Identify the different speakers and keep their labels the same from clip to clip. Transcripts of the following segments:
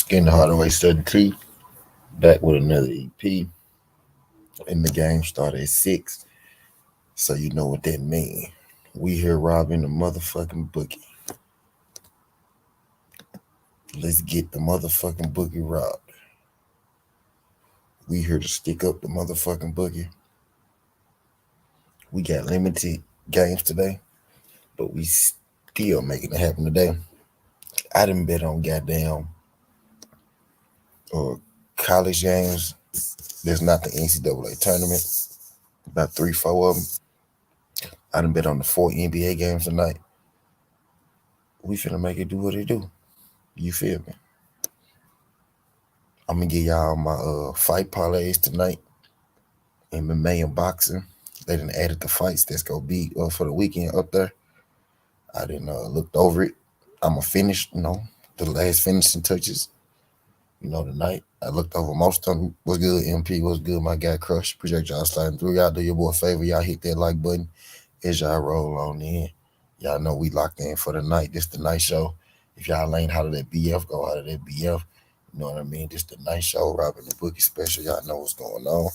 Speaker 1: Skin the Hardaway 17, back with another EP. And the game started at 6, so you know what that means. We here robbing the motherfucking bookie. Let's get the motherfucking bookie robbed. We here to stick up the motherfucking bookie. We got limited games today, but we still making it happen today. I didn't bet on goddamn uh, college games. There's not the NCAA tournament. About 3, 4 of them. I done bet on the 4 NBA games tonight. We finna make it do what it do. You feel me? I'm gonna give y'all my fight parlays tonight. MMA and boxing. They done added the fights that's gonna be for the weekend up there. I didn't looked over it. I'm gonna finish, the last finishing touches. Tonight. I looked over most of them. Was good. MP was good. My guy Crush. Appreciate y'all sliding through. Y'all do your boy a favor. Y'all hit that like button as y'all roll on in. Y'all know we locked in for the night. This the night show. If y'all ain't holler that BF, go holler that BF. You know what I mean? This the night show. Robbing the bookie special. Y'all know what's going on.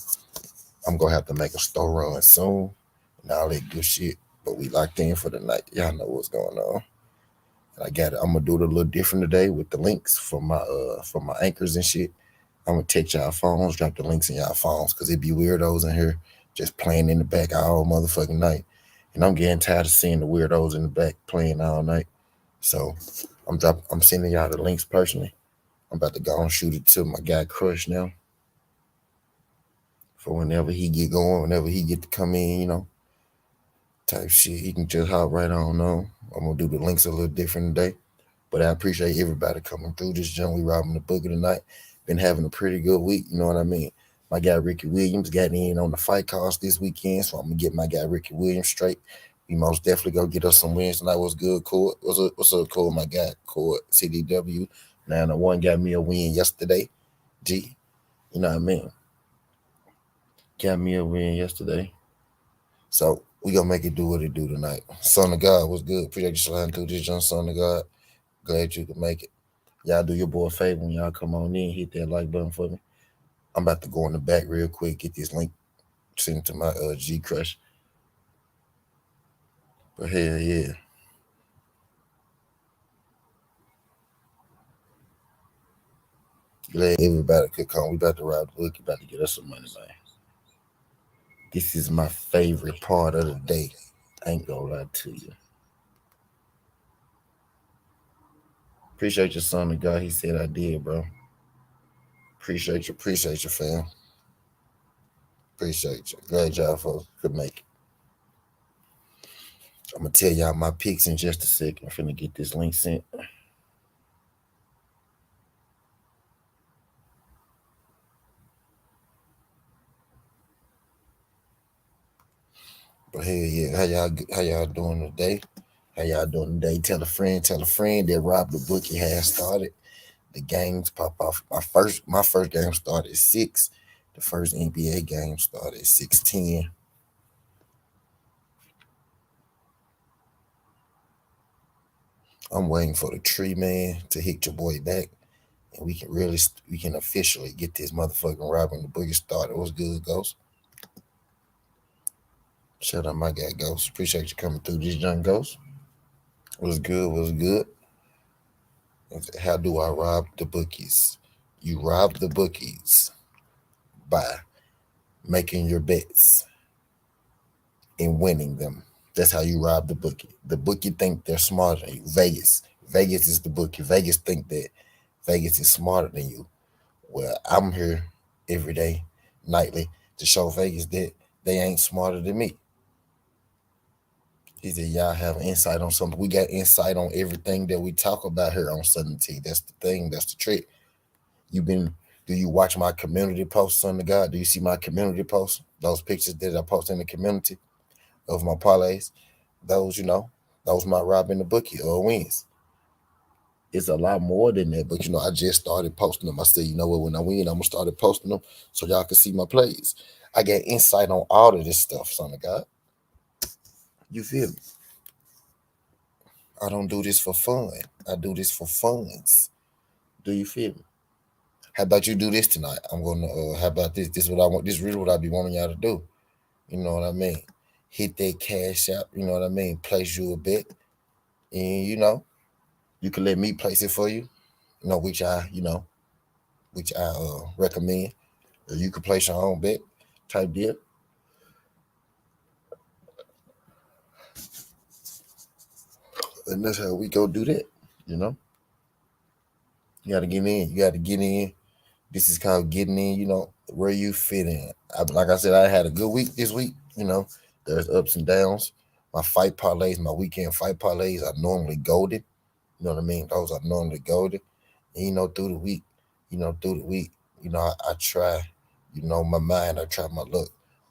Speaker 1: I'm gonna have to make a store run soon and all that good shit. But we locked in for the night. Y'all know what's going on. And I got it. I'm gonna do it a little different today with the links for my anchors and shit. I'm gonna text y'all phones, drop the links in y'all phones, cause it be weirdos in here just playing in the back all motherfucking night. And I'm getting tired of seeing the weirdos in the back playing all night. So I'm sending y'all the links personally. I'm about to go and shoot it to my guy Crush now. For whenever he get going, whenever he get to come in, type shit. He can just hop right on. I'm gonna do the links a little different today. But I appreciate everybody coming through this jump. We robbing the boogie tonight. Been having a pretty good week, you know what I mean? My guy Ricky Williams got in on the fight cost this weekend, so I'm gonna get my guy Ricky Williams straight. We most definitely go get us some wins tonight. What's good, Court? What's up, Court? My guy, Court, CDW. Now, the one got me a win yesterday. G, you know what I mean? Got me a win yesterday. So we gonna make it do what it do tonight. Son of God was good. Appreciate you sliding through this, young son of God. Glad you could make it. Y'all do your boy a favor when y'all come on in, hit that like button for me. I'm about to go in the back real quick, get this link sent to my G Crush. But hell yeah. Glad everybody could come. We about to ride the book, about to get us some money, man. This is my favorite part of the day. I ain't gonna lie to you. Appreciate your son of God. He said I did, bro. Appreciate you, fam. Appreciate you. Glad y'all folks could make it. I'm gonna tell y'all my picks in just a second. I'm finna get this link sent. But hell yeah, how y'all doing today? How y'all doing today? Tell a friend that Rob the Bookie has started. The games pop off. My first game started at 6. The first NBA game started at 6:10. I'm waiting for the tree man to hit your boy back, and we can officially get this motherfucking Robin the Boogie started. What's good, Ghost? Shout out my guy, Ghost. Appreciate you coming through this young Ghost. What's good? What's good? How do I rob the bookies? You rob the bookies by making your bets and winning them. That's how you rob the bookie. The bookie think they're smarter than you. Vegas is the bookie. Vegas think that Vegas is smarter than you. Well, I'm here every day, nightly, to show Vegas that they ain't smarter than me. He said, y'all have insight on something. We got insight on everything that we talk about here on Southern T. That's the thing. That's the trick. Do you watch my community posts, son of God? Do you see my community posts? Those pictures that I post in the community of my parlays? Those my robbing the bookie or wins. It's a lot more than that, but I just started posting them. I said, you know what, when I win, I'm gonna start posting them so y'all can see my plays. I got insight on all of this stuff, son of God. You feel me? I don't do this for fun. I do this for funds. Do you feel me? How about you do this tonight? I'm gonna. How about this? This is what I want. This is really what I be wanting y'all to do. You know what I mean? Hit that cash out. You know what I mean? Place you a bet, and you can let me place it for you. Which I recommend. Or you can place your own bet type deal. And that's how we go do that. You know, you got to get in. You got to get in. This is called getting in. Where you fit in. Like I said, I had a good week this week. There's ups and downs. My fight parlays, my weekend fight parlays are normally golden. You know what I mean? Those are normally golden. And through the week, I try. My mind. I try my luck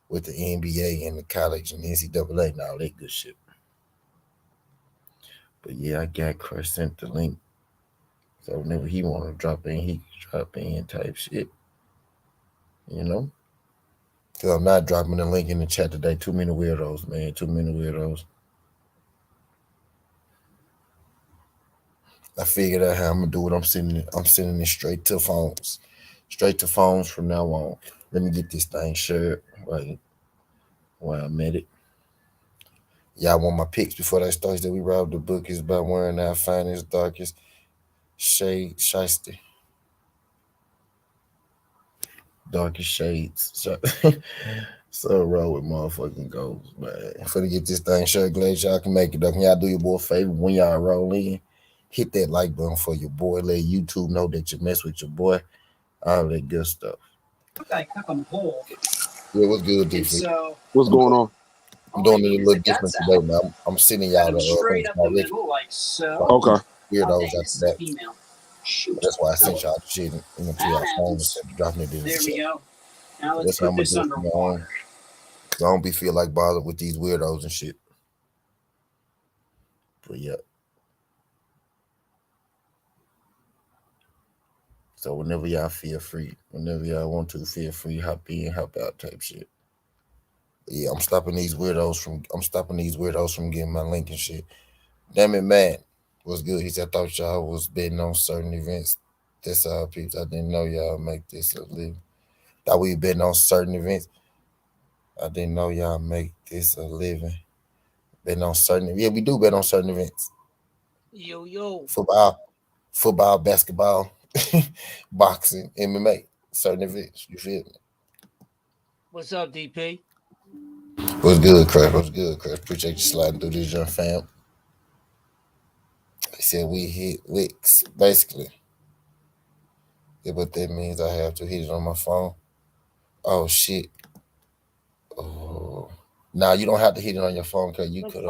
Speaker 1: with the NBA and the college and the NCAA and all that good shit. But yeah, I got Crush sent the link. So whenever he want to drop in, he can drop in type shit. Because I'm not dropping the link in the chat today. Too many weirdos, man. Too many weirdos. I figured out how I'm gonna do it. I'm sending it straight to phones. Straight to phones from now on. Let me get this thing shared right where I'm at it. Y'all want my picks before that starts that we robbed the Bookies by wearing our finest, darkest shade shiesty. Darkest shades. So roll with motherfucking goals, man. Finna get this thing shared. Glad y'all can make it up. Can y'all do your boy a favor when y'all roll in? Hit that like button for your boy. Let YouTube know that you mess with your boy. All that good stuff. Yeah, what's good, DF?
Speaker 2: What's going on?
Speaker 1: I'm doing it a little different today, man. I'm sending y'all the links directly.
Speaker 2: Okay.
Speaker 1: Weirdos after that. That's why I sent y'all the shit to y'all phone instead of dropping it in the chat. That's how I'm gonna do it from now on. I don't be feel like bothered with these weirdos and shit. But yeah. So whenever y'all feel free, whenever y'all want to, feel free, hop in, hop out type shit. But yeah, I'm stopping these weirdos from getting my link and shit. Damn it, man. What's good? He said I thought y'all was betting on certain events. That's all peeps. I didn't know y'all make this a living. Thought we betting on certain events. I didn't know y'all make this a living. Betting on certain, yeah, we do bet on certain events.
Speaker 3: Yo.
Speaker 1: Football, basketball, boxing, MMA, certain events. You feel me?
Speaker 3: What's up, DP?
Speaker 1: What's good, Craig? What's good, Craig? Appreciate you sliding through this, young fam. They said we hit licks, basically. Yeah, but that means I have to hit it on my phone. Oh shit. Oh. Nah, you don't have to hit it on your phone, cause you could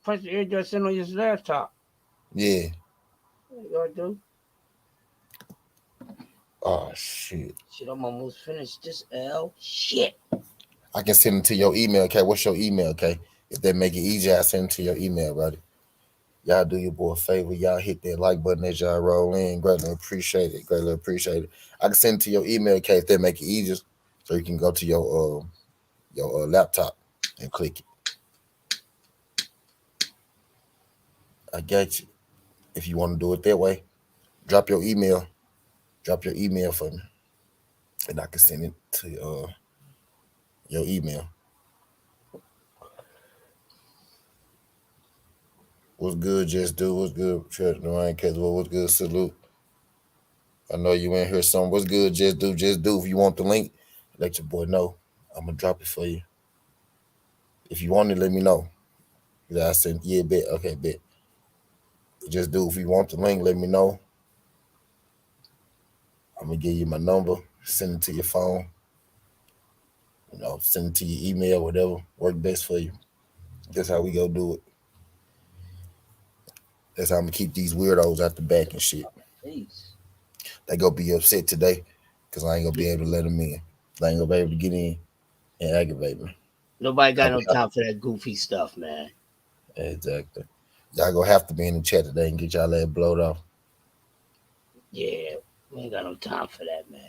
Speaker 3: punch the address in on your laptop.
Speaker 1: Yeah.
Speaker 3: What you gotta do?
Speaker 1: Oh shit.
Speaker 3: Shit, I'm almost finished this L. Shit.
Speaker 1: I can send it to your email, okay? What's your email, okay? If that make it easier, I send it to your email, buddy. Y'all do your boy a favor. Y'all hit that like button as y'all roll in. Greatly appreciate it. Greatly appreciate it. I can send it to your email, okay, if that make it easier. So you can go to your laptop and click it. I got you. If you want to do it that way, drop your email. Drop your email for me. And I can send it to your email. What's good, Just Do? What's good, Church Ryan Caswell? What's good, Salute? I know you in here some. What's good, Just Do? Just Do. If you want the link, let your boy know. I'm going to drop it for you. If you want it, let me know. I said, yeah, bet. Okay, bet. Just Do. If you want the link, let me know. I'm going to give you my number. Send it to your phone. Send it to your email, whatever. Work best for you. That's how we go do it. That's how I'm going to keep these weirdos out the back and shit.
Speaker 3: Peace.
Speaker 1: They going to be upset today because I ain't going to be able to let them in. I ain't going to be able to get in and aggravate me.
Speaker 3: Nobody got no time for that goofy stuff, man.
Speaker 1: Exactly. Y'all going to have to be in the chat today and get y'all that blowed off.
Speaker 3: Yeah, we ain't got no time for that, man.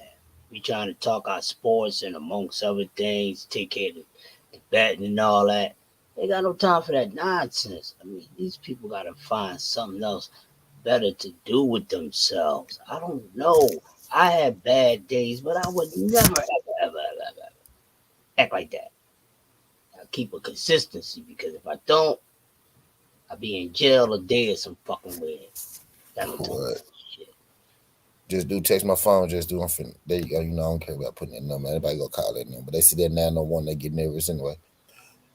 Speaker 3: We trying to talk our sports and amongst other things, take care of the betting and all that. They got no time for that nonsense. I mean, these people got to find something else. better to do with themselves. I don't know. I had bad days, but I would never, ever act like that. I keep a consistency because if I don't, I'll be in jail or dead some fucking way. Got no time for
Speaker 1: What?
Speaker 3: that shit.
Speaker 1: Just do text my phone. Just do. I'm finna. There you go. You know I don't care about putting that number. Anybody go call that number. They see that 901. They get nervous anyway.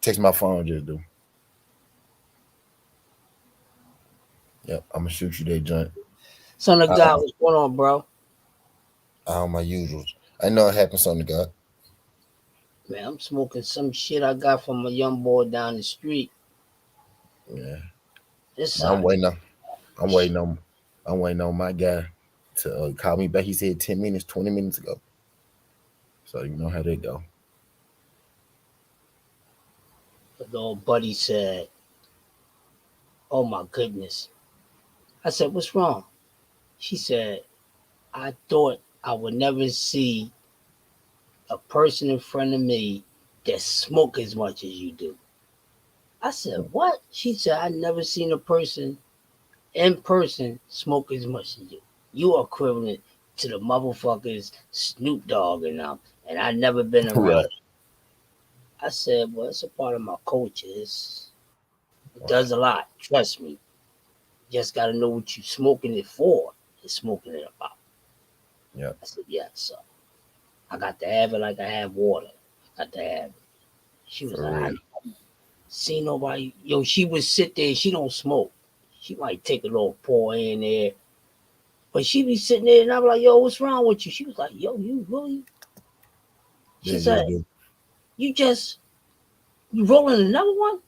Speaker 1: Text my phone. Just do. Yep. I'm gonna shoot you that joint.
Speaker 3: Son of
Speaker 1: I,
Speaker 3: God, what's going on, bro?
Speaker 1: on my usuals. I know it happens on the God.
Speaker 3: Man, I'm smoking some shit I got from a young boy down the street.
Speaker 1: Yeah.
Speaker 3: This
Speaker 1: I'm
Speaker 3: side.
Speaker 1: waiting on. I'm waiting on. I'm waiting on my guy to call me back. He said 10 minutes, 20 minutes ago. So you know how that go.
Speaker 3: The old buddy said, "Oh my goodness." I said, "What's wrong?" She said, "I thought I would never see a person in front of me that smoke as much as you do." I said, "What?" She said, "I never seen a person in person smoke as much as you. You are equivalent to the motherfuckers Snoop Dogg and I never been around."
Speaker 1: Right.
Speaker 3: I said, "Well, it's a part of my culture. It
Speaker 1: Right.
Speaker 3: does a lot. Trust me. Just got to know what you smoking it for and smoking it about."
Speaker 1: Yeah.
Speaker 3: I said, "Yeah, so I got to have it like I have water. I got to have it." She was
Speaker 1: For
Speaker 3: like, "I
Speaker 1: real.
Speaker 3: don't see nobody." Yo, she would sit there. She don't smoke. She might take a little pour in there. But she be sitting there and I'm like, "Yo, what's wrong with you?" She was like, "Yo, you really?" She
Speaker 1: They
Speaker 3: said,
Speaker 1: just do.
Speaker 3: "You just, you rolling another one?"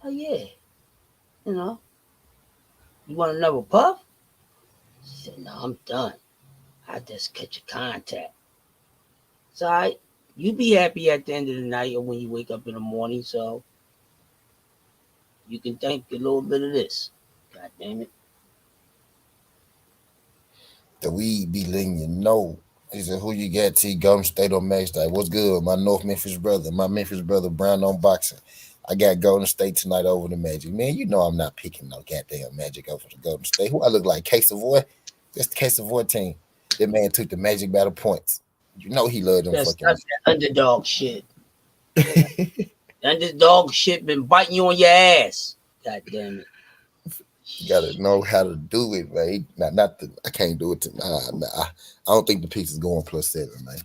Speaker 3: Oh, yeah. You know, "You want another puff?" She said, "No, I'm done. I just catch a contact." It's all right. You be happy at the end of the night or when you wake up in the morning, so you can thank a little bit of this. God damn it.
Speaker 1: The weed be letting you know. He said, who you got, T? Golden State or Max Day? What's good? My North Memphis brother. My Memphis brother, Brown on boxing. I got Golden State tonight over the Magic. Man, you know I'm not picking no goddamn Magic over the Golden State. Who I look like? Case Savoy? That's the Case Savoy team. That man took the Magic by the points. You know he loved them fucking.
Speaker 3: That's that underdog shit. The underdog shit been biting you on your ass. God damn it.
Speaker 1: You gotta know how to do it, man. Not the, I can't do it. I don't think the piece is going +7, man.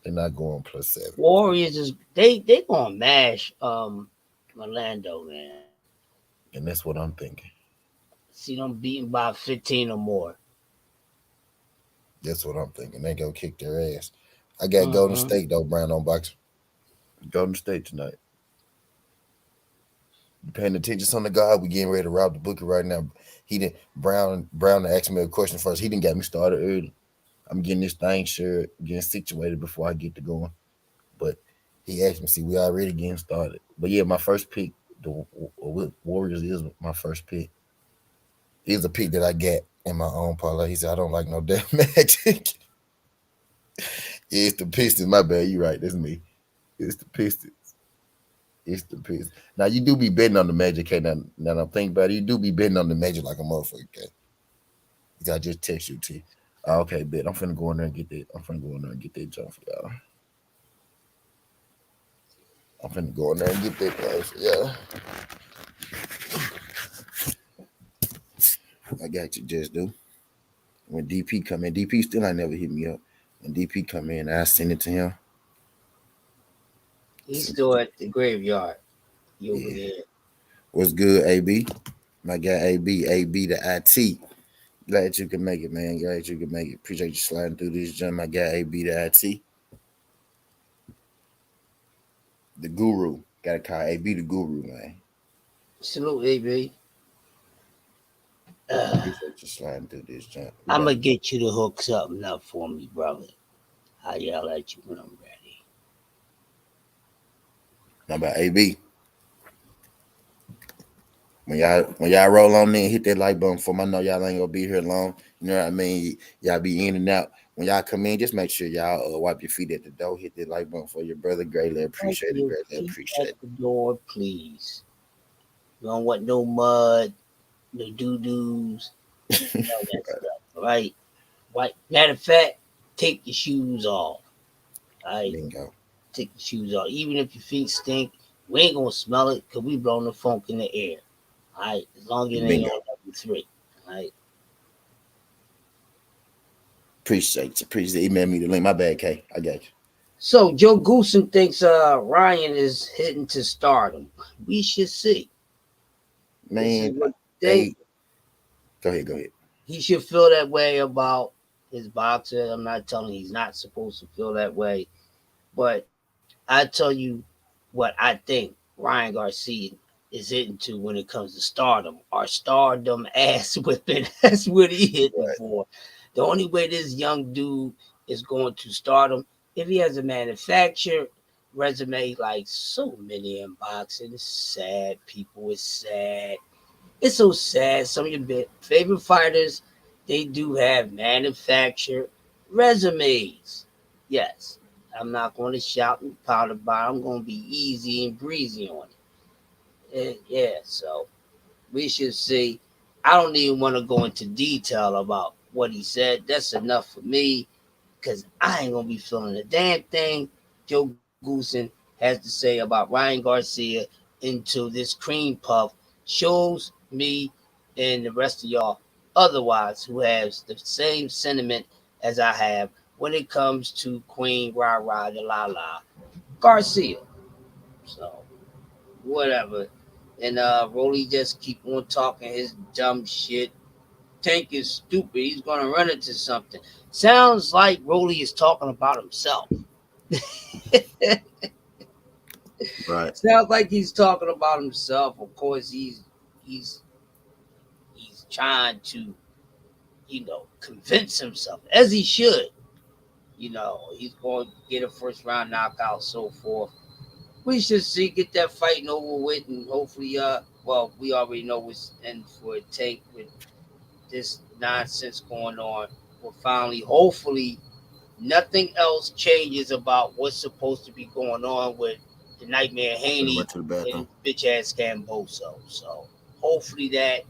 Speaker 1: They're not going +7.
Speaker 3: Warriors is they gonna mash Orlando, man.
Speaker 1: And that's what I'm thinking.
Speaker 3: See them beaten by 15 or more.
Speaker 1: That's what I'm thinking. They go kick their ass. I got Golden
Speaker 3: Mm-hmm.
Speaker 1: State though, Brown on boxing. Golden State tonight. You paying attention on the guy? We getting ready to rob the Bookie right now. He didn't Brown asked me a question first. He didn't get me started early. I'm getting this thing sure getting situated before I get to going. But he asked me, see, we already getting started. But yeah, my first pick, the Warriors is my first pick. Is a pick that I got in my own parlay. He said, I don't like no damn Magic. Yeah, it's the Pistons. My bad. You right. That's me. It's the Pistons. It's the Pistons. Now you do be betting on the Magic, okay? Now I'm thinking about it. You do be betting on the Magic like a motherfucker, okay? I just text you, T. Okay, bet. I'm finna go in there and get that. I'm finna go in there and get that jump for y'all. I'm finna go in there and get that thing for y'all. I got you, just do. When DP come in, DP still ain't never hit me up. When DP come in, I send it to him.
Speaker 3: He's
Speaker 1: Send it
Speaker 3: still
Speaker 1: to,
Speaker 3: at the graveyard. You over
Speaker 1: yeah.
Speaker 3: there.
Speaker 1: What's good, AB? My guy, AB the IT. Glad you can make it, man. Glad you can make it. Appreciate you sliding through this jump. My guy, AB the IT. The guru. Gotta call AB the guru, man.
Speaker 3: Salute, AB.
Speaker 1: Appreciate you sliding through this jump. We
Speaker 3: I'm
Speaker 1: about
Speaker 3: gonna
Speaker 1: to go.
Speaker 3: get you to hook something up for me, brother. I'll yell at you when I'm ready.
Speaker 1: Now about AB. When y'all roll on in, hit that like button for me. I know y'all ain't gonna be here long. You know what I mean? Y'all be in and out. When y'all come in, just make sure y'all wipe your feet at the door. Hit that like button for your brother. Greatly
Speaker 3: Wipe
Speaker 1: appreciate it.
Speaker 3: your
Speaker 1: Greatly
Speaker 3: feet
Speaker 1: appreciate
Speaker 3: at
Speaker 1: it.
Speaker 3: the door, please. You don't want no mud. no doo-doos, all that stuff, right? Right. Matter of fact, take your shoes off. Right?
Speaker 1: Bingo.
Speaker 3: Take your shoes off. Even if your feet stink, we ain't gonna smell it because we blowing the funk in the air. All right. As long as it ain't
Speaker 1: Bingo.
Speaker 3: on level 3. All right.
Speaker 1: Appreciate you. Email me the link. My bad, K. I got you.
Speaker 3: So Joe Goosen thinks Ryan is hitting to stardom. We should see. This is
Speaker 1: Man,
Speaker 3: what they
Speaker 1: go ahead.
Speaker 3: he should feel that way about his boxer. I'm not telling you he's not supposed to feel that way, but I tell you what I think Ryan Garcia is hitting to when it comes to stardom or stardom ass whipping. That's what he hitting
Speaker 1: Right.
Speaker 3: for. The only way this young dude is going to stardom if he has a manufacturer resume like so many in boxing. It's sad, people. It's sad. It's so sad. Some of your favorite fighters, they do have manufactured resumes. Yes, I'm not going to shout and pout about it. I'm going to be easy and breezy on it. Yeah, so we should see. I don't even want to go into detail about what he said. That's enough for me because I ain't going to be feeling a damn thing Joe Goosen has to say about Ryan Garcia into this cream puff shows me and the rest of y'all otherwise who has the same sentiment as I have when it comes to Queen Rah Rah the La La Garcia. So whatever. And Rolly just keep on talking his dumb shit. Tank is stupid. He's gonna run into something. Sounds like Rolly is talking about himself.
Speaker 1: Right.
Speaker 3: Sounds like he's talking about himself. Of course, he's he's trying to, convince himself as he should. He's going to get a first round knockout, so forth. We should see get that fighting over with, and hopefully, well, we already know what's in for a Tank with this nonsense going on. Well, finally, hopefully, nothing else changes about what's supposed to be going on with the Nightmare Haney
Speaker 1: Went to the bathroom.
Speaker 3: and bitch ass Camboso. So hopefully that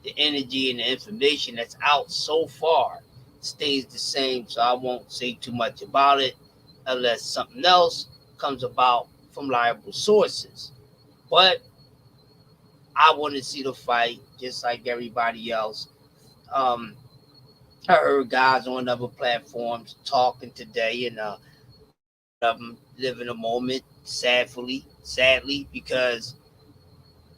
Speaker 3: the energy and the information that's out so far stays the same. So I won't say too much about it unless something else comes about from reliable sources. But I want to see the fight just like everybody else. Um, I heard guys on other platforms talking today, and a lot of them live in a moment, sadly, because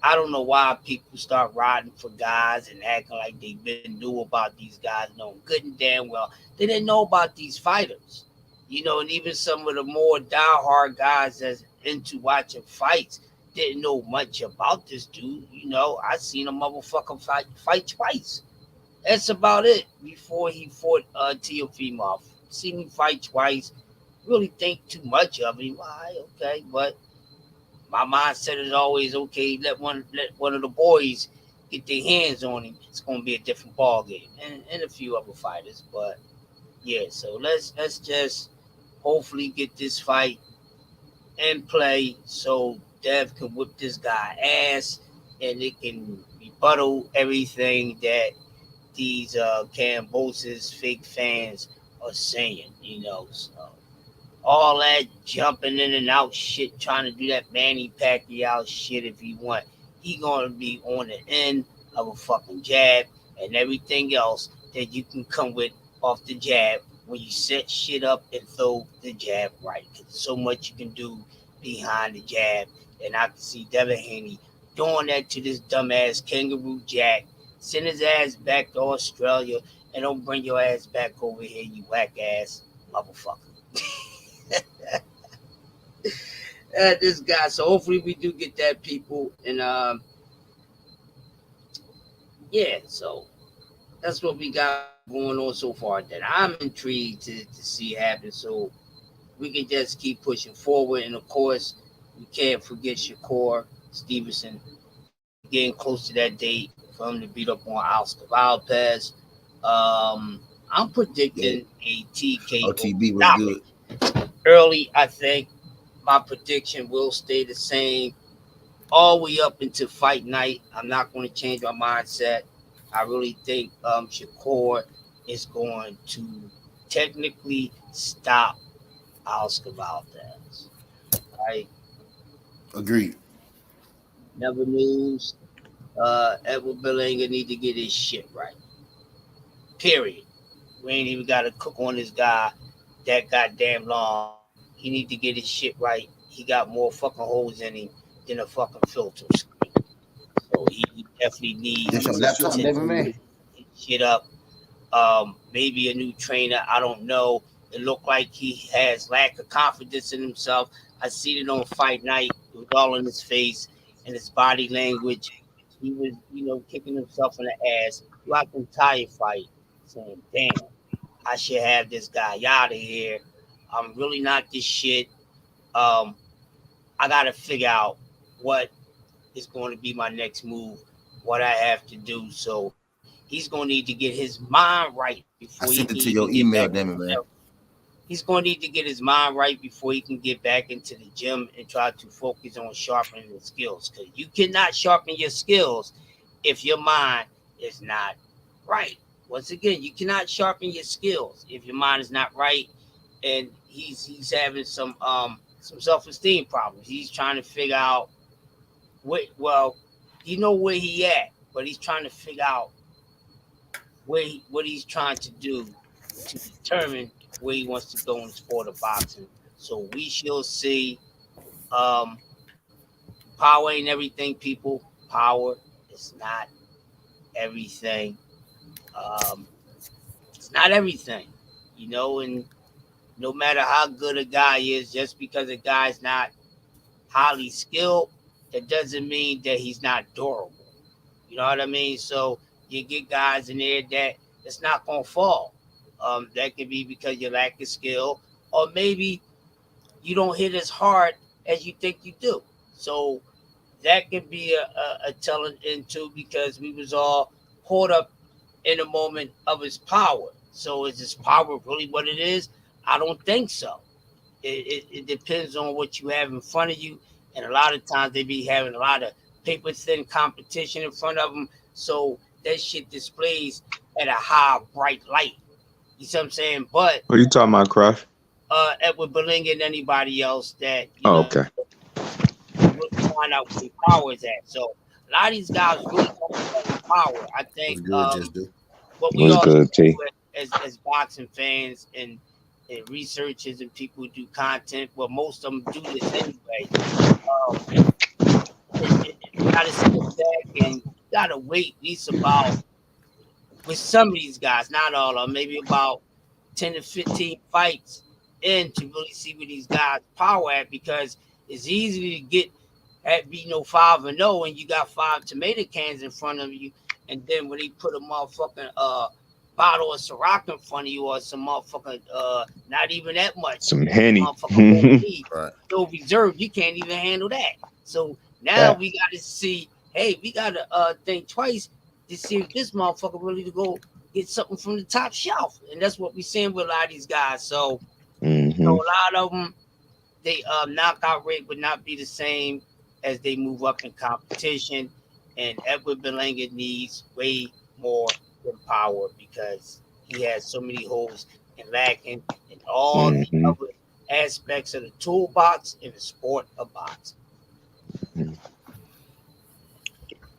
Speaker 3: I don't know why people start riding for guys and acting like they've been knew about these guys, knowing good and damn well they didn't know about these fighters. And even some of the more diehard guys that's into watching fights didn't know much about this dude. I seen a motherfucker fight twice. That's about it. Before he fought Teofimo, see me fight twice. Really think too much of him. Why? Okay, but my mindset is always okay. Let one of the boys get their hands on him. It's gonna be a different ball game, and a few other fighters. But yeah, so let's just hopefully get this fight in play so Dev can whip this guy ass and it can rebuttal everything that these Cambosis fake fans are saying. So all that jumping in and out shit, trying to do that Manny Pacquiao shit if he want. He gonna be on the end of a fucking jab and everything else that you can come with off the jab when you set shit up and throw the jab right. 'Cause there's so much you can do behind the jab. And I can see Devin Haney doing that to this dumbass Kangaroo Jack. Send his ass back to Australia and don't bring your ass back over here, you whack ass motherfucker. This guy. So hopefully we do get that, people. And yeah, so that's what we got going on so far. That I'm intrigued to see happen. So we can just keep pushing forward. And of course, we can't forget Shakur Stevenson. We're getting close to that date for him to beat up on Oscar Valdez. I'm predicting a TKO
Speaker 1: OTB was
Speaker 3: stoppage.
Speaker 1: good.
Speaker 3: Early, I think my prediction will stay the same all the way up into fight night. I'm not going to change my mindset. I really think Shakur is going to technically stop Oscar Valdez. Right?
Speaker 1: Agreed.
Speaker 3: Never news. Edward Bellinger need to get his shit right. Period. We ain't even got to cook on this guy that goddamn long. He need to get his shit right. He got more fucking holes in him than a fucking filter screen. So he definitely
Speaker 1: This
Speaker 3: needs
Speaker 1: your laptop,
Speaker 3: to
Speaker 1: Devin, man?
Speaker 3: get shit up. Maybe a new trainer. I don't know. It looked like he has lack of confidence in himself. I seen it on fight night. It was all in his face and his body language. He was, kicking himself in the ass throughout the entire fight, saying, "Damn, I should have this guy out of here. I'm really not this shit. Um, I gotta figure out what is going to be my next move, what I have to do." So he's going to need to get his mind right before he
Speaker 1: I
Speaker 3: can
Speaker 1: sent it
Speaker 3: even
Speaker 1: to your
Speaker 3: get back.
Speaker 1: email, Devin, man.
Speaker 3: He's going to need to get his mind right before he can get back into the gym and try to focus on sharpening his skills. Because you cannot sharpen your skills if your mind is not right. Once again, you cannot sharpen your skills if your mind is not right. And he's having some self-esteem problems. He's trying to figure out where he at, but he's trying to figure out what he's trying to do to determine where he wants to go in the sport of boxing. So we shall see. Um, Power ain't everything, people. Power is not everything. Um, it's not everything, and no matter how good a guy is, just because a guy's not highly skilled, that doesn't mean that he's not durable. You know what I mean? So you get guys in there that it's not gonna fall. That could be because you lack of skill, or maybe you don't hit as hard as you think you do. So that could be a telling into because we was all caught up in a moment of his power. So is his power really what it is? I don't think so. It depends on what you have in front of you, and a lot of times they be having a lot of paper thin competition in front of them, so that shit displays at a high bright light. You see what I'm saying? But
Speaker 4: What are you talking about, Crush?
Speaker 3: Edward Bellinger and anybody else that
Speaker 4: Oh, okay.
Speaker 3: really find out where their power is at. So a lot of these guys really don't know their power. I
Speaker 1: What's
Speaker 3: think
Speaker 1: good, just do.
Speaker 3: what we
Speaker 4: What's
Speaker 3: all
Speaker 4: good, T?
Speaker 3: as boxing fans and researchers and people who do content, well, most of them do this anyway. You gotta sit back and you gotta wait at least about with some of these guys, not all of them, maybe about 10 to 15 fights in to really see where these guys power at, because it's easy to get at 5-0 and you got 5 tomato cans in front of you, and then when they put a motherfucking bottle of Ciroc in front of you, or some motherfucking not even that much,
Speaker 4: Some Henny.
Speaker 3: motherfucking
Speaker 1: Right.
Speaker 3: no reserve, you can't even handle that. So now
Speaker 4: Yeah.
Speaker 3: we got to see, hey, we got to think twice to see if this motherfucker really to go get something from the top shelf, and that's what we seeing with a lot of these guys. So
Speaker 4: Mm-hmm.
Speaker 3: a lot of them, they knockout rate would not be the same as they move up in competition, and Edward Bellinger needs way more than power because he has so many holes and lacking in all the
Speaker 4: Mm-hmm.
Speaker 3: other aspects of the toolbox in the sport of boxing.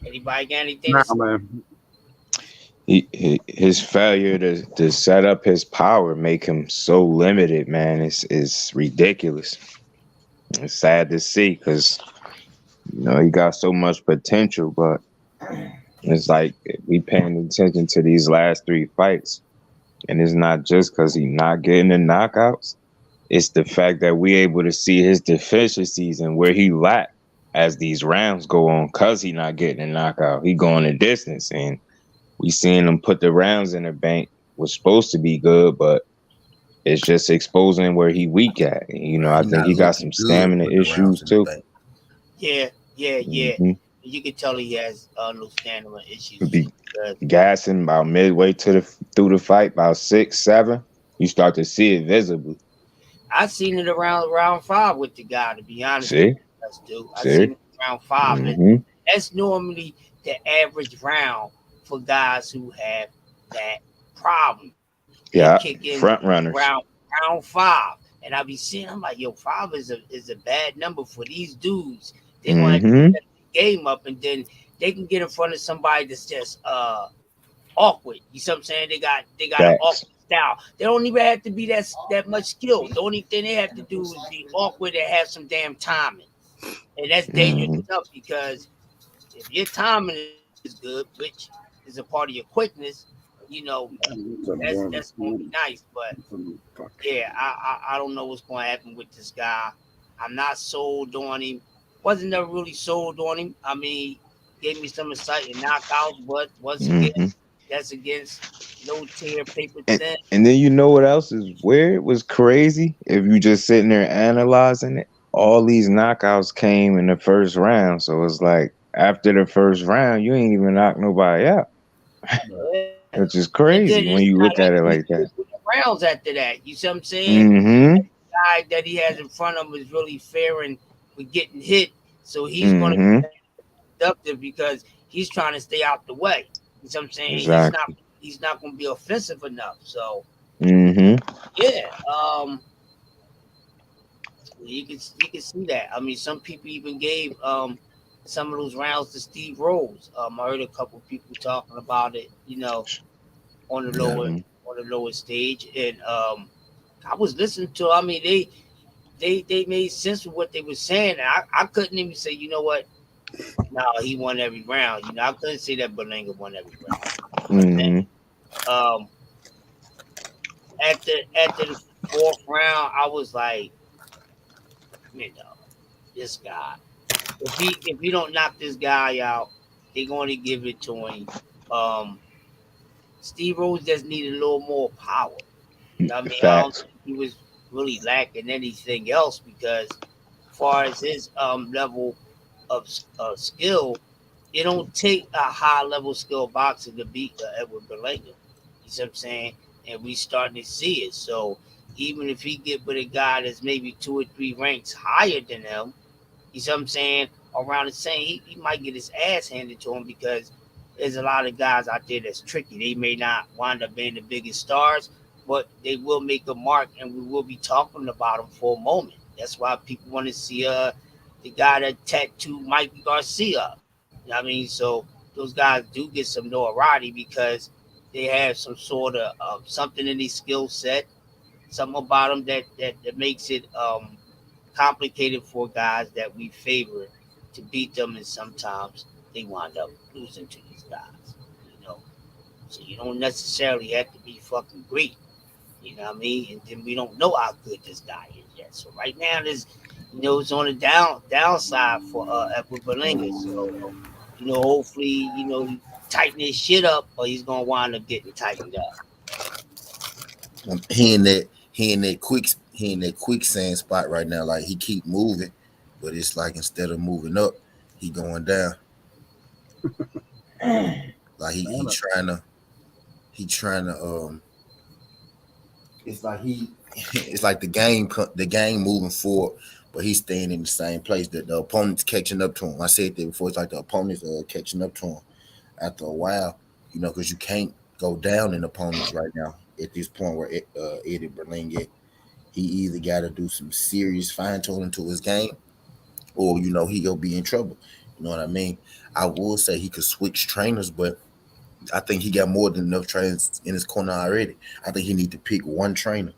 Speaker 3: Anybody got anything to say?
Speaker 2: man.
Speaker 4: His failure to set up his power make him so limited, man. It's ridiculous. It's sad to see because he got so much potential, but it's like we paying attention to these last 3 fights, and it's not just because he's not getting the knockouts. It's the fact that we able to see his deficiencies and where he lacked as these rounds go on, because he not getting a knockout. He going the distance, and we seeing him put the rounds in the bank. Was supposed to be good, but it's just exposing where he weak at. I
Speaker 1: He
Speaker 4: think
Speaker 1: not
Speaker 4: he got
Speaker 1: looking
Speaker 4: some
Speaker 1: good
Speaker 4: stamina
Speaker 1: with the rounds
Speaker 4: issues
Speaker 1: in the
Speaker 4: too.
Speaker 1: bank.
Speaker 3: Yeah.
Speaker 4: Mm-hmm.
Speaker 3: You can tell he has no stamina issues.
Speaker 4: Be gassing about midway through the fight, about 6, 7. You start to see it visibly.
Speaker 3: I seen it around round 5 with the guy, to be honest
Speaker 4: See?
Speaker 3: with you. I
Speaker 4: See?
Speaker 3: seen it around 5.
Speaker 4: Mm-hmm.
Speaker 3: That's normally the average round for guys who have that problem. They
Speaker 4: Yeah,
Speaker 3: kick in
Speaker 4: front runners.
Speaker 3: round 5. And I be seeing, I'm like, yo, 5 is a bad number for these dudes. They want to
Speaker 4: Mm-hmm.
Speaker 3: set the game up, and then they can get in front of somebody that's just awkward. You see what I'm saying? They got an
Speaker 4: Facts.
Speaker 3: awkward style. They don't even have to be that much skill. The only thing they have to do is be awkward and have some damn timing. And that's dangerous
Speaker 4: Mm-hmm.
Speaker 3: enough because if your timing is good, which is a part of your quickness, you know, that's gonna be nice. But yeah, I don't know what's gonna happen with this guy. I'm not sold on him. Wasn't never really sold on him. I mean, gave me some exciting knockouts, but once again,
Speaker 4: Mm-hmm.
Speaker 3: that's against low tier paper
Speaker 4: And,
Speaker 3: thin.
Speaker 4: and then you know what else is weird? Was crazy? If you just sitting there analyzing it, all these knockouts came in the first round. So it's like after the first round, you ain't even knock nobody out,
Speaker 3: Yeah.
Speaker 4: which is
Speaker 3: And then
Speaker 4: crazy
Speaker 3: it's
Speaker 4: when you
Speaker 3: not
Speaker 4: look at
Speaker 3: even
Speaker 4: it
Speaker 3: be
Speaker 4: like that.
Speaker 3: rounds after that. You see what I'm saying?
Speaker 4: Mm-hmm.
Speaker 3: Guy that he has in front of him is really faring with getting hit. So he's going to be
Speaker 4: Mm-hmm.
Speaker 3: productive because he's trying to stay out the way. You see what I'm saying?
Speaker 4: Exactly.
Speaker 3: He's not going to be offensive enough. So
Speaker 4: Mm-hmm.
Speaker 3: yeah, you can see that. I mean, some people even gave some of those rounds to Steve Rose. I heard a couple of people talking about it. On the
Speaker 1: Yeah.
Speaker 3: lower stage, and I was listening to. I mean, they made sense of what they were saying. And I couldn't even say, you know what? No, he won every round. I couldn't say that Berlanga won every round. But then,
Speaker 4: Mm-hmm.
Speaker 3: um, after the 4th round, I was like, this guy. If you don't knock this guy out, they're going to give it to him. Um, Steve Rose just needed a little more power. I mean, I don't
Speaker 4: Facts.
Speaker 3: think he was really lacking anything else because, as far as his level of skill, it don't take a high level skill boxer to beat Edward Berlanga. You see what I'm saying? And we starting to see it. So even if he get with a guy that's maybe 2 or 3 ranks higher than him, you see what I'm saying? Around the same, he might get his ass handed to him because there's a lot of guys out there that's tricky. They may not wind up being the biggest stars, but they will make a mark, and we will be talking about them for a moment. That's why people want to see the guy that tattooed Mikey Garcia. You know what I mean? So those guys do get some notoriety because they have some sort of something in their skill set, something about them that makes it complicated for guys that we favor to beat them, and sometimes they wind up losing to these guys. You know, so you don't necessarily have to be fucking great. You know what I mean? And then we don't know how good this guy is yet. So right now, it's on the downside for Edward Berlanga. So hopefully, he tighten his shit up, or he's gonna wind up getting tightened up.
Speaker 1: He in that quicksand spot right now. Like he keep moving, but it's like instead of moving up, he going down. Like he trying to it's like it's like the game moving forward, but he's staying in the same place. That the opponent's catching up to him. I said that before. It's like the opponent's catching up to him after a while. Because you can't go down in opponents right now at this point where Eddie Berlanga. He either got to do some serious fine tuning to his game, or he gonna be in trouble. You know what I mean? I would say he could switch trainers, but I think he got more than enough trainers in his corner already. I think he need to pick one trainer.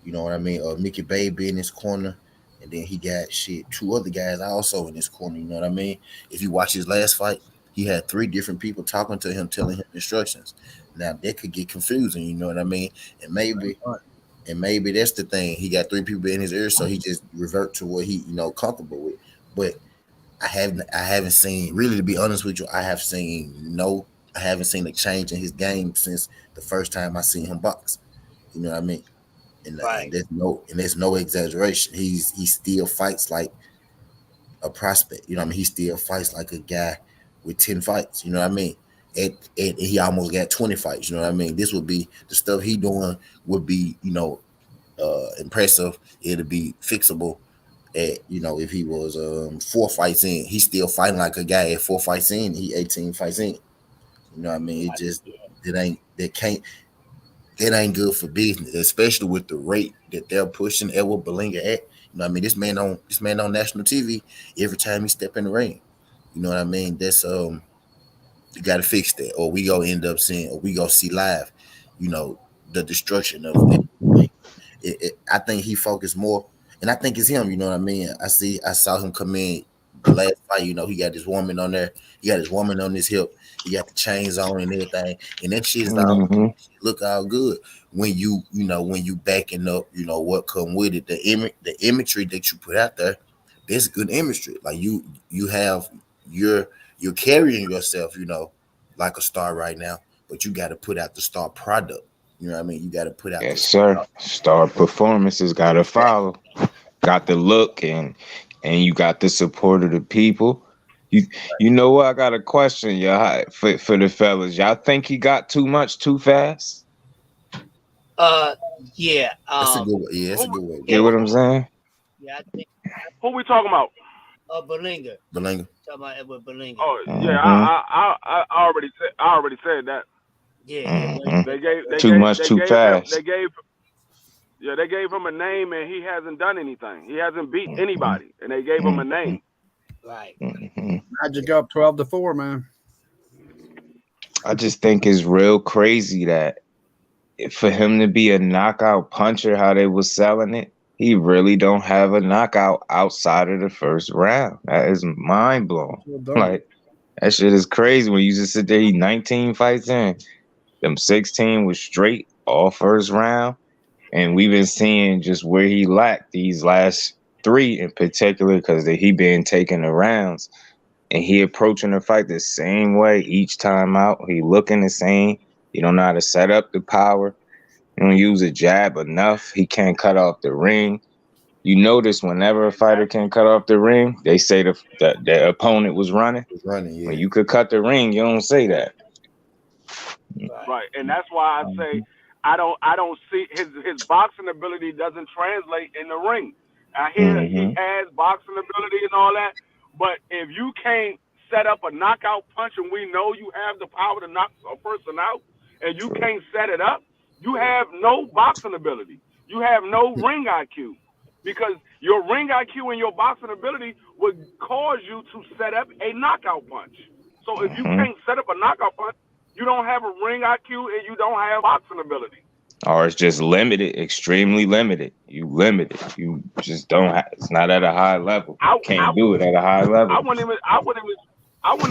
Speaker 1: You know what I mean? Mickey Baby in his corner, and then he got 2 other guys also in his corner. You know what I mean? If you watch his last fight, he had 3 different people talking to him, telling him instructions. Now that could get confusing. You know what I mean? And maybe that's the thing. He got 3 people in his ear, so he just revert to what he comfortable with. But I haven't seen, really, to be honest with you. I haven't seen a change in his game since the first time I seen him box. You know what I mean? And
Speaker 3: Right,
Speaker 1: there's no exaggeration. He still fights like a prospect. You know what I mean? He still fights like a guy with 10 fights. You know what I mean? And he almost got 20 fights. You know what I mean? This would be the stuff he doing would be impressive. It'd be fixable at if he was 4 fights in. He's still fighting like a guy at 4 fights in. He 18 fights in. You You know what I mean? It ain't good for business, especially with the rate that they're pushing Edward Bellinger at. You know what I mean? This man on national TV every time he step in the ring. You know what I mean? That's you got to fix that, or we gonna end up seeing, or we gonna see live, you know, the destruction of I think he focused more, and I think it's him. You know what I mean? I saw him come in the last fight. You know, he got his woman on there. He got his woman on his hip. He got the chains on and everything, and that shit is all look all good when when you backing up. You know what come with it. The imagery that you put out there, there's good imagery. Like you're carrying yourself. You know, like a star right now, but you got to put out the star product. You know what I mean? You got to put out.
Speaker 4: Yes, sir. Star performances got to follow. Got the look and you got the support of the people. You know what? I got a question, y'all, for the fellas. Y'all think he got too much too fast?
Speaker 3: Yeah.
Speaker 1: That's a good way. Yeah, that's a good way.
Speaker 4: Get what I'm saying?
Speaker 3: Yeah, I think.
Speaker 2: Who we talking about?
Speaker 3: Bellinger.
Speaker 1: Talking
Speaker 3: about Edward Bellinger.
Speaker 2: Oh yeah, I already said that.
Speaker 3: Yeah.
Speaker 2: They gave
Speaker 4: too much too fast.
Speaker 2: They gave him a name and he hasn't done anything. He hasn't beat anybody, and they gave him a name.
Speaker 3: Right.
Speaker 5: Magic up 12-4, man.
Speaker 4: I just think it's real crazy that for him to be a knockout puncher, how they was selling it, he really don't have a knockout outside of the first round. That is mind blowing. Like that shit is crazy when you just sit there. He 19 fights in, them 16 was straight all first round, and we've been seeing just where he lacked these last 3 in particular because he been taking the rounds, and he approaching the fight the same way each time out. He looking the same. He don't know how to set up the power. He don't use a jab enough. He can't cut off the ring. You notice whenever a fighter can cut off the ring, they say the opponent was running.
Speaker 1: Yeah.
Speaker 4: When you could cut the ring, you don't say that.
Speaker 2: Right, and that's why I say I don't see his boxing ability doesn't translate in the ring. I hear he has boxing ability and all that, but if you can't set up a knockout punch, and we know you have the power to knock a person out, and you can't set it up, you have no boxing ability. You have no ring IQ, because your ring IQ and your boxing ability would cause you to set up a knockout punch. So if you can't set up a knockout punch, you don't have a ring IQ and you don't have boxing ability.
Speaker 4: Or it's just limited, extremely limited. You limited. You just don't have. It's not at a high level. Can't do it at a high level.
Speaker 2: I wouldn't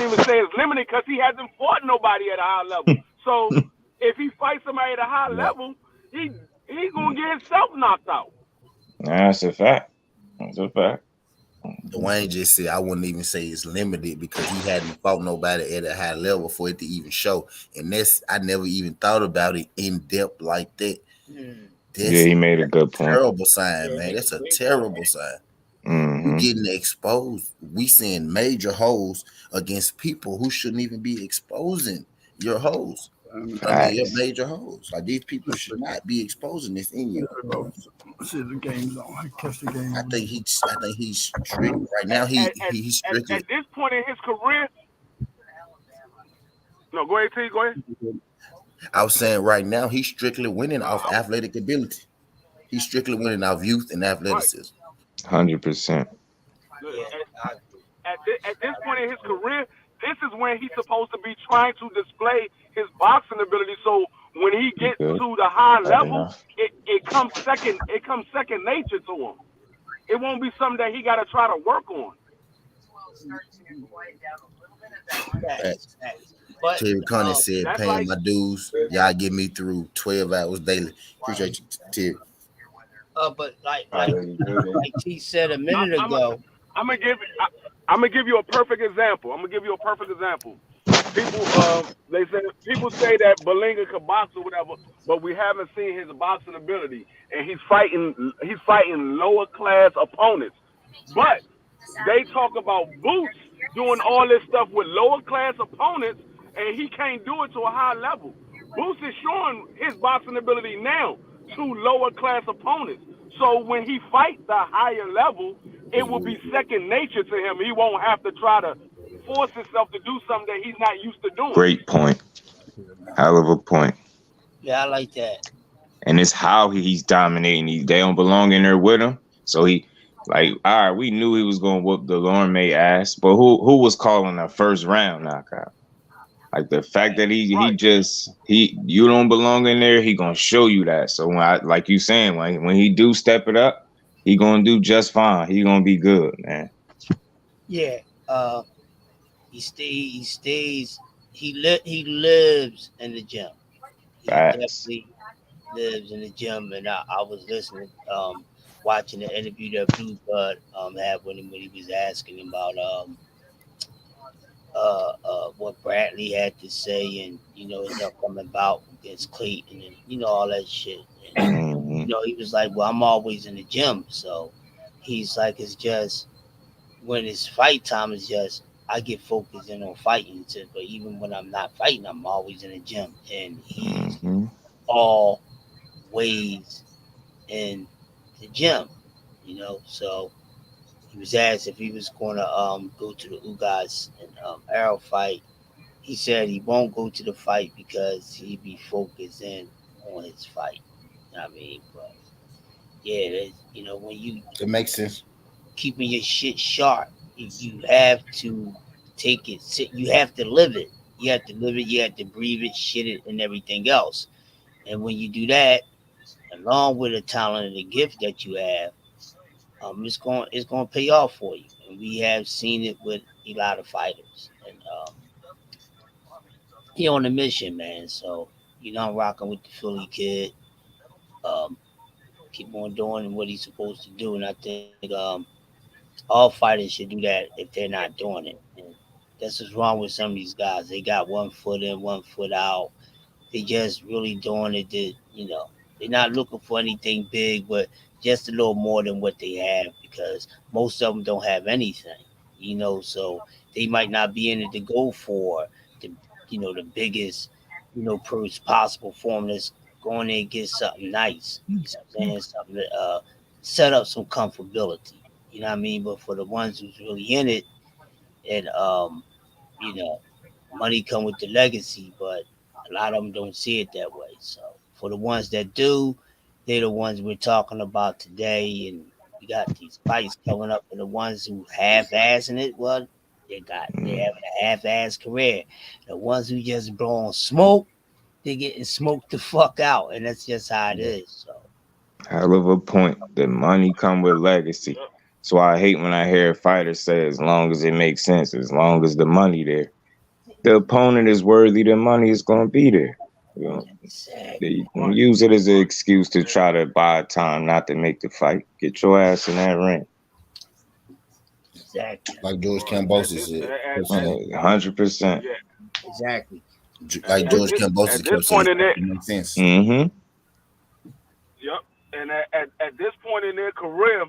Speaker 2: even say it's limited because he hasn't fought nobody at a high level. So if he fights somebody at a high level, he's gonna get himself knocked out.
Speaker 4: That's a fact. That's a fact.
Speaker 1: Dwayne just said I wouldn't even say it's limited because he hadn't fought nobody at a high level for it to even show. And I never even thought about it in depth like that.
Speaker 4: He made a good point.
Speaker 1: Terrible sign, man. That's a terrible sign. We're getting exposed. We seeing major holes against people who shouldn't even be exposing your holes. Your major holes. Like these people should not be exposing this in you.
Speaker 5: See the game's on. I catch the game.
Speaker 1: I think he's strict right now. He's strict.
Speaker 2: At this point in his career. No, go ahead, T. Go ahead.
Speaker 1: I was saying right now he's strictly winning off athletic ability. He's strictly winning off youth and athleticism.
Speaker 4: 100%.
Speaker 2: At this point in his career, this is when he's supposed to be trying to display his boxing ability. So when he gets to the high level, it comes second. It comes second nature to him. It won't be something that he got to try to work on.
Speaker 1: Terry Connie said, "Paying my dues, y'all get me through 12 hours daily." Appreciate you, Terry.
Speaker 3: But like T said a minute ago,
Speaker 2: I'm gonna give you a perfect example. People say that Bellinger could box or whatever, but we haven't seen his boxing ability, and he's fighting lower class opponents. But they talk about Boots doing all this stuff with lower class opponents, and he can't do it to a high level. Boots is showing his boxing ability now to lower class opponents. So when he fights the higher level, it will be second nature to him. He won't have to try to force himself to do something that he's not used to doing.
Speaker 4: Great point. Hell of a point.
Speaker 3: Yeah, I like that.
Speaker 4: And it's how he's dominating. They don't belong in there with him. So he, like, all right, we knew he was gonna whoop the Lauren May ass, but who was calling that first round knockout? Like the fact that you don't belong in there, he gonna show you that. So when like you saying, when he do step it up, he gonna do just fine. He gonna be good, man.
Speaker 3: Yeah. He stays. He lives in the gym. He
Speaker 4: Facts.
Speaker 3: definitely lives in the gym. And I was listening, watching the interview that Blue Bud had when he was asking him about what Bradley had to say, and his upcoming bout against Clayton, and all that shit. And
Speaker 4: Mm-hmm.
Speaker 3: he was like, "Well, I'm always in the gym," so he's like, "It's just when it's fight time, it's just I get focused in on fighting." But even when I'm not fighting, I'm always in the gym, and he's
Speaker 4: Mm-hmm.
Speaker 3: always in the gym. So he was asked if he was going to go to the Ugas and Arrow fight. He said he won't go to the fight because he be focused in on his fight. I mean, but yeah, when you
Speaker 1: It makes sense.
Speaker 3: keeping your shit sharp, you have to take it. You have to live it. You have to live it. You have to breathe it, shit it, and everything else. And when you do that, along with the talent and the gift that you have, it's going to pay off for you. And we have seen it with a lot of fighters. And he on a mission, man. So I'm rocking with the Philly kid. Um, keep on doing what he's supposed to do, and I think all fighters should do that if they're not doing it. And that's what's wrong with some of these guys. They got one foot in, one foot out. They just really doing it they're not looking for anything big, but just a little more than what they have, because most of them don't have anything, so they might not be in it to go for the the biggest purse possible for them. That's going there and get something nice, saying something to set up some comfortability, you know what I mean. But for the ones who's really in it, and you know money come with the legacy, but a lot of them don't see it that way. So for the ones that do, they're the ones we're talking about today. And we got these fights coming up, and the ones who half-assing it, well, they're having a half-ass career. The ones who just blowing smoke, they're getting smoked the fuck out, and that's just how it is. So
Speaker 4: Hell of a point. The money come with legacy. So I hate when I hear fighters say, as long as it makes sense, as long as the money there. The opponent is worthy, the money is going to be there. They use it as an excuse to try to buy time, not to make the fight. Get your ass in that ring.
Speaker 3: Exactly.
Speaker 1: Like George Kambosos said.
Speaker 4: 100%.
Speaker 2: Yeah.
Speaker 3: Exactly.
Speaker 1: Like George Kambosos kept saying, it makes sense.
Speaker 4: Mm-hmm.
Speaker 2: Yep. And at this point in their career,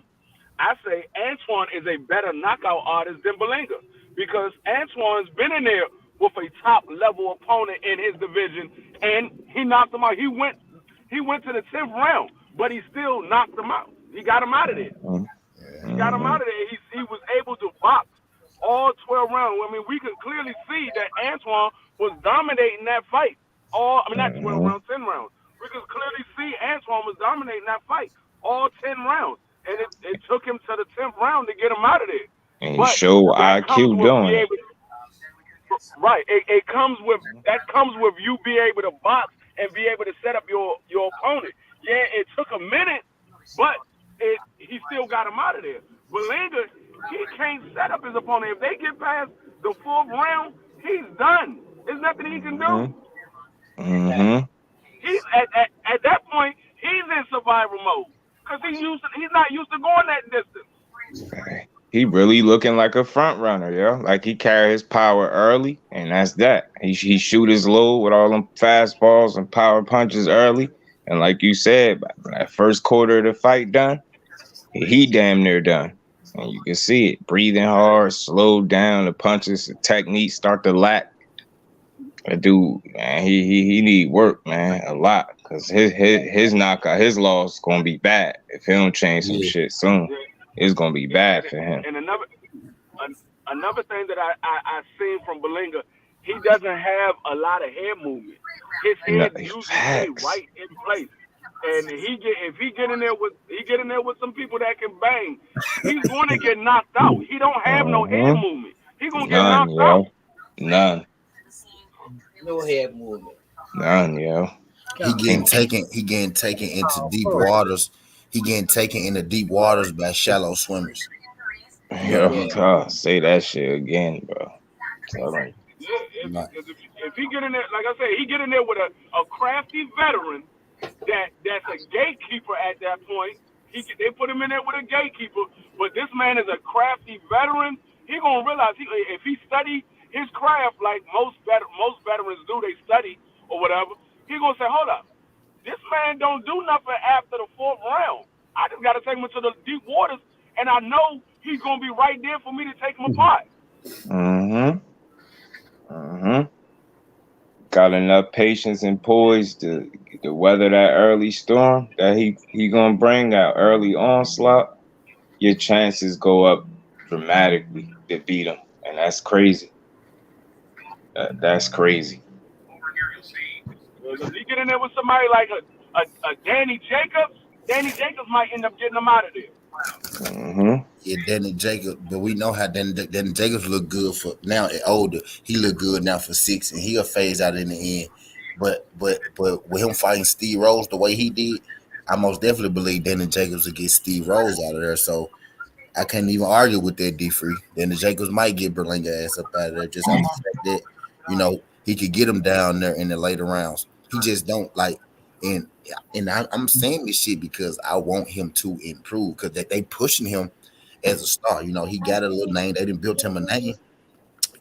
Speaker 2: I say Antoine is a better knockout artist than Berlanga, because Antoine's been in there with a top level opponent in his division, and he knocked him out. He went to the 10th round, but he still knocked him out. He got him out of there. He got him out of there. He was able to box all 12 rounds. I mean, we can clearly see that Antoine was dominating that fight. Not 12 rounds, 10 rounds. We could clearly see Antoine was dominating that fight all 10 rounds. And it took him to the 10th round to get him out of there.
Speaker 4: And he showed IQ doing it.
Speaker 2: Right. It comes with you being able to box and be able to set up your opponent. Yeah, it took a minute, but he still got him out of there. Berlanga, he can't set up his opponent. If they get past the 4th round, he's done. There's nothing he can do.
Speaker 4: Mm-hmm.
Speaker 2: He's at that point, he's in survival mode, because he's not used to going that distance.
Speaker 4: He really looking like a front runner, yo. Like he carry his power early, and that's that. He shoot his load with all them fastballs and power punches early, and like you said, by that first quarter of the fight done, he damn near done. And you can see it, breathing hard, slowed down, the punches, the technique start to lack. That dude, man, he need work, man, a lot, because his knockout, his loss gonna be bad if he don't change some shit soon. It's gonna be bad for him.
Speaker 2: And another thing that I seen from Belinga, he doesn't have a lot of head movement. His head usually stay
Speaker 4: Facts.
Speaker 2: right in place. And if he get in there with some people that can bang, he's going to get knocked out. He don't have no head movement. He gonna get
Speaker 4: None,
Speaker 2: knocked
Speaker 4: yo.
Speaker 2: out.
Speaker 4: None.
Speaker 3: No head movement.
Speaker 4: None, yo.
Speaker 1: He getting taken into deep waters. He getting taken into deep waters by shallow swimmers. You know what I
Speaker 4: Yo,
Speaker 1: mean?
Speaker 4: say that shit again, bro. Tell him.
Speaker 2: Yeah,
Speaker 1: Right.
Speaker 2: if he get in there, like I said, he get in there with a crafty veteran that's a gatekeeper at that point. They put him in there with a gatekeeper, but this man is a crafty veteran. He gonna realize if he study his craft like most veterans do, they study or whatever. He gonna say, hold up, this man don't do nothing after the 4th round. I just gotta take him into the deep waters, and I know he's gonna be right there for me to take him apart.
Speaker 4: Got enough patience and poise to weather that early storm that he gonna bring that early onslaught. Your chances go up dramatically to beat him, and that's crazy. That's crazy.
Speaker 2: If he get in there with somebody like a Danny Jacobs might end up getting him out of there.
Speaker 1: Yeah, Danny Jacobs, but we know how Danny Jacobs look good for now at older. He look good now for 6, and he'll phase out in the end. But with him fighting Steve Rose the way he did, I most definitely believe Danny Jacobs will get Steve Rose out of there. So I can't even argue with that D-Free. Danny Jacobs might get Berlinga ass up out of there just on the fact that, he could get him down there in the later rounds. He just don't like, and I'm saying this shit because I want him to improve because they pushing him as a star. He got a little name. They done built him a name.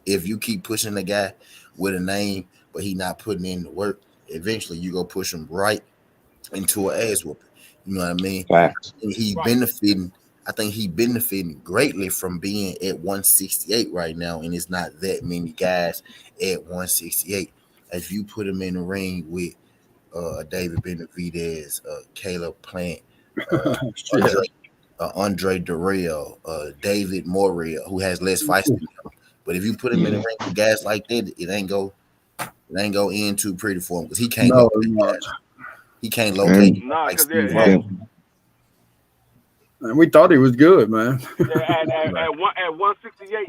Speaker 1: If you keep pushing the guy with a name, but he not putting in the work, eventually you go push him right into an ass whooping. You know what I mean?
Speaker 4: Facts.
Speaker 1: He's benefiting. I think he's benefiting greatly from being at 168 right now, and it's not that many guys at 168. If you put him in the ring with David Benavidez, Caleb Plant, Andre Durrell, David Morrell, who has less fights than him. But if you put him in the ring with guys like that, it ain't go in too pretty for him because he can't locate guys. He can't locate like Steve Rose.
Speaker 5: And we thought he was good, man.
Speaker 2: At 168,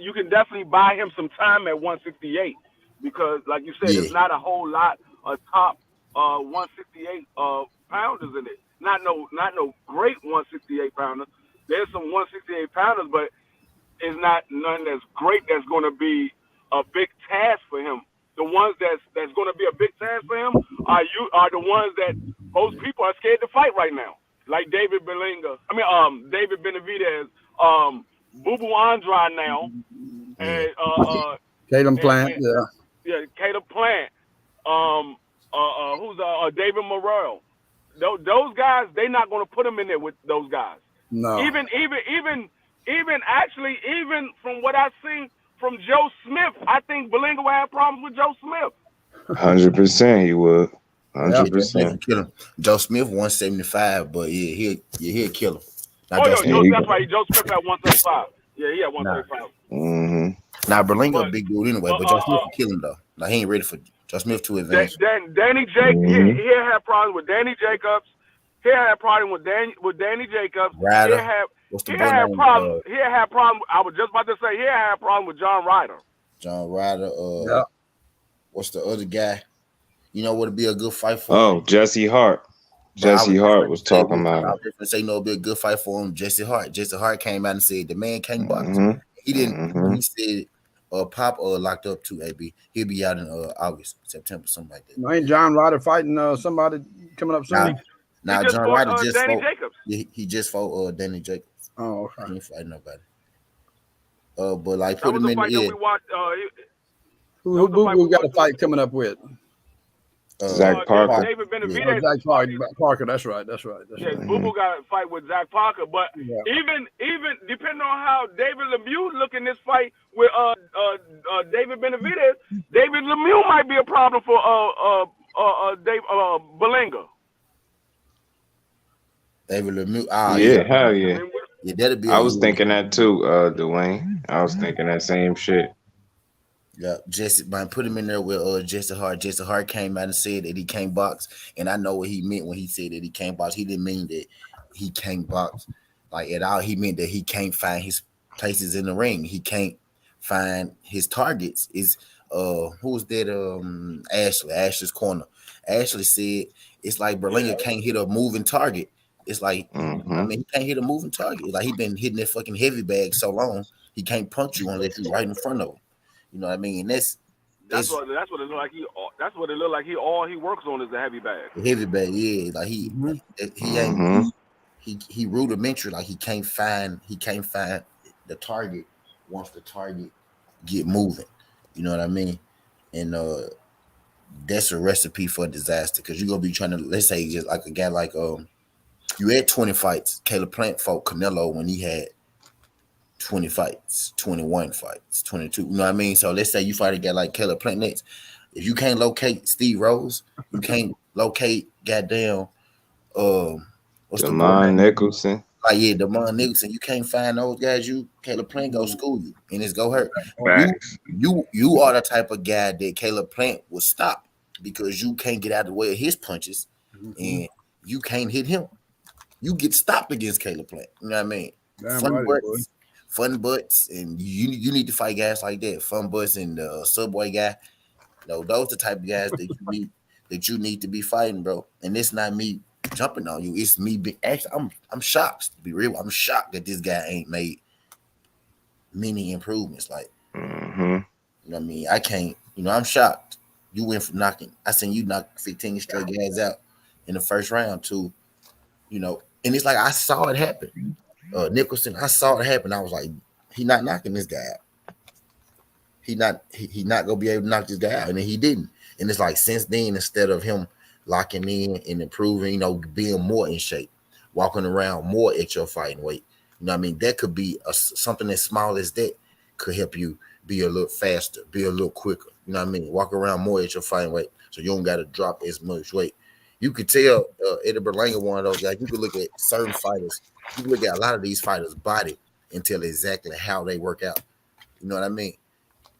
Speaker 2: you can definitely buy him some time at 168 because, like you said, there's not a whole lot of top 168 pounders in it. Not no great 168 pounders. There's some 168 pounders, but it's not none that's great. That's going to be a big task for him. The ones that's going to be a big task for him are the ones that most people are scared to fight right now, like David Benavidez, Boo Boo Andrade now, and
Speaker 5: Caleb Plant,
Speaker 2: Caleb Plant, who's David Morrell. Those guys, they're not going to put him in there with those guys.
Speaker 5: No.
Speaker 2: Even from what I've seen from Joe Smith, I think Belinga will have problems with Joe Smith.
Speaker 4: 100% he would. 100%.
Speaker 1: Kill him. Joe Smith 175, but he'll kill him.
Speaker 2: That's right. Joe Smith at 135. Yeah, he at 135.
Speaker 1: Now Berlinga a big dude anyway, but Joe Smith will kill him though. Now he ain't ready for Joe Smith to advance.
Speaker 2: Danny Jacobs, he had problems with Danny Jacobs. He had problems with Danny Jacobs.
Speaker 1: Ryder.
Speaker 2: He had problems. I was just about to say he had problems with John Ryder.
Speaker 1: John Ryder. What's the other guy? You know what would be a good fight for?
Speaker 4: Oh, Jesse Hart. Jesse Hart was talking about.
Speaker 1: I was just gonna say it'd be a good fight for him. Jesse Hart. Jesse Hart came out and said the man can't box. He didn't. He said Pop locked up too. AB. He'll be out in August, September, something like that.
Speaker 5: No, ain't John Ryder fighting somebody coming up soon?
Speaker 1: Now John Ryder just
Speaker 2: Danny
Speaker 1: fought.
Speaker 2: Jacobs.
Speaker 1: He just fought Danny Jacobs.
Speaker 5: Oh, okay.
Speaker 1: He ain't fighting nobody. But like put him in the end.
Speaker 5: Who got a fight coming up with?
Speaker 4: Zach Parker.
Speaker 2: David Benavidez.
Speaker 5: Zach Parker. That's right.
Speaker 2: Boo Boo got a fight with Zach Parker, but even depending on how David Lemieux look in this fight with David Benavidez, David Lemieux might be a problem for Belinga.
Speaker 1: David Lemieux.
Speaker 4: Hell yeah.
Speaker 1: Yeah, that'll be a
Speaker 4: I was
Speaker 1: year.
Speaker 4: thinking that too, Dwayne. I was thinking that same shit.
Speaker 1: Yeah, Jesse, man, put him in there with Jesse Hart. Jesse Hart came out and said that he can't box, and I know what he meant when he said that he can't box. He didn't mean that he can't box like at all. He meant that he can't find his places in the ring. He can't find his targets. Is who was that? Ashley's corner. Ashley said it's like Berlinger can't hit a moving target. It's like I
Speaker 4: Mm-hmm.
Speaker 1: mean he can't hit a moving target. It's like he been hitting that fucking heavy bag so long he can't punch you unless you right in front of him. You know what I mean? And
Speaker 2: That's
Speaker 1: that's
Speaker 2: what it look like. That's what it look like. All he works on is the heavy bag.
Speaker 1: the heavy bag. Yeah, like he ain't
Speaker 4: Mm-hmm.
Speaker 1: he rudimentary. Like he can't find the target once the target get moving. You know what I mean? And that's a recipe for disaster because you're gonna be trying to, let's say, just like a guy like you had 20 fights. Caleb Plant fought Canelo when he had 20 fights, 21 fights, 22. You know what I mean? So let's say you fight a guy like Caleb Plant next. If you can't locate Steve Rose, you can't locate goddamn what's the boy
Speaker 4: Demond
Speaker 1: name?
Speaker 4: Nicholson.
Speaker 1: Like yeah, Demond Nicholson. You can't find those guys. You Caleb Plant go school you and it's go hurt. You
Speaker 4: Facts.
Speaker 1: you are the type of guy that Caleb Plant will stop because you can't get out of the way of his punches and you can't hit him. You get stopped against Caleb Plant. You know what I mean?
Speaker 5: Damn
Speaker 1: Fun
Speaker 5: right, boy.
Speaker 1: butts, fun butts, and you need to fight guys like that. Fun butts and the Subway guy. No, those the type of guys that you need to be fighting, bro. And it's not me jumping on you. It's me. Actually, I'm shocked. To be real, I'm shocked that this guy ain't made many improvements. Like
Speaker 4: Mm-hmm.
Speaker 1: you know what I mean? I can't. You know, I'm shocked. You went from knocking. I seen you knock 15 straight guys out in the first round to, and it's like I saw it happen. Nicholson, I saw it happen. I was like, he not knocking this guy out. He not gonna be able to knock this guy out, and then he didn't. And it's like since then, instead of him locking in and improving, being more in shape, walking around more at your fighting weight. You know what I mean? That could be something as small as that could help you be a little faster, be a little quicker. You know what I mean? Walk around more at your fighting weight, so you don't got to drop as much weight. You could tell Eddie Berlanga, one of those guys. You could look at certain fighters. You can look at a lot of these fighters' body and tell exactly how they work out. You know what I mean?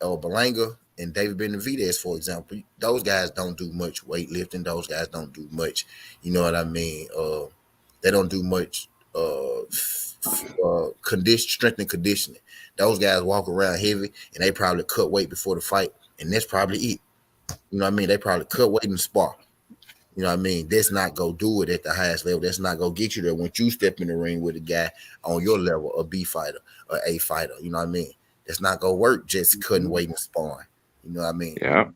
Speaker 1: Berlanga and David Benavidez, for example, those guys don't do much weightlifting. Those guys don't do much. You know what I mean? They don't do much strength and conditioning. Those guys walk around heavy and they probably cut weight before the fight, and that's probably it. You know what I mean? They probably cut weight and spar. You know what I mean? That's not go do it at the highest level. That's not go get you there once you step in the ring with a guy on your level, a B fighter, or A fighter. You know what I mean? That's not gonna work just cutting weight and sparring. You know what I mean?
Speaker 4: Yeah.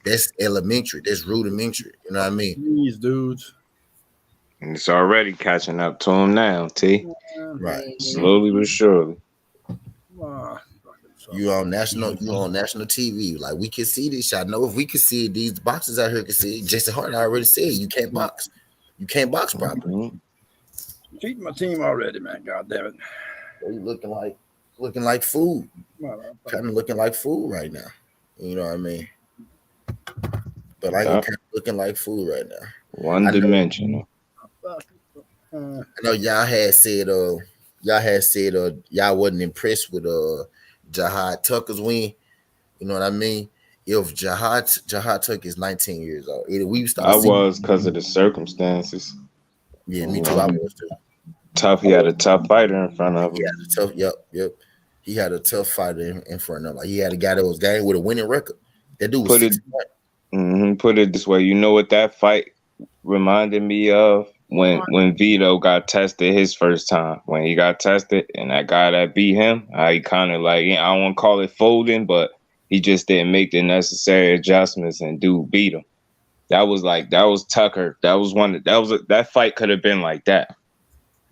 Speaker 1: That's elementary. That's rudimentary. You know what I mean?
Speaker 5: These dudes.
Speaker 4: And it's already catching up to him now, T.
Speaker 1: Right.
Speaker 4: Slowly but surely.
Speaker 1: You on national TV. Like we can see this. I know if we can see it, these boxers out here can see it. Jason Hart already said you can't box. You can't box properly.
Speaker 5: Cheating my team already, man. God damn it.
Speaker 1: You looking like food. Kind of looking like food right now. You know what I mean? But I ain't kind of looking like food right now.
Speaker 4: One dimensional.
Speaker 1: I know y'all had said y'all wasn't impressed with Jahad Tucker's win. You know what I mean? If Jahad Tucker is 19 years old,
Speaker 4: I was because of the circumstances.
Speaker 1: Yeah, me too. I was too.
Speaker 4: Tough. He had a tough fighter in front of him.
Speaker 1: Yep. He had a tough fighter in front of him. Like he had a guy that was game with a winning record. That dude was 6-1.
Speaker 4: Put it this way, you know what that fight reminded me of? When Vito got tested his first time. When he got tested and that guy that beat him, he kind of like, I don't want to call it folding, but he just didn't make the necessary adjustments and dude beat him. That was Tucker. That fight could have been like that.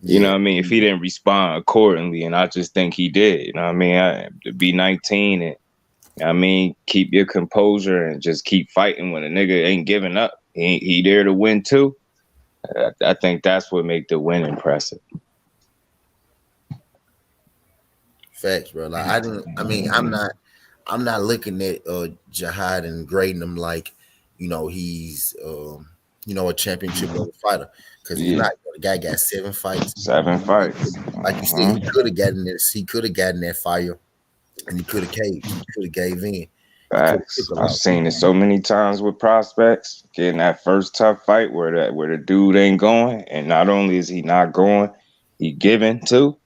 Speaker 4: You know what I mean? If he didn't respond accordingly, and I just think he did. You know what I mean? To be 19 and I mean, keep your composure and just keep fighting when a nigga ain't giving up. He there to win too. I think that's what make the win impressive.
Speaker 1: Facts, bro. Like I'm not looking at Jahad and grading him like, he's a championship level fighter. Because he's not. The guy got 7 fights.
Speaker 4: 7 fights.
Speaker 1: Like you said, he could have gotten this. He could have gotten that fire, and he could have caved. He could have gave in.
Speaker 4: Facts. I've seen it so many times with prospects getting that first tough fight where the dude ain't going, and not only is he not going, he giving too.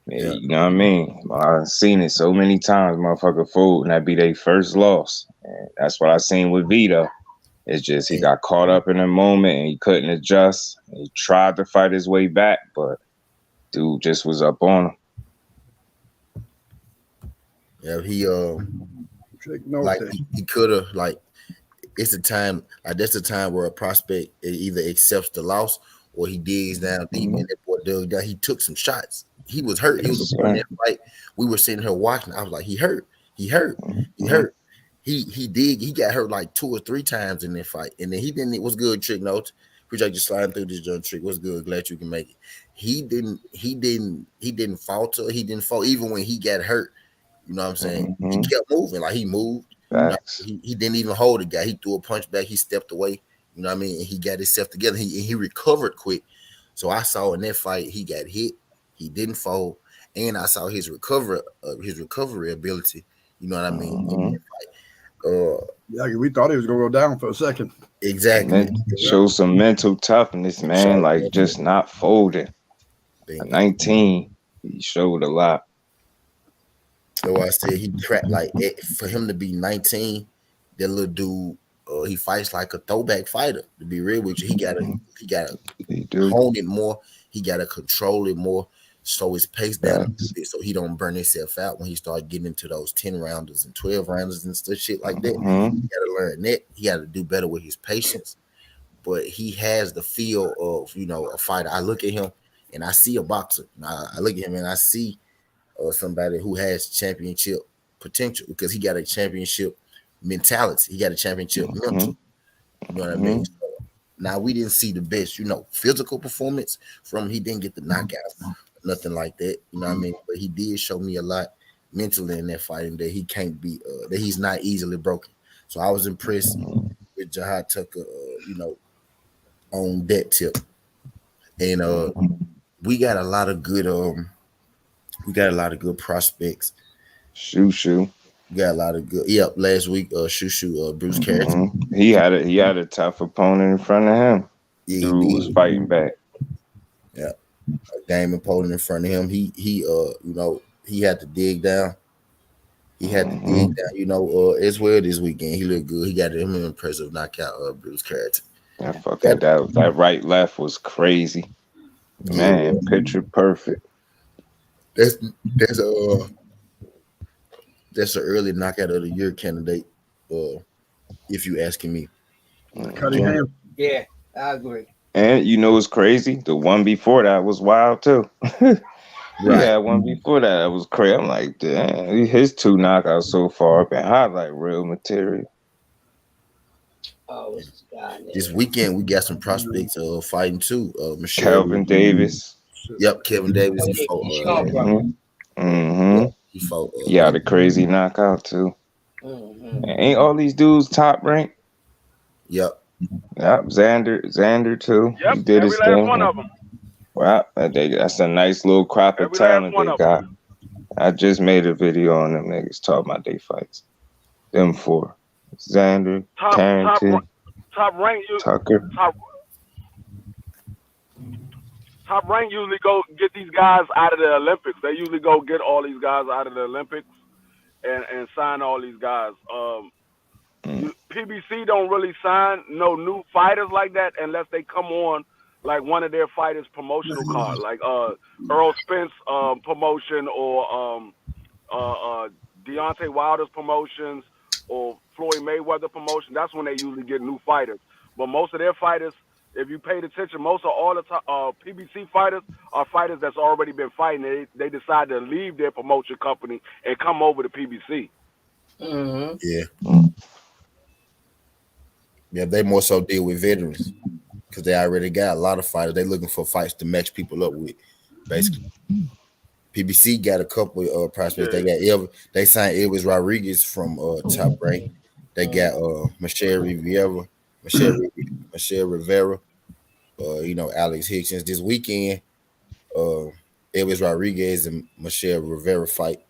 Speaker 4: Yeah. You know what I mean? I've seen it so many times, motherfucker fool, and that be their first loss. And that's what I seen with Vito. It's just he got caught up in a moment and he couldn't adjust. He tried to fight his way back, but dude just was up on him.
Speaker 1: Yeah, he could have it's a time that's the time where a prospect either accepts the loss or he digs down deep. And that boy dug down. He took some shots. He was hurt. He was in that fight. We were sitting here watching. I was like, he hurt. He hurt. He got hurt like 2 or 3 times in that fight. And then he didn't. It was good, Trick Notes. Appreciate you sliding through this jump, Trick. What's good? Glad you can make it. He didn't falter. He didn't fall even when he got hurt. You know what I'm saying? He kept moving. Like he moved. You know, he didn't even hold the guy. He threw a punch back. He stepped away. You know what I mean? And he got himself together. He recovered quick. So I saw in that fight he got hit. He didn't fall, and I saw his recovery ability. You know what I mean? In that fight.
Speaker 5: We thought he was gonna go down for a second.
Speaker 1: Exactly.
Speaker 4: Show some mental toughness, man. Like just not folding. At 19, he showed a lot.
Speaker 1: So I said he cracked for him to be 19. That little dude, he fights like a throwback fighter. To be real with you, he gotta hone it more. He gotta control it more. Slow his pace down a bit so he don't burn himself out when he start getting into those 10 rounders and 12 rounders and stuff, shit like that. He gotta learn that. He gotta do better with his patience. But he has the feel of a fighter. I look at him and I see a boxer. I look at him and I see somebody who has championship potential because he got a championship mentality. He got a championship mental. You know what I mean? So now we didn't see the best, physical performance from him. He didn't get the knockout. Nothing like that, you know what I mean? But he did show me a lot mentally in that fight, and that he can't be, that he's not easily broken. So I was impressed with Jahad Tucker, on that tip. And we got a lot of good, prospects.
Speaker 4: Shoo.
Speaker 1: We got a lot of good. Yep, last week, Shoo, Bruce Carrington.
Speaker 4: He had a tough opponent in front of him.
Speaker 1: Yeah,
Speaker 4: dude was fighting back.
Speaker 1: Yeah. A game opponent in front of him. He had to dig down. He had to dig down, as well this weekend. He looked good. He got him an impressive knockout, Bruce Carrington.
Speaker 4: That right left was crazy. Man, picture perfect.
Speaker 1: That's an early knockout of the year candidate, if you asking me.
Speaker 3: Yeah, I agree.
Speaker 4: And what's crazy? The one before that was wild too. Yeah, one before that was crazy. I'm like, damn, his 2 knockouts so far have been highlight real material.
Speaker 3: Oh,
Speaker 1: this weekend we got some prospects fighting too.
Speaker 4: Kelvin Davis.
Speaker 1: Yep, Kevin Davis. He fought. He fought.
Speaker 4: The crazy knockout too. Ain't all these dudes top ranked?
Speaker 1: Yep.
Speaker 4: Yep, Xander too.
Speaker 2: Yep,
Speaker 4: he did his thing.
Speaker 2: One of them.
Speaker 4: Wow, that's a nice little crop of talent they got. I just made a video on them niggas talking about their fights. Them 4. Xander, Carrington,
Speaker 2: top rank,
Speaker 4: Tucker.
Speaker 2: Top rank usually go get these guys out of the Olympics. They usually go get all these guys out of the Olympics and sign all these guys. PBC don't really sign no new fighters like that unless they come on like one of their fighters' promotional card, like Earl Spence promotion or Deontay Wilder's promotions or Floyd Mayweather promotion. That's when they usually get new fighters. But most of their fighters, if you paid attention, most of all the PBC fighters are fighters that's already been fighting. They decide to leave their promotion company and come over to PBC.
Speaker 1: Yeah, they more so deal with veterans because they already got a lot of fighters. They looking for fights to match people up with, basically. PBC got a couple of prospects. They signed Elvis Rodriguez from Top Rank. They got Michelle Riviera. Michelle Rivera, Alex Higgins. This weekend, Elvis Rodriguez and Michelle Rivera fight.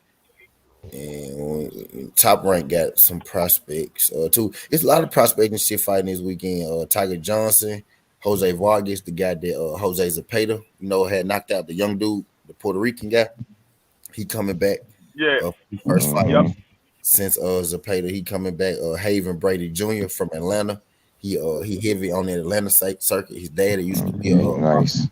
Speaker 1: And Top Rank got some prospects too. It's a lot of prospecting shit fighting this weekend. Tiger Johnson, Jose Vargas, the guy that Jose Zapata, had knocked out the young dude, the Puerto Rican guy. He coming back.
Speaker 2: Yeah.
Speaker 1: First fight.
Speaker 2: Yep.
Speaker 1: Since Zapata, he coming back. Haven Brady Jr. from Atlanta. He heavy on the Atlanta circuit. His daddy used to be a
Speaker 4: nice.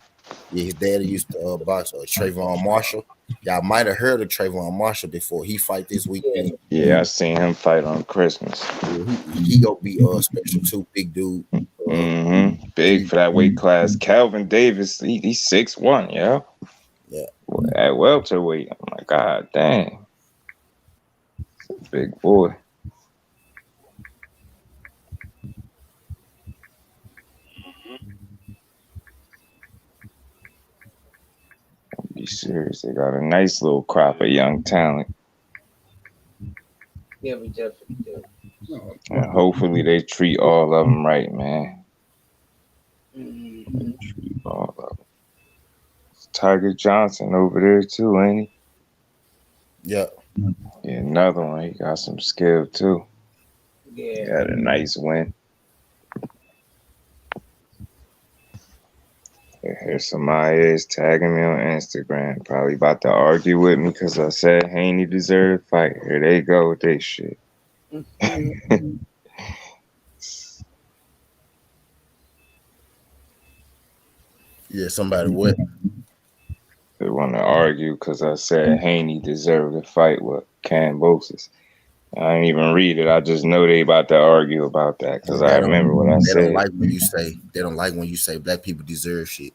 Speaker 1: Yeah, his daddy used to box Trayvon Marshall. Y'all might have heard of Trayvon Marshall before. He fight this weekend.
Speaker 4: Yeah, I seen him fight on Christmas.
Speaker 1: He gonna be special too, big dude.
Speaker 4: Big for that weight class. Calvin Davis, he's 6'1", yeah.
Speaker 1: Yeah.
Speaker 4: At welterweight, I'm like, God dang. Big boy. Be serious. They got a nice little crop of young talent.
Speaker 3: Yeah, we definitely do.
Speaker 4: And hopefully they treat all of them right, man.
Speaker 3: Mm-hmm.
Speaker 4: Treat all of them. It's Tiger Johnson over there too, ain't he?
Speaker 1: Yeah.
Speaker 4: Yeah, another one. He got some skill too.
Speaker 3: Yeah.
Speaker 4: He had a nice win. Here's somebody is tagging me on Instagram. Probably about to argue with me because I said Haney deserved to fight. Here they go with this shit.
Speaker 1: Yeah, somebody what?
Speaker 4: They want to argue because I said Haney deserved to fight with Kambosos. I didn't even read it. I just know they about to argue about that because I remember what I said.
Speaker 1: They don't like when you say black people deserve shit.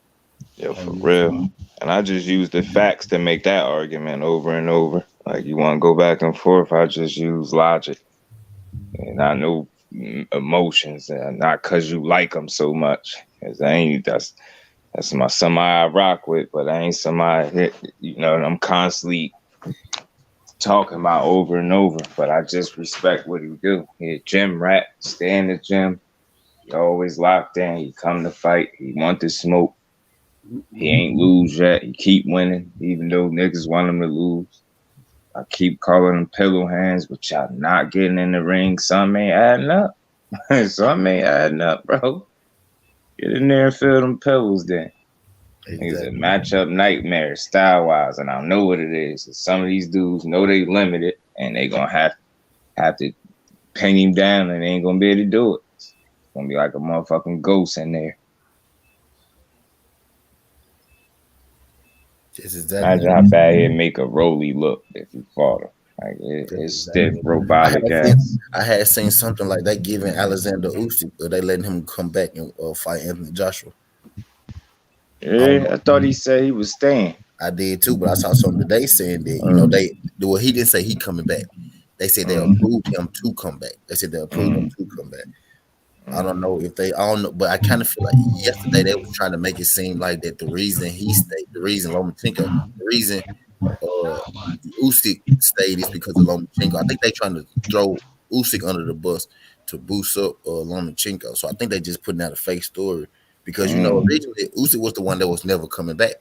Speaker 4: Yeah, for real. And I just use the facts to make that argument over and over. Like, you want to go back and forth, I just use logic. And I know emotions, and not because you like them so much. Because that's somebody I rock with, but I ain't somebody I'm constantly talking about over and over. But I just respect what he do. He a gym rat, stay in the gym. He always locked in. He come to fight. He want to smoke. He ain't lose yet. He keep winning, even though niggas want him to lose. I keep calling them pillow hands, but y'all not getting in the ring. Some ain't adding up. Some ain't adding up, bro. Get in there and feel them pillows then. Exactly. It's a matchup nightmare style-wise, and I know what it is. Some of these dudes know they limited, and they gonna have to pin him down, and they ain't gonna be able to do it. It's gonna be like a motherfucking ghost in there. Imagine how bad it'd make a Rolly look if you fought him. Like it's stiff, robotic ass.
Speaker 1: I had seen something like that giving Alexander Usyk, but they letting him come back and fight Anthony Joshua.
Speaker 4: Yeah, I thought he said he was staying.
Speaker 1: I did too, but I saw something today saying that he didn't say he coming back. They said they approved him to come back. They said they approved him to come back. I don't know if they all know, but I kind of feel like yesterday they was trying to make it seem like that the reason he stayed, the reason Lomachenko, the reason Usyk stayed is because of Lomachenko. I think they trying to throw Usyk under the bus to boost up Lomachenko. So I think they just putting out a fake story because originally Usyk was the one that was never coming back,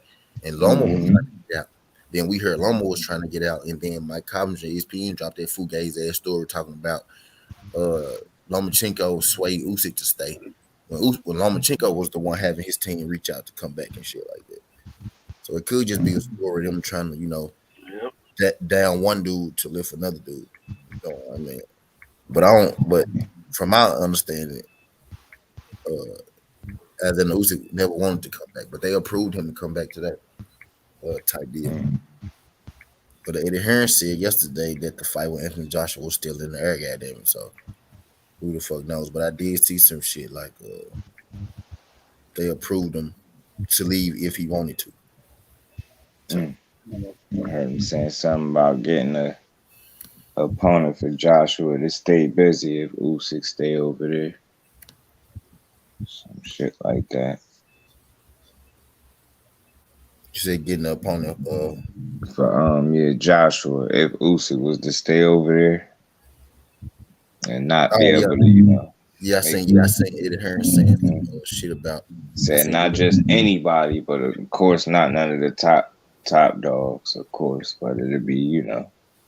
Speaker 1: and Loma was trying to get out. Then we heard Loma was trying to get out, and then Mike Cobbinger, ESPN, dropped that fugazi ass story talking about Lomachenko swayed Usyk to stay when Lomachenko was the one having his team reach out to come back and shit like that. So it could just be a story of them trying to, that down one dude to lift another dude. You know what I mean? But from my understanding, as in Usyk never wanted to come back, but they approved him to come back to that type deal. But Eddie Hearn said yesterday that the fight with Anthony Joshua was still in the air, goddamn it. So who the fuck knows? But I did see some shit like they approved him to leave if he wanted to.
Speaker 4: I heard him saying something about getting a opponent for Joshua to stay busy if Usyk stay over there. Some shit like that.
Speaker 1: You said getting an opponent
Speaker 4: for Joshua if Usyk was to stay over there and not be able to,
Speaker 1: Yeah, I seen Eddie Hearn saying shit about.
Speaker 4: Said not just anybody, but of course not none of the top dogs, of course, but it'd be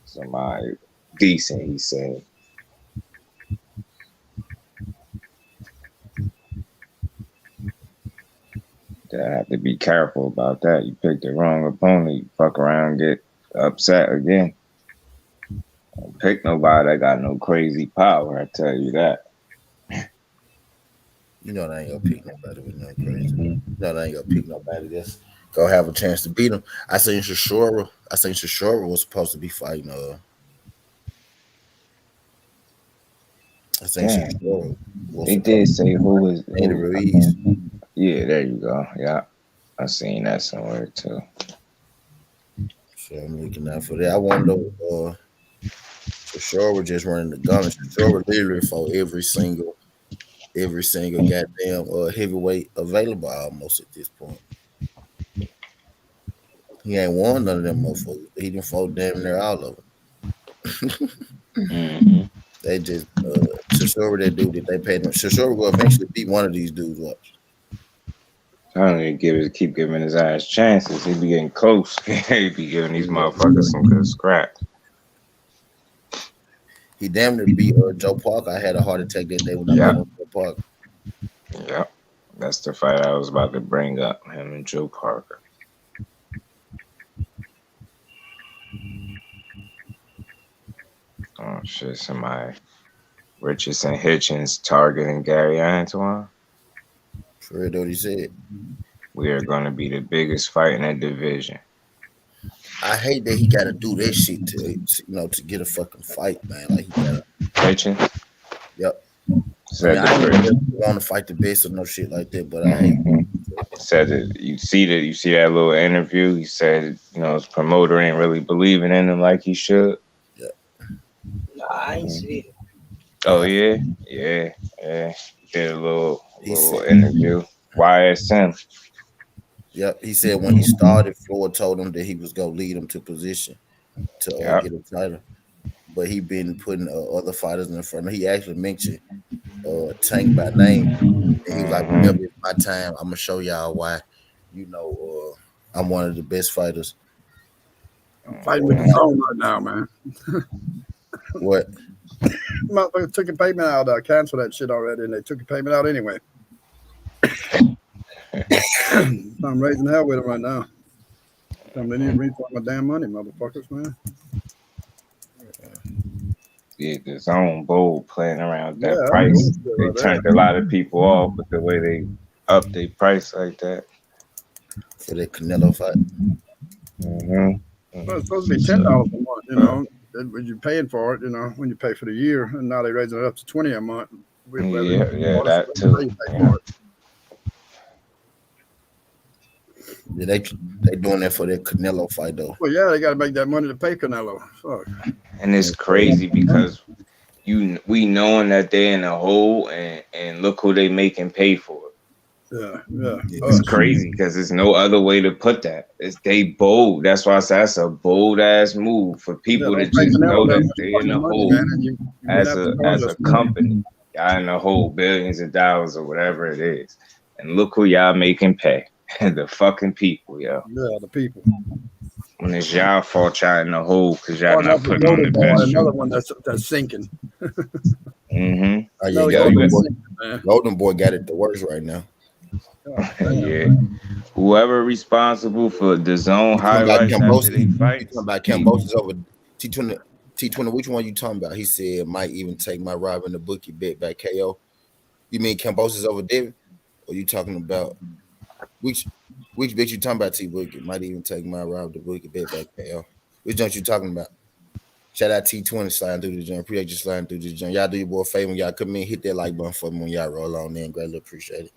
Speaker 4: somebody decent. He said. I have to be careful about that. You pick the wrong opponent, you fuck around, get upset again. Don't pick nobody that got no crazy power. I tell you that.
Speaker 1: You know they ain't gonna pick nobody with no crazy. You know they ain't gonna pick nobody that's gonna have a chance to beat him. I think Shishora was supposed to be fighting. I think Shishora was.
Speaker 4: They did say who was
Speaker 1: Andy Ruiz.
Speaker 4: Yeah, there you go. Yeah, I seen that somewhere too.
Speaker 1: So I'm looking out for that. I wonder. Shishora just running the gun. Shishora literally fought every single goddamn heavyweight available almost at this point. He ain't won none of them motherfuckers. He done fought damn near all of them. They just Shishora, that dude that they paid him. Shishora will eventually beat one of these dudes. Watch.
Speaker 4: I don't even keep giving his ass chances. He be getting close. He be giving these motherfuckers some good scrap.
Speaker 1: He damn near beat Joe Parker. I had a heart attack that day when I met Joe Parker.
Speaker 4: Yeah, that's the fight I was about to bring up. Him and Joe Parker. Oh shit! Somebody, Richardson Hitchens targeting Gary Antoine.
Speaker 1: For real, what he said.
Speaker 4: We are going to be the biggest fight in that division.
Speaker 1: I hate that he got to do that shit to get a fucking fight, man. Like he got to.
Speaker 4: Hitchens.
Speaker 1: Yep. I don't want to fight the best or no shit like that, but I hate.
Speaker 4: Said that you see that little interview. He said his promoter ain't really believing in him like he should.
Speaker 1: Yeah.
Speaker 3: No, I ain't see it.
Speaker 4: Oh yeah. Did a little interview. YSM.
Speaker 1: Yep. He said when he started, Floyd told him that he was gonna lead him to position to get a title, but he been putting other fighters in front of him. He actually mentioned Tank by name. And he was like, whenever it's my time, I'm gonna show y'all why. I'm one of the best fighters.
Speaker 5: I'm fighting with the phone right now, man.
Speaker 1: What?
Speaker 5: Motherfucker took a payment out. I canceled that shit already, and they took a payment out anyway. I'm raising hell with them right now. They need to refund my damn money, motherfuckers, man.
Speaker 4: Yeah, the zone bold playing around that price. They turned a lot of people off with the way they up their price like that.
Speaker 1: For the Canelo fight.
Speaker 5: Well, it's supposed to be $10 a month, when you're paying for it, when you pay for the year, and now they're raising it up to $20 a month.
Speaker 4: That too.
Speaker 1: Yeah, they doing that for their Canelo fight though.
Speaker 5: Well, yeah, they got to make that money to pay Canelo. Fuck.
Speaker 4: And it's crazy because we knowing that they're in a hole and look who they making pay for it.
Speaker 5: Yeah.
Speaker 4: It's crazy because there's no other way to put that. They bold. That's why I say that's a bold ass move for people to just know that they're in a hole as a company. Y'all in a hole, billions of dollars or whatever it is, and look who y'all making pay. The fucking people, yo.
Speaker 5: Yeah, the people.
Speaker 4: When it's y'all fault, y'all in the hole because y'all not putting on the best.
Speaker 5: Another one that's sinking.
Speaker 1: Golden Boy got it the worst right now.
Speaker 4: Yeah. Whoever responsible for the zone highlights after they fight.
Speaker 1: Talking about Cambosis over T20. Which one you talking about? He said might even take my Rob in the Bookie bet back KO. You mean Cambosis over David? Or you talking about which bet you talking about? T Bookie might even take my Rob the Bookie bet back KO. Which joint you talking about? Shout out T20 sliding through the joint. Appreciate you sliding through the joint. Y'all do your boy a favor when y'all come in, hit that like button for me when y'all roll on in. Greatly appreciate it.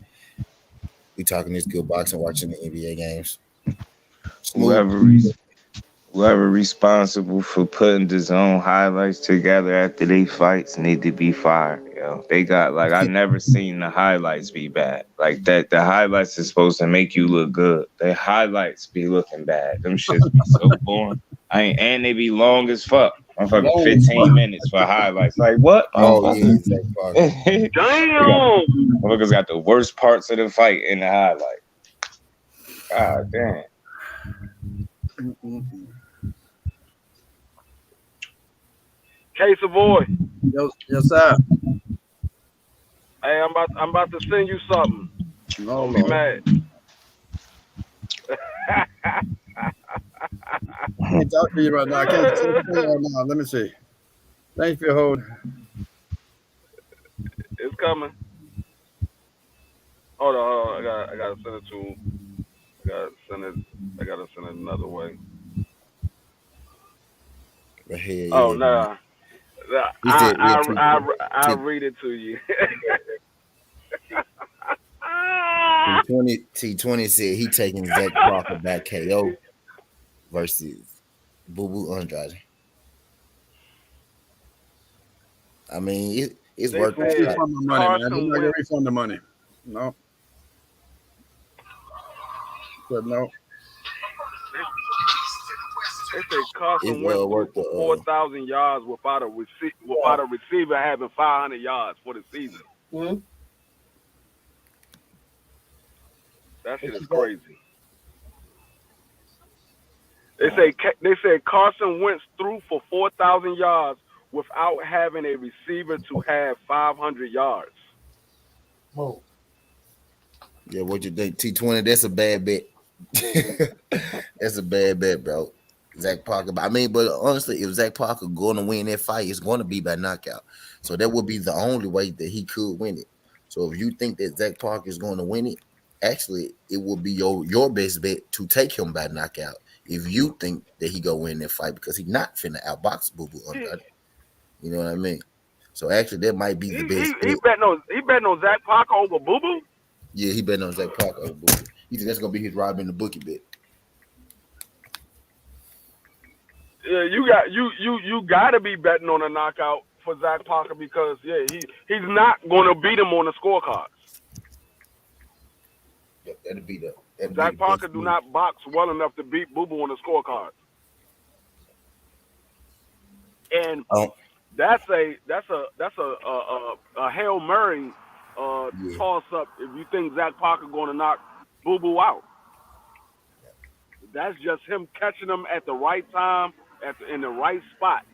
Speaker 1: We talking this good boxing, watching the NBA games.
Speaker 4: Whoever responsible for putting the zone highlights together after they fights need to be fired. Yo, they got I never seen the highlights be bad like that. The highlights is supposed to make you look good. The highlights be looking bad. Them shits be so boring. And they be long as fuck. I'm fucking 15 minutes for highlights. Like what?
Speaker 1: Oh yeah, Zach Parker.
Speaker 2: Damn.
Speaker 4: Motherfuckers got the worst parts of the fight in the highlight. God damn.
Speaker 2: Case Savoy.
Speaker 5: Yes, sir.
Speaker 2: Hey, I'm about to send you something.
Speaker 5: No,
Speaker 2: Don't be mad.
Speaker 5: I can't talk to you right now. I can't see anything right now. Let me see. Thanks for your hold.
Speaker 2: It's coming. Hold on. I gotta send it to him. I gotta send it another way.
Speaker 1: But hell,
Speaker 2: Oh
Speaker 1: yeah.
Speaker 2: no.
Speaker 1: He said,
Speaker 2: I'll read it to you.
Speaker 1: T20 said he taking Zach Parker back KO versus Boo Boo Andrade. I mean, it's
Speaker 2: They
Speaker 1: worth
Speaker 2: said
Speaker 1: it.
Speaker 5: Refund the money, man. They're
Speaker 2: Carson
Speaker 5: not gonna
Speaker 2: Wentz.
Speaker 5: refund the money. No. Said no.
Speaker 2: They say Carson
Speaker 1: It's
Speaker 2: Wentz threw
Speaker 1: worth
Speaker 2: for
Speaker 1: the
Speaker 2: 4,000 yards without a receiver having 500 yards for the season.
Speaker 3: Mm-hmm.
Speaker 2: That shit is crazy. They said Carson Wentz threw for 4,000 yards without having a receiver to have 500 yards.
Speaker 3: Whoa.
Speaker 1: Yeah, what you think? T20, that's a bad bet. That's a bad bet, bro. Zach Parker. I mean, but honestly, if Zach Parker going to win that fight, it's going to be by knockout. So that would be the only way that he could win it. So if you think that Zach Parker is going to win it, actually, it would be your best bet to take him by knockout. If you think that he go win that fight, because he's not finna outbox Boo Boo Andrade. You know what I mean? So actually, that might be the best bet.
Speaker 2: He betting on Zach Parker over Boo Boo.
Speaker 1: Yeah, he betting on Zach Parker over Boo Boo. He said that's gonna be his Robin the Bookie bet.
Speaker 2: Yeah, you got to be betting on a knockout for Zach Parker because he's not going to beat him on the scorecards.
Speaker 1: Yeah, that'd be
Speaker 2: Zach Parker do not box well enough to beat Boo Boo on the scorecard. And that's a Hail Mary toss up if you think Zach Parker going to knock Boo Boo out. That's just him catching him at the right time, in the right spot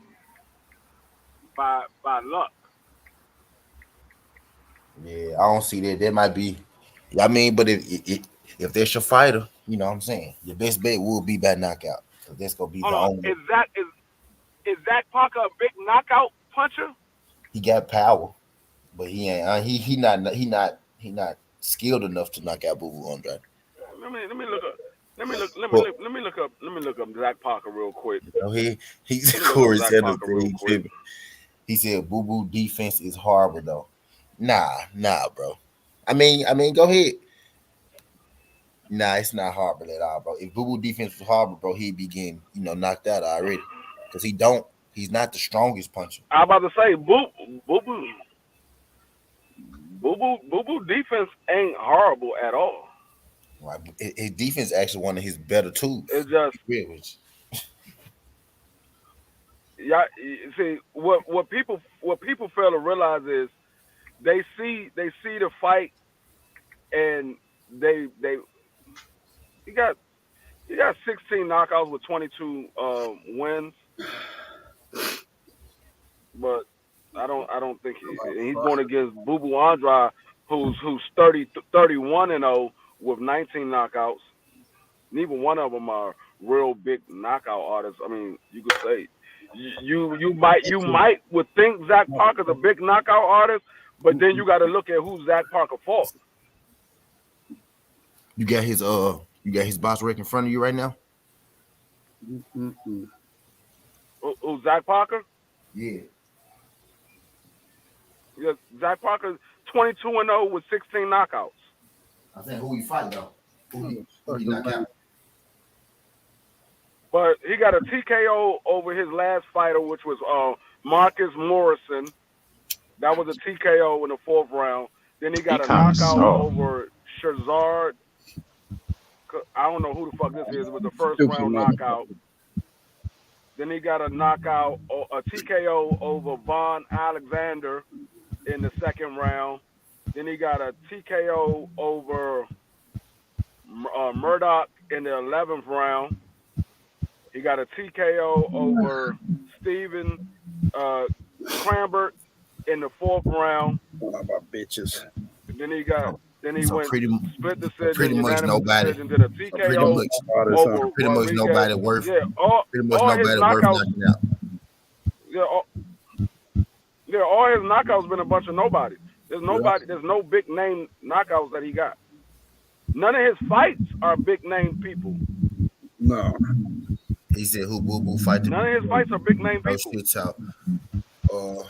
Speaker 2: by luck.
Speaker 1: Yeah, I don't see that. That might be. I mean, but if there's your fighter, you know what I'm saying, your best bet will be by knockout. So that's gonna be the only.
Speaker 2: Is Zach Parker a big knockout puncher?
Speaker 1: He got power, but he ain't. He not skilled enough to knock out Boo Boo Andrade.
Speaker 2: Let me look up. Let me look up Zach Parker real quick.
Speaker 1: You know, he's Corey said he said Boo Boo defense is horrible though. Nah, bro. I mean, go ahead. Nah, it's not horrible at all, bro. If Boo Boo defense was horrible, bro, he'd be getting knocked out already. Because he's not the strongest puncher.
Speaker 2: I'm about to say Boo Boo defense ain't horrible at all.
Speaker 1: Right. His defense is actually one of his better tools.
Speaker 2: It's just see what people fail to realize is they see the fight and he got 16 knockouts with 22 wins, but I don't think he's going against Boo Boo Andrade, who's 31-0 with 19 knockouts. Neither one of them are real big knockout artists. I mean, you could say you might would think Zach Parker's a big knockout artist, but then you got to look at who Zach Parker fought.
Speaker 1: You got his box record in front of you right now.
Speaker 2: Who's Zach Parker?
Speaker 1: Yeah.
Speaker 2: Yeah, Zach Parker 22-0 with 16 knockouts.
Speaker 1: I think who he fight though. Who he knock out.
Speaker 2: But he got a TKO over his last fighter, which was Marcus Morrison. That was a TKO in the 4th round. Then he got a knockout over Shazard. I don't know who the fuck this is. It was the first round knockout. Then he got a knockout, a TKO over Von Alexander in the second round. Then he got a TKO over Murdoch in the 11th round. He got a TKO over Steven Crambert in the 4th round.
Speaker 5: What about bitches?
Speaker 2: Then he
Speaker 1: So
Speaker 2: went split decision,
Speaker 1: pretty much
Speaker 2: unanimous
Speaker 1: nobody.
Speaker 2: decision, did a TKO over
Speaker 1: Pretty much
Speaker 2: Rodriguez.
Speaker 1: nobody worth.
Speaker 2: Yeah, all
Speaker 1: Pretty much
Speaker 2: all his
Speaker 1: nobody worth
Speaker 2: knockouts.
Speaker 1: knocking out.
Speaker 2: Yeah, all his knockouts been a bunch of nobody. There's no big name knockouts that he got. None of his fights are big name people.
Speaker 5: No.
Speaker 1: He said who Boo Boo fight.
Speaker 2: None of his fights are big name
Speaker 1: No
Speaker 2: people.
Speaker 1: shit, y'all.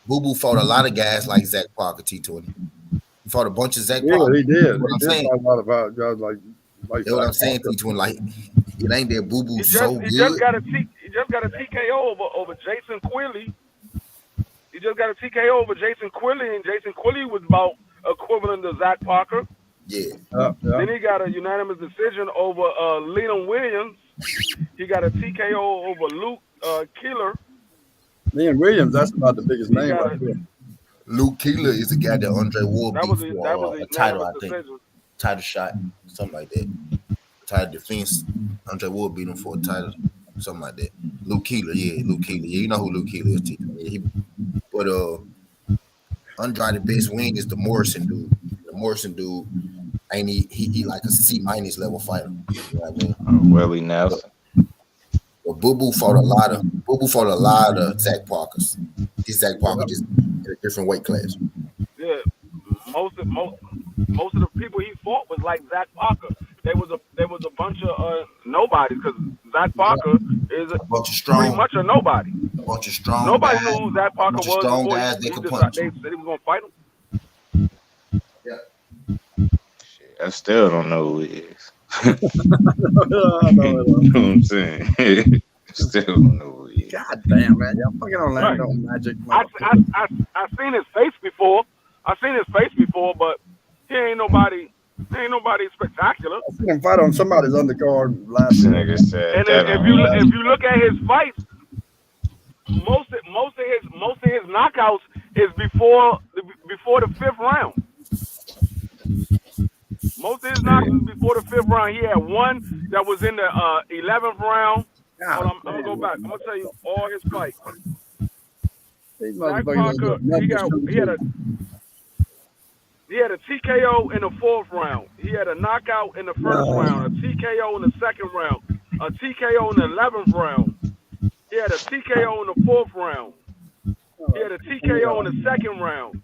Speaker 1: Boo Boo fought a lot of guys like Zach Parker, T20. He fought a bunch of Zach Parker.
Speaker 5: Yeah, he did.
Speaker 1: What I'm saying.
Speaker 5: Fight a lot about guys like
Speaker 1: That's what I'm saying, T20. Like it ain't that Boo Boo so good.
Speaker 2: He just got a TKO over Jason Quilley. He just got a TKO over Jason Quilley, and Jason Quilley was about equivalent to Zach Parker.
Speaker 1: Yeah.
Speaker 2: Then he got a unanimous decision over Leland Williams. He got a TKO over Luke Keeler.
Speaker 5: Leon Williams, that's about the biggest name right there.
Speaker 1: Luke Keeler is the guy that Andre Ward beat for
Speaker 2: a
Speaker 1: a title, I
Speaker 2: decision.
Speaker 1: think. Title shot, something like that. Title defense. Andre Ward beat him for a title, something like that. Luke Keeler. Yeah, you know who Luke Keeler is, T20. But Andrade's best win is the Morrison dude. The Morrison dude, ain't he like a C- level fighter. You know what I mean?
Speaker 4: Willie Nelson.
Speaker 1: But Boo Boo fought a lot of Zach Parkers. This Zach Parker just in a different weight class.
Speaker 2: Yeah, most of the people he fought was like Zach Parker. There was a bunch of nobody because Zach Parker is a bunch of strong, pretty much a nobody.
Speaker 1: A bunch of strong.
Speaker 2: Nobody
Speaker 1: guys,
Speaker 2: knew who Zach Parker was before
Speaker 1: guys
Speaker 2: they
Speaker 1: said
Speaker 2: he was gonna fight him.
Speaker 1: Yeah.
Speaker 4: Shit, I still don't know who he is. You know what I'm saying? Still don't know who he is.
Speaker 5: God damn, man. Y'all fucking on Orlando Magic.
Speaker 2: I seen his face before. But he ain't nobody spectacular.
Speaker 5: I seen him fight on somebody's undercard last
Speaker 4: This
Speaker 5: night.
Speaker 4: nigga said
Speaker 2: And
Speaker 4: that
Speaker 2: if you look at his fights, most of his knockouts is before the 5th round. Most of his knockouts is before the 5th round. He had one that was in the 11th round. Hold on, I'm gonna go back. I'm gonna tell you all his fights. Zach Parker, he had a TKO in the 4th round. He had a knockout in the 1st round, a TKO in the 2nd round, a TKO in the 11th round. He had a TKO in the 4th round. He had a TKO in the 2nd round.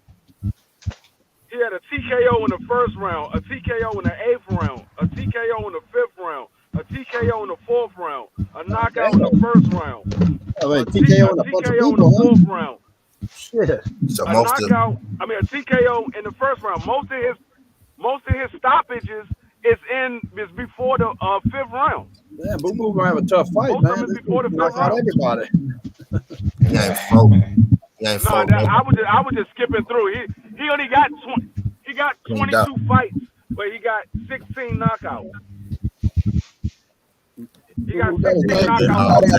Speaker 2: He had a TKO in the 1st round, a TKO in the 8th round, a TKO in the 5th round, a TKO in the 4th round, a knockout in the 1st round,
Speaker 5: a TKO in the
Speaker 2: 4th round.
Speaker 5: Shit.
Speaker 1: So
Speaker 2: a TKO in the 1st round. Most of his stoppages is before the 5th round.
Speaker 5: Yeah, Boo Boo gonna have a tough fight,
Speaker 2: Most
Speaker 5: man.
Speaker 2: of them before the 5th
Speaker 5: Knock out
Speaker 2: round.
Speaker 5: everybody.
Speaker 1: He ain't fought.
Speaker 2: I was just skipping through. He only got 22 fights, but he got 16 knockouts. He got 16 knockouts.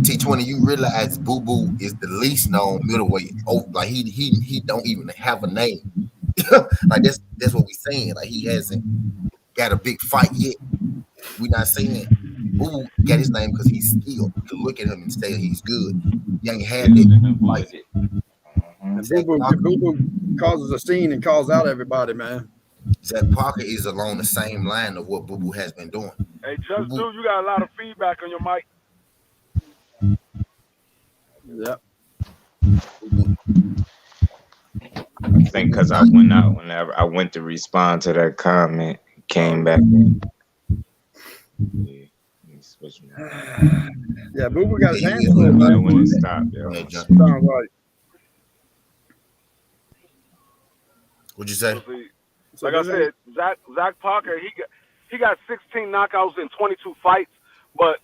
Speaker 1: T20. You realize Boo Boo is the least known middleweight. Oh, like he don't even have a name. Like that's what we saying. Like he hasn't got a big fight yet. We not saying Boo Boo got his name because he's skilled. You can look at him and say he's good. He ain't had that fight.
Speaker 5: Boo Boo causes a scene and calls out everybody, man.
Speaker 1: Zach Parker is along the same line of what Boo Boo has been doing.
Speaker 2: Hey, Just Do, you got a lot of feedback on your mic.
Speaker 5: Yep.
Speaker 4: I think because I went out whenever I went to respond to that comment, came back in. Yeah,
Speaker 5: yeah, Boo Boo got his hands
Speaker 4: full.
Speaker 5: full.
Speaker 4: When it stopped, yo.
Speaker 5: Sounds right.
Speaker 1: What'd you say?
Speaker 2: Like I said, Zach Parker, he got 16 knockouts in 22 fights. But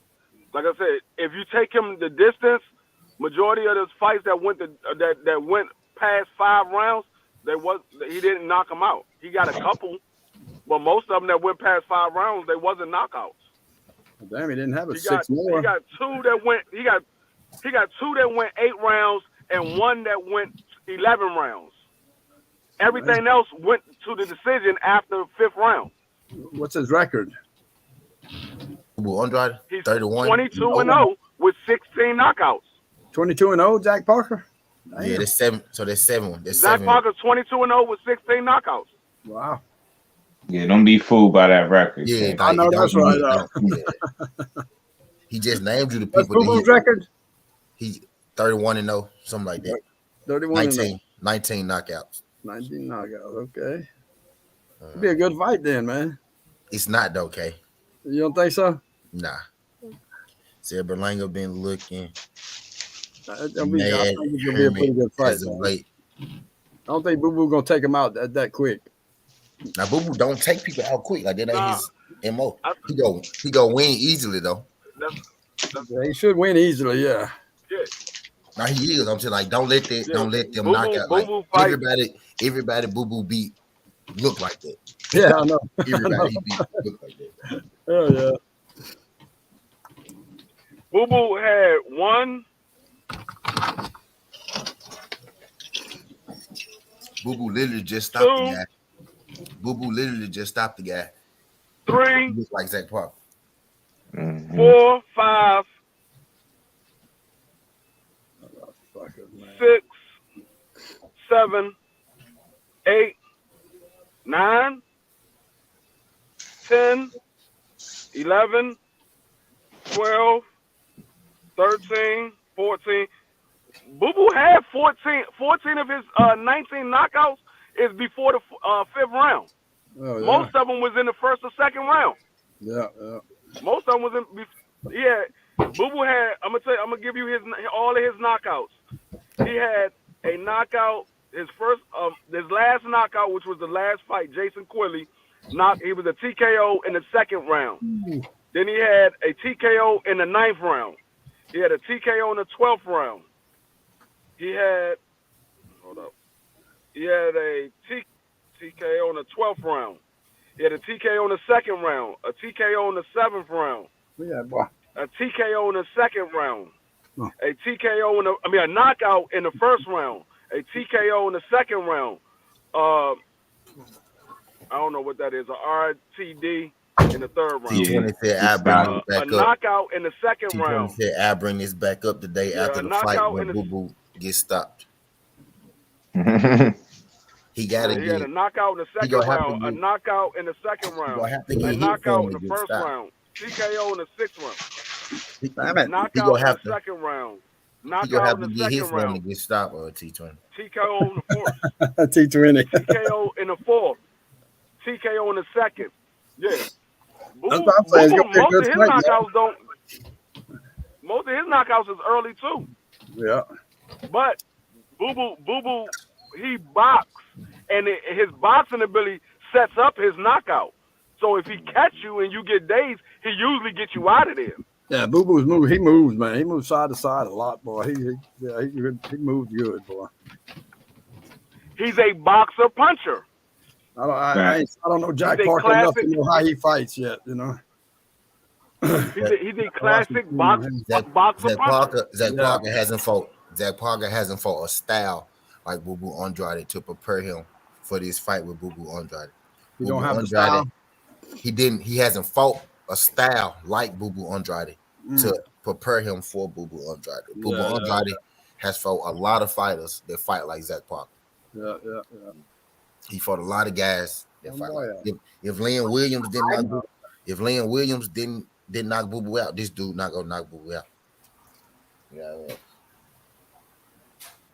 Speaker 2: like I said, if you take him the distance, majority of those fights that went past 5 rounds, he didn't knock him out. He got a couple, but most of them that went past 5 rounds, they wasn't knockouts.
Speaker 5: Damn, he didn't have it
Speaker 2: He
Speaker 5: 6
Speaker 2: got
Speaker 5: more.
Speaker 2: he got two that went 8 rounds and one that went 11 rounds. Everything else went to the decision after 5th round.
Speaker 5: What's his record?
Speaker 1: Boo Andrade,
Speaker 2: He's
Speaker 1: 31.
Speaker 2: 22-0 with 16 knockouts.
Speaker 5: 22-0, Jack Parker. Damn.
Speaker 1: Yeah, that's 7. So that's 7. That's
Speaker 2: Zach
Speaker 1: 7.
Speaker 2: Parker's 22-0 with 16 knockouts.
Speaker 5: Wow.
Speaker 4: Yeah, don't be fooled by that record.
Speaker 1: Yeah,
Speaker 4: King.
Speaker 5: I know that's right.
Speaker 1: He just named you the
Speaker 5: That's
Speaker 1: people.
Speaker 5: Boo Boo's record.
Speaker 1: He 31-0, something like that.
Speaker 5: 31-0.
Speaker 1: 19 knockouts.
Speaker 5: 19 knockouts. Okay. It'd be a good fight then, man.
Speaker 1: It's not though, okay?
Speaker 5: You don't think so?
Speaker 1: Nah. Sarah Berlanga been looking.
Speaker 5: I think it's gonna be a pretty good fight.
Speaker 1: As of late.
Speaker 5: I don't think Boo Boo gonna take him out that quick.
Speaker 1: Now Boo Boo don't take people out quick. Like that ain't his MO. He go win easily though.
Speaker 5: He should win easily, yeah.
Speaker 1: Now he is. I'm saying like don't let them knock out. Like, everybody Boo Boo beat look like that.
Speaker 5: Yeah, I know.
Speaker 1: Everybody he beat look like that.
Speaker 5: Oh yeah.
Speaker 2: Boo Boo had one.
Speaker 1: Boo Boo literally just stopped the guy. Boo Boo literally just stopped the guy.
Speaker 2: 3.
Speaker 1: He looks like Zach Parker.
Speaker 2: 4, 5, 6, 7, 8, 9, 10, 11, 12, 13, 14. Boo Boo had 14 of his 19 knockouts is before the 5th round.
Speaker 5: Oh, yeah.
Speaker 2: Most of them was in the 1st or 2nd round.
Speaker 5: Yeah.
Speaker 2: Most of them was in. Yeah, Boo Boo had. I'm gonna give you all of his knockouts. He had a knockout. His last knockout, which was the last fight, Jason Quilley. He was a TKO in the 2nd round. Then he had a TKO in the 9th round. He had a TKO in the 12th round. He had a TKO in the 12th round. He had a TKO in the 2nd round, a TKO in the 7th round,
Speaker 5: Yeah, boy.
Speaker 2: a TKO in the 2nd round, a knockout in the 1st round, a TKO in the 2nd round. I don't know what that is, a RTD in the 3rd round.
Speaker 1: T20 said I bring this back
Speaker 2: a
Speaker 1: up.
Speaker 2: knockout in the 2nd
Speaker 1: T20
Speaker 2: round.
Speaker 1: said I bring this back up the day after the fight when Boo Boo gets stopped. He got to
Speaker 2: He had a knockout in the 2nd round, a knockout in the 2nd round, a knockout in the 1st round, TKO in the 6th round, knockout in the 2nd round, knockout in the 2nd round,
Speaker 1: to get stopped or T20.
Speaker 2: TKO in the 4th,
Speaker 5: T20.
Speaker 2: TKO in the 4th, TKO in the 2nd. Yeah.
Speaker 5: That's what I'm saying.
Speaker 2: Most of his knockouts is early too.
Speaker 5: Yeah.
Speaker 2: But Boo Boo, he boxed, and his boxing ability sets up his knockout. So if he catch you and you get dazed, he usually gets you out of there.
Speaker 5: Yeah, Boo Boo's move. He moves, man. He moves side to side a lot, boy. He moves good, boy.
Speaker 2: He's a boxer puncher.
Speaker 5: I don't know Jack Parker enough to know how he fights yet. You know.
Speaker 2: He's a classic boxer puncher.
Speaker 1: Zach Parker hasn't fought. Zach Parker hasn't fought a style like Boo Boo Andrade to prepare him for this fight with Boo Boo Andrade.
Speaker 5: He don't have the style.
Speaker 1: He hasn't fought a style like Boo Boo Andrade to prepare him for Boo Boo Andrade. Boo Boo Andrade has fought a lot of fighters that fight like Zach Parker.
Speaker 5: Yeah.
Speaker 1: He fought a lot of guys that fight like if Leon Williams didn't knock Boo Boo out, this dude not gonna knock Boo Boo out.
Speaker 2: Yeah,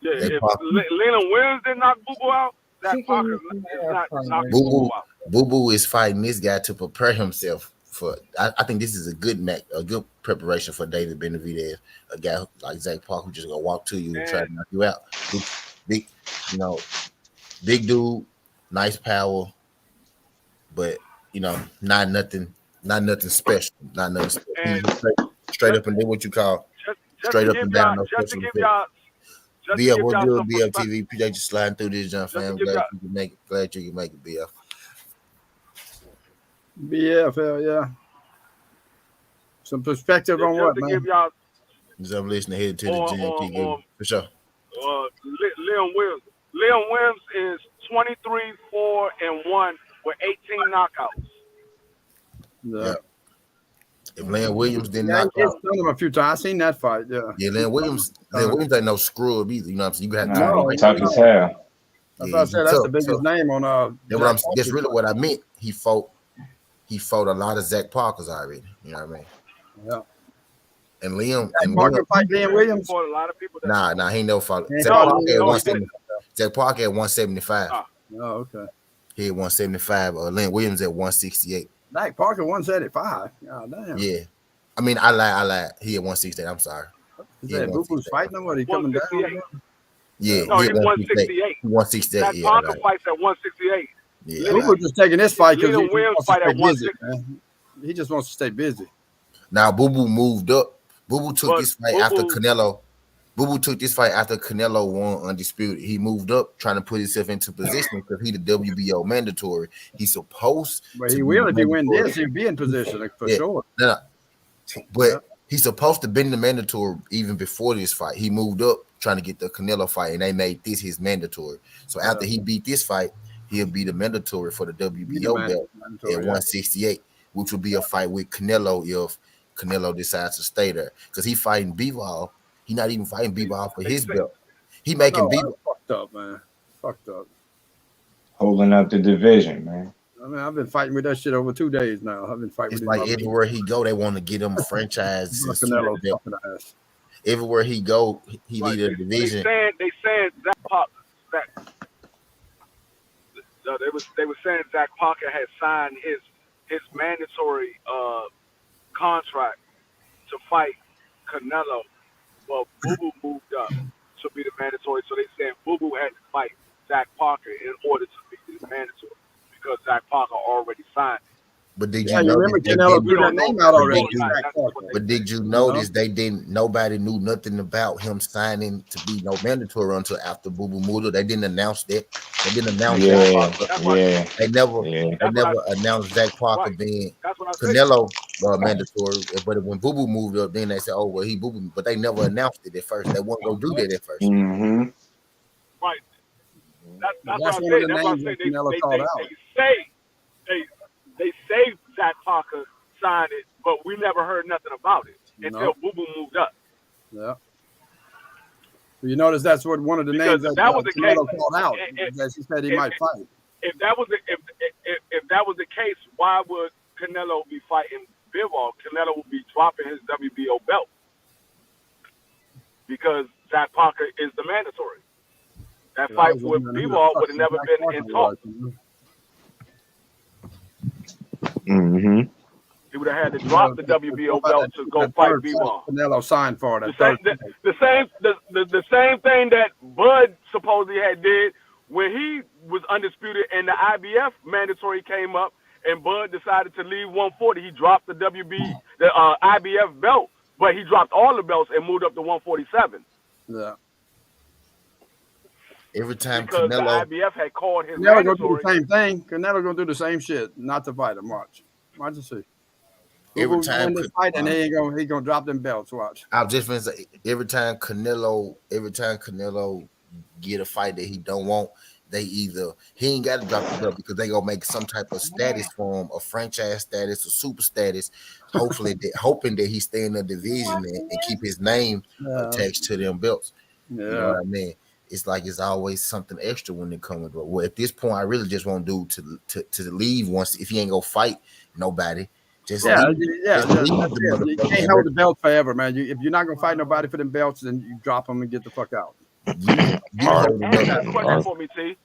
Speaker 2: if Leon Williams didn't knock Boo Boo out, Zach Parker is not knocking Boo Boo out.
Speaker 1: Boo Boo is fighting this guy to prepare himself for. I think this is a good preparation for David Benavidez, a guy like Zach Parker who just gonna walk to you and try to knock you out. Big dude, nice power, but not nothing special. Not nothing special. Straight up and do what you call straight up and down.
Speaker 2: Just to give y'all.
Speaker 1: BF, we'll do a BF TV. Appreciate you sliding through this, John fam. Glad you can make it, BF.
Speaker 5: BF, hell yeah. Some perspective on
Speaker 2: just
Speaker 5: what,
Speaker 2: to
Speaker 5: man?
Speaker 2: give y'all
Speaker 1: Just I'm listening here to the
Speaker 2: on
Speaker 1: GMT for sure.
Speaker 2: Leon Williams. Leon Williams is 23-4-1 with 18 knockouts.
Speaker 1: Yeah. If Leon Williams didn't
Speaker 5: Yeah,
Speaker 1: knock
Speaker 5: he's
Speaker 1: out,
Speaker 5: done him a few times. I seen that fight. Yeah.
Speaker 1: yeah, Leon Williams ain't no screw either. You know what I'm saying? You got to
Speaker 4: Nah,
Speaker 1: talk.
Speaker 4: he tough as hell.
Speaker 5: That's what I said. That's the biggest name on
Speaker 1: That's really what I meant. He fought a lot of Zach Parkers already. You know what I mean?
Speaker 5: Yeah.
Speaker 1: And Liam
Speaker 5: Parker fight Leon Williams.
Speaker 2: For a lot of people.
Speaker 1: Nah, he never fought.
Speaker 5: He
Speaker 1: Zach
Speaker 5: fought
Speaker 1: Parker at
Speaker 5: him.
Speaker 1: 170. Zach Parker at 175.
Speaker 5: Oh, okay.
Speaker 1: He at 175. Leon Williams at 168.
Speaker 5: Zach Parker 175. God damn.
Speaker 1: Yeah. I mean, I lied. He at 168. I'm sorry.
Speaker 5: Is that Boo-Boo's fighting him? Or he coming down?
Speaker 1: Yeah.
Speaker 2: No, he's 168.
Speaker 1: 168.
Speaker 2: Zach
Speaker 1: Yeah,
Speaker 2: Parker
Speaker 1: right.
Speaker 2: fights at 168.
Speaker 1: Yeah.
Speaker 5: Boo-Boo just taking this fight because
Speaker 2: Leon Williams fight at 160.
Speaker 5: man. He just wants to stay busy.
Speaker 1: Now, Boo Boo moved up. Boo Boo took this fight after
Speaker 2: Boo-Boo-
Speaker 1: Canelo. Boo Boo took this fight after Canelo won undisputed. He moved up trying to put himself into position because he the WBO mandatory. He's supposed
Speaker 5: But
Speaker 1: to
Speaker 5: he
Speaker 1: be
Speaker 5: will if he win
Speaker 1: mandatory.
Speaker 5: this. He'll be in position for
Speaker 1: Yeah.
Speaker 5: sure.
Speaker 1: No. But he's supposed to be the mandatory even before this fight. He moved up trying to get the Canelo fight, and they made this his mandatory. So after he beat this fight, he'll be the mandatory for the WBO belt at 168, which will be a fight with Canelo if Canelo decides to stay there. Because he fighting Bivol. He not even fighting Bivol for his belt. He making Bivol.
Speaker 5: Fucked up, man. Fucked up.
Speaker 4: Holding up the division, man.
Speaker 5: I mean, I've been fighting with that shit over 2 days now. I've been fighting
Speaker 1: It's
Speaker 5: with
Speaker 1: like everywhere he go, they want to get him a franchise.
Speaker 5: Canelo fucking ass.
Speaker 1: Everywhere he go, he lead a division.
Speaker 2: They said Zach Parker. They were saying Zach Parker had signed his mandatory contract to fight Canelo. Well, Boo Boo moved up to be the mandatory, so they said Boo Boo had to fight Zach Parker in order to be the mandatory because Zach Parker already signed.
Speaker 1: But did you
Speaker 5: Yeah, you
Speaker 1: know
Speaker 5: remember
Speaker 1: that
Speaker 5: Canelo threw that name out already?
Speaker 1: But did you notice nobody knew nothing about him signing to be no mandatory until after Boo Boo moved up. They didn't announce that. They didn't announce that. They never announced Zach Parker being Canelo mandatory. But when Boo Boo moved up, then they said, "Oh well, he Boo Boo," but they never announced it at first. They weren't gonna do that at first.
Speaker 4: Mm-hmm.
Speaker 2: Right. That's what I'm saying. That's what I'm saying. They say Zach Parker signed it, but we never heard nothing about it until Boo Boo moved up.
Speaker 5: Yeah. You notice that's what one of the names that
Speaker 2: was the
Speaker 5: Canelo
Speaker 2: case.
Speaker 5: called out. That he said he might fight.
Speaker 2: If that was the case, why would Canelo be fighting Bivol? Canelo would be dropping his WBO belt because Zach Parker is the mandatory. That fight with Bivol would have never been in talk.
Speaker 4: Mm-hmm.
Speaker 2: He would have had to drop the WBO belt to go fight Bivol.
Speaker 5: Canelo signed for that.
Speaker 2: The same thing that Bud supposedly had did when he was undisputed and the IBF mandatory came up and Bud decided to leave 140. He dropped the IBF belt, but he dropped all the belts and moved up to 147.
Speaker 5: Yeah.
Speaker 1: Every time
Speaker 2: because
Speaker 1: Canelo,
Speaker 2: the IBF had called his
Speaker 5: Canelo
Speaker 2: mandatory.
Speaker 5: gonna do the same thing. Canelo gonna do the same shit, not to fight him. Watch and see.
Speaker 1: every time
Speaker 5: this fight, and he gonna drop them belts. Watch.
Speaker 1: I was just gonna say, every time Canelo get a fight that he don't want, he ain't got to drop the belt because they gonna make some type of status for him, a franchise status, a super status. Hopefully, hoping that he stay in the division and keep his name attached to them belts.
Speaker 5: Yeah.
Speaker 1: You know what I mean? It's like it's always something extra when it comes. But well, at this point, I really just want dude to leave once. If he ain't gonna fight nobody, just leave.
Speaker 5: You can't hold the belt forever, man. If you're not gonna fight nobody for them belts, then you drop them and get the fuck out.
Speaker 2: Answer this question for me, T.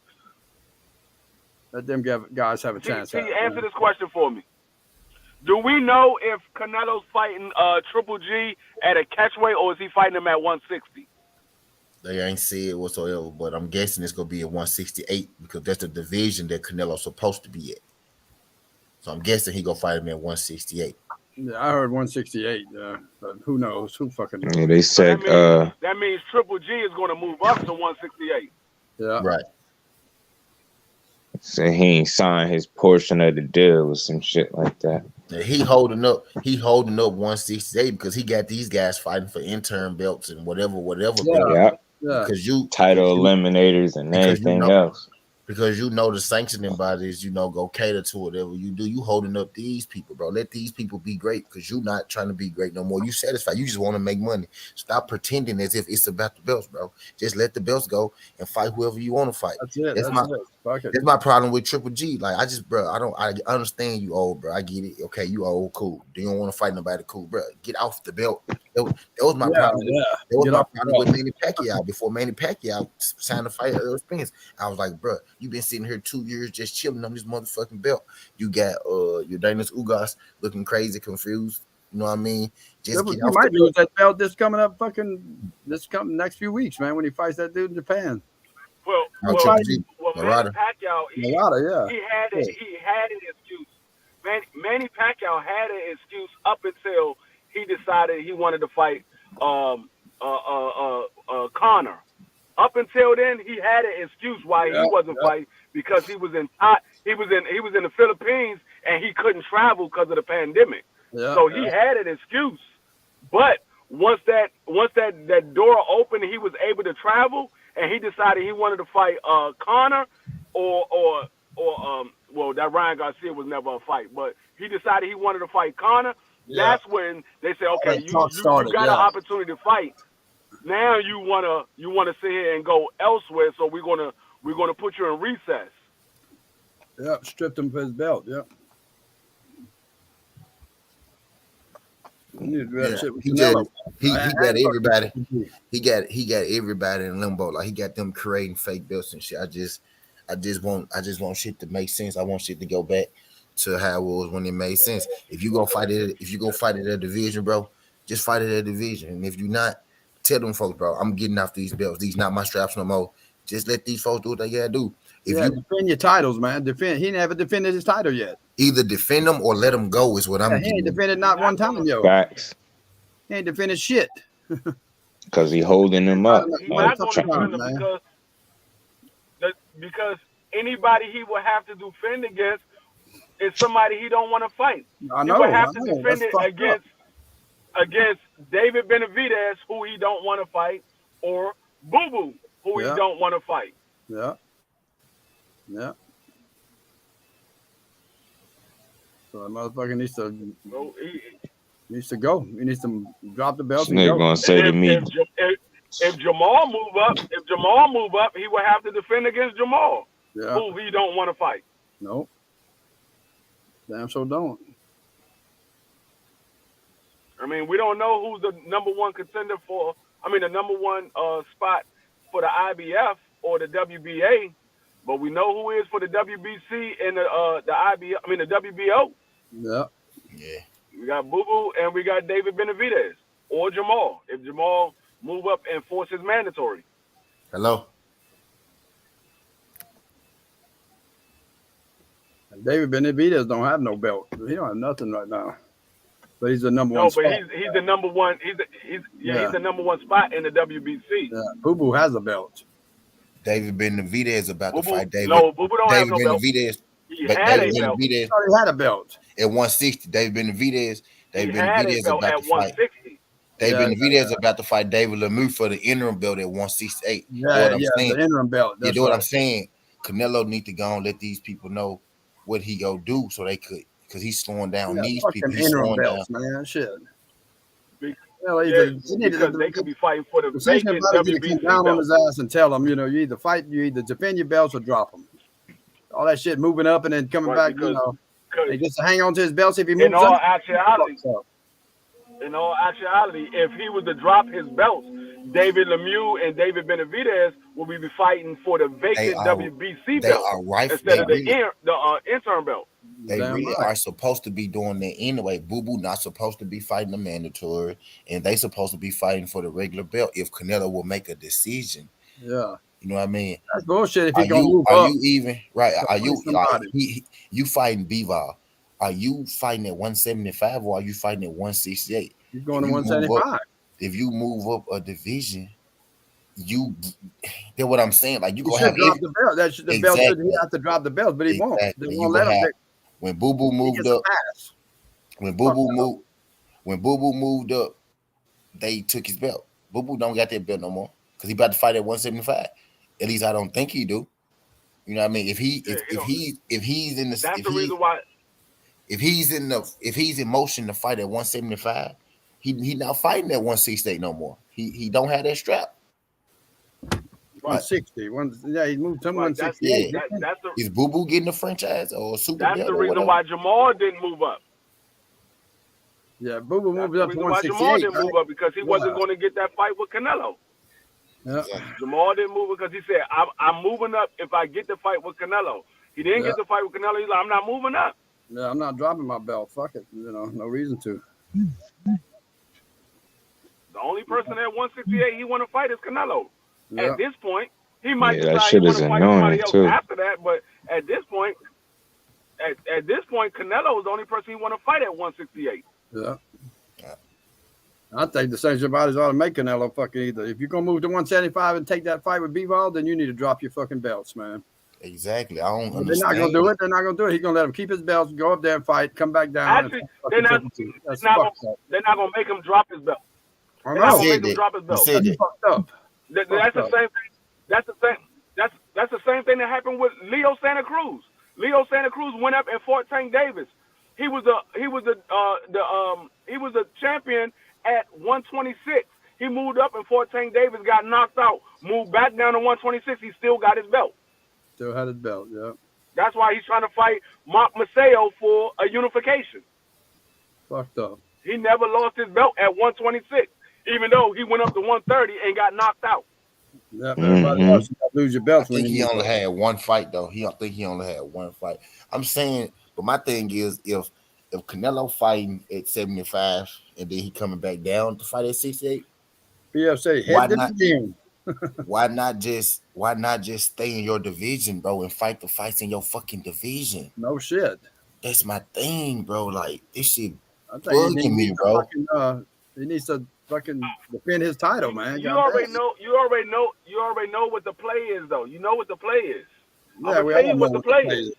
Speaker 5: Let them guys have a chance.
Speaker 2: T, answer this question for me. Do we know if Canelo's fighting Triple G at a catchweight or is he fighting him at 160?
Speaker 1: They ain't said whatsoever, but I'm guessing it's gonna be at 168 because that's the division that Canelo's supposed to be at. So I'm guessing he gonna fight him at 168.
Speaker 5: Yeah, I heard 168. But who knows? Who fucking knows?
Speaker 4: Yeah, they said
Speaker 2: that means Triple G is gonna move up to 168.
Speaker 5: Yeah,
Speaker 1: right.
Speaker 4: Say he ain't signed his portion of the deal or some shit like that.
Speaker 1: He holding up 168 because he got these guys fighting for intern belts and whatever belt.
Speaker 4: Yeah.
Speaker 1: Because you
Speaker 4: title eliminators and
Speaker 1: because you
Speaker 4: anything
Speaker 1: know
Speaker 4: else.
Speaker 1: because the sanctioning bodies, go cater to whatever you do. You holding up these people, bro. Let these people be great because you're not trying to be great no more. You satisfied. You just want to make money. Stop pretending as if it's about the belts, bro. Just let the belts go and fight whoever you want to fight.
Speaker 5: That's it.
Speaker 1: That's my problem with Triple G. Like I understand you old, bro. I get it. Okay, you old, cool. Do you don't want to fight nobody, cool, bro? Get off the belt. That was my problem. That was my problem with Manny Pacquiao. Before Manny Pacquiao signed to fight Errol Spence, I was like, bro, you been sitting here 2 years just chilling on this motherfucking belt. You got your Daniel Ugas looking crazy, confused. You know what I mean? Just
Speaker 5: get off might lose that belt this coming next few weeks, man, when he fights that dude in Japan.
Speaker 2: Well, Manny Pacquiao, he had an excuse. Manny Pacquiao had an excuse up until he decided he wanted to fight Conor. Up until then, he had an excuse why he wasn't fighting because he was in the Philippines and he couldn't travel because of the pandemic. So he had an excuse. But once that door opened, he was able to travel, and he decided he wanted to fight Conor or that Ryan Garcia was never a fight, but he decided he wanted to fight Conor. That's when they said, okay, you got an opportunity to fight. Now you wanna sit here and go elsewhere, so we're gonna put you in recess.
Speaker 5: Yeah, stripped him of his belt. Yeah.
Speaker 1: He got everybody. He got everybody in limbo. Like he got them creating fake belts and shit. I just want shit to make sense. I want shit to go back to how it was when it made sense. If you go fight it at a division, bro, just fight it at a division. And if you not, tell them folks, bro, I'm getting off these belts. These not my straps no more. Just let these folks do what they gotta do.
Speaker 5: If you defend your titles, man. He never defended his title yet.
Speaker 1: Either defend them or let them go is what I'm
Speaker 5: getting. He ain't defended not one time, yo.
Speaker 4: Facts.
Speaker 5: He ain't defended shit.
Speaker 4: Because he holding them up.
Speaker 2: He's not going to defend them because anybody he will have to defend against is somebody he don't want to fight. He will have to defend it against David Benavidez, who he don't want to fight, or Boo Boo, who he don't want to fight.
Speaker 5: Yeah. Yeah. So that motherfucker needs to go. He needs to drop the belt.
Speaker 4: Nigga gonna say to me,
Speaker 2: if Jamal move up, he will have to defend against Jamal, who he don't want to fight.
Speaker 5: Nope. Damn sure don't.
Speaker 2: I mean, we don't know who's the number one contender the number one spot for the IBF or the WBA, but we know who is for the WBC and the WBO.
Speaker 5: Yeah.
Speaker 1: Yeah.
Speaker 2: We got Boo Boo and we got David Benavidez or Jamal. If Jamal move up and force his mandatory.
Speaker 1: Hello.
Speaker 5: David Benavidez don't have no belt. He don't have nothing right now. But he's the number one.
Speaker 2: No, but he's the number one. He's the number one spot in the WBC.
Speaker 5: Yeah, Boo Boo has a belt.
Speaker 1: David Benavidez about to fight David.
Speaker 2: No, Boo Boo don't have no belt.
Speaker 1: He had a belt.
Speaker 5: He had a belt
Speaker 1: at 160. David Benavidez about to fight.
Speaker 2: David
Speaker 1: Benavidez about to fight David Lemieux for the interim belt at 168.
Speaker 5: The interim belt.
Speaker 1: You know what I'm saying? Canelo need to go and let these people know what he go do so they could, because he's slowing down these people. He's
Speaker 5: interim
Speaker 1: slowing
Speaker 5: belts,
Speaker 1: down.
Speaker 5: man. Shit.
Speaker 2: Because they could be fighting for the vacant WBC
Speaker 5: down
Speaker 2: belt.
Speaker 5: on his ass and tell him, you either fight, you either defend your belts or drop them. All that shit moving up and then coming back, he gets to hang on to his belts if he moves
Speaker 2: in all actuality, if he was to drop his belts, David Lemieux and David Benavidez will be fighting for the vacant WBC belt instead of the interim belt.
Speaker 1: They really are supposed to be doing that anyway. Boo Boo not supposed to be fighting the mandatory, and they supposed to be fighting for the regular belt if Canelo will make a decision.
Speaker 5: Yeah.
Speaker 1: You know what I mean?
Speaker 5: That's bullshit. If he gonna move up,
Speaker 1: are you even right? Are you you fighting Bivol? Are you fighting at 175 or are you fighting at 168?
Speaker 5: He's going to 175.
Speaker 1: If you move up a division, that's what I'm saying. Like you
Speaker 5: gonna have
Speaker 1: drop
Speaker 5: the belt. The belt should have to drop the belt, but he won't. They won't let him.
Speaker 1: When Boo Boo moved up, When Boo Boo moved, when Boo Boo moved up, they took his belt. Boo Boo don't got that belt no more because he about to fight at 175. At least I don't think he do. You know what I mean? If he
Speaker 2: Yeah,
Speaker 1: if he's in the
Speaker 2: that's the reason why.
Speaker 1: if he's in motion to fight at 175, he not fighting at 168 no more. He don't have that strap.
Speaker 5: 160. Yeah, he moved to
Speaker 2: Right,
Speaker 5: 168.
Speaker 2: that's the
Speaker 1: Is Boo Boo getting a franchise or a super belt or
Speaker 2: reason
Speaker 1: whatever?
Speaker 2: why Jamal didn't move up.
Speaker 5: Yeah, Boo Boo
Speaker 2: That's
Speaker 5: moved
Speaker 2: the
Speaker 5: up to
Speaker 2: reason why Jamal
Speaker 5: 168.
Speaker 2: didn't move up because he wasn't going to get that fight with Canelo.
Speaker 5: Yeah.
Speaker 2: Jamal didn't move because he said, I'm moving up if I get the fight with Canelo. He didn't get the fight with Canelo. He's like, I'm not moving up.
Speaker 5: Yeah, I'm not dropping my belt. Fuck it. No reason to.
Speaker 2: The only person at 168 he want to fight is Canelo.
Speaker 5: Yeah.
Speaker 2: At this point, he might
Speaker 4: Yeah, that
Speaker 2: decide he
Speaker 4: shit
Speaker 2: want
Speaker 4: is
Speaker 2: to fight
Speaker 4: annoying,
Speaker 2: somebody else
Speaker 4: too.
Speaker 2: after that. But at this point, Canelo is the only person he want to fight at 168.
Speaker 5: Yeah. I think the sanctioned bodies ought to make Canelo fucking either. If you're gonna move to 175 and take that fight with Bivol, then you need to drop your fucking belts, man.
Speaker 1: Exactly. I don't
Speaker 5: They're
Speaker 1: understand.
Speaker 5: not gonna do it. They're not gonna do it. He's gonna let him keep his belts, go up there and fight, come back down.
Speaker 2: Actually, they're not gonna make him drop his belt.
Speaker 5: I
Speaker 2: They're not
Speaker 5: know.
Speaker 2: gonna make him drop his belt.
Speaker 1: said that.
Speaker 5: Fucked up.
Speaker 2: That's the same thing. That's the same thing that happened with Leo Santa Cruz. Leo Santa Cruz went up and fought Tank Davis. He was a champion at 126. He moved up and fought Tank Davis, got knocked out, moved back down to 126. He still got his belt.
Speaker 5: Still had his belt, yeah.
Speaker 2: That's why he's trying to fight Mark Maceo for a unification.
Speaker 5: Fucked up.
Speaker 2: He never lost his belt at 126, even though he went up to 130 and got knocked out.
Speaker 5: Yeah, everybody else, you gotta lose your belts
Speaker 1: I
Speaker 5: when
Speaker 1: think
Speaker 5: you
Speaker 1: he only had one fight though. I think he only had one fight. I'm saying, but my thing is, if Canelo fighting at 75 and then he coming back down to fight at 68,
Speaker 5: PFC
Speaker 1: why
Speaker 5: head to
Speaker 1: not?
Speaker 5: the gym.
Speaker 1: Why not just stay in your division, bro, and fight the fights in your fucking division?
Speaker 5: No shit.
Speaker 1: That's my thing, bro. Like this shit
Speaker 5: I think
Speaker 1: bugging me, bro.
Speaker 5: He needs to fucking defend his title, man.
Speaker 2: You already know what the play is, though. You know what the play is.
Speaker 5: Yeah, we all know what the play is.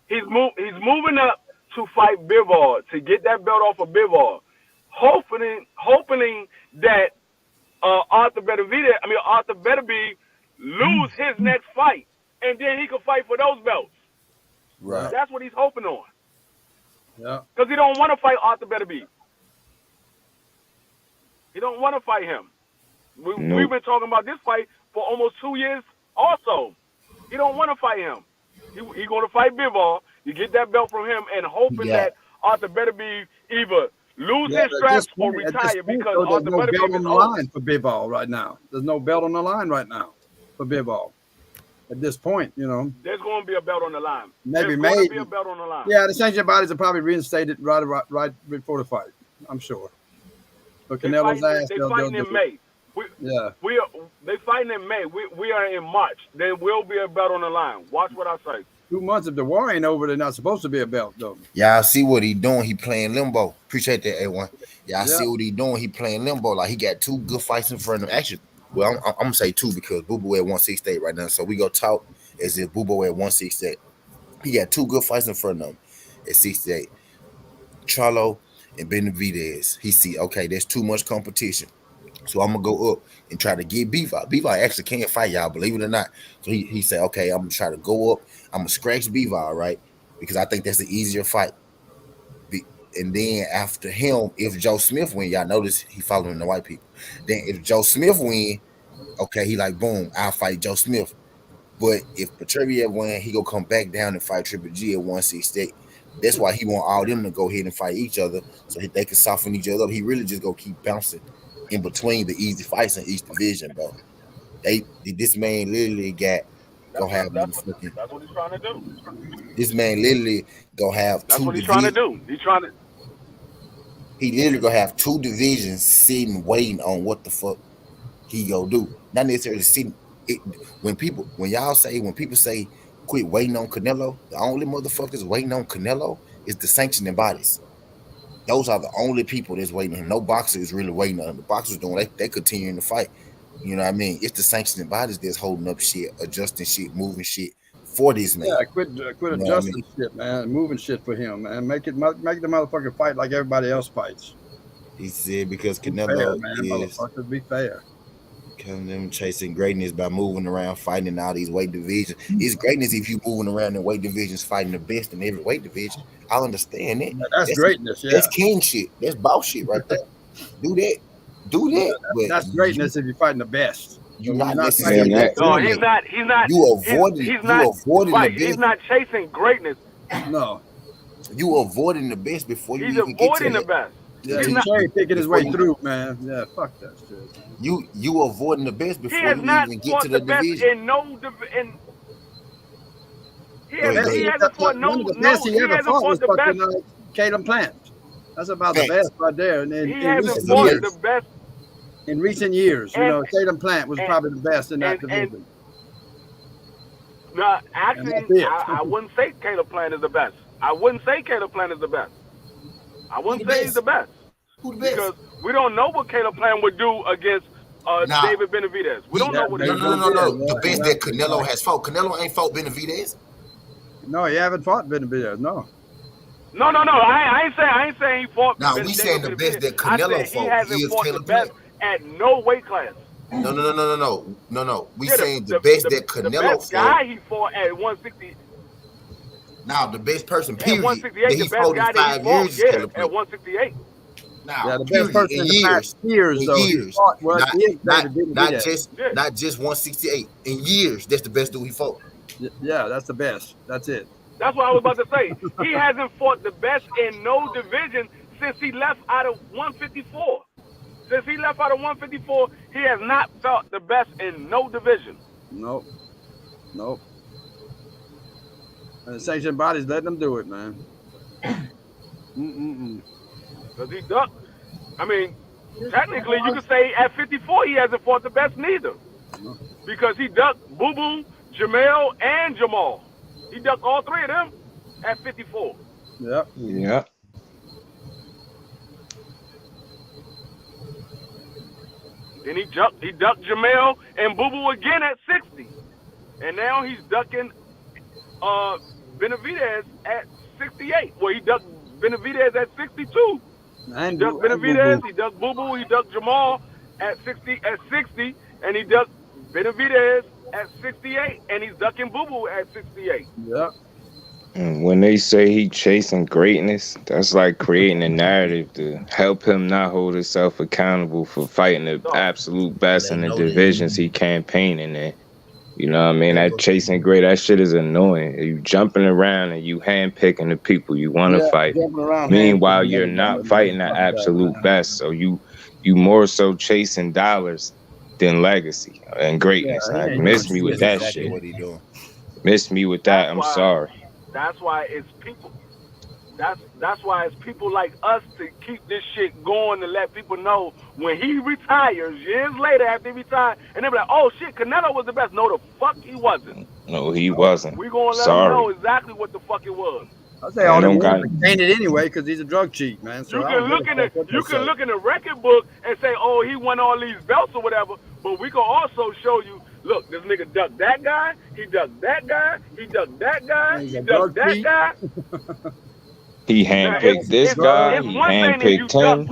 Speaker 2: He's moving up to fight Bivol, to get that belt off of Bivol, hoping that Arthur Beterbiev lose his next fight, and then he can fight for those belts.
Speaker 1: Right.
Speaker 2: That's what he's hoping on.
Speaker 5: Yeah.
Speaker 2: Because he don't want to fight Arthur Beterbiev. He don't want to fight him. We've been talking about this fight for almost 2 years also. He don't want to fight him. He going to fight Bivol. You get that belt from him and hoping that Arthur Beterbiev either lose his straps or retire because Arthur
Speaker 5: Beterbiev
Speaker 2: Beterbiev
Speaker 5: is on the line for Bivol right now. There's no belt on the line right now for Bivol. At this point,
Speaker 2: there's going to be a belt on the line.
Speaker 5: Maybe
Speaker 2: There's going to be a belt on the line.
Speaker 5: Yeah, the sanctioned bodies will probably reinstate it right before the fight. I'm sure. But Canelo's ass,
Speaker 2: they're fighting in May. They fighting in May. We are in March. There will be a belt on the line. Watch what I say.
Speaker 5: 2 months if the war ain't over, they're not supposed to be a belt though.
Speaker 1: Y'all see what he doing? He playing limbo. Appreciate that, A1. Y'all see what he doing? He playing limbo. Like he got 2 good fights in front of him. Actually, well, I'm gonna say 2 because Boo Boo at 168 right now. So we go talk as if Boo Boo at 168. He got 2 good fights in front of him at 68. Charlo and Benavidez. He see, okay, there's too much competition. So I'm gonna go up and try to get Bivol. Bivol actually can't fight, y'all, believe it or not. So he said, okay, I'm gonna try to go up. I'm gonna scratch Bivol, right? Because I think that's the easier fight. And then after him, if Joe Smith win, y'all notice he following the white people. Then if Joe Smith win, okay, he like, boom, I'll fight Joe Smith. But if Beterbiev win, he gonna come back down and fight Triple G at 168. That's why he want all them to go ahead and fight each other so they can soften each other up. He really just gonna keep bouncing in between the easy fights in each division, bro. This man literally
Speaker 2: that's what he's trying to do.
Speaker 1: This man literally gonna have
Speaker 2: That's
Speaker 1: 2
Speaker 2: what he's
Speaker 1: divisions.
Speaker 2: trying to do.
Speaker 1: He literally gonna have 2 divisions sitting waiting on what the fuck he go do. Not necessarily sitting. When people say quit waiting on Canelo, the only motherfuckers waiting on Canelo is the sanctioning bodies. Those are the only people that's waiting on him. No boxer is really waiting on him. The boxers doing they continuing to fight. You know what I mean? It's the sanctioning bodies that's holding up shit, adjusting shit, moving shit, for this man.
Speaker 5: Yeah, quit adjusting shit, man. Moving shit for him, man. Make the motherfucker fight like everybody else fights.
Speaker 1: He said because
Speaker 5: Be
Speaker 1: Canelo
Speaker 5: fair, man.
Speaker 1: is
Speaker 5: Motherfuckers, be fair.
Speaker 1: them chasing greatness by moving around, fighting in all these weight divisions. It's greatness if you moving around in weight divisions, fighting the best in every weight division. I understand it.
Speaker 5: Yeah, that's greatness. Yeah,
Speaker 1: That's king shit. That's boss shit right there. Do that. But
Speaker 5: that's greatness if you're fighting the best.
Speaker 1: You're
Speaker 5: When
Speaker 1: not
Speaker 5: you're
Speaker 1: necessarily.
Speaker 2: No, he's not.
Speaker 1: You avoiding.
Speaker 2: He's
Speaker 1: you
Speaker 2: not.
Speaker 1: avoiding
Speaker 2: Right.
Speaker 1: the best.
Speaker 2: He's not chasing greatness.
Speaker 5: No,
Speaker 1: You avoiding the best before you
Speaker 2: He's
Speaker 1: even get to
Speaker 2: avoiding the
Speaker 1: that.
Speaker 2: best.
Speaker 5: yeah,
Speaker 2: He's
Speaker 5: he's
Speaker 2: not-
Speaker 5: cherry picking his way
Speaker 1: Before you-
Speaker 5: through, man. Yeah, fuck that shit.
Speaker 1: You avoiding the best
Speaker 2: He
Speaker 1: before
Speaker 2: has
Speaker 1: you
Speaker 2: not
Speaker 1: even get
Speaker 2: fought
Speaker 1: to
Speaker 2: the
Speaker 1: the
Speaker 2: best
Speaker 1: division.
Speaker 2: in no division. He
Speaker 1: Go ahead.
Speaker 2: hasn't fought
Speaker 5: One of the best he ever
Speaker 2: hasn't
Speaker 5: fought was
Speaker 2: fought the best.
Speaker 5: fucking Caleb Plant. That's about
Speaker 1: Facts.
Speaker 5: the best right there. And
Speaker 2: He
Speaker 5: in
Speaker 2: hasn't
Speaker 5: recent
Speaker 2: fought
Speaker 5: years,
Speaker 2: the best.
Speaker 5: in recent years, you
Speaker 2: And-
Speaker 5: know, Caleb Plant was
Speaker 2: and-
Speaker 5: probably the best in that
Speaker 2: and-
Speaker 5: division.
Speaker 2: No,
Speaker 5: And
Speaker 2: actually,
Speaker 5: that's it.
Speaker 2: I wouldn't say Caleb Plant is the best. I wouldn't say Caleb Plant is the best. I wouldn't
Speaker 1: Who the
Speaker 2: say he's the best.
Speaker 1: Who the best?
Speaker 2: Because we don't know what Caleb Plant would do against
Speaker 1: Nah.
Speaker 2: David Benavidez. We don't know what he
Speaker 1: No,
Speaker 2: would
Speaker 1: no,
Speaker 2: do.
Speaker 1: no, no, no.
Speaker 5: Yeah,
Speaker 1: The best
Speaker 5: yeah.
Speaker 1: that Canelo has fought. Canelo ain't fought Benavidez.
Speaker 5: No, he haven't fought Benavidez. No.
Speaker 2: No. I ain't saying he fought.
Speaker 1: Nah,
Speaker 2: David
Speaker 1: we saying the best that
Speaker 2: I
Speaker 1: Canelo
Speaker 2: said he
Speaker 1: fought
Speaker 2: hasn't
Speaker 1: is
Speaker 2: fought the
Speaker 1: Caleb
Speaker 2: best
Speaker 1: Plant.
Speaker 2: at no weight class.
Speaker 1: No. We
Speaker 2: Yeah,
Speaker 1: saying the best that
Speaker 2: the
Speaker 1: Canelo
Speaker 2: best
Speaker 1: fought.
Speaker 2: guy he fought at 160.
Speaker 1: Now the best person,
Speaker 2: At
Speaker 1: period, that
Speaker 2: 168,
Speaker 1: he
Speaker 2: the best
Speaker 1: fought
Speaker 2: guy
Speaker 1: in
Speaker 2: that
Speaker 1: 5
Speaker 2: he fought,
Speaker 1: years is
Speaker 2: yeah,
Speaker 1: Caleb
Speaker 2: at
Speaker 1: Plant.
Speaker 2: 168.
Speaker 1: Now,
Speaker 5: Yeah, the best
Speaker 1: period,
Speaker 5: person in the past years,
Speaker 1: in
Speaker 5: though. he
Speaker 1: years,
Speaker 5: fought, well,
Speaker 1: not,
Speaker 5: he is
Speaker 1: not,
Speaker 5: David
Speaker 1: not
Speaker 5: Benavidez.
Speaker 1: just 168. In years, that's the best dude he fought.
Speaker 5: Yeah, that's the best. That's it.
Speaker 2: That's what I was about to say. He hasn't fought the best in no division since he left out of 154. Since he left out of 154, he has not fought the best in no division.
Speaker 5: Nope. And the sanctioned body's letting them do it, man.
Speaker 2: Because he ducked. I mean, technically, you could say at 54, he hasn't fought the best neither. Because he ducked Boo Boo, Jamel, and Jamal. He ducked all three of them at 54.
Speaker 5: Yep.
Speaker 4: Yeah.
Speaker 2: Then he ducked Jamel and Boo Boo again at 60. And now he's ducking Benavidez at 68. Well, he ducked Benavidez at 62.
Speaker 5: And
Speaker 2: He ducked Benavidez, he ducked Boo Boo, he ducked Jamal at 60, and he ducked Benavidez at 68, and he's ducking Boo Boo at 68.
Speaker 5: Yep.
Speaker 4: And when they say he chasing greatness, that's like creating a narrative to help him not hold himself accountable for fighting the absolute best in the divisions he campaigning in. You know what I mean? That chasing great, that shit is annoying. You jumping around and you handpicking the people you want to fight. Meanwhile, you're not fighting the absolute best. So you more so chasing dollars than legacy and greatness.
Speaker 5: Yeah,
Speaker 4: Like, miss me with that
Speaker 1: Exactly
Speaker 4: shit.
Speaker 1: what he doing.
Speaker 4: Miss me with that. I'm sorry.
Speaker 2: That's why it's people. That's why it's people like us to keep this shit going to let people know when he retires years later after he retired, and they be like, "Oh shit, Canelo was the best." No, the fuck he wasn't.
Speaker 4: No, he wasn't.
Speaker 2: We gonna let
Speaker 4: Sorry.
Speaker 2: him know exactly what the fuck it was.
Speaker 5: I say all
Speaker 4: don't
Speaker 5: them
Speaker 4: got-
Speaker 5: wins are tainted anyway because he's a drug cheat, man. So
Speaker 2: You
Speaker 5: I
Speaker 2: can
Speaker 5: don't
Speaker 2: look
Speaker 5: give
Speaker 2: in
Speaker 5: a
Speaker 2: the
Speaker 5: fuck what they say.
Speaker 2: look in the record book and say, "Oh, he won all these belts or whatever." But we can also show you, look, this nigga ducked that guy, he ducked that guy, he ducked that guy,
Speaker 5: He's
Speaker 2: he
Speaker 5: a
Speaker 2: ducked
Speaker 5: drug
Speaker 2: that
Speaker 5: cheat.
Speaker 2: guy.
Speaker 4: He
Speaker 2: Now,
Speaker 4: handpicked this guy.
Speaker 2: It's
Speaker 4: He
Speaker 2: one thing if you
Speaker 4: handpicked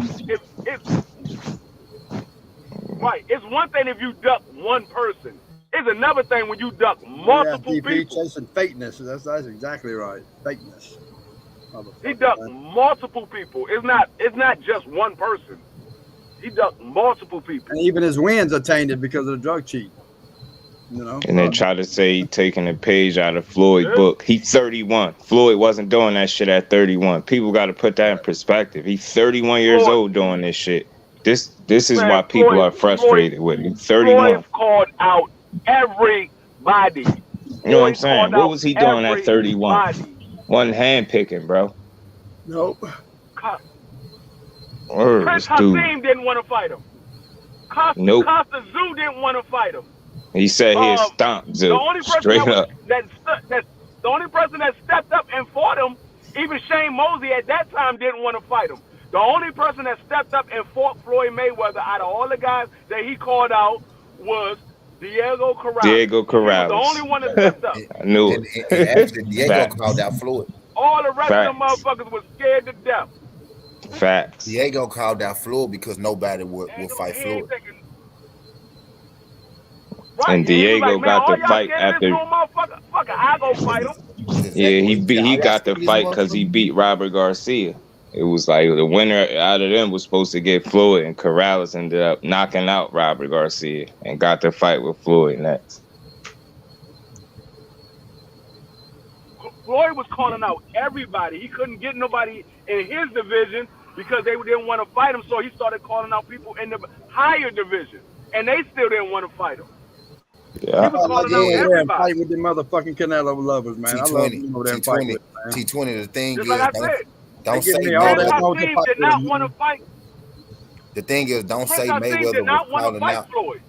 Speaker 4: him.
Speaker 2: duck. Right. It's one thing if you duck one person. It's another thing when you duck multiple
Speaker 5: Yeah, DP
Speaker 2: people.
Speaker 5: chasing fakeness. That's exactly right. Fakeness.
Speaker 2: He ducked
Speaker 5: Man.
Speaker 2: multiple people. It's not just one person. He ducked multiple people.
Speaker 5: And even his wins are tainted because of the drug cheat. You know.
Speaker 4: And they try to say he taking a page out of Floyd's book. He's 31. Floyd wasn't doing that shit at 31. People got to put that in perspective. He's 31 years old doing this shit. This is
Speaker 2: Man,
Speaker 4: why people
Speaker 2: Floyd-
Speaker 4: are frustrated with him. He's 31.
Speaker 2: Floyd called out everybody.
Speaker 4: You know what I'm saying? What was he doing at 31?
Speaker 2: Everybody.
Speaker 4: Wasn't handpicking, bro.
Speaker 5: Nope.
Speaker 4: Word,
Speaker 2: Prince
Speaker 4: this dude.
Speaker 2: Hakeem didn't want to fight him.
Speaker 4: Nope.
Speaker 2: Costa Zoo didn't want to fight him.
Speaker 4: He said he'd stomp
Speaker 2: The
Speaker 4: Zoo
Speaker 2: only person
Speaker 4: straight up.
Speaker 2: the only person that stepped up and fought him, even Shane Mosley at that time didn't want to fight him. The only person that stepped up and fought Floyd Mayweather out of all the guys that he called out was Diego Corrales.
Speaker 4: Diego
Speaker 2: He was
Speaker 4: Corrales.
Speaker 2: the only one that stepped up.
Speaker 4: I knew
Speaker 1: And
Speaker 4: it.
Speaker 1: actually, Diego
Speaker 4: Facts.
Speaker 1: called out Floyd.
Speaker 2: All the rest
Speaker 4: Facts.
Speaker 2: of them motherfuckers was scared to death.
Speaker 4: Facts.
Speaker 1: Diego called out Floyd because nobody would fight
Speaker 2: He ain't
Speaker 1: Floyd.
Speaker 2: thinking. Right.
Speaker 4: And Diego got the fight after.
Speaker 2: Fuck it, I go fight him.
Speaker 4: Yeah, he got the fight because he beat Robert Garcia. It was like the winner out of them was supposed to get Floyd, and Corrales ended up knocking out Robert Garcia and got the fight with Floyd next.
Speaker 2: Floyd was calling out everybody. He couldn't get nobody in his division because they didn't want to fight him, so he started calling out people in the higher division, and they still didn't want to fight him.
Speaker 4: Yeah.
Speaker 2: He was calling out everybody.
Speaker 5: Fight with the motherfucking Canelo lovers, man. I love them over there and fight with, man.
Speaker 1: T20, the thing
Speaker 2: Just
Speaker 1: is,
Speaker 2: like I said,
Speaker 1: don't say
Speaker 2: Mayweather did not want to fight.
Speaker 1: The thing is, don't say
Speaker 2: Mayweather
Speaker 1: Mayweather
Speaker 2: did not
Speaker 1: was
Speaker 2: want to
Speaker 1: calling
Speaker 2: fight
Speaker 1: out.
Speaker 2: Floyd.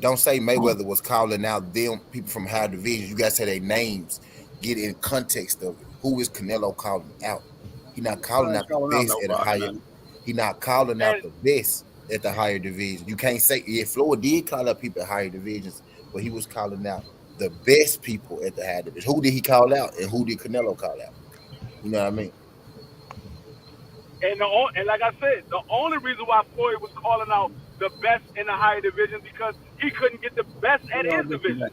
Speaker 1: Don't say Mayweather was calling out them people from higher divisions. You guys say their names. Get in context of it. Who is Canelo calling out? He not calling out the best at a higher. He not calling out the best at the higher division. You can't say Floyd did call out people at higher divisions, but he was calling out the best people at the higher division. Who did he call out, and who did Canelo call out? You know what I mean?
Speaker 2: And like I said, the only reason why Floyd was calling out the best in the higher division because he couldn't get the best at his division.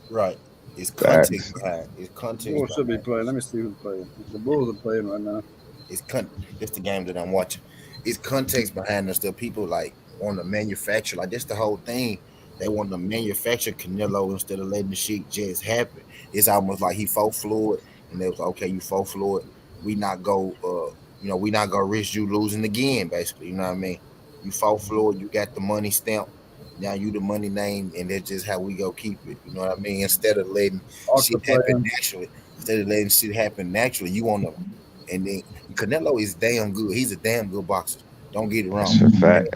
Speaker 1: Right. It's context behind. It's context.
Speaker 5: Bulls should be playing. Let me see who's playing. The Bulls are playing right now.
Speaker 1: It's the game that I'm watching. It's context behind us. The people like want to manufacture. Like that's the whole thing. They want to manufacture Canelo instead of letting the shit just happen. It's almost like he fought Floyd, and they was like, okay, you fought Floyd. We not go. We not gonna risk you losing again. Basically, you know what I mean. You fought Floyd. You got the money stamp. Now you the money name, and that's just how we go keep it. You know what I mean? Instead of letting shit happen naturally, you want to. And then Canelo is damn good. He's a damn good boxer. Don't get it wrong.
Speaker 4: That's a fact.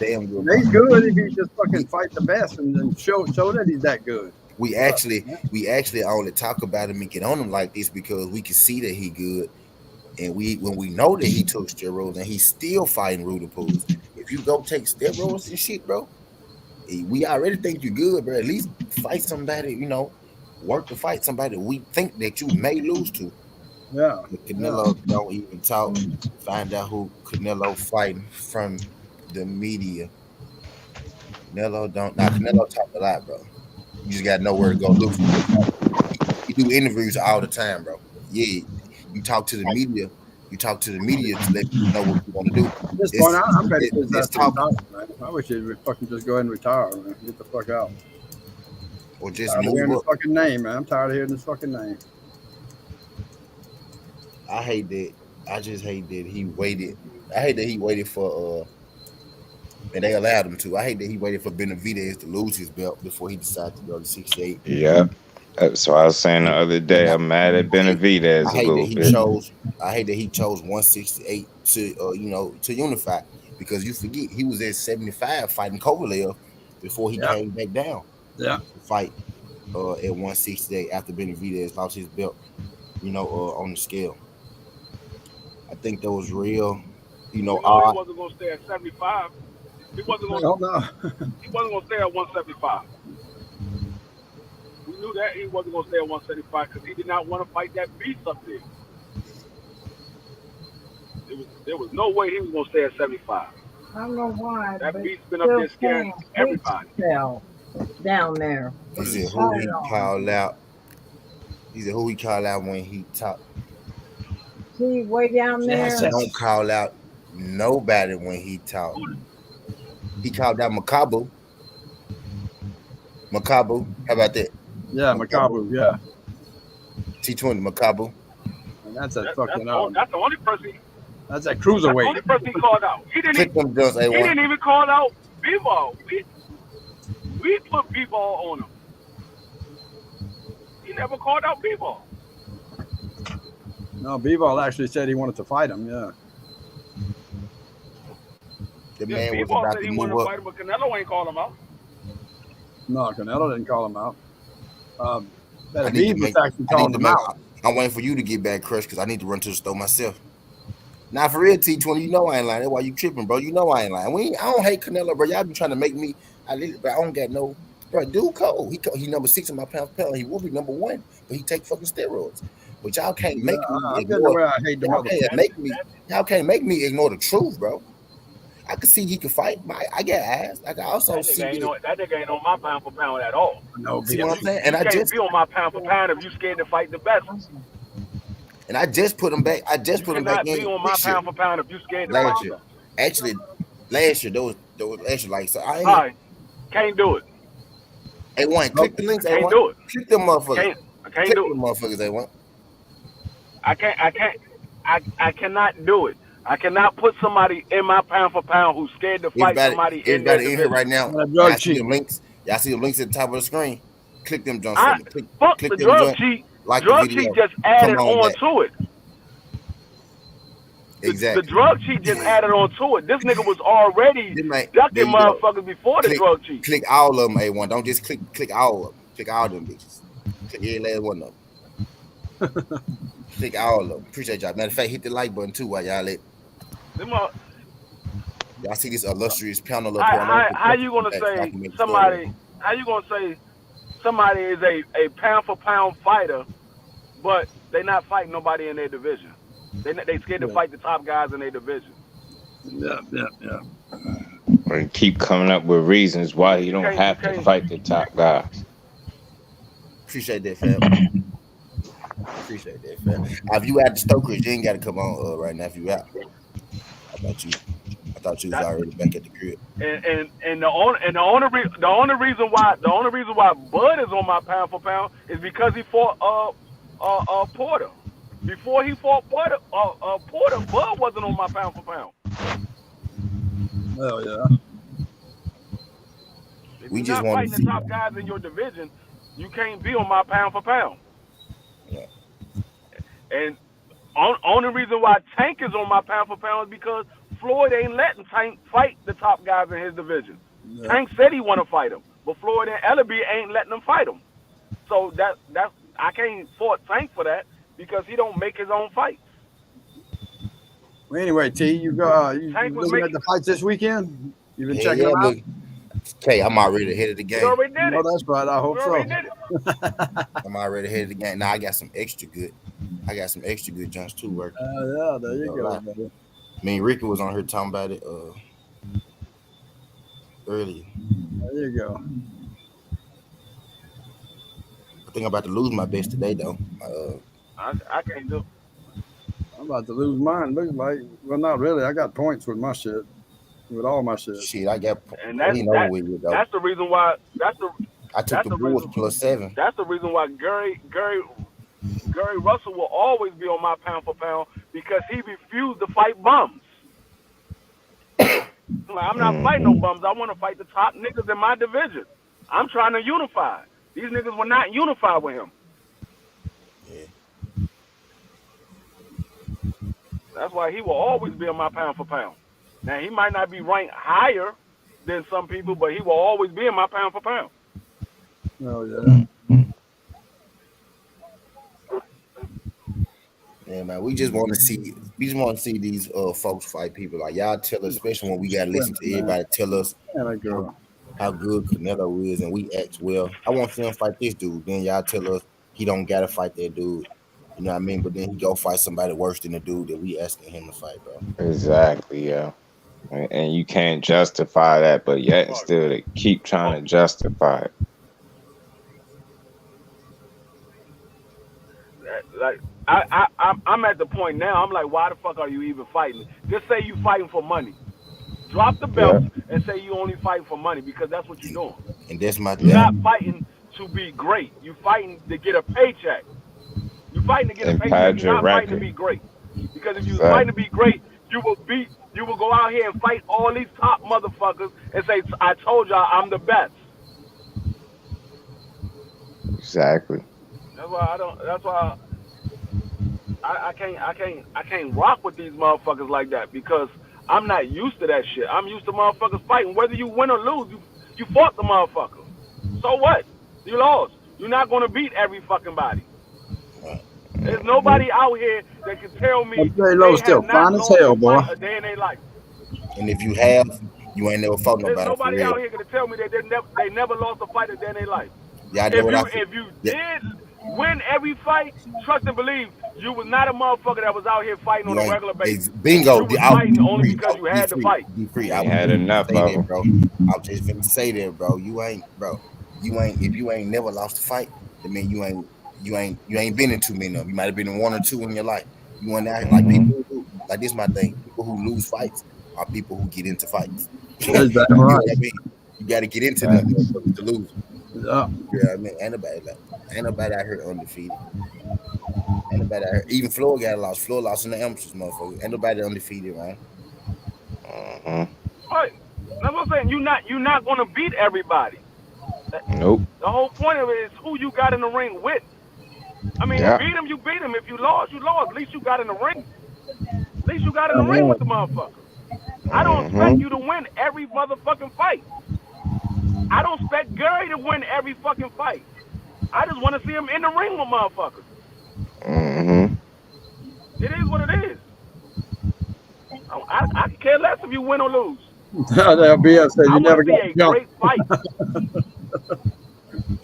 Speaker 5: Damn good. He's good if he just fucking fight the best and then show that he's that good.
Speaker 1: We actually only talk about him and get on him like this because we can see that he good, and when we know that he took steroids and he's still fighting Rudy Pools. If you go take steroids and shit, bro. We already think you're good, bro. At least fight somebody, work to fight somebody we think that you may lose to.
Speaker 5: Yeah.
Speaker 1: But Canelo don't even talk. Find out who Canelo fighting from the media. Canelo talk a lot, bro. You just gotta know where to go look for him. You do interviews all the time, bro. Yeah. You talk to the media. You talk to the media to let you know what you want to do.
Speaker 5: At this point, I'm ready to retire, man. I wish you'd fucking just go ahead and retire, man. Get the fuck out.
Speaker 1: Or just
Speaker 5: move
Speaker 1: hearing
Speaker 5: this fucking name, man. I'm tired of hearing this fucking name.
Speaker 1: I hate that. I just hate that he waited. I hate that he waited for and they allowed him to. I hate that he waited for Benavidez to lose his belt before he decided to go to 68.
Speaker 4: Yeah. That's what I was saying the other day. I'm mad at Benavidez a little bit.
Speaker 1: I hate that he chose 168 to unify because you forget he was at 75 fighting Kovalev before he came back down.
Speaker 5: Yeah.
Speaker 1: To fight at 168 after Benavidez lost his belt, on the scale. I think that was real.
Speaker 2: He wasn't gonna stay at 75. He wasn't gonna. He wasn't gonna stay at 175. We knew that he wasn't going to stay at 175 because he did not want to fight that beast up there. There was no way he was going to stay at 75.
Speaker 6: I don't know why.
Speaker 2: That beast been up there scaring everybody.
Speaker 6: Down there.
Speaker 1: He said who he called out. He said who he called out when he talked.
Speaker 6: He way down there.
Speaker 1: Don't call out nobody when he talked. He called out Makabu. Makabu, how about that?
Speaker 5: Yeah, Makabu, yeah.
Speaker 1: T20 Makabu.
Speaker 5: And that's a fucking
Speaker 2: that's the only person.
Speaker 5: That's a cruiserweight. That's the
Speaker 2: only person he called out. He didn't even call out B-Ball. We put B-Ball on him. He never called out B-Ball.
Speaker 5: No, B-Ball actually said he wanted to fight him, yeah.
Speaker 1: The man was about to move up.
Speaker 2: Fight him, but Canelo ain't called him out.
Speaker 5: No, Canelo didn't call him out. Benavidez actually called him out.
Speaker 1: I'm waiting for you to get back, Crush, because I need to run to the store myself. Now, for real, T20, you know I ain't lying. That's why you tripping, bro. You know I ain't lying. I don't hate Canelo, bro. Y'all be trying to make me. But I don't got no. Bro, dude cold. He number 6 in my pound for pound. He will be number 1, but he take fucking steroids. But y'all can't make me
Speaker 5: I'm getting
Speaker 1: ignore.
Speaker 5: where I hate the
Speaker 1: Y'all can't make me ignore the truth, bro. I can see he can fight. I got ass. I can also see
Speaker 2: that nigga ain't on my pound for pound at all.
Speaker 5: No,
Speaker 1: see what I'm saying?
Speaker 2: And I can't be on my pound for pound if you scared to fight the best.
Speaker 1: And I just put him back. I just put him back in.
Speaker 2: Be on my pound for pound if you scared to fight
Speaker 1: last year. Actually, last year those actually like so. I ain't.
Speaker 2: All right, can't do it.
Speaker 1: A1, click the links.
Speaker 2: Can't do it.
Speaker 1: Click them motherfuckers.
Speaker 2: I can't do it.
Speaker 1: Motherfuckers, A1.
Speaker 2: I cannot do it. I cannot put somebody in my pound for pound who's scared to fight somebody in their division.
Speaker 1: Here right now. Y'all see the links. Y'all see the links at the top of the screen. Click them jumps.
Speaker 2: Fuck the drug cheat.
Speaker 1: Like
Speaker 2: drug cheat just added on to it.
Speaker 1: Exactly.
Speaker 2: The drug cheat just added on to it. This nigga was already ducking motherfuckers before the drug cheat.
Speaker 1: Click all of them, A1. Don't just click all of them. Click all of them bitches. Click every last one of them. Click all of them. Appreciate y'all. Matter of fact, hit the like button too while y'all at. Y'all see this illustrious panel up here.
Speaker 2: How you gonna say somebody? How you gonna say somebody is a pound for pound fighter, but they not fighting nobody in their division? They scared to fight the top guys in their division.
Speaker 5: Yeah.
Speaker 4: And keep coming up with reasons why you don't have to fight the top guys.
Speaker 1: Appreciate that, fam. Appreciate that, fam. If you at the Stokers, you ain't got to come on right now. If you out, I thought you was already back at the crib.
Speaker 2: And the only reason why Bud is on my pound for pound is because he fought Porter. Before he fought Porter, Bud wasn't on my pound for pound.
Speaker 5: Hell yeah.
Speaker 2: If you're not fighting the top guys in your division, you can't be on my pound for pound.
Speaker 1: Yeah.
Speaker 2: And only reason why Tank is on my pound for pound is because Floyd ain't letting Tank fight the top guys in his division. Yeah. Tank said he want to fight him, but Floyd and Ellaby ain't letting him fight him. So that's I can't fault Tank for that because he don't make his own fights.
Speaker 5: Well, anyway, T, you looking at the fights this weekend? You been checking them out?
Speaker 1: Okay, I'm already ahead of the game.
Speaker 2: You already did it.
Speaker 5: Oh, that's right. I hope so.
Speaker 1: I'm already ahead of the game. Now I got some extra good jumps too working.
Speaker 5: Yeah, there you go, buddy.
Speaker 1: I mean, Ricky was on here talking about it earlier.
Speaker 5: There you go.
Speaker 1: I think I'm about to lose my best today, though.
Speaker 2: I can't do it.
Speaker 5: I'm about to lose mine. Looks like, well, not really. I got points with my shit, with all my shit.
Speaker 1: Shit, I got.
Speaker 2: And that's the reason why.
Speaker 1: I took the Bulls +7.
Speaker 2: That's the reason why Gary Russell will always be on my pound for pound because he refused to fight bums. I'm not fighting no bums. I want to fight the top niggas in my division. I'm trying to unify. These niggas were not unified with him.
Speaker 1: Yeah.
Speaker 2: That's why he will always be on my pound for pound. Now, he might not be ranked higher than some people, but he will always be in my pound for pound.
Speaker 5: Oh, yeah.
Speaker 1: Yeah, man, we just want to see these folks fight people. Like y'all tell us, especially when we gotta listen to everybody tell us how good Canelo is, and we act well. I want to see him fight this dude. Then y'all tell us he don't gotta fight that dude. You know what I mean? But then he go fight somebody worse than the dude that we asking him to fight, bro.
Speaker 4: Exactly, yeah. And you can't justify that, but yet still they keep trying to justify it.
Speaker 2: Like I'm at the point now. I'm like, why the fuck are you even fighting? Just say you fighting for money. Drop the belt and say you only fighting for money because that's what you're doing.
Speaker 1: And that's my.
Speaker 2: You're not fighting to be great. You fighting to get a paycheck. You fighting to get a paycheck. You're not fighting to be great. Because if you're fighting to be great, you will go out here and fight all these top motherfuckers and say, I told y'all I'm the best.
Speaker 4: Exactly.
Speaker 2: That's why I can't rock with these motherfuckers like that because I'm not used to that shit. I'm used to motherfuckers fighting. Whether you win or lose, you fought the motherfucker. So what? You lost. You're not gonna beat every fucking body. There's nobody out here that can tell me
Speaker 5: very low still. Fine as hell, boy.
Speaker 2: A day in their life.
Speaker 1: And if you have, You ain't never fought
Speaker 2: There's
Speaker 1: nobody for
Speaker 2: nobody
Speaker 1: real.
Speaker 2: out here gonna tell me that they never lost a fight a day in their life.
Speaker 1: Yeah, that's what I feel.
Speaker 2: If you
Speaker 1: Yeah,
Speaker 2: did win every fight, trust and believe, you was not a motherfucker that was out here fighting on
Speaker 1: you
Speaker 2: a
Speaker 1: ain't.
Speaker 2: regular basis.
Speaker 1: Bingo.
Speaker 2: You was
Speaker 1: I'll
Speaker 2: fighting
Speaker 1: be
Speaker 2: only
Speaker 1: free.
Speaker 2: because
Speaker 1: I'll
Speaker 2: you
Speaker 1: be
Speaker 2: had to
Speaker 1: free.
Speaker 2: fight.
Speaker 1: Be free.
Speaker 4: You
Speaker 1: I
Speaker 4: ain't
Speaker 1: was
Speaker 4: had
Speaker 1: just finna
Speaker 4: enough
Speaker 1: say
Speaker 4: of
Speaker 1: that,
Speaker 4: them.
Speaker 1: bro. I was just finna say that, bro. You ain't, bro. You ain't. If you ain't never lost a fight, that mean you ain't. You ain't been in too many of them. You might have been in one or two in your life. You want that like
Speaker 4: Mm-hmm.
Speaker 1: people who like this. My thing. People who lose fights are people who get into fights. You
Speaker 5: That's
Speaker 1: know
Speaker 5: damn right.
Speaker 1: what I mean? You got to get into them
Speaker 4: Facts.
Speaker 1: motherfuckers to lose.
Speaker 5: Yeah.
Speaker 1: Yeah, I mean, ain't nobody out here undefeated. Ain't nobody out here. Even Floyd got lost. Floyd lost in the amateurs, motherfucker. Ain't nobody undefeated, man.
Speaker 4: Mm-hmm.
Speaker 2: Right. That's what I'm saying. You're not gonna beat everybody. The
Speaker 4: Nope.
Speaker 2: whole point of it is who you got in the ring with. I mean, you
Speaker 4: Yeah.
Speaker 2: beat him, you beat him. If you lost, you lost. At least you got in the ring. At least you got in the
Speaker 5: Damn
Speaker 2: ring
Speaker 5: right.
Speaker 2: with the motherfucker. I don't expect
Speaker 4: Mm-hmm.
Speaker 2: you to win every motherfucking fight. I don't expect Gary to win every fucking fight. I just want to see him in the ring with motherfuckers.
Speaker 4: Mm-hmm.
Speaker 2: It is what it is. I can care less if you win or lose.
Speaker 5: That BS said
Speaker 2: I
Speaker 5: you
Speaker 2: want
Speaker 5: never
Speaker 2: to see
Speaker 5: got
Speaker 2: a
Speaker 5: jumped.
Speaker 2: great fight.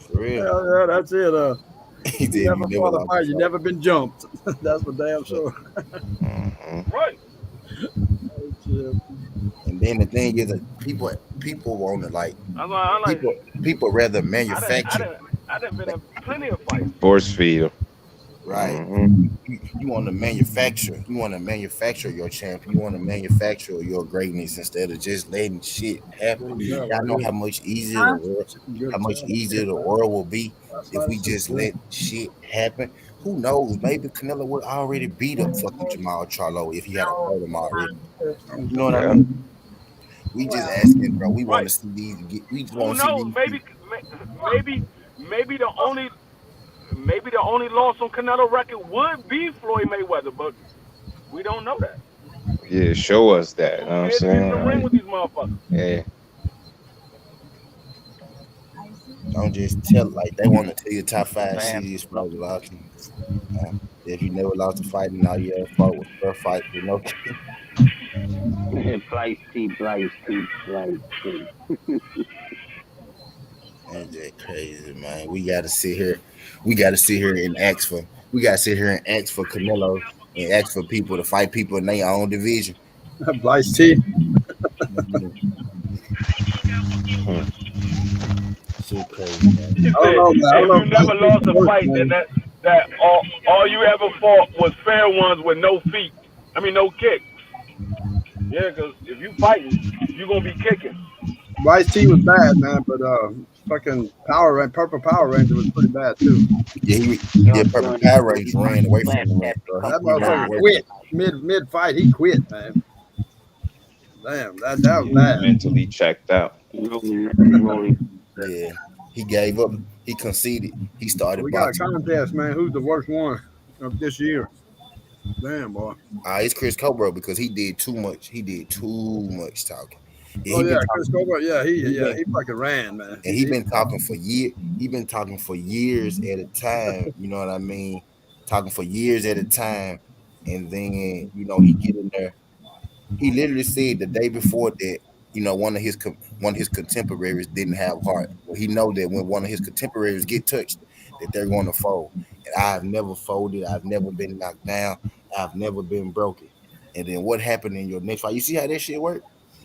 Speaker 1: For real.
Speaker 5: Yeah, that's it.
Speaker 1: He
Speaker 5: You
Speaker 1: said
Speaker 5: never
Speaker 1: you never
Speaker 5: fought a
Speaker 1: lost
Speaker 5: fight.
Speaker 1: a
Speaker 5: You
Speaker 1: fight.
Speaker 5: never been jumped. That's for damn
Speaker 1: But,
Speaker 5: sure.
Speaker 4: Mm-hmm.
Speaker 2: Right.
Speaker 5: Oh, shit.
Speaker 1: and then the thing is that people want to like
Speaker 2: I'm like,
Speaker 1: people rather manufacture.
Speaker 2: I done been in plenty of fights.
Speaker 4: Force feed them.
Speaker 1: Right.
Speaker 4: Mm-hmm.
Speaker 1: You want to manufacture. You want to manufacture your champ. You want to manufacture your greatness instead of just letting shit happen.
Speaker 5: Good job
Speaker 1: Y'all
Speaker 5: right
Speaker 1: know
Speaker 5: here.
Speaker 6: Huh?
Speaker 5: Good
Speaker 1: how much
Speaker 5: job.
Speaker 1: easier the world will be
Speaker 5: That's
Speaker 1: if we
Speaker 5: 96
Speaker 1: just
Speaker 5: good.
Speaker 1: let shit happen. Who knows? Maybe Canelo would already beat up fucking Jamal Charlo if he had a
Speaker 6: No,
Speaker 1: fought him already.
Speaker 5: I'm
Speaker 1: You know what I
Speaker 4: Yeah.
Speaker 1: mean? We just
Speaker 6: well,
Speaker 1: asking, bro. We want
Speaker 2: Right.
Speaker 1: to see these. We just
Speaker 2: Who
Speaker 1: want to see
Speaker 2: knows?
Speaker 1: these.
Speaker 2: Maybe the only loss on Canelo record would be Floyd Mayweather, but we don't know that.
Speaker 4: Yeah. Show us
Speaker 2: He's
Speaker 4: that. You
Speaker 2: too
Speaker 4: know what I'm
Speaker 2: scared to get in the
Speaker 4: saying?
Speaker 2: ring
Speaker 4: Like,
Speaker 2: with these motherfuckers.
Speaker 4: yeah.
Speaker 1: Don't just tell like they want to tell you top five
Speaker 3: Bam.
Speaker 1: shittiest fighters of all time. If you never lost a fight and all you ever fought was fair fight with no
Speaker 3: Bryce T.
Speaker 1: man, that crazy man. We gotta sit here. We gotta sit here and ask for. We gotta sit here and ask for Canelo and ask for people to fight people in their own division.
Speaker 5: Blyce T.
Speaker 4: Hmm.
Speaker 1: Shit crazy, man.
Speaker 2: He
Speaker 5: I don't
Speaker 2: said,
Speaker 5: know, man. I don't
Speaker 2: if
Speaker 5: know
Speaker 2: you
Speaker 5: if Blyce
Speaker 2: never
Speaker 5: T
Speaker 2: lost
Speaker 5: can
Speaker 2: a
Speaker 5: work,
Speaker 2: fight, then
Speaker 5: man.
Speaker 2: that all you ever fought was fair ones with no feet. I mean, no kicks. Yeah, because if you fighting, you gonna be kicking.
Speaker 5: Bryce T was bad, man, but fucking Purple Power Ranger was pretty bad too.
Speaker 1: Yeah,
Speaker 3: Yo,
Speaker 1: yeah, Purple
Speaker 3: yo,
Speaker 1: Power
Speaker 3: yo,
Speaker 1: Rangers ran away from
Speaker 3: Flash
Speaker 1: the ring,
Speaker 3: Cat
Speaker 1: bro.
Speaker 3: become
Speaker 5: That
Speaker 1: He ran
Speaker 5: motherfucker
Speaker 3: alive.
Speaker 1: away from.
Speaker 5: quit mid fight. He quit, man. Damn, that was
Speaker 4: Yeah. He
Speaker 5: bad.
Speaker 4: mentally checked out.
Speaker 3: Rolling.
Speaker 1: Yeah, he gave up. He conceded. He started
Speaker 5: We got a
Speaker 1: boxing.
Speaker 5: contest, man. Who's the worst one of this year? Damn, boy.
Speaker 1: It's Chris Cobra because he did too much. He did too much talking. Yeah,
Speaker 5: Oh
Speaker 1: he
Speaker 5: yeah,
Speaker 1: been
Speaker 5: Chris
Speaker 1: talking.
Speaker 5: Colbert. Yeah,
Speaker 1: He been
Speaker 5: he fucking ran, man.
Speaker 1: and he been talking for years. He been talking for years at a time. You know what I mean? Talking for years at a time, and then he get in there. He literally said the day before that one of his contemporaries didn't have heart. Well, he know that when one of his contemporaries get touched, that they're going to fold. And I've never folded. I've never been knocked down. I've never been broken. And then what happened in your next fight? You see how that shit work?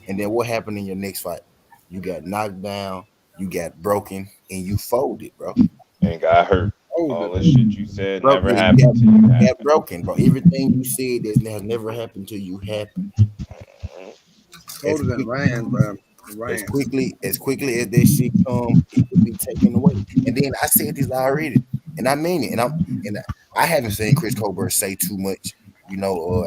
Speaker 1: And then what happened in your next fight? You got knocked down, you got broken, and you folded, bro.
Speaker 4: And got hurt.
Speaker 5: Hold
Speaker 4: All
Speaker 5: it.
Speaker 4: the shit you said
Speaker 1: Bro,
Speaker 4: never
Speaker 1: yeah,
Speaker 4: happened to you
Speaker 1: you got
Speaker 4: happened.
Speaker 1: broken, bro. Everything you said that has never happened to you happened. As
Speaker 5: Hold it and
Speaker 1: quick
Speaker 5: ran, man. Ran.
Speaker 1: as quickly as that shit come, it could be taken away. And then I said this already, and I mean it. I haven't seen Chris Colbert say too much,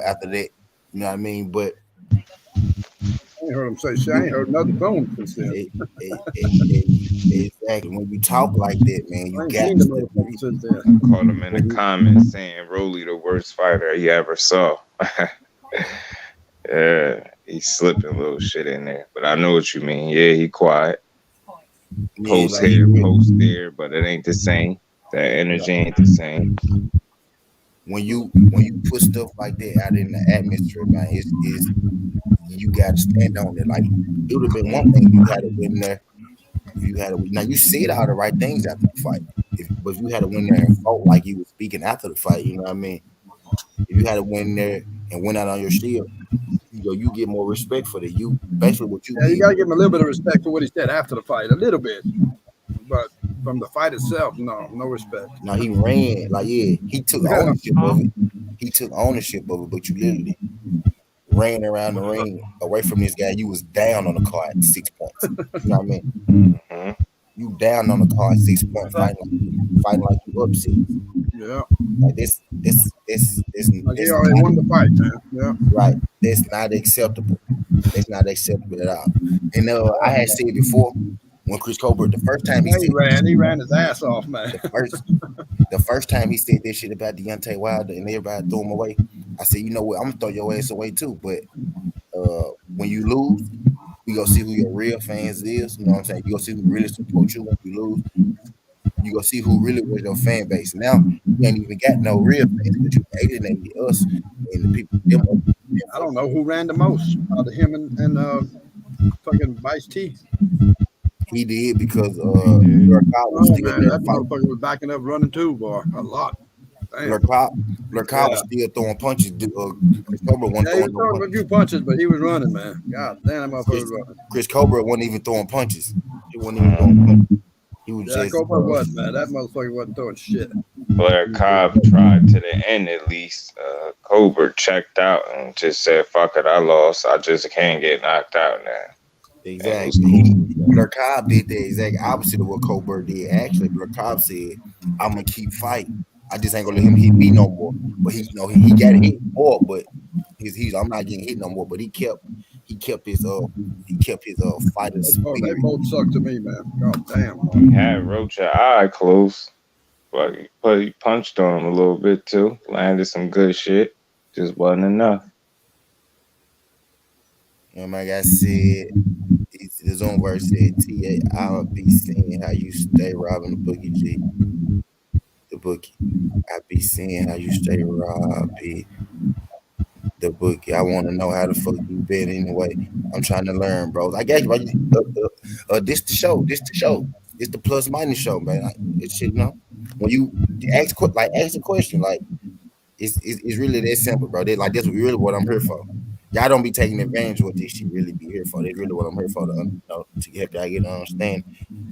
Speaker 1: after that. You know what I mean? But
Speaker 5: I ain't heard him say shit. I ain't heard nothing from him since then.
Speaker 1: exactly when you talk like that, man, you
Speaker 5: I ain't
Speaker 1: got
Speaker 5: seen the
Speaker 1: to
Speaker 5: motherfucker since then.
Speaker 4: Caught him in the
Speaker 1: when you
Speaker 4: comments saying Rolly the worst fighter he ever saw. Yeah, he's slipping a little shit in there, but I know what you mean. Yeah, he quiet,
Speaker 1: yeah,
Speaker 4: post
Speaker 1: like he
Speaker 4: here,
Speaker 1: really
Speaker 4: post there, but it ain't the same. That
Speaker 5: Yeah.
Speaker 4: energy ain't the same.
Speaker 1: when you put stuff like that out in the atmosphere, man, is you got to stand on it. Like it would have been one thing if you had to win there. If you had to now you said all the right things after the fight. But if you had to win there and fought like you were speaking after the fight, you know what I mean? If you had to win there and went out on your shield, you get more respect for the you. Basically, what you
Speaker 5: Yeah, you
Speaker 1: did.
Speaker 5: got to give him a little bit of respect for what he said after the fight, a little bit. But from the fight itself, no respect.
Speaker 1: Now he ran like he took
Speaker 5: Yeah.
Speaker 1: ownership of it. He took ownership of it, but you literally ran around the ring away from this guy. You was down on the card at 6 points. You know what I mean? You down on the card 6 points, fighting like you upset.
Speaker 5: Yeah.
Speaker 1: Like this
Speaker 5: Like he already won the fight, man. Yeah.
Speaker 1: right. That's not acceptable. That's not acceptable at all. And I had said before when Chris Colbert the first time he said
Speaker 5: He ran his ass off, man.
Speaker 1: the first time he said that shit about Deontay Wilder and everybody threw him away, I said, you know what, I'm gonna throw your ass away too. But when you lose, you go see who your real fans is. You know what I'm saying? You go see who really support you when you lose. You go see who really was your fan base. Now you ain't even got no real fans because you alienated us and the people.
Speaker 5: I don't know who ran the most out of him and fucking Vice T.
Speaker 1: He did because Lurkad was still there.
Speaker 5: That motherfucker was backing up running too, boy, a lot.
Speaker 1: Lurkad was still throwing punches. Chris Cobra wasn't
Speaker 5: he was
Speaker 1: throwing
Speaker 5: throwing a few punches, but he was running, man. God damn, that motherfucker was running.
Speaker 1: Chris Cobra wasn't even throwing punches. He wasn't even throwing punches. He was just.
Speaker 5: Cobra was, man. That motherfucker wasn't throwing shit.
Speaker 4: Blair Cobb tried to the end at least. Colbert checked out and just said, "Fuck it, I lost. I just can't get knocked out now."
Speaker 1: Exactly. Lurkad did the exact opposite of what Colbert did. Actually, Lurkad said, "I'm gonna keep fighting. I just ain't gonna let him hit me no more." But he got hit more, but I'm not getting hit no more. But he kept his fighting spirit.
Speaker 5: They both suck to me, man. God damn.
Speaker 4: He had Rocha eye close, but he punched on him a little bit too. Landed some good shit. Just wasn't enough.
Speaker 1: Like I said, his own words said, "T.A. I'll be seeing how you stay robbing the Bookie G. The Bookie. I be seeing how you stay robbing the Bookie. I want to know how the fuck you been anyway. I'm trying to learn, bro. I got you, bro. This the show. This the plus minus show, man. It's shit, you know. When you ask a question, like it's really that simple, bro. That's really what I'm here for. Y'all don't be taking advantage of what this shit really be here for. That's really what I'm here for to help y'all get to understand.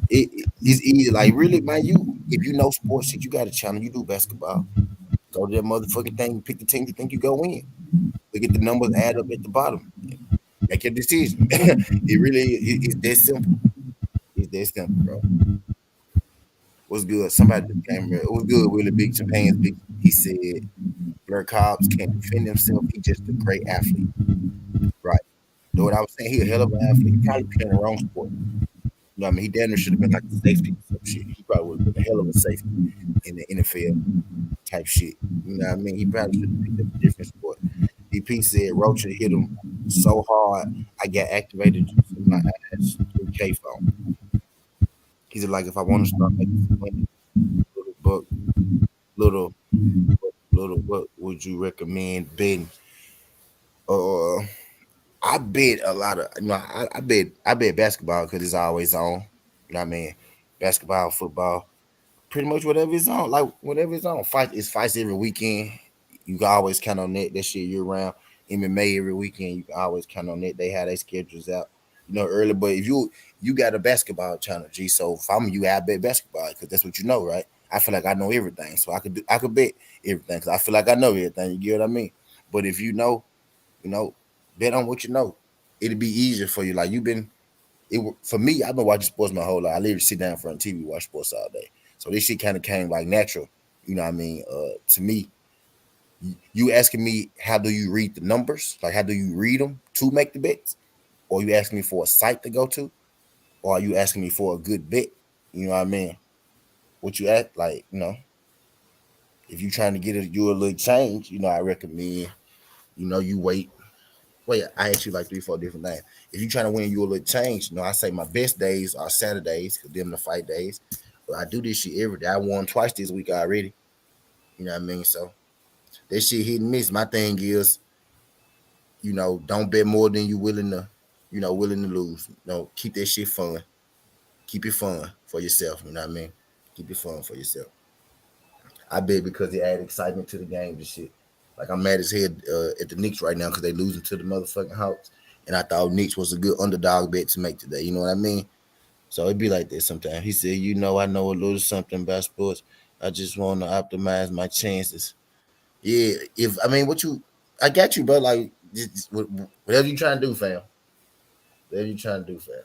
Speaker 1: It's easy, like really, man. If you know sports shit, you got a channel. You do basketball. Go to that motherfucking thing. Pick the team you think you go in. Look at the numbers, add up at the bottom. Make your decision. It's that simple. It's that simple, bro. What's good? Somebody came here. It was good, Willie Big Japan's big. He said Blair Cobbs can't defend himself. He's just a great athlete. Right. Know what I was saying? He a hell of an athlete. He probably playing the wrong sport. You know what I mean? He damn near should have been like a safety or some shit. He probably would have been a hell of a safety in the NFL type shit. You know what I mean? He probably should have picked up a different sport. DP said Rocha hit him so hard I got activated in my ass 3K phone. He said, like, if I want to start making some money, little, what would you recommend betting? I bet a lot of, I bet basketball because it's always on. You know what I mean? Basketball, football, pretty much whatever it's on. Like whatever it's on. Fights every weekend. You can always count on that shit year round. MMA every weekend. You can always count on that. They have their schedules out, early. But if you got a basketball channel, G. So if I'm you, I bet basketball because that's what you know, right? I feel like I know everything, so I could bet everything because I feel like I know everything. You get what I mean? But if you know, bet on what you know. It'll be easier for you. Like for me, I've been watching sports my whole life. I literally sit down in front of TV, watch sports all day. So this shit kind of came like natural. You know what I mean? To me, you asking me how do you read the numbers? Like how do you read them to make the bets? Or you asking me for a site to go to? Or are you asking me for a good bet? You know what I mean? What you act like, if you trying to get you a little change, I recommend, you wait. Wait, I asked you like 3, 4 different things. If you trying to win you a little change, I say my best days are Saturdays because them the fight days. But I do this shit every day. I won twice this week already. You know what I mean? So That shit hit and miss. My thing is, don't bet more than you willing to lose. Keep that shit fun. Keep it fun for yourself. You know what I mean? Keep it fun for yourself. I bet because it add excitement to the game and shit. Like I'm mad as hell at the Knicks right now because they losing to the motherfucking Hawks, and I thought Knicks was a good underdog bet to make today. You know what I mean? So it'd be like that sometimes. He said, I know a little something about sports. I just want to optimize my chances. Yeah, I got you, bro. Like whatever you trying to do, fam. Whatever you trying to do, fam.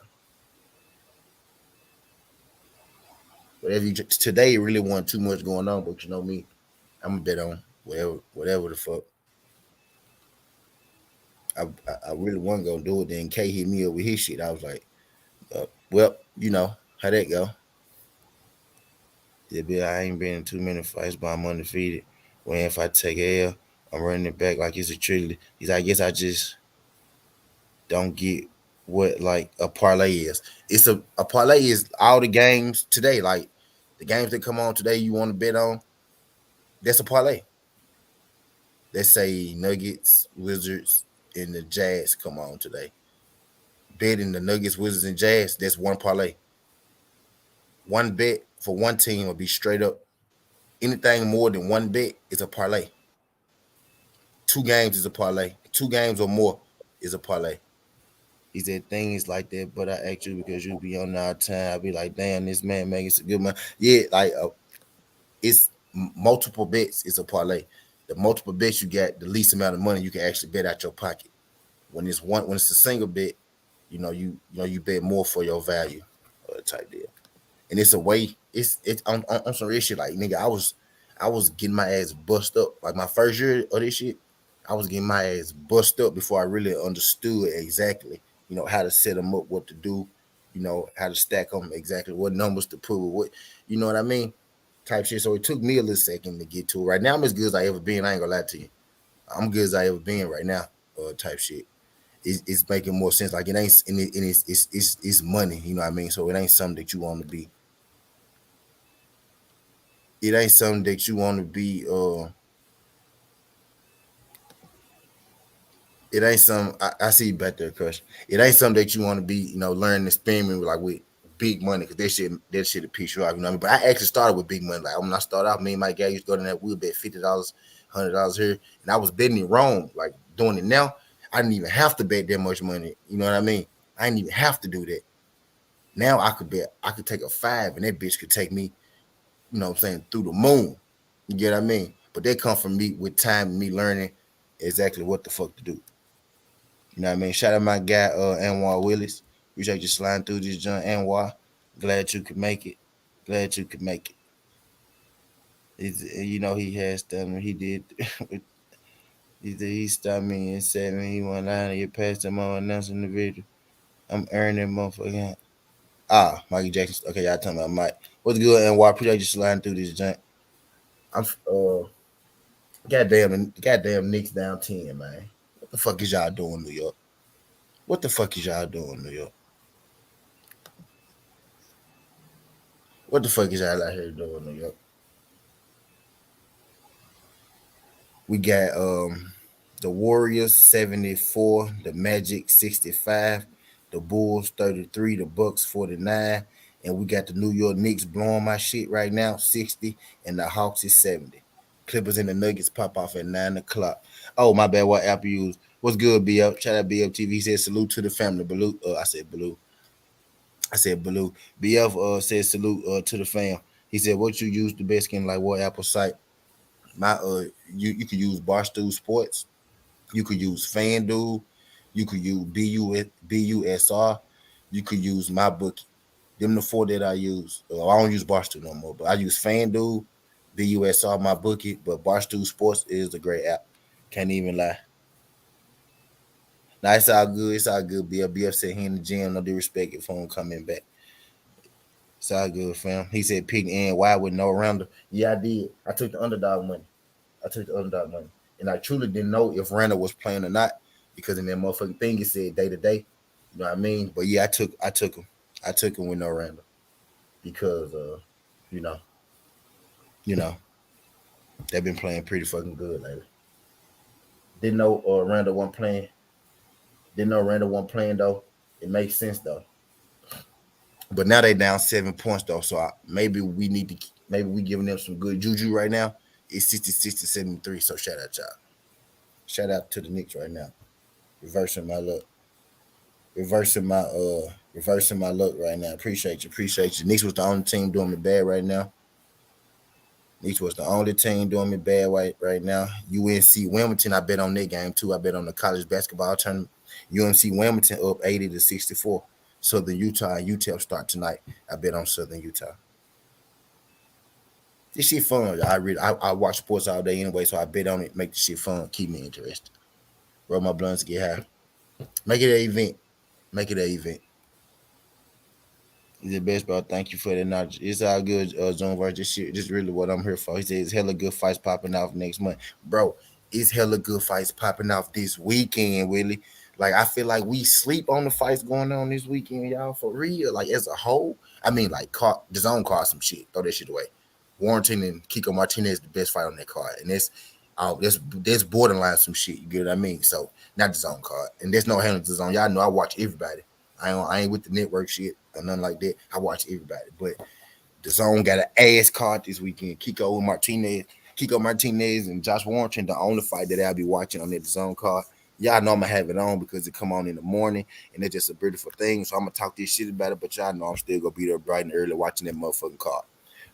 Speaker 1: Today it really wasn't too much going on, but you know me, I'm a bet on whatever the fuck. I really wasn't gonna do it. Then K hit me up with his shit. I was like, well, you know how that go. Yeah, but I ain't been in too many fights, but I'm undefeated. When if I take a L, I'm running it back like it's a trilogy. He's like, I guess I just don't get what like a parlay is. It's a parlay is all the games today. Like the games that come on today, you want to bet on. That's a parlay. Let's say Nuggets, Wizards, and the Jazz come on today. Betting the Nuggets, Wizards, and Jazz, that's one parlay. One bet for one team will be straight up. Anything more than one bet is a parlay. Two games is a parlay. Two games or more is a parlay. He said things like that, but I asked you because you be on our time. I be like, damn, this man making some good money. Yeah, like it's multiple bets is a parlay. The multiple bets you get, the least amount of money you can actually bet out your pocket. When it's a single bet, you bet more for your value, type deal. And it's a way. It's on some real shit. Like nigga, I was getting my ass bust up. Like my first year of this shit, I was getting my ass bust up before I really understood exactly, how to set them up, what to do, how to stack them exactly, what numbers to put with what, you know what I mean, type shit. So it took me a little second to get to it. Right now, I'm as good as I ever been. I ain't gonna lie to you. I'm good as I ever been right now. Type shit. It's making more sense. Like it ain't, and it's money. You know what I mean. So it ain't something that you want to be. It ain't something that you want to be. It ain't some. I see you back there, Crush. It ain't something that you want to be. Learning, experimenting with, like with big money, because that shit will piss you off. You know what I mean? But I actually started with big money. Like when I started out, me and my guy used to go to that wheel bet $50, $100 here, and I was betting it wrong. Like doing it now, I didn't even have to bet that much money. You know what I mean? I didn't even have to do that. Now I could bet. I could take a 5, and that bitch could take me. You know what I'm saying, through the moon. You get what I mean? But they come from me with time and me learning exactly what the fuck to do. You know what I mean? Shout out my guy, Anwar Willis. Appreciate you sliding through this joint, Anwar. Glad you could make it. Glad you could make it. He has done. He did. he stopped me and said, man, he went down and get past him on announcing the video. I'm earning motherfucking. Mikey Jackson. Okay, y'all talking about Mike. What's good, Anwar? Appreciate you sliding through this joint. I'm goddamn Knicks down 10, man. What the fuck is y'all doing, New York? What the fuck is y'all doing, New York? What the fuck is y'all out here doing, New York? We got the Warriors 74, the Magic 65, the Bulls 33, the Bucks 49, and we got the New York Knicks blowing my shit right now 60, and the Hawks is 70. Clippers and the Nuggets pop off at 9 o'clock. Oh, my bad. What app you use? What's good, BL? Shout out BL TV. He said salute to the family. Baloo. I said Baloo. BF said salute to the fam. He said, what you use the best skin, like what Apple site? My you could use Barstool Sports, you could use FanDuel, you could use BUSR, you could use my bookie. Them the four that I use. I don't use Barstool no more, but I use FanDuel, BUSR, my bookie, but Barstool Sports is a great app. Can't even lie. Now it's all good. It's all good. BF said he in the gym. No disrespect for him coming back. It's all good, fam. He said pick NY with no rounder. Yeah, I did. I took the underdog money. And I truly didn't know if Randall was playing or not because in that motherfucking thing it said day to day. You know what I mean? But yeah, I took him. I took him with no Randall because you know. They've been playing pretty fucking good lately. Didn't know Randall wasn't playing. Didn't know Randall wasn't playing though. It makes sense though. But now they down 7 points though, so maybe we giving them some good juju right now. It's 66-73. So shout out y'all. Shout out to the Knicks right now. Reversing my luck. Reversing my luck right now. Appreciate you. Knicks was the only team doing me bad right now. Knicks was the only team doing me bad right now. UNC Wilmington, I bet on that game too. I bet on the college basketball tournament. UNC Wilmington up 80-64. Southern Utah and UTEP start tonight. I bet on Southern Utah. This shit fun. I watch sports all day anyway, so I bet on it. Make the shit fun. Keep me interested. Roll my blunts, get high. Make it an event. Make it an event. He's the best, bro. Thank you for that knowledge. It's all good, Zone Verse. This shit, this really what I'm here for. He says it's hella good fights popping off next month. Bro, it's hella good fights popping off this weekend, Willie. Like, I feel like we sleep on the fights going on this weekend, y'all, for real. Like, as a whole. I mean, like, the Zone card some shit. Throw that shit away. Warrington and Kiko Martinez the best fight on that card. And that's borderline some shit. You get what I mean? So, not the Zone card. And there's no handling the Zone. Y'all know I watch everybody. I ain't with the network shit or nothing like that. I watch everybody. But the Zone got an ass card this weekend. Kiko Martinez and Josh Warrington, the only fight that I'll be watching on that Zone card. Y'all know I'm gonna have it on because it come on in the morning and it's just a beautiful thing. So I'm gonna talk this shit about it, but y'all know I'm still gonna be there bright and early watching that motherfucking card.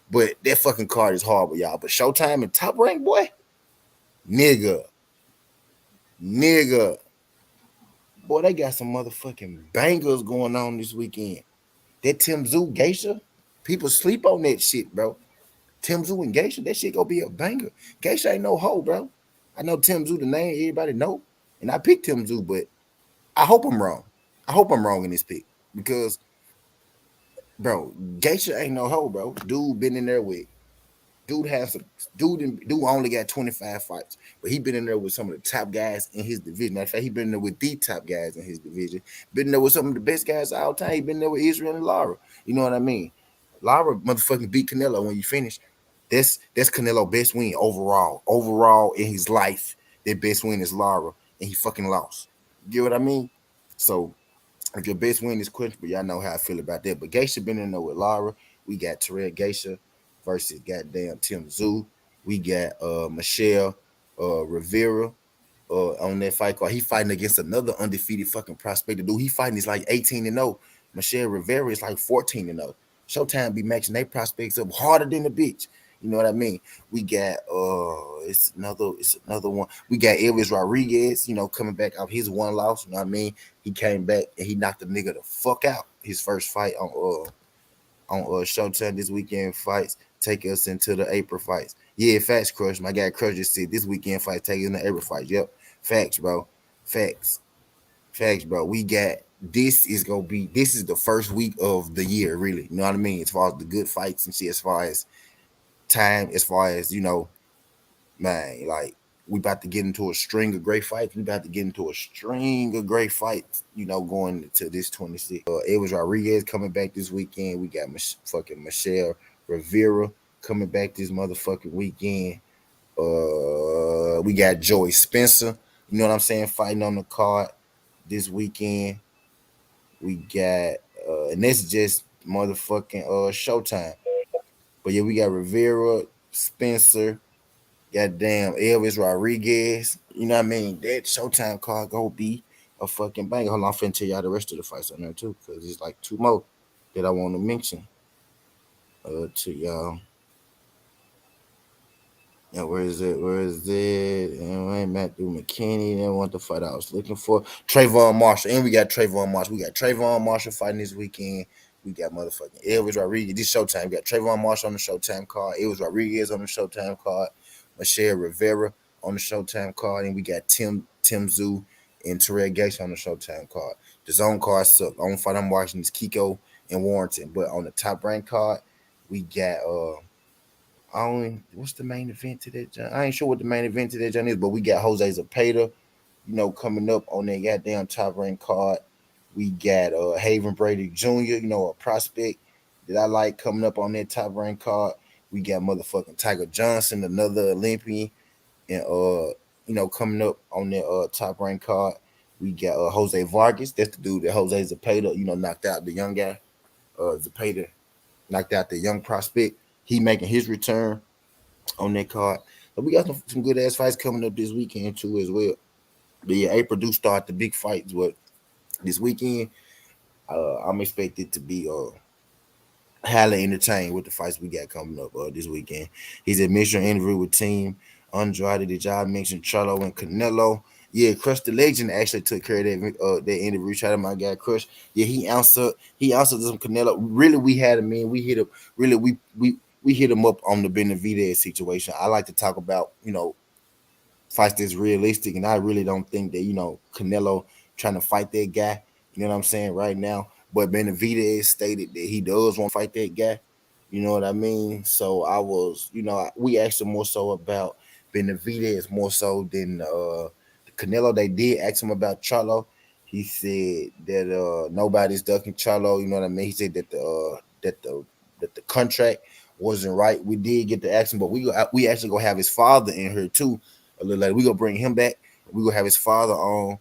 Speaker 1: But that fucking card is horrible, y'all. But Showtime and Top Rank, boy, nigga. Boy, they got some motherfucking bangers going on this weekend. That Tim Tszyu Geisha, people sleep on that shit, bro. Tim Tszyu and Geisha, that shit gonna be a banger. Geisha ain't no hoe, bro. I know Tim Tszyu, the name everybody know, and I picked Tim Tszyu, but I hope I'm wrong. I hope I'm wrong in this pick because, bro, Geisha ain't no hoe, bro. Dude been in there with dude only got 25 fights, but he been in there with some of the top guys in his division. Matter of fact, he been in there with the top guys in his division. Been in there with some of the best guys all time. He been there with Israel and Lara. You know what I mean? Lara motherfucking beat Canelo when you finish. That's Canelo best win overall. Overall in his life, their best win is Lara, and he fucking lost. You get what I mean? So if your best win is questionable, y'all know how I feel about that. But Geisha been in there with Lara. We got Terrell Geisha versus goddamn Tim Tszyu. We got Michelle Rivera on that fight card. He fighting against another undefeated fucking prospect. The dude he fighting is like 18-0. Michelle Rivera is like 14-0. Showtime be matching their prospects up harder than the bitch. You know what I mean? We got it's another one. We got Elvis Rodriguez, coming back off his one loss. You know what I mean? He came back and he knocked the nigga the fuck out. His first fight on Showtime this weekend fights take us into the April fights. Yeah, facts, Crush. My guy Crush just said this weekend fight take us into the April fights. Yep, facts, bro. Facts, bro. We got this is the first week of the year, really. You know what I mean? As far as the good fights and shit, as far as time, as far as man, like we about to get into a string of great fights. We about to get into a string of great fights, going to this 26. Elvis Rodriguez coming back this weekend. We got fucking Michelle Rivera coming back this motherfucking weekend. We got Joey Spencer, you know what I'm saying, fighting on the card this weekend. We got and this is just motherfucking Showtime. But yeah, we got Rivera, Spencer, goddamn Elvis Rodriguez. You know what I mean? That Showtime card go be a fucking banger. Hold on, I'm finna tell y'all the rest of the fights on there too, because it's like two more that I want to mention to y'all. And where is it? And Matthew McKinney. That wasn't the fight I was looking for. Trayvon Marshall. And we got Trayvon Marshall. We got Trayvon Marshall fighting this weekend. We got motherfucking Elvis Rodriguez. This Showtime. We got Trayvon Marshall on the Showtime card. Elvis Rodriguez on the Showtime card. Michelle Rivera on the Showtime card. And we got Tim Tszyu and Terrell Gates on the Showtime card. The Zone card suck. The only fight I'm watching is Kiko and Warrington. But on the Top Rank card, we got what's the main event to that, John? I ain't sure what the main event to that, John, is, but we got Jose Zepeda, coming up on that goddamn Top Rank card. We got Haven Brady Jr., a prospect that I like coming up on that Top Rank card. We got motherfucking Tiger Johnson, another Olympian, and coming up on that top ranked card. We got Jose Vargas. That's the dude that Jose Zapata, knocked out the young guy. Zapata knocked out the young prospect. He making his return on that card. But we got some good ass fights coming up this weekend too as well. But yeah, April do start the big fights. But this weekend, I'm expected to be highly entertained with the fights we got coming up this weekend. His admission interview with Team Andrade. Did y'all mention Charlo and Canelo? Yeah, Crush the Legend actually took care of that interview. Shout out my guy Crush. Yeah, he answered. He answered some Canelo. Really, we had him in. We hit him. Really, we hit him up on the Benavidez situation. I like to talk about fights that's realistic, and I really don't think that Canelo trying to fight that guy. You know what I'm saying right now. But Benavidez stated that he does want to fight that guy. You know what I mean? So I was, we asked him more so about Benavidez more so than Canelo. They did ask him about Charlo. He said that nobody's ducking Charlo. You know what I mean? He said that the contract wasn't right. We did get to ask him, but we actually gonna have his father in here too a little later. We gonna bring him back. We gonna have his father on,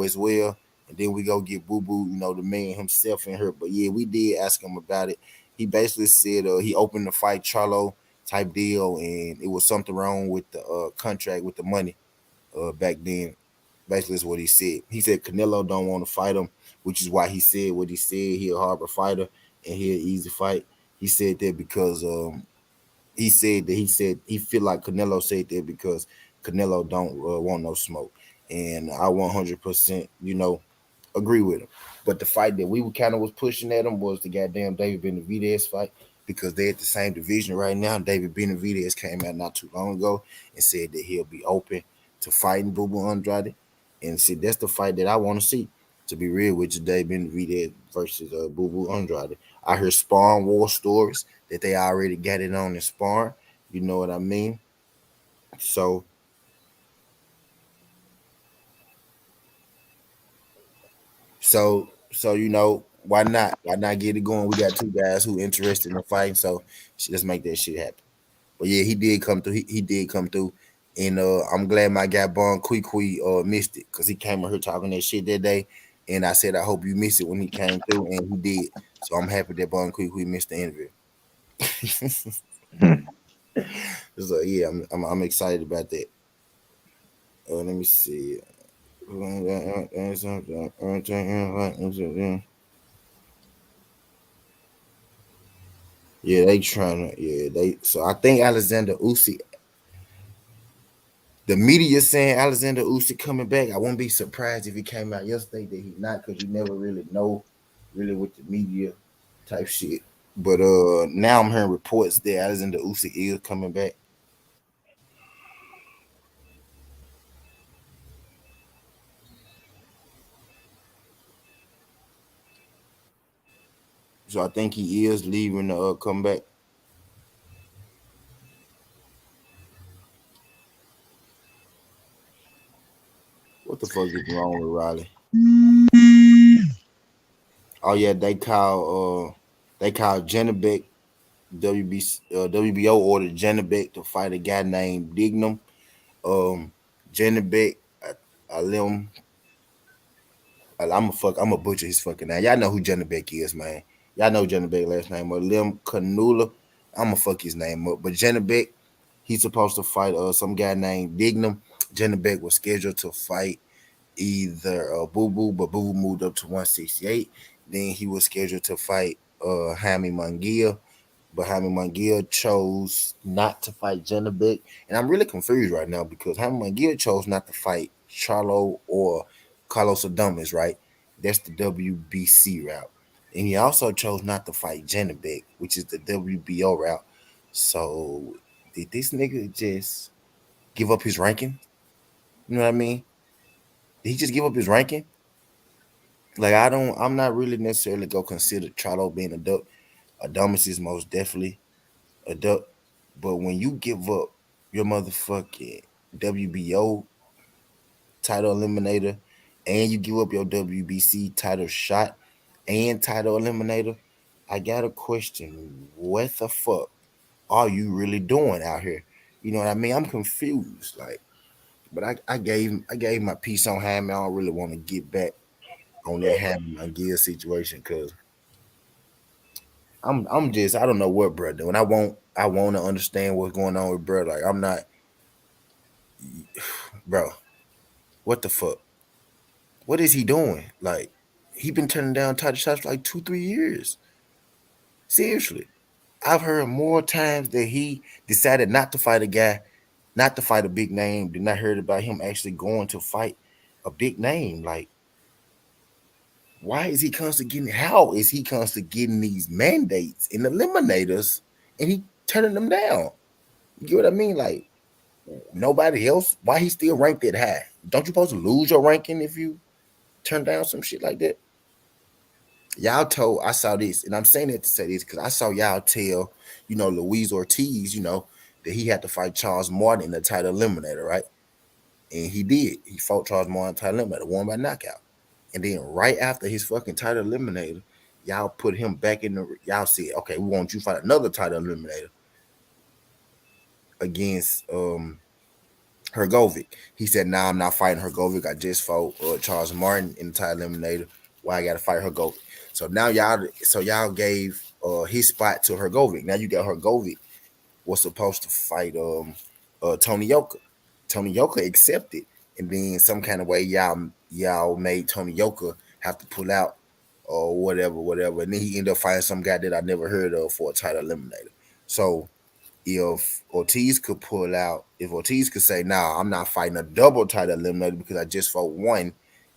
Speaker 1: as well. And then we go get Boo Boo, the man himself in here. But yeah, we did ask him about it. He basically said he opened the fight Charlo type deal, and it was something wrong with the contract with the money back then. Basically, is what he said. He said Canelo don't want to fight him, which is why he said what he said. He a harbor fighter and he an easy fight. He said that because he said he feel like Canelo said that because Canelo don't want no smoke, and I 100% agree with him. But the fight that we kind of was pushing at him was the goddamn David Benavidez fight because they're at the same division right now. David Benavidez came out not too long ago and said that he'll be open to fighting Boo Boo Andrade, and said that's the fight that I want to see. To be real with you, David Benavidez versus Boo Boo Andrade. I heard Spawn war stories that they already got it on in Spawn. You know what I mean? So why not? Why not get it going? We got two guys who interested in fighting, so let's make that shit happen. But yeah, he did come through. He did come through, and I'm glad my guy Bon Kui missed it because he came in here talking that shit that day, and I said I hope you missed it when he came through, and he did. So I'm happy that Bon Kui missed the interview. So yeah, I'm excited about that. Let me see. Yeah, they trying to. Yeah, they. So I think Alexander Usyk. The media saying Alexander Usyk coming back. I wouldn't be surprised if he came out yesterday that he not, because you never really know, really with the media type shit. But now I'm hearing reports that Alexander Usyk is coming back. So I think he is leaving to come back. What the fuck is wrong with Riley? Oh yeah, they call Janabek. WBO ordered Janabek to fight a guy named Dignam. Janabek, Alim. I'm a butcher his fucking name. Y'all know who Janabek is, man. Y'all know Janabek last name. Alim Kanula. I'ma fuck his name up. But Janabek, he's supposed to fight some guy named Dignam. Janabek was scheduled to fight either Boo Boo, but Boo Boo moved up to 168. Then he was scheduled to fight Jaime Munguia, but Jaime Munguia chose not to fight Janabek. And I'm really confused right now because Jaime Munguia chose not to fight Charlo or Carlos Adames, right? That's the WBC route. And he also chose not to fight Janabek, which is the WBO route. So did this nigga just give up his ranking? You know what I mean? Did he just give up his ranking? Like I'm not really necessarily gonna consider Charlo being a duck. Adames is most definitely a duck. But when you give up your motherfucking WBO title eliminator and you give up your WBC title shot and title eliminator, I got a question. What the fuck are you really doing out here? You know what I mean? I'm confused. Like, but I gave my piece on Hammond. I don't really want to get back on that Hammond and Gill situation because I'm just I don't know what bro doing. I want to understand what's going on with bro. Like I'm not, bro. What the fuck? What is he doing? Like he been turning down title shots for like 2 3 years. Seriously, I've heard more times that he decided not to fight a guy, not to fight a big name, than I heard about him actually going to fight a big name. Like, why is he constantly getting? How is he constantly getting these mandates and eliminators, and he turning them down? You get what I mean? Like nobody else. Why he still ranked that high? Don't you supposed to lose your ranking if you turn down some shit like that? Y'all told I saw this, and I'm saying it to say this because I saw y'all tell, Luis Ortiz, that he had to fight Charles Martin in the title eliminator, right? And he did. He fought Charles Martin in the title eliminator, won by knockout. And then right after his fucking title eliminator, y'all put him back in the. Y'all said, okay, we want you to fight another title eliminator against Hergovic. He said, "Nah, I'm not fighting Hergovic. I just fought Charles Martin in the title eliminator. Why I got to fight Hergovic?" So y'all gave his spot to Hergovic. Now you got Hergovic was supposed to fight Tony Yoka. Tony Yoka accepted, and then some kind of way y'all made Tony Yoka have to pull out or whatever. And then he ended up fighting some guy that I never heard of for a title eliminator. So if Ortiz could say, "Nah, I'm not fighting a double title eliminator because I just fought one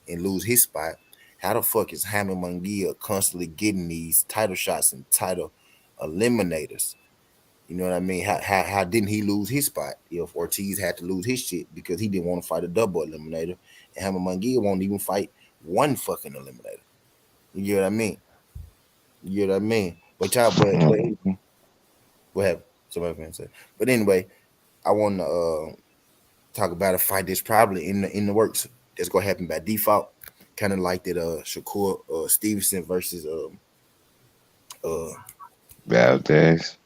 Speaker 1: and lose his spot," how the fuck is Hammer Munguia constantly getting these title shots and title eliminators? You know what I mean? How didn't he lose his spot if Ortiz had to lose his shit because he didn't want to fight a double eliminator, and Hammer Munguia won't even fight one fucking eliminator? You get what I mean? You get what I mean? But what happened? Somebody can say. But anyway, I want to talk about a fight that's probably in the works. That's gonna happen by default, kind of like that. Shakur Stevenson versus uh
Speaker 4: Valdez.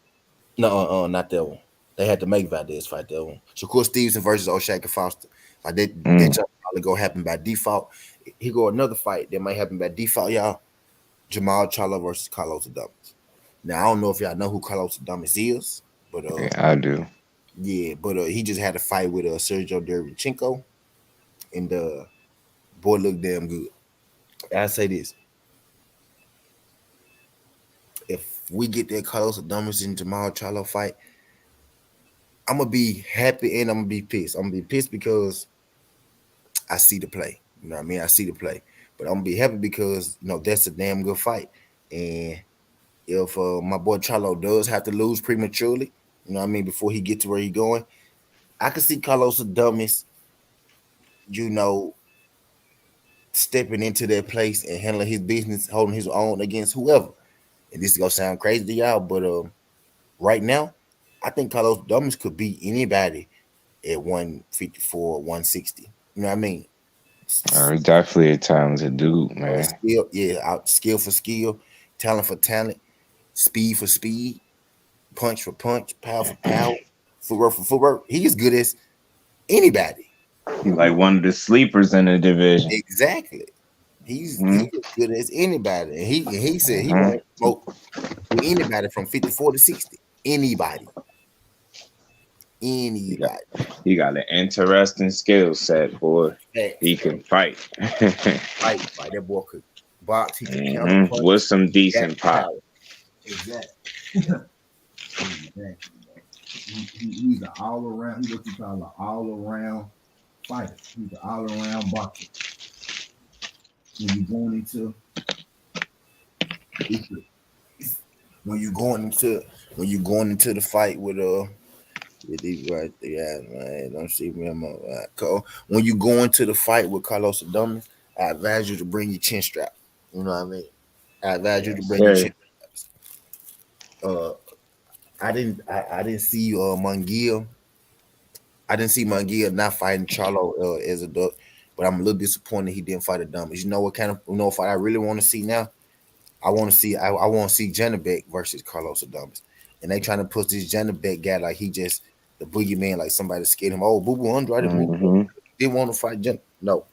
Speaker 1: no not that one. They had to make Valdez fight that one. Shakur Stevenson versus O'Shaka Foster. Like that
Speaker 4: Mm.
Speaker 1: just probably go happen by default. He go another fight that might happen by default, y'all. Jamal Charlo versus Carlos Adames. Now I don't know if y'all know who Carlos Adames is, but
Speaker 4: Yeah, I do.
Speaker 1: yeah, but he just had a fight with Sergio Derevchenko, and boy looked damn good. I say this: if we get that Carlos Adames and Jamal Charlo fight, I'm gonna be happy and I'm gonna be pissed. I'm gonna be pissed because I see the play. You know what I mean? I see the play, but I'm gonna be happy because that's a damn good fight. And if my boy Charlo does have to lose prematurely, you know what I mean, before he get to where he going, I can see Carlos Adames, you know, stepping into that place and handling his business, holding his own against whoever. And this is gonna sound crazy to y'all, but right now, I think Carlos Adames could beat anybody at 154, 160. You know what I mean?
Speaker 4: Definitely a talented dude, man.
Speaker 1: Skill, yeah, skill for skill, talent for talent, speed for speed, punch for punch, power for power, footwork for footwork. He as good as anybody.
Speaker 4: He's like one of the sleepers in the division.
Speaker 1: Exactly. He's
Speaker 4: Hmm.
Speaker 1: as good as anybody. And he said he
Speaker 4: Hmm.
Speaker 1: won't smoke with anybody from 54 to 60. Anybody.
Speaker 4: He got
Speaker 1: Anybody.
Speaker 4: he got an interesting skill set, boy.
Speaker 1: Facts.
Speaker 4: He can fight.
Speaker 1: Fight. That boy could box, he could counter punch,
Speaker 4: With some
Speaker 1: he got
Speaker 4: decent pop.
Speaker 1: power. Exactly. Exactly. He's an all around, he's what you call an all around fighter. He's an all around boxer. When you're going into when you're going into the fight with these right there, man. Don't see me. When you go into the fight with Carlos Adames, I advise you to bring your chin strap. You know what I mean? I advise you to
Speaker 4: Yes,
Speaker 1: bring your
Speaker 4: sir.
Speaker 1: chin straps. I didn't see Munguia. I didn't see Munguia not fighting Charlo as a duck, but I'm a little disappointed he didn't fight Adames. You know what kind of fight I really want to see now? I want to see Janabek versus Carlos Adames. and they trying to push this Janabek guy like he just the boogeyman, like somebody scared him. Oh, Boo Boo Andrade didn't want to fight Jan. No,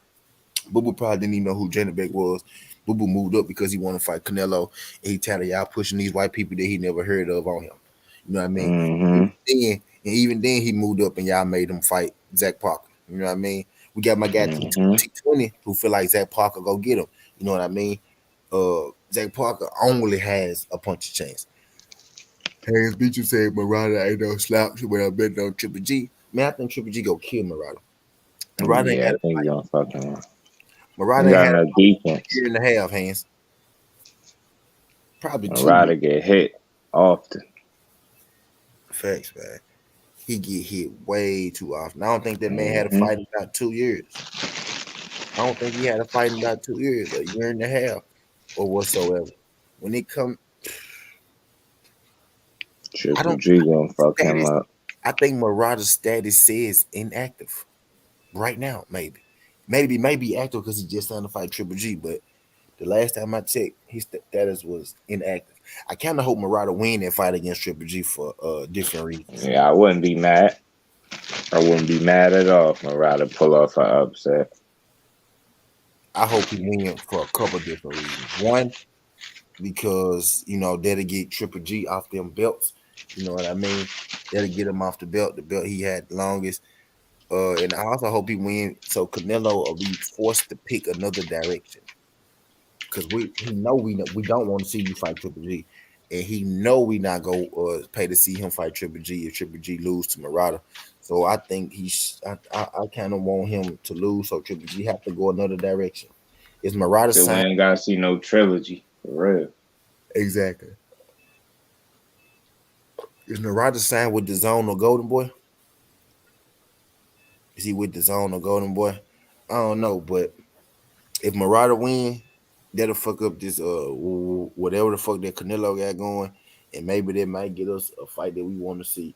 Speaker 1: Boo Boo probably didn't even know who Janabek was. Boo Boo moved up because he wanted to fight Canelo, and he tired of y'all pushing these white people that he never heard of on him. You know what I mean? Even then, he moved up and y'all made him fight Zach Parker. You know what I mean? We got my guy T20 who feel like Zach Parker go get him. You know what I mean? Zach Parker only has a punch chance. Hayes Beecher said Murata ain't no slouch when I bet on Triple G. Man, I think Triple G go kill Murata. Murata ain't
Speaker 4: Yeah,
Speaker 1: had
Speaker 4: I think he's gonna fucking.
Speaker 1: Murata
Speaker 4: He
Speaker 1: ain't
Speaker 4: got
Speaker 1: had
Speaker 4: enough defense.
Speaker 1: a year and a half, Hands. Probably 2
Speaker 4: Murata
Speaker 1: years.
Speaker 4: get hit often.
Speaker 1: Facts, man. He get hit way too often. I don't think that man had a fight in about 2 years. I don't think he had a fight in about 2 years, a year and a half, or whatsoever. When it come,
Speaker 4: Triple G gonna fuck him up.
Speaker 1: I think Murata's status says inactive right now. Maybe active because he just signed to fight Triple G. But the last time I checked, his status was inactive. I kind of hope Murata win that fight against Triple G for different reasons.
Speaker 4: Yeah, I wouldn't be mad. I wouldn't be mad at all if Murata pull off an upset.
Speaker 1: I hope he win for a couple different reasons. One, because that'll get Triple G off them belts. You know what I mean? That'll get him off the belt he had the longest. And I also hope he win so Canelo will be forced to pick another direction. Because he know we don't want to see you fight Triple G. And he know we not go pay to see him fight Triple G if Triple G lose to Murata. So I think I kind of want him to lose so Triple G have to go another direction. Is Murata
Speaker 4: So we
Speaker 1: signed?
Speaker 4: ain't gotta see no trilogy for real.
Speaker 1: Exactly. Is Murata signed with the Zone or Golden Boy? Is he with the Zone or Golden Boy? I don't know, but if Murata win, that'll fuck up this whatever the fuck that Canelo got going, and maybe that might get us a fight that we want to see.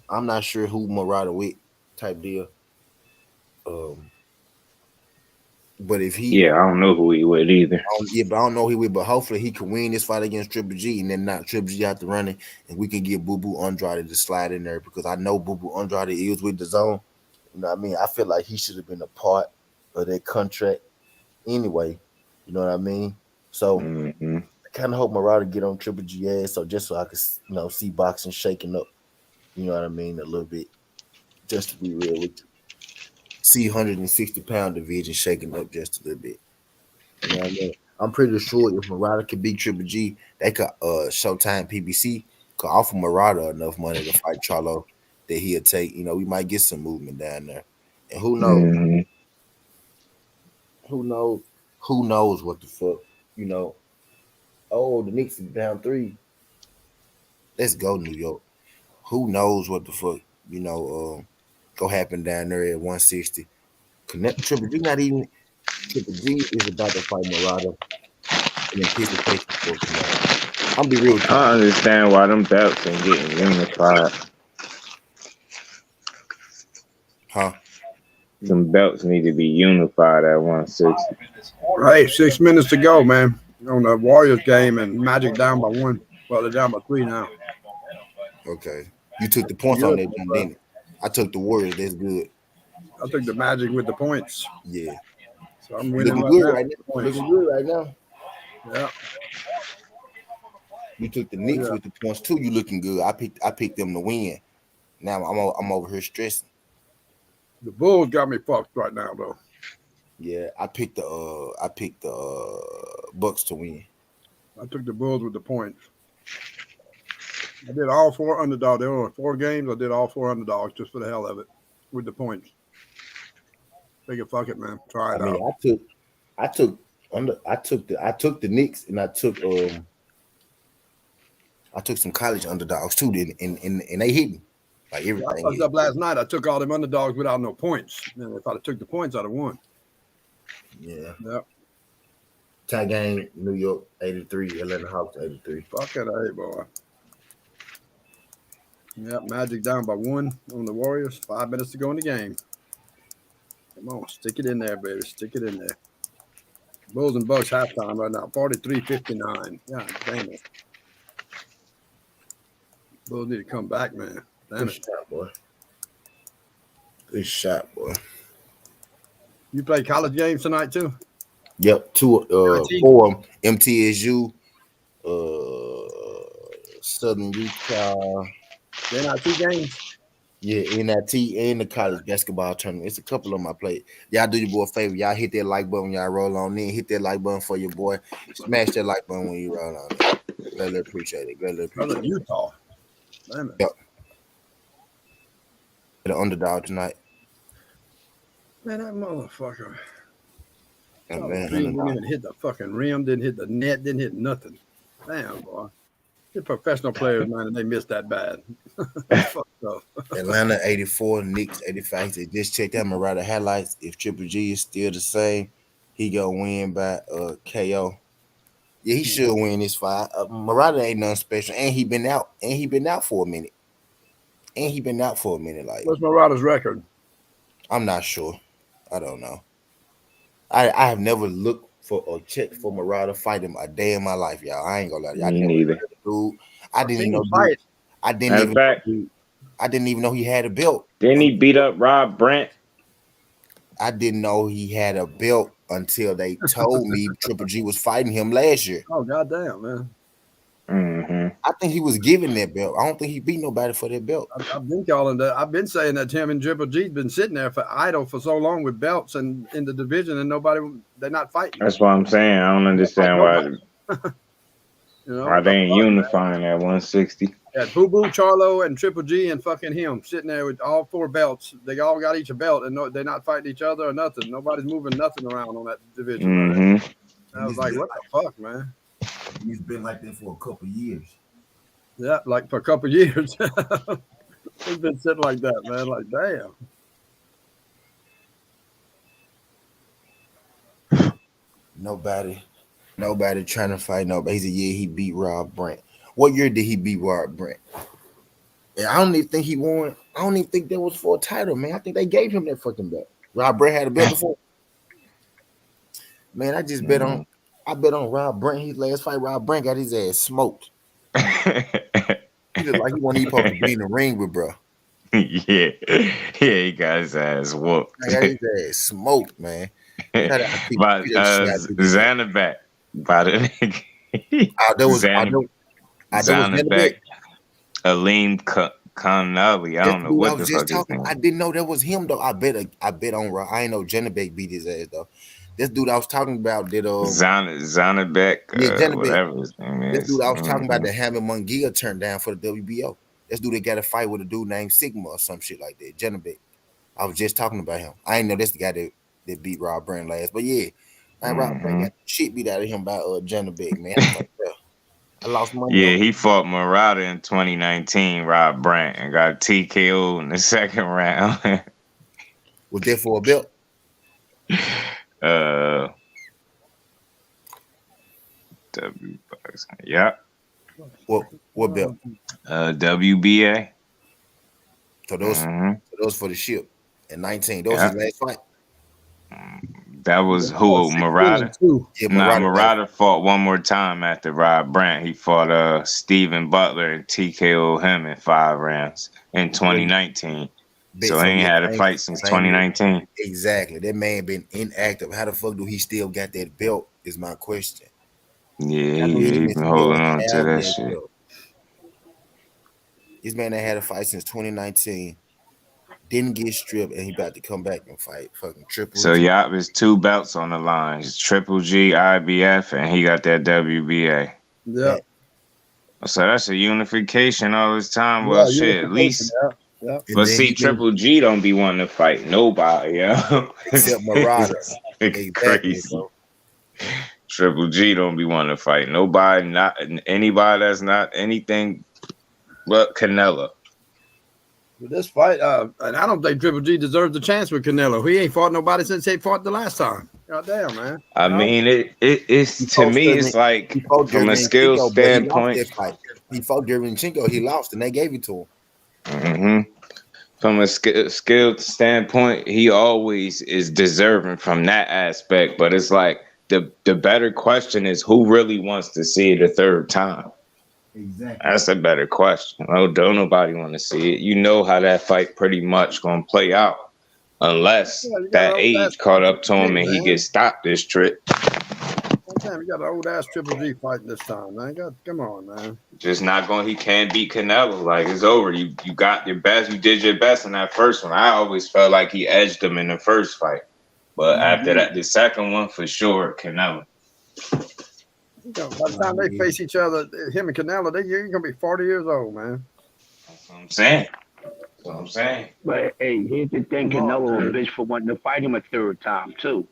Speaker 1: I'm not sure who Murata with type deal. But if he,
Speaker 4: I don't know who he with either.
Speaker 1: but I don't know who he with. But hopefully he can win this fight against Triple G, and then not Triple G have to run it, and we can get Boo Boo Andrade to slide in there because I know Boo Boo Andrade is with the Zone. You know what I mean? I feel like he should have been a part of that contract anyway. You know what I mean? So I kind of hope Murata get on Triple G ass, so I could see boxing shaking up. You know what I mean? A little bit, just to be real with you. See 160-pound division shaking up just a little bit. You know what I mean? I'm pretty sure if Murata could beat Triple G, they could Showtime PBC could offer Murata enough money to fight Charlo that he'll take. We might get some movement down there. And who knows? Who knows? Who knows what the fuck? Oh, the Knicks is down 3. Let's go, New York. Who knows what the fuck, go happen down there at 160. Triple G not even Triple G is about to fight Murata in anticipation for Canelo. I'm be real with you.
Speaker 4: I understand why them belts ain't getting unified.
Speaker 1: Huh?
Speaker 4: Some belts need to be unified at 160.
Speaker 5: Right, 6 minutes to go, man. On the Warriors game and Magic down by 1. Well, they're down by 3 now.
Speaker 1: Okay. You took the points on that one, didn't you? I took the Warriors. That's good.
Speaker 5: I took the Magic with the points.
Speaker 1: Yeah.
Speaker 5: So I'm winning
Speaker 1: looking good
Speaker 5: now.
Speaker 1: right now. Looking good right now.
Speaker 5: Yeah.
Speaker 1: You took the Knicks with the points too. You looking good. I picked them to win. Now I'm over here stressing.
Speaker 5: The Bulls got me fucked right now, though.
Speaker 1: Yeah, I picked the Bucks to win.
Speaker 5: I took the Bulls with the points. I did all 4 underdogs. There were 4 games. I did all 4 underdogs just for the hell of it with the points. Figure, fuck it, man. Try it out.
Speaker 1: I took the Knicks and I took some college underdogs too, and they hit me. Like everything.
Speaker 5: I fucked up last night. I took all them underdogs without no points. And if I'd have took the points, I'd have won.
Speaker 1: Yeah.
Speaker 5: Yep.
Speaker 1: Tie game, New York 83, Atlanta Hawks 83.
Speaker 5: Fuck it, hey boy. Yep, Magic down by 1 on the Warriors. 5 minutes to go in the game. Come on, stick it in there, baby. Stick it in there. Bulls and Bucks halftime right now, 43-59. God damn it. Bulls need to come back, man. Damn
Speaker 1: Good
Speaker 5: it.
Speaker 1: shot, boy. Good shot, boy.
Speaker 5: You play college games tonight too?
Speaker 1: Yep,
Speaker 5: 19.
Speaker 1: 4 MTSU, Southern Utah.
Speaker 5: NIT games.
Speaker 1: Yeah, NIT and the college basketball tournament. It's a couple of my plate. Y'all do your boy a favor. Y'all hit that like button when y'all roll on in. Hit that like button for your boy. Smash that like button when you roll on in. Greatly appreciate it. Greatly appreciate
Speaker 5: Southern
Speaker 1: it.
Speaker 5: Utah. Damn it.
Speaker 1: Yep. The underdog tonight.
Speaker 5: Man, that motherfucker.
Speaker 1: Yeah,
Speaker 5: Oh,
Speaker 1: man,
Speaker 5: didn't
Speaker 1: underdog.
Speaker 5: even hit the fucking rim, didn't hit the net, didn't hit nothing. Damn, boy. The professional players, man, and they missed that bad. Fucked up.
Speaker 1: Atlanta 84, Knicks 85. They just checked out my rider highlights. If Triple G is still the same, he gonna win by KO. Yeah, he should win this fight. Murata ain't nothing special, and he been out. For a minute. Like,
Speaker 5: What's Murata's record?
Speaker 1: I'm not sure. I don't know. I have never looked for or checked for Murata fight him a day in my life, y'all. I ain't gonna lie to you. I
Speaker 4: Me
Speaker 1: never
Speaker 4: neither.
Speaker 1: heard of the dude. I didn't
Speaker 5: Seen
Speaker 1: even know.
Speaker 5: him fight.
Speaker 1: I didn't
Speaker 4: Matter
Speaker 1: even.
Speaker 4: of fact,
Speaker 1: I didn't even know he had a belt.
Speaker 4: didn't he beat up Rob Brant?
Speaker 1: I didn't know he had a belt until they told me Triple G was fighting him last year.
Speaker 5: Oh, goddamn, man.
Speaker 4: Mm-hmm.
Speaker 1: I think he was given that belt. I don't think he beat nobody for that belt.
Speaker 5: I've been calling that. I've been saying that him and Triple G's been sitting there for idle for so long with belts and in the division, and they're not fighting.
Speaker 4: That's what I'm saying. I don't understand why they ain't unifying at 160.
Speaker 5: Yeah, Boo Boo, Charlo, and Triple G and fucking him sitting there with all 4 belts. They all got each a belt, and they're not fighting each other or nothing. Nobody's moving nothing around on that division.
Speaker 4: Mm-hmm.
Speaker 5: I was like, what the fuck, man?
Speaker 1: He's been like that for a couple years.
Speaker 5: Yeah, like for a couple years. He's been sitting like that, man. Like, damn.
Speaker 1: Nobody trying to fight nobody. He said, yeah, he beat Rob Brant. What year did he beat Rob Brant? And I don't even think he won. I don't even think that was for a title, man. I think they gave him that fucking belt. Rob Brant had a belt before. Man, I just bet on Rob Brant. His last fight, Rob Brant got his ass smoked. He looked like he wasn't even supposed to be in the ring with, bro.
Speaker 4: Yeah, he got his ass whooped.
Speaker 1: I got his ass smoked, man.
Speaker 4: By Zanabek. By the nigga.
Speaker 1: There was Zanabek.
Speaker 4: Aleem Connolly. I don't know what the fuck his name.
Speaker 1: I didn't know that was him though. I bet on Rob. I ain't know Zanabek beat his ass though. This dude I was talking about did
Speaker 4: Zanabek, whatever his name is.
Speaker 1: This dude I was talking about that Hamid Munguia turned down for the WBO. This dude that got a fight with a dude named Sigma or some shit like that. Zanabek. I was just talking about him. I ain't know this the guy that beat Rob Brant last, but yeah, man, Rob Brant got shit beat out of him by Zanabek, man. I lost money.
Speaker 4: Yeah, he fought Murata in 2019, Rob Brant, and got TKO in the second round.
Speaker 1: Was that for a belt?
Speaker 4: Yeah.
Speaker 1: What belt?
Speaker 4: WBA.
Speaker 1: So those for the ship in 19. Those his last fight.
Speaker 4: That was who? Murata?
Speaker 1: Yeah,
Speaker 4: Murata fought one more time after Rob Brant. He fought Steven Butler and TKO him in 5 rounds in 2019. So he ain't had a fight since 2019.
Speaker 1: Exactly. That man been inactive. How the fuck do he still got that belt is my question.
Speaker 4: Yeah, he been holding on to that shit.
Speaker 1: Belt. This man that had a fight since 2019. Didn't get stripped, and he about to come back and fight fucking Triple G.
Speaker 4: So yeah, there's 2 belts on the line. It's Triple G, IBF, and he got that WBA.
Speaker 5: Yeah.
Speaker 4: So that's a unification all this time. Well, shit, at least.
Speaker 5: Yeah.
Speaker 4: But see, Triple G don't be wanting to fight nobody, yo.
Speaker 1: Except Murata.
Speaker 4: It's crazy. Bro. Triple G don't be wanting to fight nobody, not anybody that's not anything but Canelo.
Speaker 5: With this fight, and I don't think Triple G deserves a chance with Canelo. He ain't fought nobody since he fought the last time. God damn, man.
Speaker 4: I mean, it's to me, it's like from a skill standpoint.
Speaker 1: He fought Derevyanchenko, he lost, and they gave it to him.
Speaker 4: Mm-hmm. From a skill standpoint, he always is deserving from that aspect. But it's like the better question is who really wants to see it a third time.
Speaker 1: Exactly.
Speaker 4: That's a better question. Oh, don't nobody want to see it. You know how that fight pretty much gonna play out, unless
Speaker 5: Yeah, you got an
Speaker 4: that
Speaker 5: old ass
Speaker 4: age caught up to
Speaker 5: Triple
Speaker 4: him
Speaker 5: G,
Speaker 4: and he
Speaker 5: man.
Speaker 4: gets stopped this trip.
Speaker 5: Damn, you got an old ass Triple G fighting this time, man. Come on, man.
Speaker 4: Just not going. He can't beat Canelo. Like it's over. You got your best. You did your best in that first one. I always felt like he edged him in the first fight, but after that, the second one for sure, Canelo.
Speaker 5: By the time they face each other, him and Canelo, you're gonna be 40 years old, man.
Speaker 4: That's what I'm saying. That's what I'm saying.
Speaker 3: But hey, here's the thing: Canelo a bitch for wanting to fight him a third time too.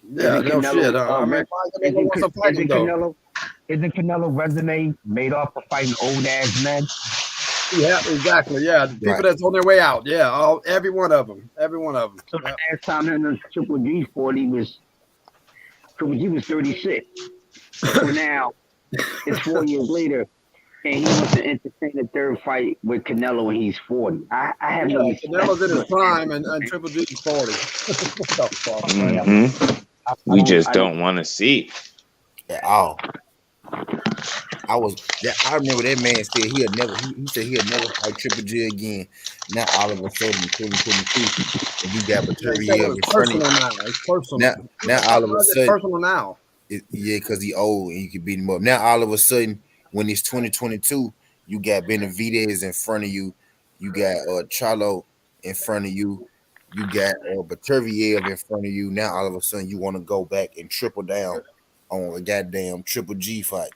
Speaker 5: Yeah, no shit. I mean, why Canelo wants to fight him though?
Speaker 7: Isn't Canelo resume made off for fighting old ass men?
Speaker 5: Yeah, exactly. Yeah, the people that's on their way out. Yeah, every one of them. Every one of them.
Speaker 3: So the last time in the Triple G 40 was Triple G was 36. So now it's 4 years later, and he wants to entertain a third fight with Canelo when he's 40. I have no respect.
Speaker 5: Canelo's in his prime, and Triple G's 40. What the fuck,
Speaker 4: Mm-hmm. We just don't want to see
Speaker 1: at all. I remember that man said he said he'll never fight Triple G again. Now all of a sudden in 2022, and you got Baturia in front of you.
Speaker 5: It's personal.
Speaker 1: Now all of a sudden,
Speaker 5: personal now.
Speaker 1: Because he old and you can beat him up. Now all of a sudden, when it's 2022, you got Benavidez in front of you. You got Charlo in front of you. You got Baturia in front of you. Now all of a sudden, you want to go back and triple down on a goddamn Triple G fight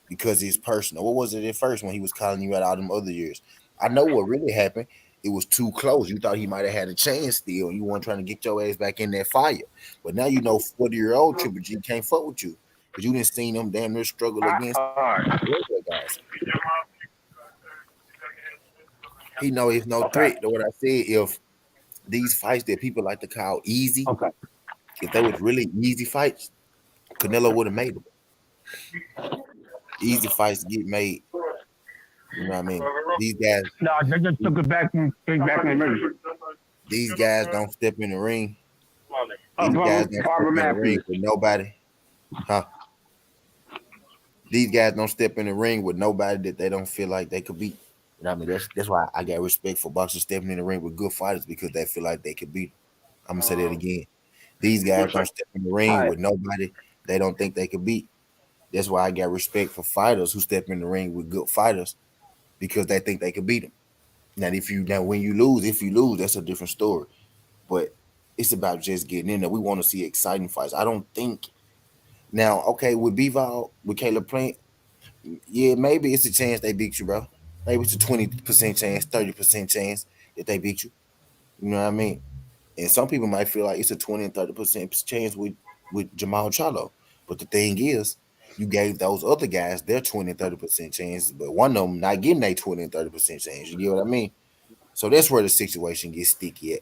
Speaker 1: because it's personal. What was it at first when he was calling you out all them other years? I know what really happened. It was too close. You thought he might have had a chance still. You weren't trying to get your ass back in that fire. But now you know 40-year-old Triple G can't fuck with you because you didn't see them damn near struggle against the guys. He know he's no threat. To what I said, if these fights that people like to call easy, if they was really easy fights, Canelo would have made them. Easy fights get made. You know what I mean? These guys.
Speaker 7: No, they just took it back and came back in the ring.
Speaker 1: These guys don't step in the ring. These guys don't step in the ring with nobody. These guys don't step in the ring with nobody that they don't feel like they could beat. You know what I mean? That's why I got respect for boxers stepping in the ring with good fighters because they feel like they could beat them. I'm gonna say that again. These guys don't step in the ring with nobody they don't think they could beat. That's why I got respect for fighters who step in the ring with good fighters because they think they could beat them. Now, when you lose, that's a different story. But it's about just getting in there. We want to see exciting fights. I don't think now, okay, with Bivol, with Caleb Plant, yeah, maybe it's a chance they beat you, bro. Maybe it's a 20% chance, 30% chance that they beat you. You know what I mean? And some people might feel like it's a 20 and 30% chance with Jamal Charlo. But the thing is, you gave those other guys their 20 and 30% chance, but one of them not getting a 20 and 30% chance. You get what I mean? So that's where the situation gets sticky at.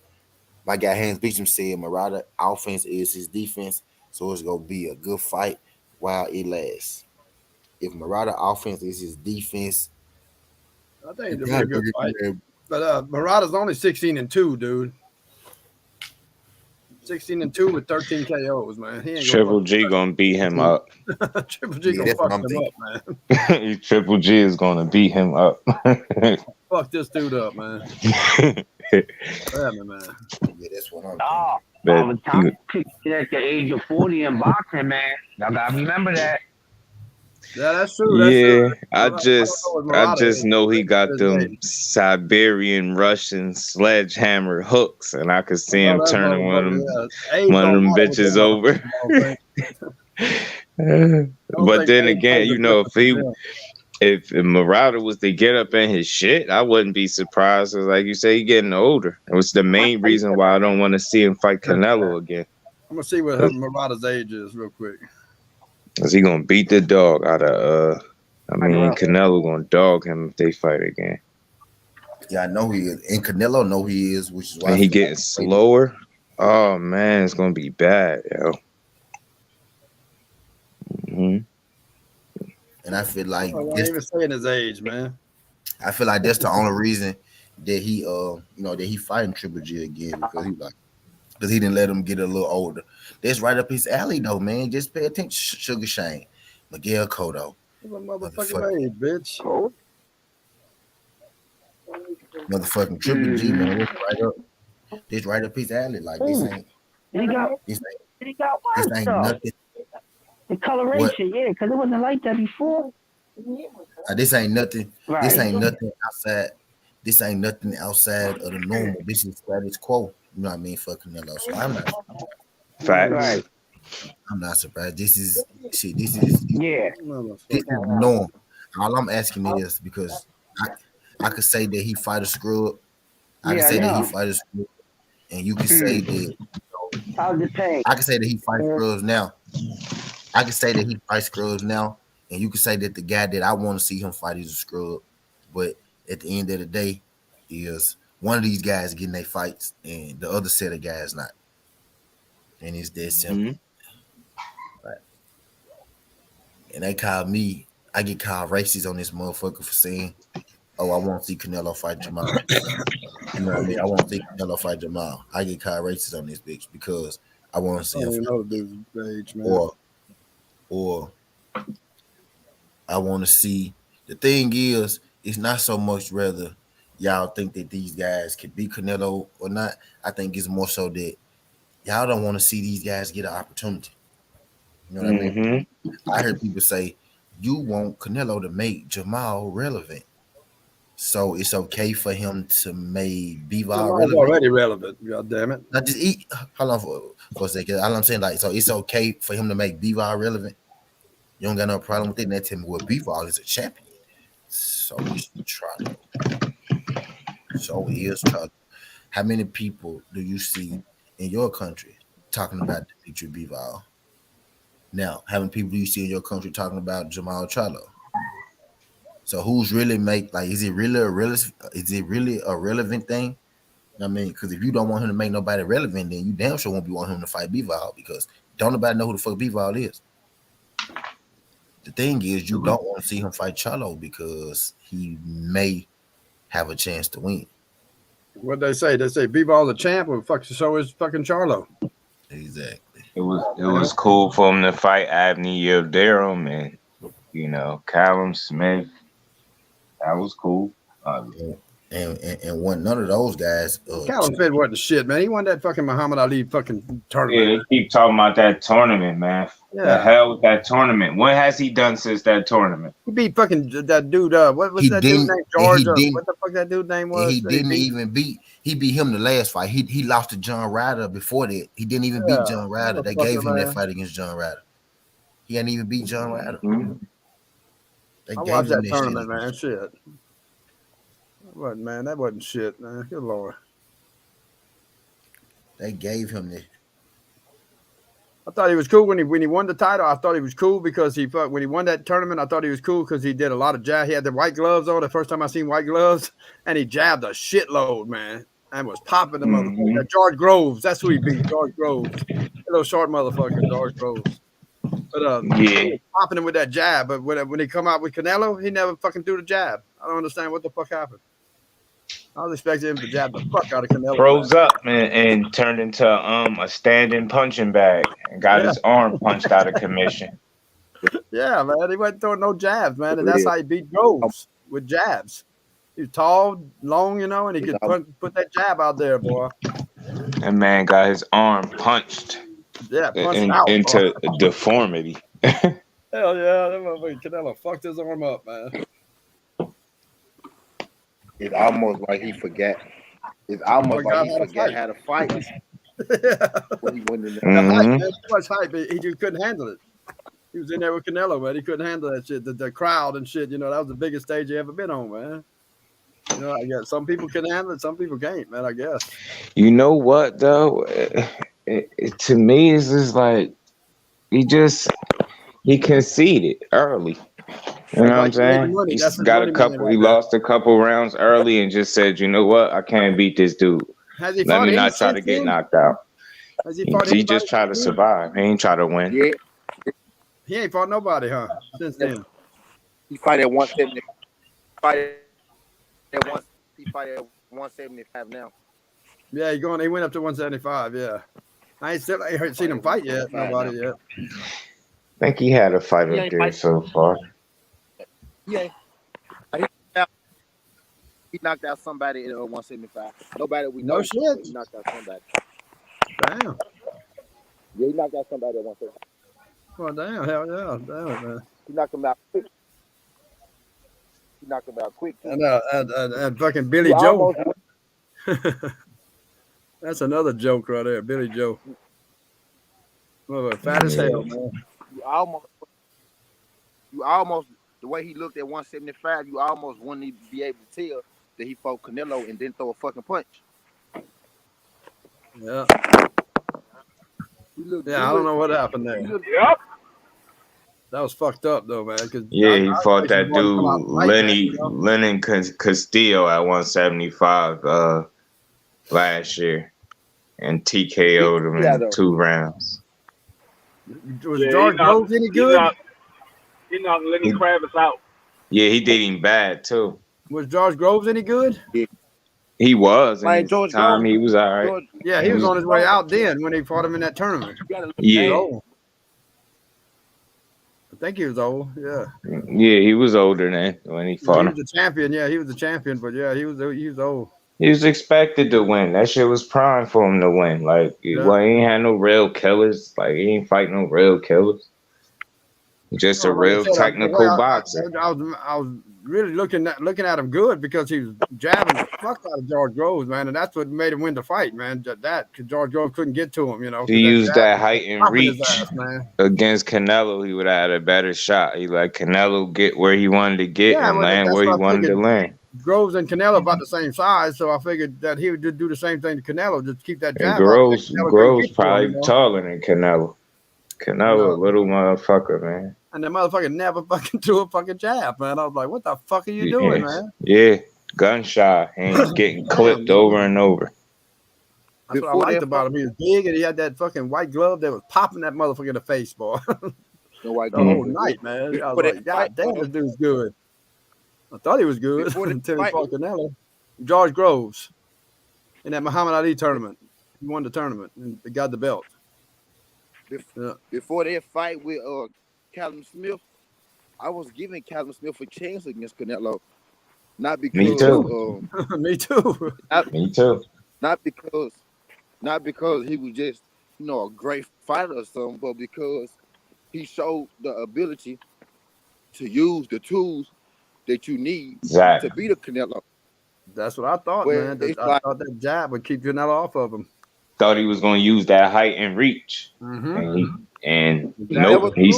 Speaker 1: My guy Hans Beecham said Murata offense is his defense, so it's gonna be a good fight while it lasts. If Murata offense is his defense,
Speaker 5: I think it'll be a good fight. But Murata's only 16-2, dude. 16-2 with 13 KOs, man. He ain't
Speaker 4: Triple G gonna beat him up.
Speaker 5: Triple G gonna fuck him up, man.
Speaker 4: Triple G is gonna beat him up.
Speaker 5: Fuck this dude up, man. Man.
Speaker 1: Yeah, that's what I'm
Speaker 7: all the time at the age of 40 in boxing, man. Y'all gotta remember that.
Speaker 5: Yeah, that's true.
Speaker 4: I just know he got them Siberian Russian sledgehammer hooks, and I could see him turning one of them bitches over. But then again, you know, if Murata was to get up in his shit, I wouldn't be surprised. Cause like you say, he's getting older. It was the main reason why I don't want to see him fight Canelo again.
Speaker 5: I'm gonna see what Murata's age is real quick.
Speaker 4: Is he gonna beat the dog out of Canelo gonna dog him if they fight again.
Speaker 1: Yeah, I know he is. And Canelo know he is, which is why
Speaker 4: he getting slower. Oh man, it's gonna be bad, yo. Mm-hmm.
Speaker 1: And I feel like
Speaker 5: I'm even saying his age, man.
Speaker 1: I feel like that's the only reason that he that he fighting Triple G again because he didn't let him get a little older. That's right up his alley though, man. Just pay attention. Sugar Shane, Miguel Cotto,
Speaker 5: What motherfucking age, bitch?
Speaker 1: Motherfucking Triple G, man. This right up his alley. Like this ain't
Speaker 7: He got
Speaker 1: this
Speaker 7: worse
Speaker 1: ain't
Speaker 7: though.
Speaker 1: nothing.
Speaker 7: The
Speaker 1: What
Speaker 7: coloration, yeah, because it wasn't like that before.
Speaker 1: this ain't nothing. This
Speaker 7: Right.
Speaker 1: ain't nothing outside. This ain't nothing outside of the normal. This is status quo. You know what I mean? For Canelo. So
Speaker 4: Facts.
Speaker 7: Right.
Speaker 1: I'm not surprised. This is shit. This is
Speaker 7: Yeah.
Speaker 1: norm. All I'm asking is because I could say that he fight a scrub. I
Speaker 7: Yeah,
Speaker 1: can
Speaker 7: I
Speaker 1: say that he
Speaker 7: know.
Speaker 1: fight a scrub, and you can say that
Speaker 7: How's the pay?
Speaker 1: I can say that he fights scrubs now. I can say that he fights scrubs now, and you can say that the guy that I want to see him fight is a scrub. But at the end of the day, is one of these guys getting their fights, and the other set of guys not. And it's that simple. Right. And they call me, I get called racist on this motherfucker for saying, "Oh, I want to see Canelo fight Jamal." You know what I mean? I want to see Canelo fight Jamal. I get called racist on this bitch because I want to see
Speaker 5: I
Speaker 1: him
Speaker 5: don't even
Speaker 1: fight.
Speaker 5: know the dude's age, man.
Speaker 1: Or I want to see. The thing is, it's not so much whether y'all think that these guys can beat Canelo or not. I think it's more so that y'all don't want to see these guys get an opportunity. You know what I mean? I heard people say you want Canelo to make Jamal relevant, so it's okay for him to make Bivol
Speaker 5: Jamal's
Speaker 1: relevant.
Speaker 5: already relevant. God damn it!
Speaker 1: Not just eat. Hold on for a second. All I'm saying, like, so it's okay for him to make Bivol relevant. You don't got no problem with it. And that tell me what Bivol is a champion. So is Charlo. So is Charlo. How many people do you see in your country talking about Dimitri Bivol? Now, how many people do you see in your country talking about Jamal Charlo? So who's really is it really a relevant thing? I mean, because if you don't want him to make nobody relevant, then you damn sure won't be wanting him to fight Bivol because don't nobody know who the fuck Bivol is. The thing is, you don't want to see him fight Charlo because he may have a chance to win.
Speaker 5: What they say? They say Bivol the champ, or so is fucking Charlo.
Speaker 1: Exactly.
Speaker 4: It was cool for him to fight Abney Yildirim and Callum Smith. That was cool.
Speaker 1: And one none of those guys.
Speaker 5: Callum Smith wasn't shit, man. He won that fucking Muhammad Ali fucking tournament.
Speaker 4: Yeah, they keep talking about that tournament, man.
Speaker 5: Yeah.
Speaker 4: The hell with that tournament? What has he done since that tournament?
Speaker 5: He beat fucking that dude. What was that dude named George? What the fuck that dude name was?
Speaker 1: He didn't even beat. He beat him the last fight. He lost to John Ryder before that. He didn't even beat John Ryder. They gave him that fight against John Ryder. He hadn't even beat John Ryder.
Speaker 5: I watched that tournament, man. Shit. That wasn't shit, man. Good Lord.
Speaker 1: They gave him this.
Speaker 5: I thought he was cool when he won the title. I thought he was cool because when he won that tournament, I thought he was cool because he did a lot of jab. He had the white gloves on. The first time I seen white gloves, and he jabbed a shitload, man, and was popping the motherfucker. George Groves, that's who he beat. George Groves, a little short motherfucker, George Groves. But he was popping him with that jab. But when he come out with Canelo, he never fucking threw the jab. I don't understand what the fuck happened. I was expecting him to jab the fuck out of Canelo.
Speaker 4: Froze up and turned into a standing punching bag and got his arm punched out of commission.
Speaker 5: Yeah, man. He wasn't throwing no jabs, man. And that's how he beat Groves, with jabs. He was tall, long, and he could put that jab out there, boy.
Speaker 4: That man got his arm punched.
Speaker 5: Yeah, punched
Speaker 4: into deformity.
Speaker 5: Hell yeah, that motherfucker Canelo fucked his arm up, man.
Speaker 1: It's almost like he forgot. It's almost like he forgot how to fight. When he went in there.
Speaker 5: Hype, man. Too much hype. He just couldn't handle it. He was in there with Canelo, man. He couldn't handle that shit. The crowd and shit, that was the biggest stage he ever been on, man. I guess some people can handle it, some people can't, man, I guess.
Speaker 4: You know what, though? To me, it's just like he conceded early. You know what I'm saying? He got he lost a couple rounds early and just said, you know what? I can't beat this dude. Let me not try to get knocked out. He just tried to survive. He ain't try to win.
Speaker 5: Yeah. He ain't fought nobody, huh? Since then.
Speaker 1: He fight at 170. He fight at 175 now.
Speaker 5: Yeah, he went up to 175, yeah. I ain't seen him fight yet. Nobody yet.
Speaker 4: I think he had a fight up there so far.
Speaker 8: Yeah, he knocked out somebody at 175. Nobody we
Speaker 5: No
Speaker 8: know.
Speaker 5: shit.
Speaker 8: But he knocked out somebody.
Speaker 5: Damn.
Speaker 8: Yeah, he knocked out somebody at 175.
Speaker 5: Well, damn. Hell yeah. Damn it, man.
Speaker 8: He knocked him out quick. He knocked him out quick too.
Speaker 5: And fucking Billy
Speaker 8: You
Speaker 5: Joe.
Speaker 8: almost
Speaker 5: That's another joke right there, Billy Joe. Well, fat as hell, man.
Speaker 8: you almost the way he looked at 175, you almost wouldn't even be able to tell that he fought Canelo and didn't throw a fucking punch.
Speaker 5: Yeah. Yeah, I don't know what happened there.
Speaker 2: Yep.
Speaker 5: That was fucked up though, man.
Speaker 4: Yeah, he fought that dude Lennon Castillo at 175 last year, and TKO'd him in 2 rounds.
Speaker 5: Was George Groves any good?
Speaker 2: He knocked Lenny Kravitz out.
Speaker 4: Yeah, he did him bad too.
Speaker 5: Was George Groves any good?
Speaker 4: He was.
Speaker 8: Man,
Speaker 4: in his time, he was all right.
Speaker 5: Yeah, he was on his way out then when he fought him in that tournament.
Speaker 4: Yeah.
Speaker 5: I think he was old. Yeah.
Speaker 4: Yeah, he was older than when he fought him.
Speaker 5: He was a champion. Yeah, he was a champion, but yeah, he was old.
Speaker 4: He was expected to win. That shit was prime for him to win. Like, well, he ain't had no real killers. Like, he ain't fighting no real killers. Just a real technical boxer.
Speaker 5: I was really looking at him good because he was jabbing the fuck out of George Groves, man, and that's what made him win the fight, man. That because George Groves couldn't get to him, you know.
Speaker 4: He used that height and reach against Canelo. He would have had a better shot. He let Canelo get where he wanted to get and land where he wanted to land.
Speaker 5: Groves and Canelo about the same size, so I figured that he would just do the same thing to Canelo, just keep that jab.
Speaker 4: Groves probably taller than Canelo. Canelo, a little motherfucker, man.
Speaker 5: And that motherfucker never fucking threw a fucking jab, man. I was like, what the fuck are you doing, man?
Speaker 4: Yeah, gunshot. Hands getting clipped over and over.
Speaker 5: That's what I liked about him. He was big and he had that fucking white glove that was popping that motherfucker in the face, boy. The whole night, man. I was like, God damn, this dude's good. I thought he was good until he fought Canelo. George Groves in that Muhammad Ali tournament. He won the tournament and got the belt.
Speaker 8: Before that fight with Callum Smith, I was giving Callum Smith a chance against Canelo. Not because
Speaker 4: Me too.
Speaker 5: Me too.
Speaker 4: Me too.
Speaker 8: Not because he was just, a great fighter or something, but because he showed the ability to use the tools that you need to beat a Canelo.
Speaker 5: That's what I thought, man. I thought that jab would keep Canelo off of him.
Speaker 4: Thought he was going to use that height and reach.
Speaker 5: Mm-hmm.
Speaker 4: And nope, he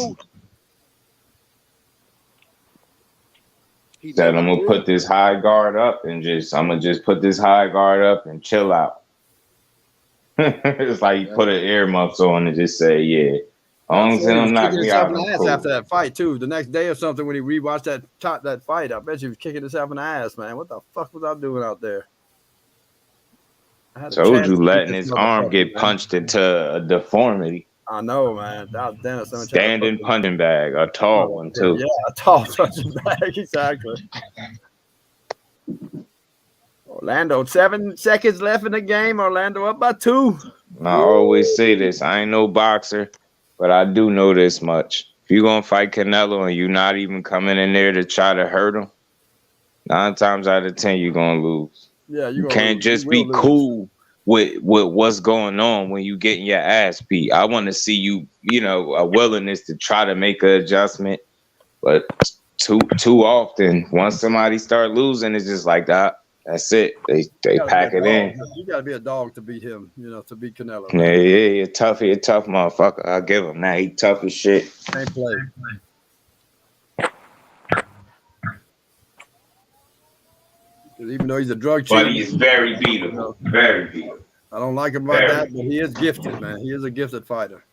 Speaker 4: said, I'm going to put this high guard up and I'm going to just put this high guard up and chill out. It's like he put an earmuffs on and just say, yeah. As long as he don't knock me out, I'm cool.
Speaker 5: After that fight, too. The next day or something when he rewatched that fight, I bet he was kicking himself in the ass, man. What the fuck was I doing out there?
Speaker 4: Told you, letting his arm get punched into a deformity.
Speaker 5: I know, man.
Speaker 4: Standing punching bag, a tall one too.
Speaker 5: Yeah, a tall punching bag, exactly. Orlando, 7 seconds left in the game. Orlando up by 2.
Speaker 4: I always say this. I ain't no boxer, but I do know this much. If you're gonna fight Canelo and you're not even coming in there to try to hurt him, 9 times out of 10 you're gonna lose.
Speaker 5: Yeah,
Speaker 4: you can't just be cool with what's going on when you getting your ass beat. I want to see you, a willingness to try to make an adjustment. But too often, once somebody start losing, it's just like that. That's it. They pack it in.
Speaker 5: You gotta be a dog to beat him, to beat Canelo.
Speaker 4: Yeah, he a tough motherfucker. I'll give him that. He tough as shit.
Speaker 5: Same play. Even though he's a drug cheat,
Speaker 4: but he's very beatable. Very beatable.
Speaker 5: I don't like him about that, but he is gifted, man. He is a gifted fighter.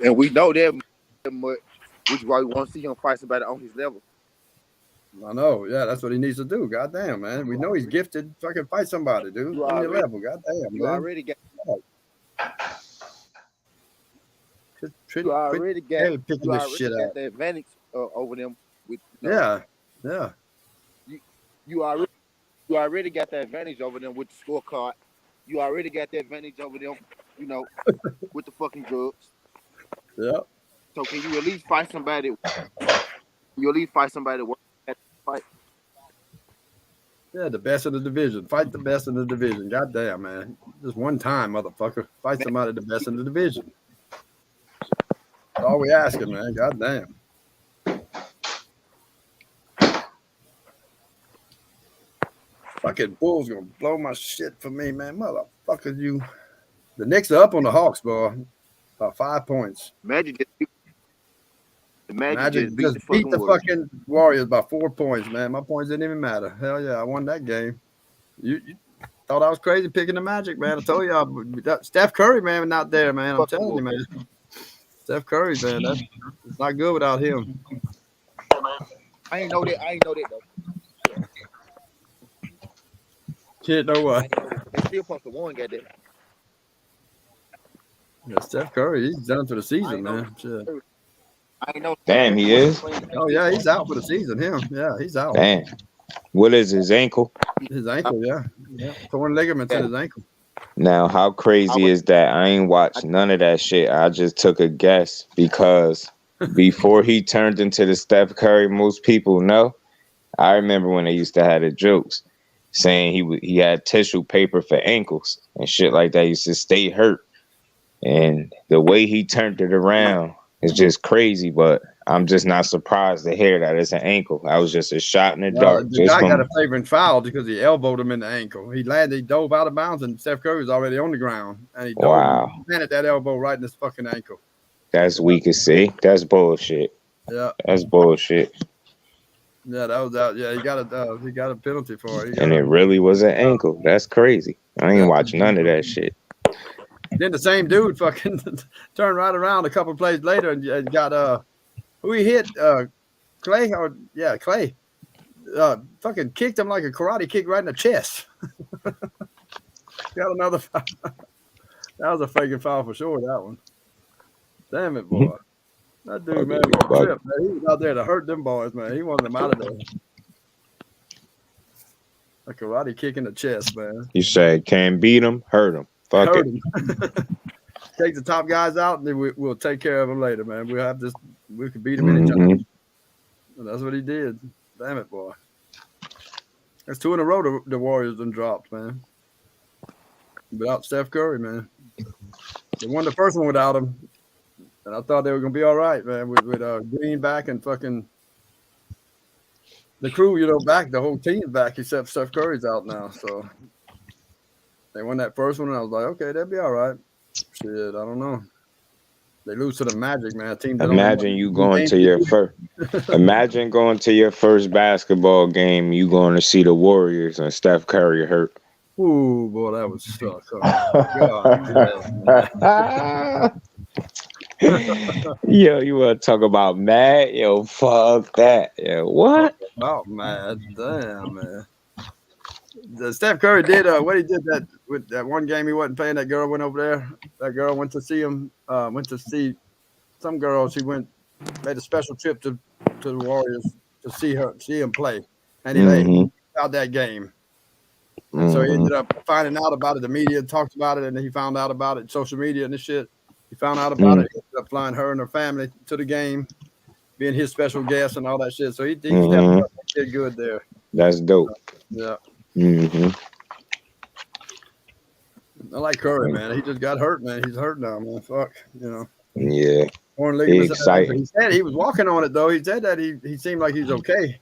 Speaker 8: And we know that much, which is why we want to see him fight somebody on his level.
Speaker 5: I know, yeah, that's what he needs to do. Goddamn, man. We know he's gifted. Fucking fight somebody, dude. On your level. Goddamn,
Speaker 8: you
Speaker 5: man.
Speaker 8: already got.
Speaker 5: You already got
Speaker 8: the advantage over them.
Speaker 5: Yeah.
Speaker 8: You already got the advantage over them with the scorecard You already got the advantage over them, you know, with the fucking drugs.
Speaker 5: Yeah.
Speaker 8: So can you at least fight somebody? You at least fight somebody that works at the fight.
Speaker 5: Yeah, the best in the division. Fight the best in the division. Goddamn, man. Just one time, motherfucker. Fight somebody the best in the division. That's all we asking, man. Goddamn. Fucking Bulls gonna blow my shit for me, man. Motherfucker, you. The Knicks are up on the Hawks, boy. About 5 points.
Speaker 8: Magic
Speaker 5: Magic
Speaker 8: just
Speaker 5: beat the
Speaker 8: Warriors.
Speaker 5: fucking Warriors by 4 points, man. My points didn't even matter. Hell yeah, I won that game. You thought I was crazy picking the Magic, man. I told y'all. Steph Curry, man, not there, man. I'm telling you, man. Steph Curry, man. It's not good without him.
Speaker 8: I ain't know that though.
Speaker 5: Shit, know what?
Speaker 8: They still supposed to won, got that.
Speaker 5: Yeah, Steph Curry, he's done for the season, man. Shit.
Speaker 8: I ain't know.
Speaker 4: Damn, he is.
Speaker 5: Oh yeah, he's out for the season. Yeah, he's out.
Speaker 4: Damn. What is his ankle?
Speaker 5: His ankle, yeah. Torn ligaments in his ankle.
Speaker 4: Now, how crazy is that? I ain't watched none of that shit. I just took a guess because before he turned into the Steph Curry most people know, I remember when they used to have the jokes saying he had tissue paper for ankles and shit like that. He used to stay hurt. And the way he turned it around is just crazy, but I'm just not surprised to hear that it's an ankle. I was just a shot in the dark.
Speaker 5: The guy got a favoring foul because he elbowed him in the ankle. He dove out of bounds, and Steph Curry was already on the ground. And he planted that elbow right in his fucking ankle.
Speaker 4: That's weak as see. That's bullshit.
Speaker 5: Yeah.
Speaker 4: That's bullshit.
Speaker 5: Yeah, that was out. Yeah, he got a penalty for it.
Speaker 4: And it really was an ankle. That's crazy. I ain't watching none of that shit.
Speaker 5: Then the same dude fucking turned right around a couple of plays later and got who he hit Clay Clay fucking kicked him like a karate kick right in the chest. Got another foul. That was a faking foul for sure. That one. Damn it, boy. That dude, man, was trip, man. He was out there to hurt them boys, man. He wanted them out of there. A karate kick in the chest, man.
Speaker 4: You said can't beat him, hurt him. Fuck it.
Speaker 5: Take the top guys out, and then we'll take care of them later, man. We could beat them anytime. And that's what he did. Damn it, boy. That's 2 in a row the Warriors done dropped, man. Without Steph Curry, man. They won the first one without him. And I thought they were going to be all right, man, with Green back and fucking the crew, back. The whole team's back except Steph Curry's out now. So they won that first one, and I was like, okay, they'll be all right. Shit, I don't know. They lose to the Magic, man.
Speaker 4: Imagine you going to your first. Imagine going to your first basketball game. You going to see the Warriors and Steph Curry hurt.
Speaker 5: Ooh, boy, that would suck. Oh,
Speaker 4: Yo, you want to talk about mad? Yo, fuck that. Yo, what?
Speaker 5: Oh, man. Damn, man. Steph Curry did what he did that with that one game he wasn't playing. That girl went over there. That girl went to see him. Went to see some girl. She made a special trip to the Warriors to see him play, and he laid out that game. And so he ended up finding out about it. The media talked about it, and he found out about it. Social media and this shit. He found out about it. He ended up flying her and her family to the game, being his special guest and all that shit. So he stepped up and did good there.
Speaker 4: That's dope.
Speaker 5: Yeah.
Speaker 4: I
Speaker 5: like Curry, man. He just got hurt, man. He's hurt now, man. Fuck,
Speaker 4: Yeah.
Speaker 5: Torn ligaments. He said he was walking on it, though. He said that he seemed like he's okay,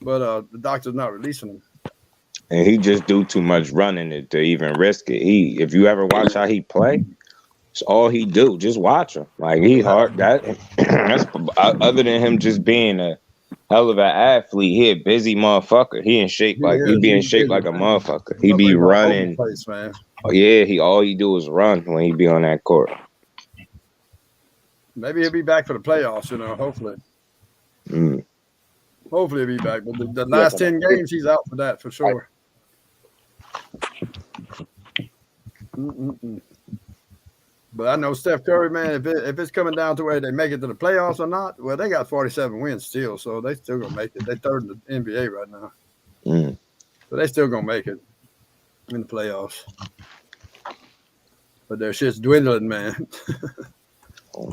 Speaker 5: but the doctor's not releasing him.
Speaker 4: And he just do too much running to even risk it. If you ever watch how he play, it's all he do. Just watch him. Like he hard. That's other than him just being a hell of an athlete. He a busy motherfucker. He in shape he be in shape like a motherfucker. He be running.
Speaker 5: Place, man.
Speaker 4: Oh yeah, all he do is run when he be on that court.
Speaker 5: Maybe he'll be back for the playoffs. Hopefully. Hopefully he'll be back. But the last 10 games, he's out for that for sure. But I know Steph Curry, man, if it's coming down to where they make it to the playoffs or not, well, they got 47 wins still, so they still going to make it. They're third in the NBA right now. So they still going to make it in the playoffs. but their shit's dwindling, man.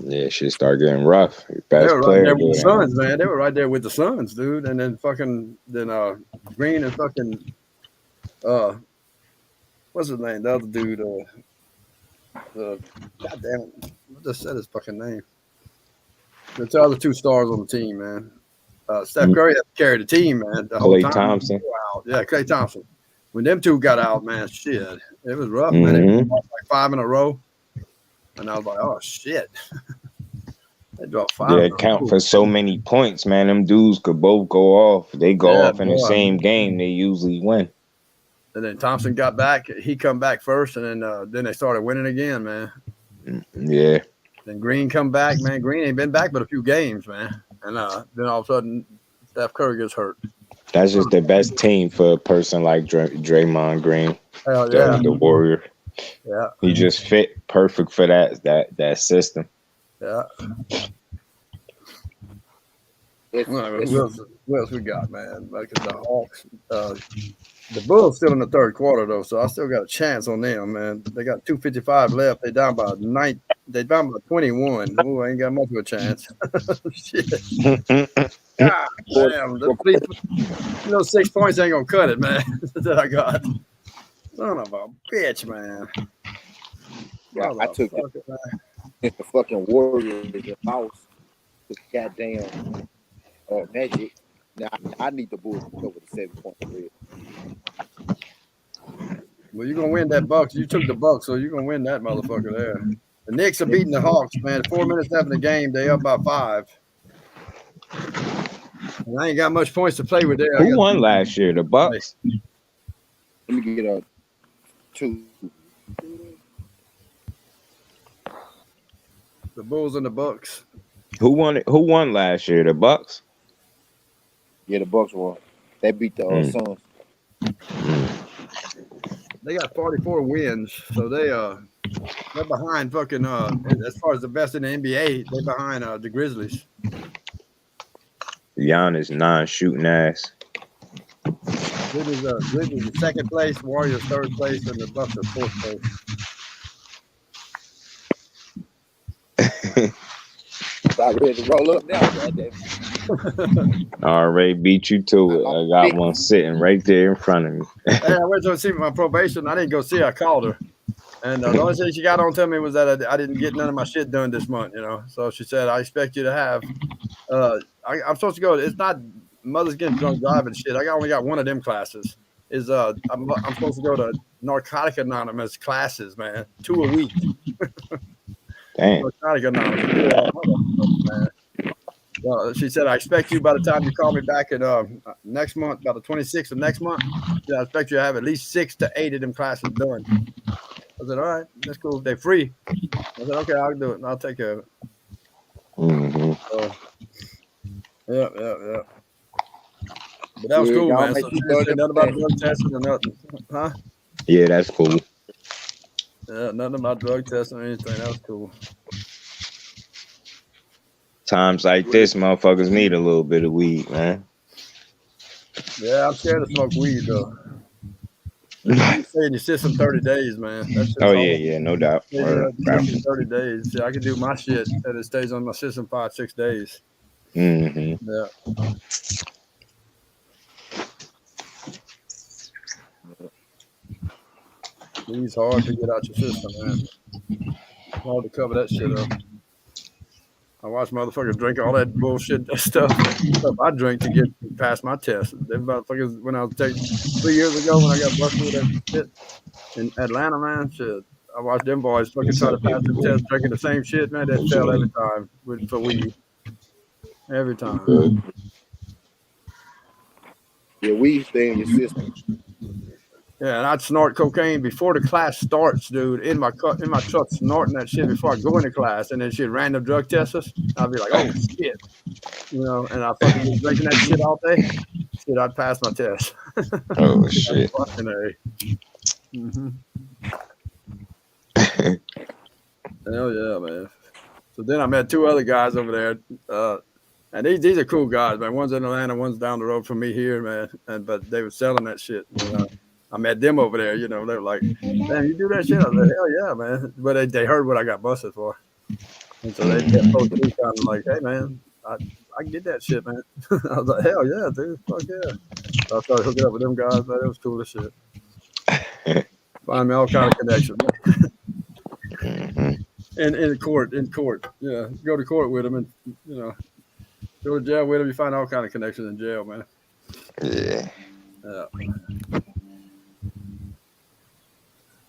Speaker 4: Yeah, shit start getting rough.
Speaker 5: They
Speaker 4: Best
Speaker 5: were right
Speaker 4: player
Speaker 5: there with the
Speaker 4: doing
Speaker 5: Suns, man. They were right there with the Suns, dude. And then Green and fucking what's his name? The other dude, God damn it. I just said his fucking name. The other two stars on the team, man. Steph Curry had to carry the team, man. The whole
Speaker 4: Klay
Speaker 5: time.
Speaker 4: Thompson.
Speaker 5: Wow. Yeah, Klay Thompson. When them two got out, man, shit. It was rough, man. They dropped like 5 in a row. And I was like, oh, shit. They dropped 5 in a row.
Speaker 4: Count for so many points, man. Them dudes could both go off. They go off in the same game. They usually win.
Speaker 5: And then Thompson got back. He come back first, and then they started winning again, man.
Speaker 4: Yeah.
Speaker 5: Then Green come back, man. Green ain't been back but a few games, man. And then all of a sudden, Steph Curry gets hurt.
Speaker 4: That's just the best team for a person like Draymond Green.
Speaker 5: Hell yeah.
Speaker 4: The Warrior.
Speaker 5: Yeah.
Speaker 4: He just fit perfect for that system.
Speaker 5: Yeah. What else we got, man? Like the Hawks. The Bulls still in the third quarter though, so I still got a chance on them, man. They got 2:55 left. They down by 9. They down by 21. Ooh, I ain't got much of a chance. Shit. God damn. Those 6 points ain't gonna cut it, man. that I got. Son of a bitch, man.
Speaker 8: Yeah, I took the fucking Warriors the house. The goddamn Magic. Now I need the Bulls to cover the 7-point spread.
Speaker 5: Well, you're gonna win that Bucks. You took the Bucks, so you're gonna win that motherfucker there. The Knicks are beating the Hawks, man. 4 minutes left in the game, they up by 5. And I ain't got much points to play with there.
Speaker 4: Who won last year? The Bucks.
Speaker 8: Let me get a 2.
Speaker 5: The Bulls and the Bucks.
Speaker 4: Who won last year? The Bucks.
Speaker 8: Yeah, the Bucks won. They beat the Suns.
Speaker 5: They got 44 wins, so they're behind fucking as far as the best in the NBA. They're behind the Grizzlies.
Speaker 4: Giannis non-shooting ass.
Speaker 5: Grizzlies in second place, Warriors third place, and the Bucks are fourth place.
Speaker 8: I'm ready to roll up now, goddamn.
Speaker 4: I already beat you to it. I got one sitting right there in front of me.
Speaker 5: Hey, I went to see my probation. I didn't go see her. I called her. And the only thing she got on to me was that I didn't get none of my shit done this month, So she said, I expect you to have I'm supposed to go. It's not Mother's Getting Drunk Driving shit. I only got one of them classes. I'm supposed to go to Narcotic Anonymous classes, man. 2 a week.
Speaker 4: Damn.
Speaker 5: Narcotic Anonymous. Man. She said, I expect you by the time you call me back in next month, by the 26th of next month, I expect you to have at least 6 to 8 of them classes done. I said, all right, that's cool. They're free. I said, okay, I'll do it. And I'll take care of it. Yeah. But that was cool, man. So she didn't say nothing about drug testing or nothing. Huh?
Speaker 4: Yeah, that's cool.
Speaker 5: Yeah, nothing about drug testing or anything. That was cool.
Speaker 4: Times like this, motherfuckers need a little bit of weed, man.
Speaker 5: Yeah, I'm scared to smoke weed, though. You stay in your system 30 days, man.
Speaker 4: Yeah, no doubt.
Speaker 5: 30 days. See, I can do my shit and it stays on my system 5-6 days.
Speaker 4: Mm-hmm.
Speaker 5: Yeah. It's hard to get out your system, man. It's hard to cover that shit up. I watch motherfuckers drink all that bullshit stuff I drink to get past my test. Them motherfuckers, when I was taking 3 years ago when I got busted with that shit in Atlanta, man, shit. I watched them boys fucking try to pass the test drinking the same shit, man. They fail every time for weed. Every time.
Speaker 8: Yeah, weed stay in your system.
Speaker 5: Yeah, and I'd snort cocaine before the class starts, dude. In my truck, snorting that shit before I go into class, and then shit random drug test us. I'd be like, oh shit, and I fucking be drinking that shit all day. Shit, I'd pass my test.
Speaker 4: Oh shit.
Speaker 5: Fucking A. Hell yeah, man. So then I met 2 other guys over there, and these are cool guys, man. One's in Atlanta, one's down the road from me here, man. But they were selling that shit. I met them over there. You know, they were like, "Man, you do that shit?" I was like, "Hell yeah, man!" But they heard what I got busted for, and so they approached me kind of like, "Hey, man, I can get that shit, man." I was like, "Hell yeah, dude, fuck yeah!" So I started hooking up with them guys. Man, it was cool as shit. Find me all kind of connections. In court, yeah. Go to court with them, and you know, go to jail with them. You find all kind of connections in jail, man.
Speaker 4: Yeah.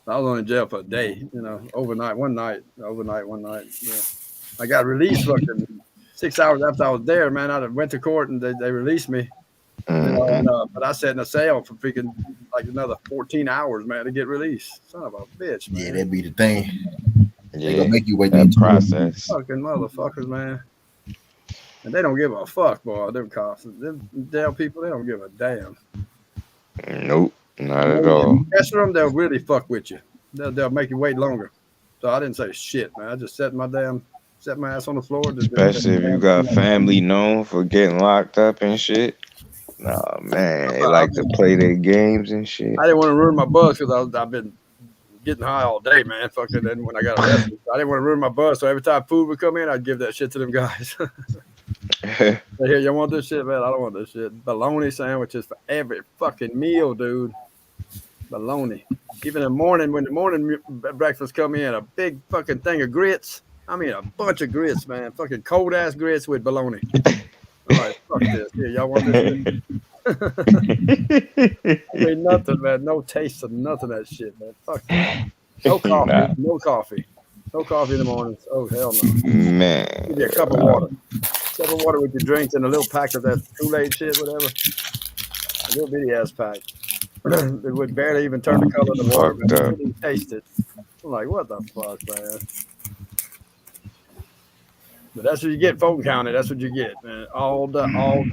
Speaker 5: I was only in jail for a day, you know, overnight, one night. Yeah. I got released fucking 6 hours after I was there, man. I went to court and they released me. You know, but I sat in a cell for freaking like another 14 hours, man, to get released. Son of a bitch, man.
Speaker 1: Yeah, that be the thing.
Speaker 4: Yeah.
Speaker 1: They gonna make you wait
Speaker 4: that
Speaker 1: that
Speaker 4: process.
Speaker 5: Fucking motherfuckers, man. And they don't give a fuck, boy. Them cops, them jail people, they don't give a damn.
Speaker 4: Nope, not at all.
Speaker 5: That's them. They'll really fuck with you. They'll make you wait longer. So I didn't say shit, man. I just set my ass on the floor.
Speaker 4: Especially if you got family known for getting locked up and shit. Nah, man, they like to play their games and shit.
Speaker 5: I didn't want to ruin my buzz because I've been getting high all day, man. Fucking then when I got arrested, I didn't want to ruin my buzz. So every time food would come in, I'd give that shit to them guys. Hey, here, you want this shit, man? I don't want this shit. Bologna sandwiches for every fucking meal, dude. Bologna. Even in the morning, when the morning breakfast come in, a big fucking thing of grits. I mean, a bunch of grits, man. Fucking cold ass grits with bologna. I'm like, fuck this. Here, y'all want this shit? I mean, nothing, man. No taste of nothing of that shit, man. Fuck that. No coffee.
Speaker 4: Nah.
Speaker 5: No coffee. No coffee in the mornings. Oh, hell no.
Speaker 4: Man.
Speaker 5: Give you a cup of water. Cup of water with your drinks and a little pack of that Kool-Aid shit, whatever. A little bitty ass pack. It would barely even turn the color of the water, but it didn't even taste it. I'm like, what the fuck, man? But that's what you get, Fulton County. That's what you get, man.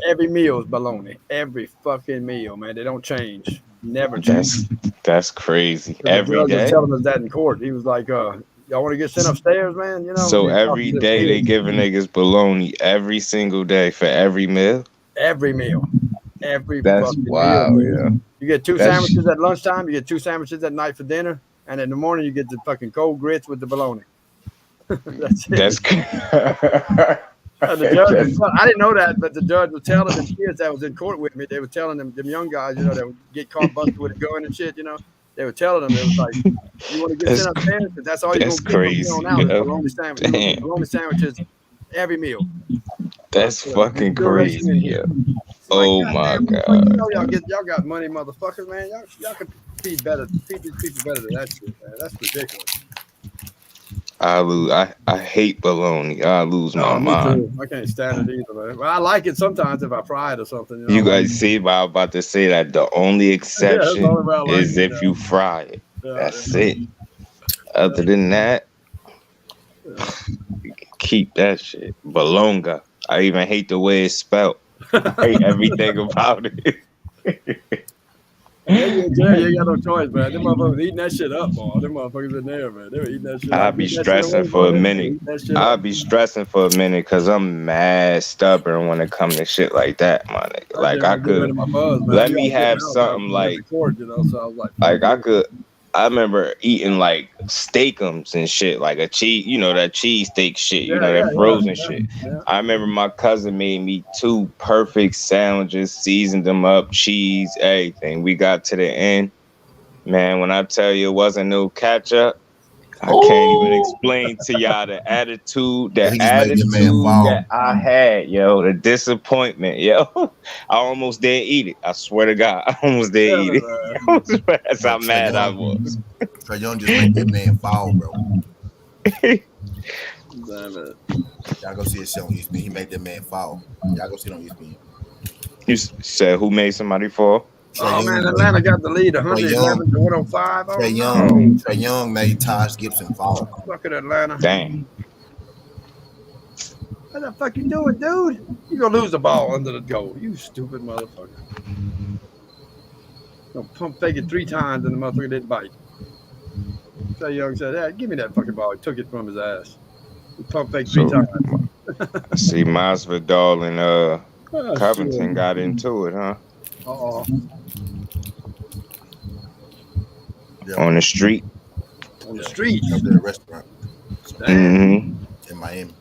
Speaker 5: Every meal is bologna. Every fucking meal, man. They don't change. Never change.
Speaker 4: That's crazy.
Speaker 5: Every
Speaker 4: Every
Speaker 5: day.
Speaker 4: day.
Speaker 5: Was telling us that in court. He was like, y'all want to get sent upstairs, man? You know.
Speaker 4: So every day they giving niggas bologna every single day for every meal.
Speaker 5: Every meal. Every
Speaker 4: That's
Speaker 5: fucking
Speaker 4: wild,
Speaker 5: meal.
Speaker 4: yeah.
Speaker 5: You get two sandwiches at lunchtime. You get two sandwiches at night for dinner, and in the morning you get the fucking cold grits with the bologna. That's it.
Speaker 4: That's
Speaker 5: The judge, I didn't know that, but the judge was telling the kids that was in court with me. They were telling them young guys, you know, that would get caught busted with a gun and shit. You know, they were telling them, it was like, you want to get sent upstairs? Because that's all you're gonna get from here on out. Bologna sandwich. Bologna sandwiches every meal.
Speaker 4: That's fucking crazy. Yeah. Oh my god.
Speaker 5: You know, y'all got money, motherfuckers, man. Y'all can feed these people better than that shit, man. That's ridiculous.
Speaker 4: I hate bologna. I lose my mind.
Speaker 5: I can't stand it either, man. Well, I like it sometimes if I fry it or something.
Speaker 4: You guys see, but I'm about to say that the only exception is if you fry it. That's it. Other than that, keep that shit. Bologna. I even hate the way it's spelled. I hate everything about it.
Speaker 5: Yeah, you ain't got no choice, man. Them motherfuckers eating that shit up, boy. Them motherfuckers in there, man. They were eating that shit up.
Speaker 4: I'll be stressing for a minute. Because I'm mad stubborn when it comes to shit like that, my nigga. Like I could let me have something like I remember eating like steakums and shit, like a cheese, you know, that cheese steak shit, you know, that frozen shit. I remember my cousin made me 2 perfect sandwiches, seasoned them up, cheese, everything. We got to the end. Man, when I tell you it wasn't no ketchup, I can't even explain to y'all the attitude that I had, yo, the disappointment, yo. I almost didn't eat it. I swear to God, I almost didn't eat it. That's how mad I was.
Speaker 1: Trae Young just made that man foul, bro. Y'all go see his shit on ESPN. He made that man foul. Y'all go see it on ESPN.
Speaker 4: You said who made somebody fall?
Speaker 5: Oh man, Atlanta got the lead 111 to 105.
Speaker 1: Trae Young made Taj Gibson fall.
Speaker 5: Fuck it, Atlanta.
Speaker 4: Dang.
Speaker 5: What the fuck you doing, dude? You gonna lose the ball under the goal. You stupid motherfucker. No, pump fake it 3 times and the motherfucker didn't bite. Trae Young said, hey, give me that fucking ball. He took it from his ass. He pump fake 3 times.
Speaker 4: See, Masvidal and Covington got into it, huh?
Speaker 1: Yeah.
Speaker 4: on the street.
Speaker 5: On the street.
Speaker 1: Up at a restaurant
Speaker 4: Mm-hmm.
Speaker 1: in Miami.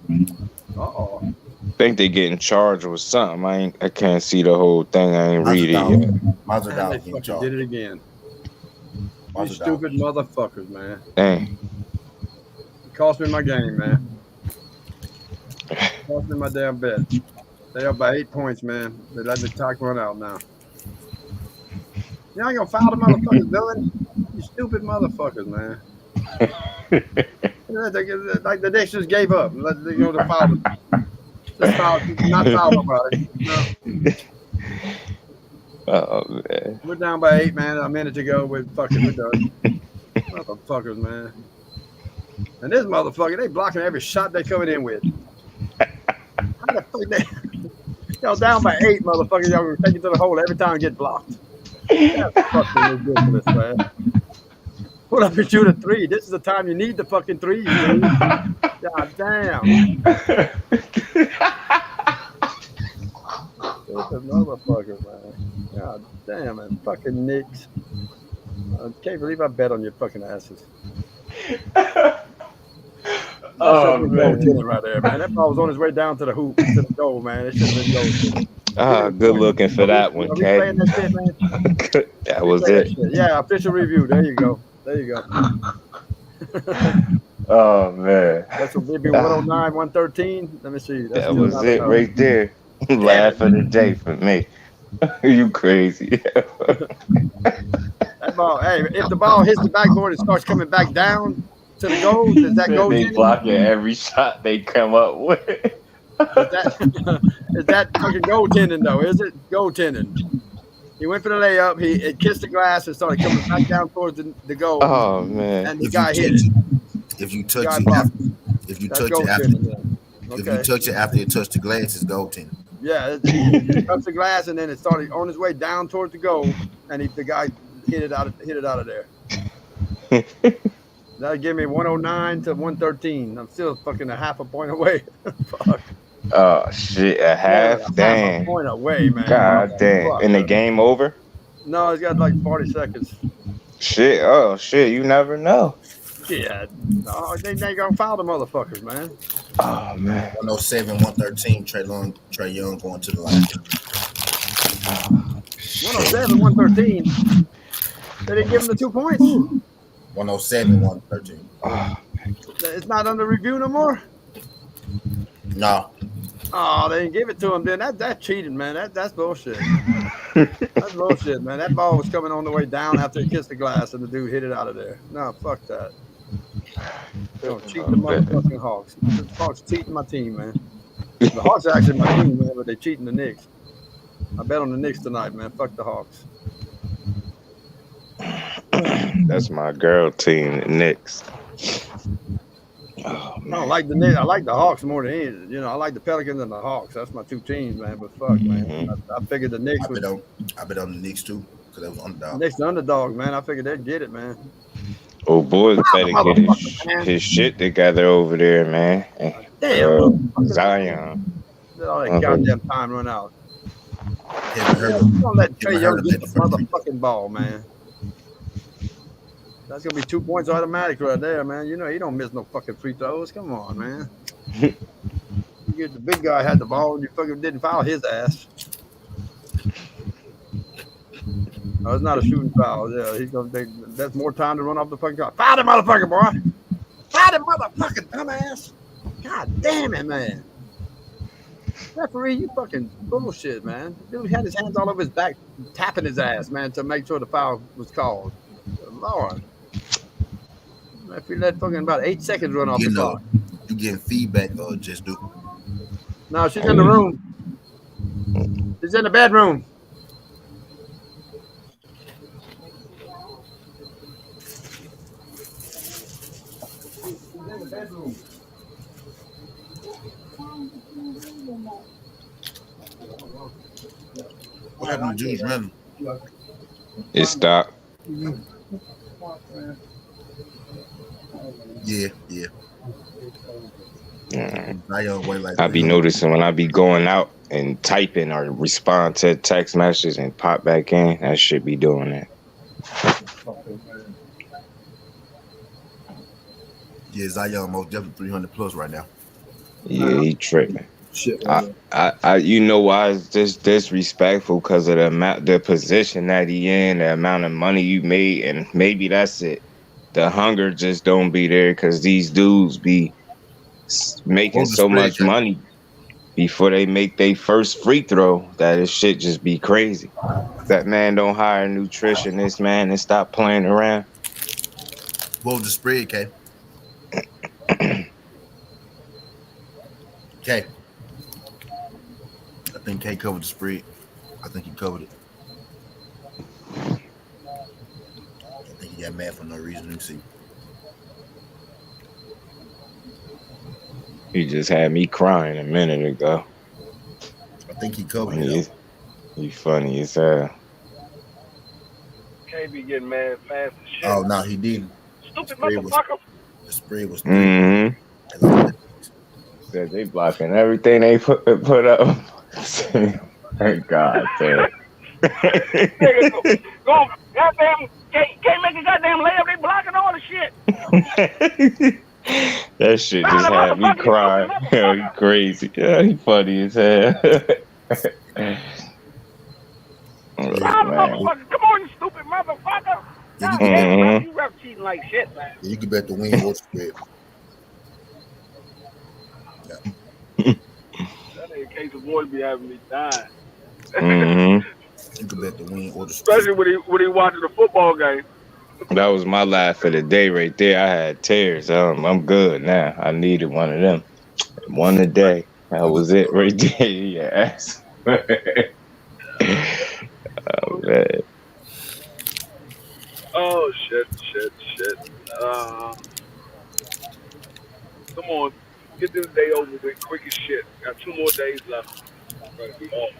Speaker 5: Uh-oh.
Speaker 4: Think they getting charged with something. I can't see the whole thing. I ain't read it yet.
Speaker 5: And they
Speaker 1: Masvidal getting
Speaker 5: fucking
Speaker 1: charged.
Speaker 5: did it again. You
Speaker 1: Masvidal.
Speaker 5: stupid motherfuckers, man.
Speaker 4: Dang.
Speaker 5: It cost me my game, man. It cost me my damn bet. They up by 8 points, man. They let the clock run out now. You ain't gonna foul the motherfuckers, Dylan. You stupid motherfuckers, man. Like the Knicks just gave up. Let you know the foul. Just foul, not foul nobody. No.
Speaker 4: Oh man.
Speaker 5: We're down by 8, man. A minute to go. We're done. Motherfuckers, man. And this motherfucker, they blocking every shot they coming in with. How the fuck they? Y'all down by 8, motherfuckers. Y'all gonna take it to the hole every time and get blocked. That's fucking ridiculous, man. Pull up and shoot a 3. This is the time you need the fucking 3. God damn. Stupid motherfucker, man. God damn it. Fucking Knicks. I can't believe I bet on your fucking asses. Oh, man. Right there, man. That ball was on his way down to the hoop, to the goal, man. It should have been goal.
Speaker 4: Good looking for that one, Kay. That was it.
Speaker 5: Yeah, official review. There you go.
Speaker 4: Oh man.
Speaker 5: That's what maybe 109, 113. Let me see.
Speaker 4: That was it right there. Laugh of the day for me. You crazy.
Speaker 5: That ball, hey, if the ball hits the backboard and starts coming back down to the goal, does that go
Speaker 4: They
Speaker 5: in?
Speaker 4: blocking every shot they come up with.
Speaker 5: Is that fucking goaltending though? Is it goaltending? He went for the layup. It kissed the glass and started coming back down towards the goal.
Speaker 4: Oh man!
Speaker 5: And the guy hit it.
Speaker 1: If you touch it, if you touch it after you touch the glass, it's goaltending.
Speaker 5: Yeah, it touched the glass and then it started on his way down towards the goal, and the guy hit it out of there. That'll give me 109 to 113. I'm still fucking a half a point away. Fuck.
Speaker 4: Oh shit! A half, damn.
Speaker 5: A point away, man.
Speaker 4: God damn!
Speaker 5: Fuck,
Speaker 4: and the game over?
Speaker 5: No, it's got like 40 seconds.
Speaker 4: Shit! Oh shit! You never know.
Speaker 5: Yeah, no, they gonna foul the motherfuckers, man.
Speaker 4: Oh man.
Speaker 1: 107, 113. Trey Young going to the line.
Speaker 5: 107, 113. They didn't give him the 2 points.
Speaker 1: 107, 113.
Speaker 5: It's not under review no more.
Speaker 1: No.
Speaker 5: Oh, they didn't give it to him. Then that's cheating, man. That's bullshit. That's bullshit, man. That ball was coming on the way down after it kissed the glass, and the dude hit it out of there. No, fuck that. They're gonna cheat the motherfucking Hawks. The Hawks cheating my team, man. The Hawks are actually my team, man, but they cheating the Knicks. I bet on the Knicks tonight, man. Fuck the Hawks.
Speaker 4: That's my girl team, the Knicks.
Speaker 5: Oh, I don't like the Knicks. I like the Hawks more than any. You know, I like the Pelicans and the Hawks. That's my 2 teams, man. But fuck, man. I figured the Knicks would.
Speaker 1: I bet on the Knicks too, because they was underdog.
Speaker 5: Knicks the underdog, man. I figured they'd get it, man.
Speaker 4: Oh, boys better get his shit together over there, man.
Speaker 5: Damn.
Speaker 4: Zion.
Speaker 5: Let all that goddamn time run out.
Speaker 1: Don't
Speaker 5: let Trey Young get the motherfucking ball, man. That's gonna be 2 points automatic right there, man. You know he don't miss no fucking free throws. Come on, man. You get the big guy had the ball and you fucking didn't foul his ass. No, it's not a shooting foul. Yeah, he's gonna take. That's more time to run off the fucking car. Foul the motherfucker, boy. Foul the motherfucking dumbass. God damn it, man. Referee, you fucking bullshit, man. Dude had his hands all over his back, tapping his ass, man, to make sure the foul was called. Lord. If we let fucking about 8 seconds run off the clock.
Speaker 1: You getting feedback or just do?
Speaker 5: No, she's in the room. She's in the bedroom.
Speaker 1: What happened to Juice Randle?
Speaker 4: It stopped.
Speaker 1: Yeah.
Speaker 4: I be noticing when I be going out and typing or respond to text messages and pop back in, I should be doing that.
Speaker 1: Yeah, Zion most definitely 300 plus right now.
Speaker 4: Yeah, he tripping.
Speaker 5: Shit right now.
Speaker 4: You know why it's just disrespectful because of the amount, the position that he in, the amount of money you made, and maybe that's it. The hunger just don't be there because these dudes be
Speaker 1: What
Speaker 4: making
Speaker 1: was the
Speaker 4: so
Speaker 1: spread,
Speaker 4: much
Speaker 1: K?
Speaker 4: money before they make their first free throw that this shit just be crazy. That man don't hire a nutritionist, man, and stop playing around.
Speaker 1: What was the spread, K? K. I think K covered the spread. I think he covered it. I think he got mad for no reason. Let me see.
Speaker 4: He just had me crying a minute ago.
Speaker 1: I think he covered it
Speaker 4: Funny,
Speaker 1: though.
Speaker 4: he funny as hell.
Speaker 2: Can't be getting mad fast as shit.
Speaker 1: Oh no, he didn't. The
Speaker 2: Stupid
Speaker 1: spread was
Speaker 2: motherfucker.
Speaker 1: the spread was 3.
Speaker 4: Mm-hmm.
Speaker 1: They lost by 6.
Speaker 4: Said they blocking everything they put up. Thank God, damn.
Speaker 2: Nigga, go goddamn can't make a goddamn layup. They blocking all the shit.
Speaker 4: That shit
Speaker 2: Foul
Speaker 4: just
Speaker 2: the
Speaker 4: had me
Speaker 2: motherfucker, you stupid
Speaker 4: crying. Hell, he
Speaker 2: motherfucker.
Speaker 4: crazy. Yeah, he funny as hell.
Speaker 1: Yeah,
Speaker 2: Foul
Speaker 4: Oh,
Speaker 2: the
Speaker 4: man.
Speaker 1: yeah,
Speaker 2: motherfucker. Come on, you stupid motherfucker.
Speaker 1: yeah,
Speaker 2: God damn, ref, you ref cheating like shit, man.
Speaker 1: you could bet the win or the spread. Yeah,
Speaker 2: That nigga Case of Boy be having me dying.
Speaker 4: Mm-hmm.
Speaker 1: you could bet the win or the spread.
Speaker 2: Especially when he watching the football game.
Speaker 4: That was my laugh for the day right there. I had tears. I'm good now. I needed one of them. One a day. That
Speaker 1: You
Speaker 4: was
Speaker 1: could,
Speaker 4: it right there. Yes. Oh, man.
Speaker 2: Oh shit. Uh, Come on, get this day over with quick as shit. Got 2 more days left. Gonna be off.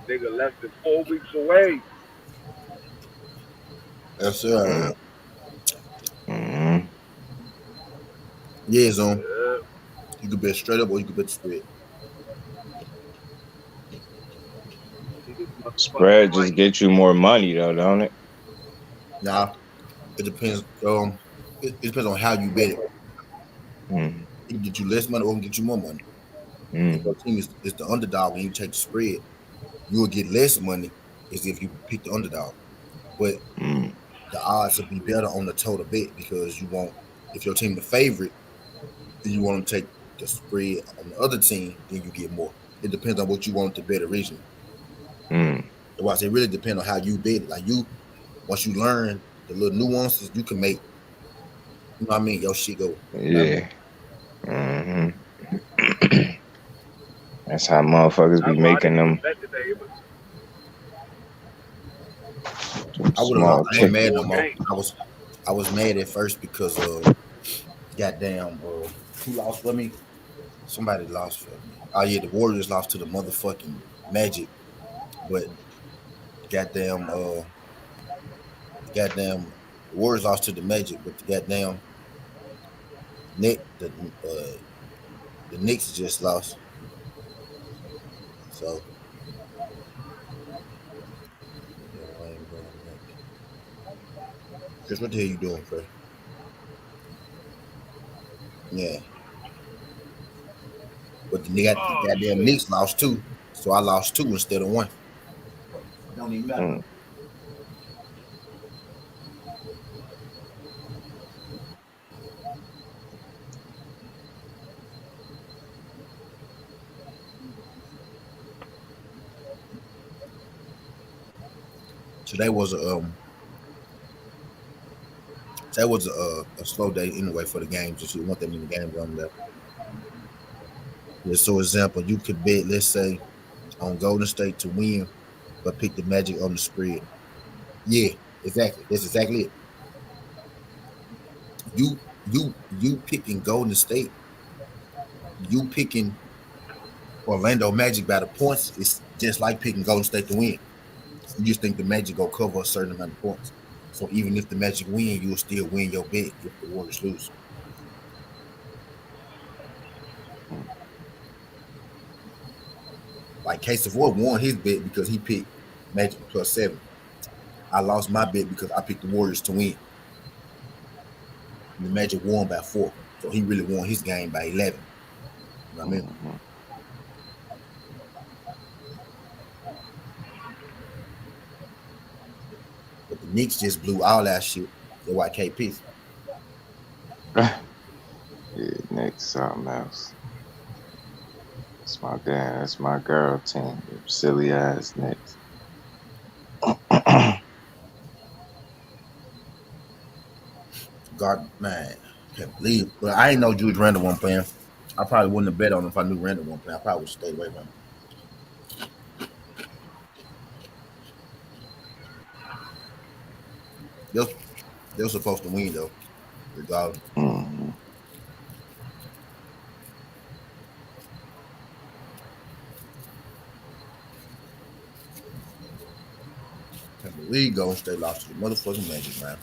Speaker 2: Nigga, less than 4 weeks away.
Speaker 1: Yes,
Speaker 4: Mm-hmm.
Speaker 1: sir. Yeah, zone.
Speaker 2: Yeah.
Speaker 1: You could bet straight up or you could bet the spread.
Speaker 2: See this motherfucker
Speaker 4: Spread
Speaker 2: right
Speaker 4: just get you more money though, don't it?
Speaker 1: Now it depends. It depends on how you bet it.
Speaker 4: Mm-hmm.
Speaker 1: It can get you less money or it can get you more money. If your team is the underdog and you take the spread, you will get less money as if you pick the underdog. But
Speaker 4: Mm-hmm.
Speaker 1: the odds will be better on the total bet because you want if your team the favorite, then you want to take the spread on the other team, then you get more. It depends on what you want to bet originally.
Speaker 4: Mm-hmm.
Speaker 1: Otherwise, it really depends on how you bet it. Like once you learn the little nuances, you can make, you know what I mean, your shit go. You know what I mean?
Speaker 4: Yeah. Mm-hmm. That's how motherfuckers be
Speaker 2: That's why I
Speaker 4: making
Speaker 2: didn't even
Speaker 4: them
Speaker 2: bet today.
Speaker 1: I would have lost.
Speaker 4: small
Speaker 1: I ain't
Speaker 4: chick.
Speaker 1: mad no
Speaker 2: Four
Speaker 1: more.
Speaker 2: games.
Speaker 1: I was mad at first because goddamn who lost for me? Somebody lost for me. Oh yeah, the Warriors lost to the motherfucking Magic, but goddamn goddamn the Warriors lost to the Magic, but the goddamn Nick the Knicks just lost. So I ain't doing that. Chris, what the hell you doing, Chris? Yeah, but the
Speaker 2: Oh
Speaker 1: goddamn
Speaker 2: shit.
Speaker 1: Knicks lost two, so I lost two instead of one. It don't even matter.
Speaker 4: Mm.
Speaker 1: Today was a slow day anyway for the games. Just want them in the games on there. Yeah, so example, you could bet, let's say, on Golden State to win, but pick the Magic on the spread. Yeah, exactly. That's exactly it. You picking Golden State, you picking Orlando Magic by the points is just like picking Golden State to win. You just think the Magic go cover a certain amount of points. So even if the Magic win, you'll still win your bet if the Warriors lose. Like Case of War won his bet because he picked Magic plus 7. I lost my bet because I picked the Warriors to win. And the Magic won by 4. So he really won his game by 11. You know what I mean?
Speaker 4: Mm-hmm.
Speaker 1: But the Knicks just blew all that shit. That's why KP.
Speaker 4: Yeah, next something else. That's my girl team. Silly ass Knicks.
Speaker 1: God, man, can't believe. But I ain't know Julius Randle wasn't playing. I probably wouldn't have bet on him if I knew Randle wasn't playing. I probably would stay away from him. They're supposed to win though, regardless.
Speaker 4: Mm-hmm.
Speaker 1: Can't believe Golden State lost to the motherfucking Magic, man.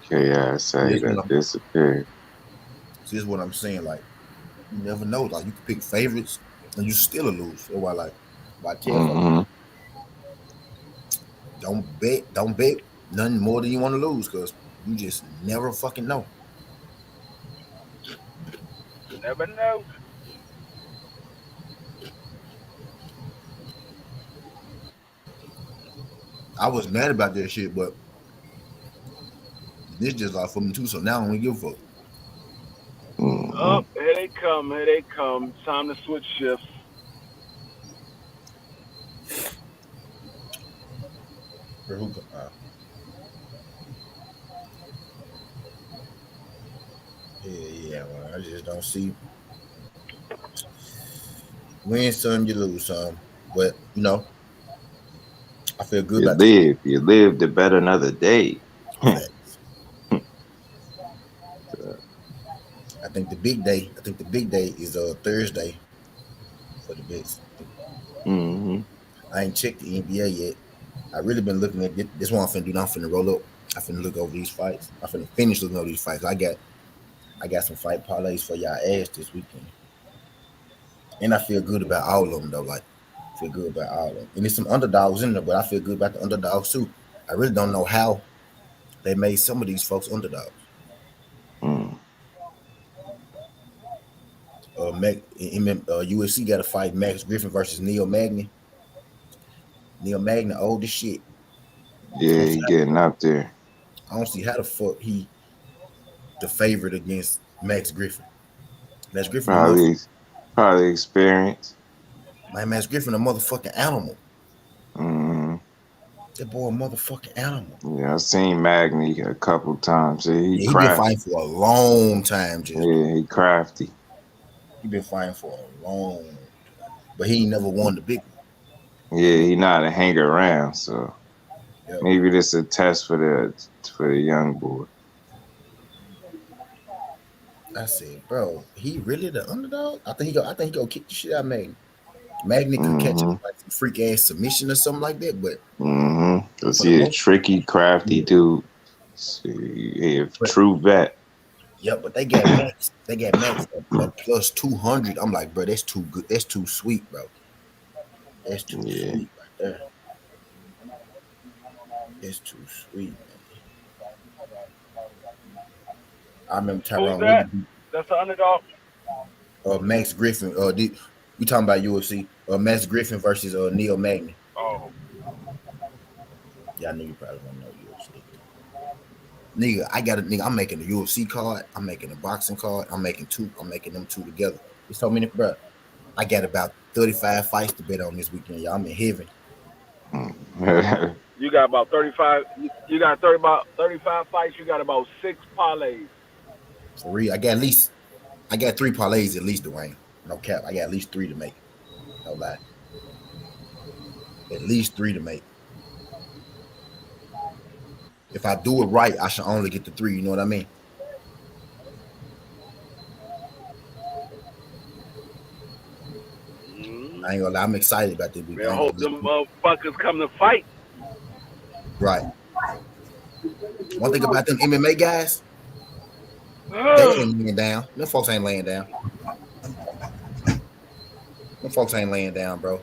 Speaker 4: Okay, yeah, I say that disappeared.
Speaker 1: See, this is what I'm saying. Like, you never know. Like, you can pick favorites and you still lose. That's why, like, I tell folks,
Speaker 4: Mm-hmm.
Speaker 1: don't bet nothing more than you want to lose because you just never fucking know.
Speaker 2: You never know.
Speaker 1: I was mad about that shit, but this just lost for me too. So now I don't give a fuck.
Speaker 4: Mm-hmm.
Speaker 2: Up, here they come. Here they come. Time to switch shifts.
Speaker 1: For who? Yeah, well, I just don't see. Win some, you lose some. But, you know, I feel good about
Speaker 4: You live to bet another day.
Speaker 1: that. I think the big day is Thursday for the bets.
Speaker 4: Mm-hmm.
Speaker 1: I ain't checked the NBA yet. I really been looking at this one. I'm finna do. I'm finna roll up. I finna look over these fights. I finna finish looking over these fights. I got some fight parlays for y'all ass this weekend, and I feel good about all of them though. Like, I feel good about all of them. And there's some underdogs in there, but I feel good about the underdogs too. I really don't know how they made some of these folks underdogs.
Speaker 4: Mm.
Speaker 1: UFC got to fight Max Griffin versus Neil Magny. Neil Magny, old as shit.
Speaker 4: Yeah, he getting up there.
Speaker 1: I don't see how the fuck he the favorite against Max Griffin. Max Griffin, a motherfucker.
Speaker 4: Probably experience.
Speaker 1: Man, Max Griffin, a motherfucking animal.
Speaker 4: Mm-hmm.
Speaker 1: That boy, a motherfucking animal.
Speaker 4: Yeah, I've seen Magni a couple times.
Speaker 1: He been fighting for a long time, just.
Speaker 4: Yeah, he crafty.
Speaker 1: He been fighting for a long time, but he ain't never won the big one.
Speaker 4: Yeah, he not a hang around, so
Speaker 1: Yep.
Speaker 4: maybe this a test for the young boy.
Speaker 1: I said, bro, he really the underdog? I think he go kick the shit out of Magny. Magny could catch him like some freak ass submission or something like that, but
Speaker 4: Cause he a tricky, crafty dude. He a true vet.
Speaker 1: Yep, but they got Max. They got Max at plus 200. I'm like, bro, that's too good. That's too sweet, bro. That's too sweet right there. That's too sweet, man. I remember Tyrone.
Speaker 2: Who's that? That's the underdog.
Speaker 1: Max Griffin. We talking about UFC? Max Griffin versus Neil Magny.
Speaker 2: Oh.
Speaker 1: Yeah, I knew you probably don't know UFC. Nigga, I'm making a UFC card. I'm making a boxing card. I'm making them two together. There's so many, bro. I got about 35 fights to bet on this weekend, y'all. I'm in heaven.
Speaker 2: You got about 35. You got about 35 fights. You got about 6 parlays.
Speaker 1: For real, I got 3 parlays at least, Dwayne. No cap. I got at least 3 to make. No lie. At least 3 to make. If I do it right, I should only get the 3. You know what I mean? I ain't gonna lie. I'm excited about this week.
Speaker 2: I hope them motherfuckers come to fight.
Speaker 1: Right. One thing about them MMA guys, they ain't laying down. Them folks ain't laying down. Them folks ain't laying down, bro.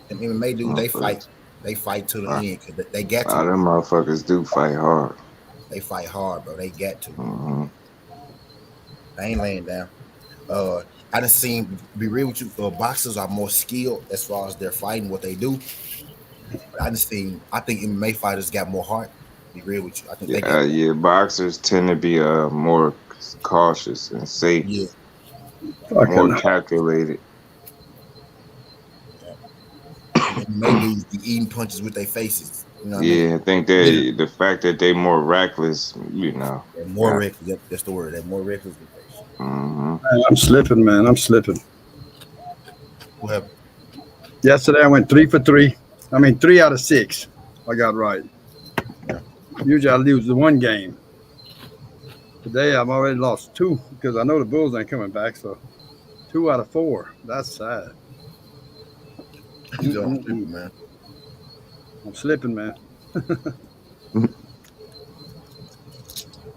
Speaker 1: Them MMA dudes, they fight. They fight to the end because they got
Speaker 4: A lot of
Speaker 1: to.
Speaker 4: them motherfuckers do fight hard.
Speaker 1: They fight hard, bro. They got to.
Speaker 4: Mm-hmm.
Speaker 1: They ain't laying down. I done seen, be real with you, boxers are more skilled as far as their fighting, what they do. But I think MMA fighters got more heart. Be real with you. I think they got
Speaker 4: Yeah. Boxers tend to be more cautious and safe,
Speaker 1: yeah.
Speaker 4: more calculated.
Speaker 1: And MMA dudes be eating punches with their faces. You know what I
Speaker 4: Yeah,
Speaker 1: mean?
Speaker 4: I think the fact that they more reckless, you know.
Speaker 1: They're more reckless. That's the word. They're more reckless with their shit.
Speaker 4: Mm-hmm.
Speaker 5: Man, I'm slipping, man. I'm slipping.
Speaker 1: What happened?
Speaker 5: Yesterday I went 3 for 3. I mean 3 out of 6. I got right.
Speaker 1: Yeah.
Speaker 5: Usually I lose the one game. Today I've already lost 2 because I know the Bulls ain't coming back. So 2 out of 4. That's sad.
Speaker 1: Man.
Speaker 5: I'm slipping, man.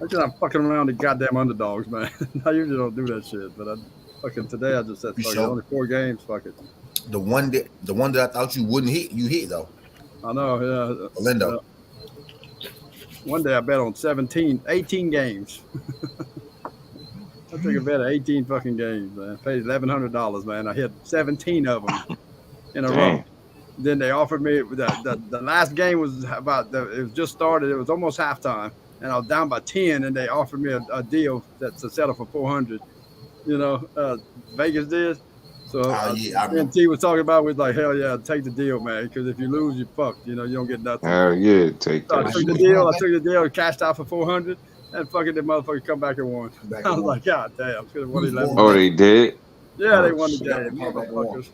Speaker 5: I'm fucking around the goddamn underdogs, man. I usually don't do that shit, but today I just said fuck it. Only 4 games, fuck it.
Speaker 1: The one that I thought you wouldn't hit, you hit though.
Speaker 5: I know, yeah.
Speaker 1: Orlando.
Speaker 5: One day I bet on 18 games. I took a bet of 18 fucking games, man. Paid $1,100, man. I hit 17 of them in a row. Then they offered me the last game was it was just started. It was almost halftime, and I was down by 10, and they offered me a deal to settle for 400. You know, Vegas did. So NT was talking about was like, hell yeah, take the deal, man. Because if you lose, you fucked. You know, you don't get nothing.
Speaker 4: Hell yeah, take that.
Speaker 5: I took the deal, cashed out for 400, and fucking the motherfucker come back and won. I was like, God damn, could have won 11.
Speaker 4: Oh, they did?
Speaker 5: Yeah, they won the game, motherfuckers.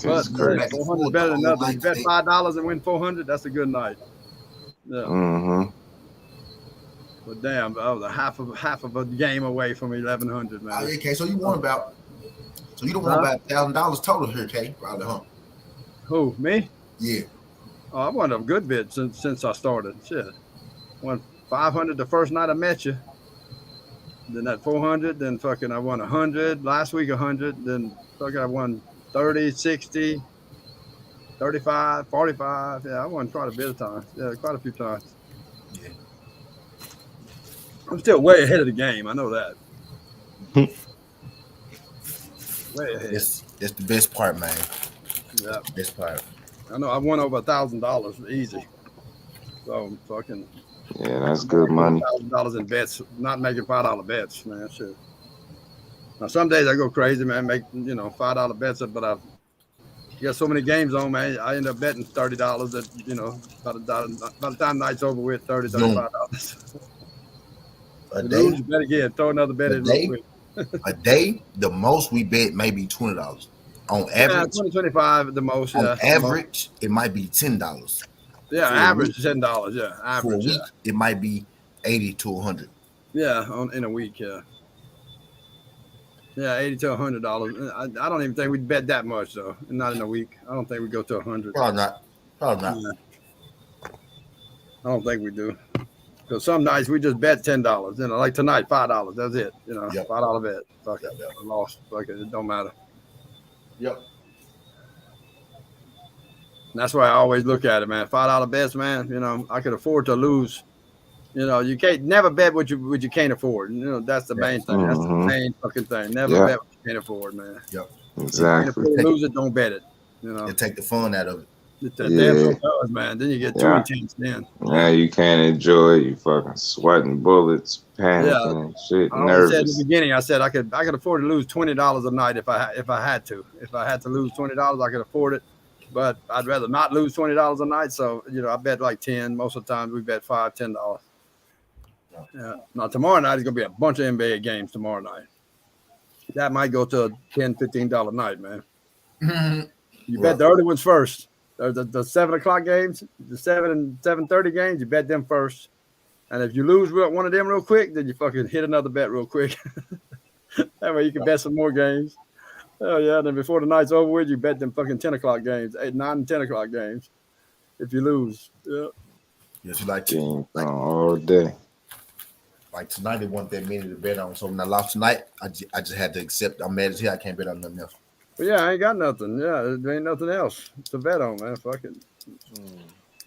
Speaker 5: But 400 better than nothing. You bet $5 and win 400. That's a good night. Yeah.
Speaker 4: Mm-hmm.
Speaker 5: But damn, I was a half of a game away from 1,100, man.
Speaker 1: Okay, so you won about. So you don't want about $1,000 total here, Kay? Probably, huh?
Speaker 5: Who, me?
Speaker 1: Yeah.
Speaker 5: Oh, I won a good bit since I started. Shit, won 500 the first night I met you. Then that 400. Then fucking I won 100 last week. 100. Then fucking I won 30, 60, 35, 45. Yeah, I won quite a bit of times. Yeah, quite a few times.
Speaker 1: Yeah.
Speaker 5: I'm still way ahead of the game. I know that. Way ahead.
Speaker 1: That's the best part, man.
Speaker 5: Yeah.
Speaker 1: Best part.
Speaker 5: I know I won over $1,000 easy. So fucking.
Speaker 4: Yeah, that's good money.
Speaker 5: $1,000 in bets, not making $5 bets, man. Shit. Now some days I go crazy, man. Make $5 bets, but I've got so many games on, man. I end up betting $30 that by the time night's over with, $35.
Speaker 1: A day.
Speaker 5: Bet again. Throw another bet in real quick.
Speaker 1: A day, the most we bet may be $20. On average,
Speaker 5: 25 at the most.
Speaker 1: On average, it might be $10.
Speaker 5: Yeah, average $10. Yeah, average.
Speaker 1: For a week, it might be $80 to $100.
Speaker 5: Yeah, in a week. Yeah. Yeah, $80 to $100. I don't even think we'd bet that much though. Not in a week. I don't think we go to 100.
Speaker 1: Probably not.
Speaker 5: Yeah. I don't think we do. Because some nights we just bet $10. Like tonight, $5. That's it. $5 bet. Fuck it. I lost. Fuck it. It don't matter.
Speaker 1: Yep.
Speaker 5: And that's why I always look at it, man. $5 bets, man. I could afford to lose. You can't never bet what you can't afford. That's the main thing. That's the main fucking thing. Never bet what you can't afford, man.
Speaker 1: Yep.
Speaker 4: Exactly.
Speaker 5: If you lose it, don't bet it.
Speaker 1: You take the fun out of it.
Speaker 5: Damn does, man. Then you get too intense. Then
Speaker 4: you can't enjoy it. You fucking sweating bullets, panicking, and shit, nervous.
Speaker 5: I said in the beginning, I said I could afford to lose $20 a night if I had to. If I had to lose $20, I could afford it. But I'd rather not lose $20 a night. So I bet like 10. Most of the time we bet $5, $10. Yeah. Now tomorrow night is gonna be a bunch of NBA games tomorrow night. That might go to a $10, $15 night, man.
Speaker 1: Mm-hmm.
Speaker 5: You bet the early ones first. The 7 o'clock games, the 7 and 7:30 games, you bet them first. And if you lose one of them real quick, then you fucking hit another bet real quick. That way you can bet some more games. Oh yeah, then before the night's over with, you bet them fucking 10 o'clock games, 8, 9, and 10 o'clock games. If you lose, yeah.
Speaker 1: Yes, you like
Speaker 4: all day.
Speaker 1: Like tonight, they want that many to bet on. So when I lost tonight, I just had to accept. I'm mad as hell. I can't bet on nothing else.
Speaker 5: But yeah, I ain't got nothing. Yeah, there ain't nothing else to bet on, man. Fuck it.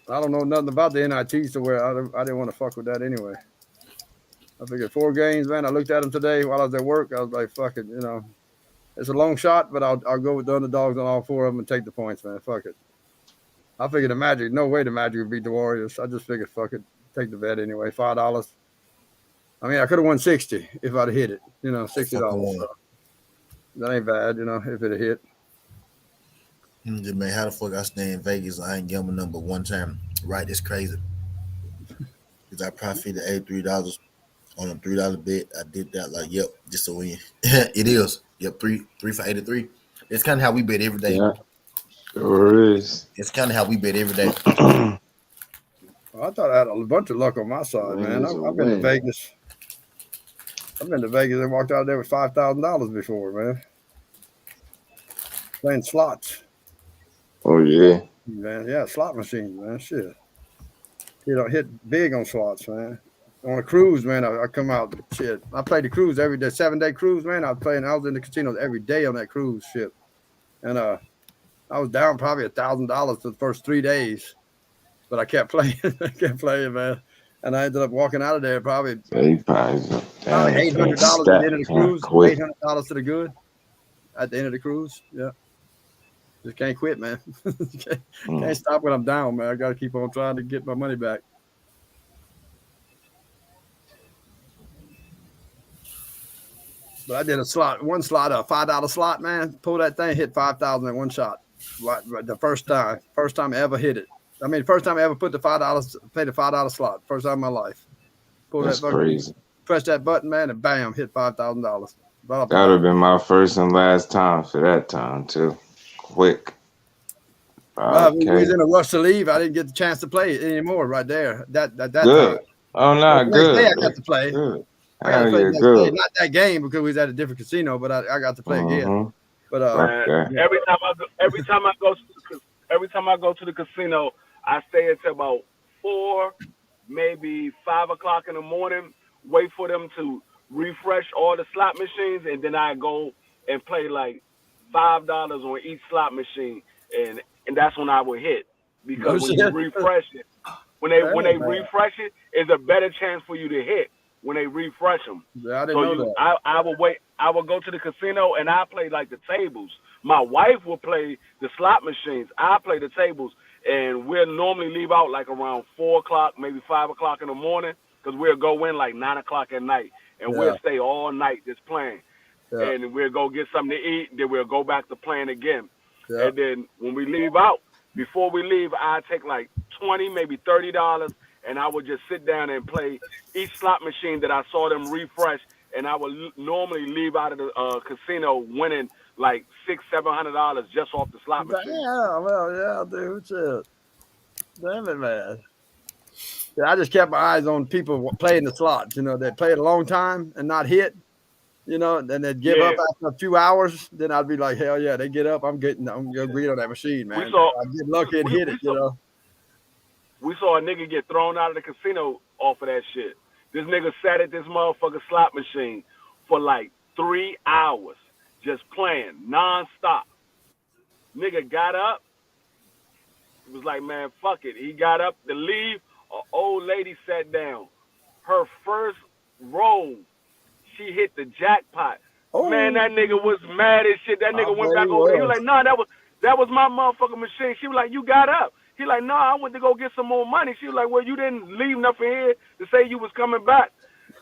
Speaker 5: I don't know nothing about the NIT, so where I didn't want to fuck with that anyway. I figured 4 games, man. I looked at them today while I was at work. I was like, fuck it, it's a long shot, but I'll go with the underdogs on all 4 of them and take the points, man. Fuck it. I figured the Magic, no way the Magic would beat the Warriors. I just figured, fuck it, take the bet anyway. $5. I mean, I could have won 60 if I'd hit it. $60. So that ain't bad, if it had hit.
Speaker 1: Man, how the fuck I stay in Vegas? I ain't gambled number one time. Right, it's crazy. Because I profited $83 on a $3 bet. I did that like, yep, just to win. It is. Yep, three for 83. It's kind of how we bet every day.
Speaker 4: Yeah, sure is.
Speaker 1: It's kind of how we bet every day.
Speaker 5: Well, I thought I had a bunch of luck on my side, man. I've been to Vegas. I've been to Vegas and walked out there with $5,000 before, man. Playing slots.
Speaker 4: Oh yeah.
Speaker 5: Man, yeah, slot machines, man. Shit. Hit big on slots, man. On a cruise, man, I come out, shit. I played the cruise every day, 7-day cruise, man. I was in the casinos every day on that cruise ship. And I was down probably $1,000 for the first 3 days. But I kept playing. Man. And I ended up walking out of there probably $800 at the end of the cruise. $800 to the good at the end of the cruise. Yeah. Just can't quit, man. Can't stop when I'm down, man. I got to keep on trying to get my money back. But I did a $5 slot, man. Pull that thing, hit 5,000 in one shot. The first time I ever hit it. I mean, first time I ever put the $5, paid the $5 slot. First time in my life.
Speaker 4: That's crazy.
Speaker 5: Press that button, man, and bam, hit $5,000.
Speaker 4: That would have been my first and last time for that time too. Quick.
Speaker 5: We was in a rush to leave. I didn't get the chance to play it anymore right there. That
Speaker 4: good.
Speaker 5: Time.
Speaker 4: Oh no, good.
Speaker 5: Next day I got to play.
Speaker 4: Good.
Speaker 5: I got to play the next day. Not that game because we was at a different casino, but I got to play again. But
Speaker 2: every time I go to the casino, I stay until about 4, maybe 5 o'clock in the morning. Wait for them to refresh all the slot machines, and then I go and play like $5 on each slot machine, and that's when I will hit, because when you refresh it, when they refresh it, it's a better chance for you to hit when they refresh them.
Speaker 5: Yeah, I didn't know that.
Speaker 2: I will wait. I will go to the casino and I play like the tables. My wife will play the slot machines. I play the tables, and we'll normally leave out like around 4 o'clock, maybe 5 o'clock in the morning, because we'll go in like 9 o'clock at night, and we'll stay all night just playing. Yeah. And we'll go get something to eat, then we'll go back to playing again. Yeah. And then when we leave out, before we leave, I take like $20, maybe $30, and I would just sit down and play each slot machine that I saw them refresh, and I would normally leave out of the casino winning like $600-700 just off the slot machine.
Speaker 5: Yeah, well, yeah, dude, shit. Damn it, man. Yeah, I just kept my eyes on people playing the slots. They played a long time and not hit. Then they'd give up after a few hours. Then I'd be like, hell yeah, they get up. I'm gonna agree on that machine, man. I get lucky and hit it.
Speaker 2: We saw a nigga get thrown out of the casino off of that shit. This nigga sat at this motherfucking slot machine for like 3 hours, just playing nonstop. Nigga got up. He was like, man, fuck it. He got up to leave. An old lady sat down. Her first roll, she hit the jackpot. Oh. Man, that nigga was mad as shit. That nigga went back over there. He was like, no, that was my motherfucking machine. She was like, you got up. He like, no, I went to go get some more money. She was like, well, you didn't leave nothing here to say you was coming back.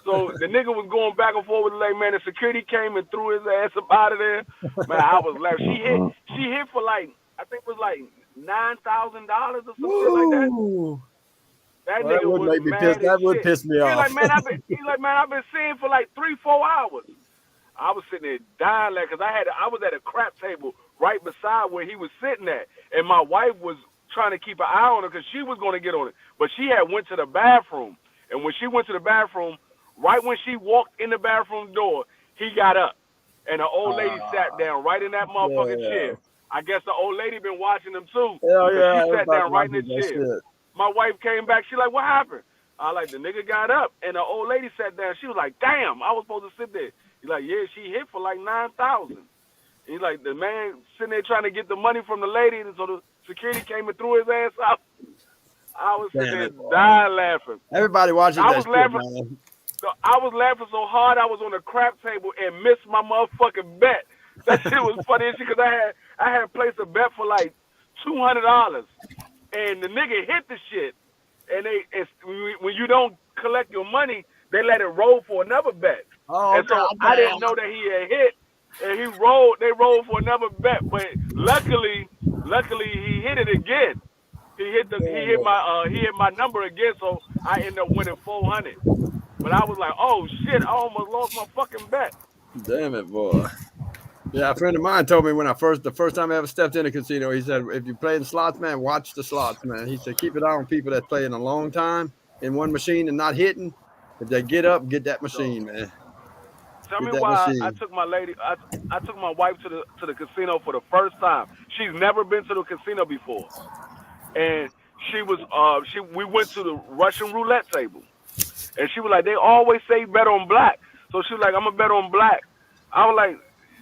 Speaker 2: So the nigga was going back and forth with the lady, man. The security came and threw his ass up out of there. Man, I was laughing. She hit for like, I think it was like $9,000 or something like that. That nigga was mad.
Speaker 5: That would piss me off.
Speaker 2: He's like, man, I've been seeing for like 3-4 hours. I was sitting there dying like, because I was at a crap table right beside where he was sitting at, and my wife was trying to keep an eye on her because she was going to get on it, but she had went to the bathroom, and when she went to the bathroom, right when she walked in the bathroom door, he got up, and the old lady sat down right in that motherfucking chair. I guess the old lady been watching them too. She sat down right in the chair. My wife came back. She like, what happened? I like, the nigga got up, and the old lady sat down. She was like, damn, I was supposed to sit there. He's like, yeah, she hit for like 9,000. He's like, the man sitting there trying to get the money from the lady, and so the security came and threw his ass out. I was sitting there dying laughing.
Speaker 5: Everybody watches
Speaker 2: I
Speaker 5: that
Speaker 2: was
Speaker 5: shit,
Speaker 2: laughing.
Speaker 5: man.
Speaker 2: I was laughing so hard I was on the crap table and missed my motherfucking bet. That shit was funny as shit because I had placed a bet for like $200, and the nigga hit the shit. And when you don't collect your money, they let it roll for another bet.
Speaker 5: Oh,
Speaker 2: and so I didn't know that he had hit, and they rolled for another bet. But luckily he hit it again. He hit my number again, so I ended up winning $400. But I was like, oh shit, I almost lost my fucking bet.
Speaker 5: Damn it, boy. Yeah, a friend of mine told me when the first time I ever stepped in a casino, he said, if you play in slots, man, watch the slots, man. He said, keep it on people that play in a long time in one machine and not hitting. If they get up, get that machine, man.
Speaker 2: Tell me why I took my lady. I took my wife to the casino for the first time. She's never been to the casino before, and we went to the Russian roulette table, and she was like, they always say bet on black, so she was like, I'm gonna bet on black. I was like,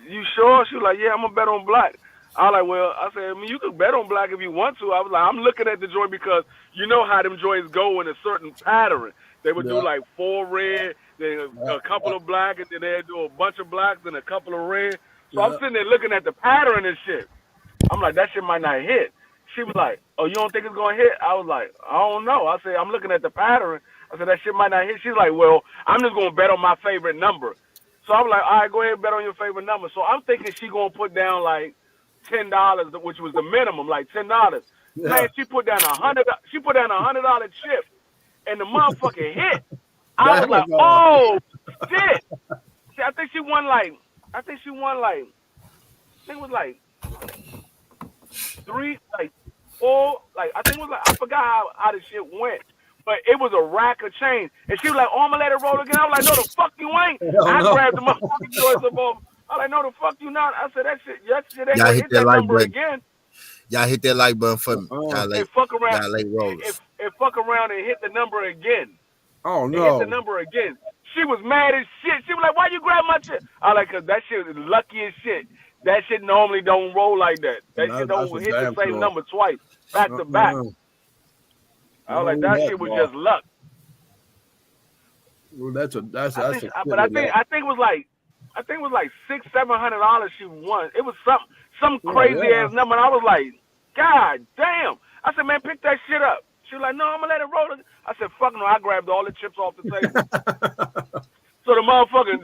Speaker 2: you sure? She was like, yeah, I'm gonna bet on black. I was like, well, I said, I mean, you could bet on black if you want to. I was like, I'm looking at the joint because you know how them joints go in a certain pattern. They would do like 4 red, then a couple of black, and then they'd do a bunch of blacks and a couple of red. So I'm sitting there looking at the pattern and shit. I'm like, that shit might not hit. She was like, oh, you don't think it's going to hit? I was like, I don't know. I said, I'm looking at the pattern. I said, that shit might not hit. She's like, well, I'm just going to bet on my favorite number. So I was like, all right, go ahead and bet on your favorite number. So I'm thinking she going to put down like $10, which was the minimum, like $10. Yeah. Man, she put down $100 chip, and the motherfucker hit. I was like, oh shit. See, I think it was like 3, like 4, like I think it was like, I forgot how the shit went. But it was a rack of change. And she was like, oh, I'm going to let it roll again. I was like, no, the fuck you ain't. Grabbed the motherfucking joints up off. I was like, no, the fuck you not. I said, that shit ain't going to hit that number again.
Speaker 1: Y'all hit that like button for me.
Speaker 2: And fuck around and hit the number again.
Speaker 5: Oh, no.
Speaker 2: Hit the number again. She was mad as shit. She was like, why you grab my shit? I was like, because that shit is lucky as shit. That shit normally don't roll like that. That shit don't hit the same number twice, back to back. I was like, that shit was just luck.
Speaker 5: Well,
Speaker 2: I think it was like $600-700 she won. It was some crazy ass number. And I was like, God damn. I said, man, pick that shit up. She was like, no, I'm gonna let it roll. I said, fuck no. I grabbed all the chips off the table. So the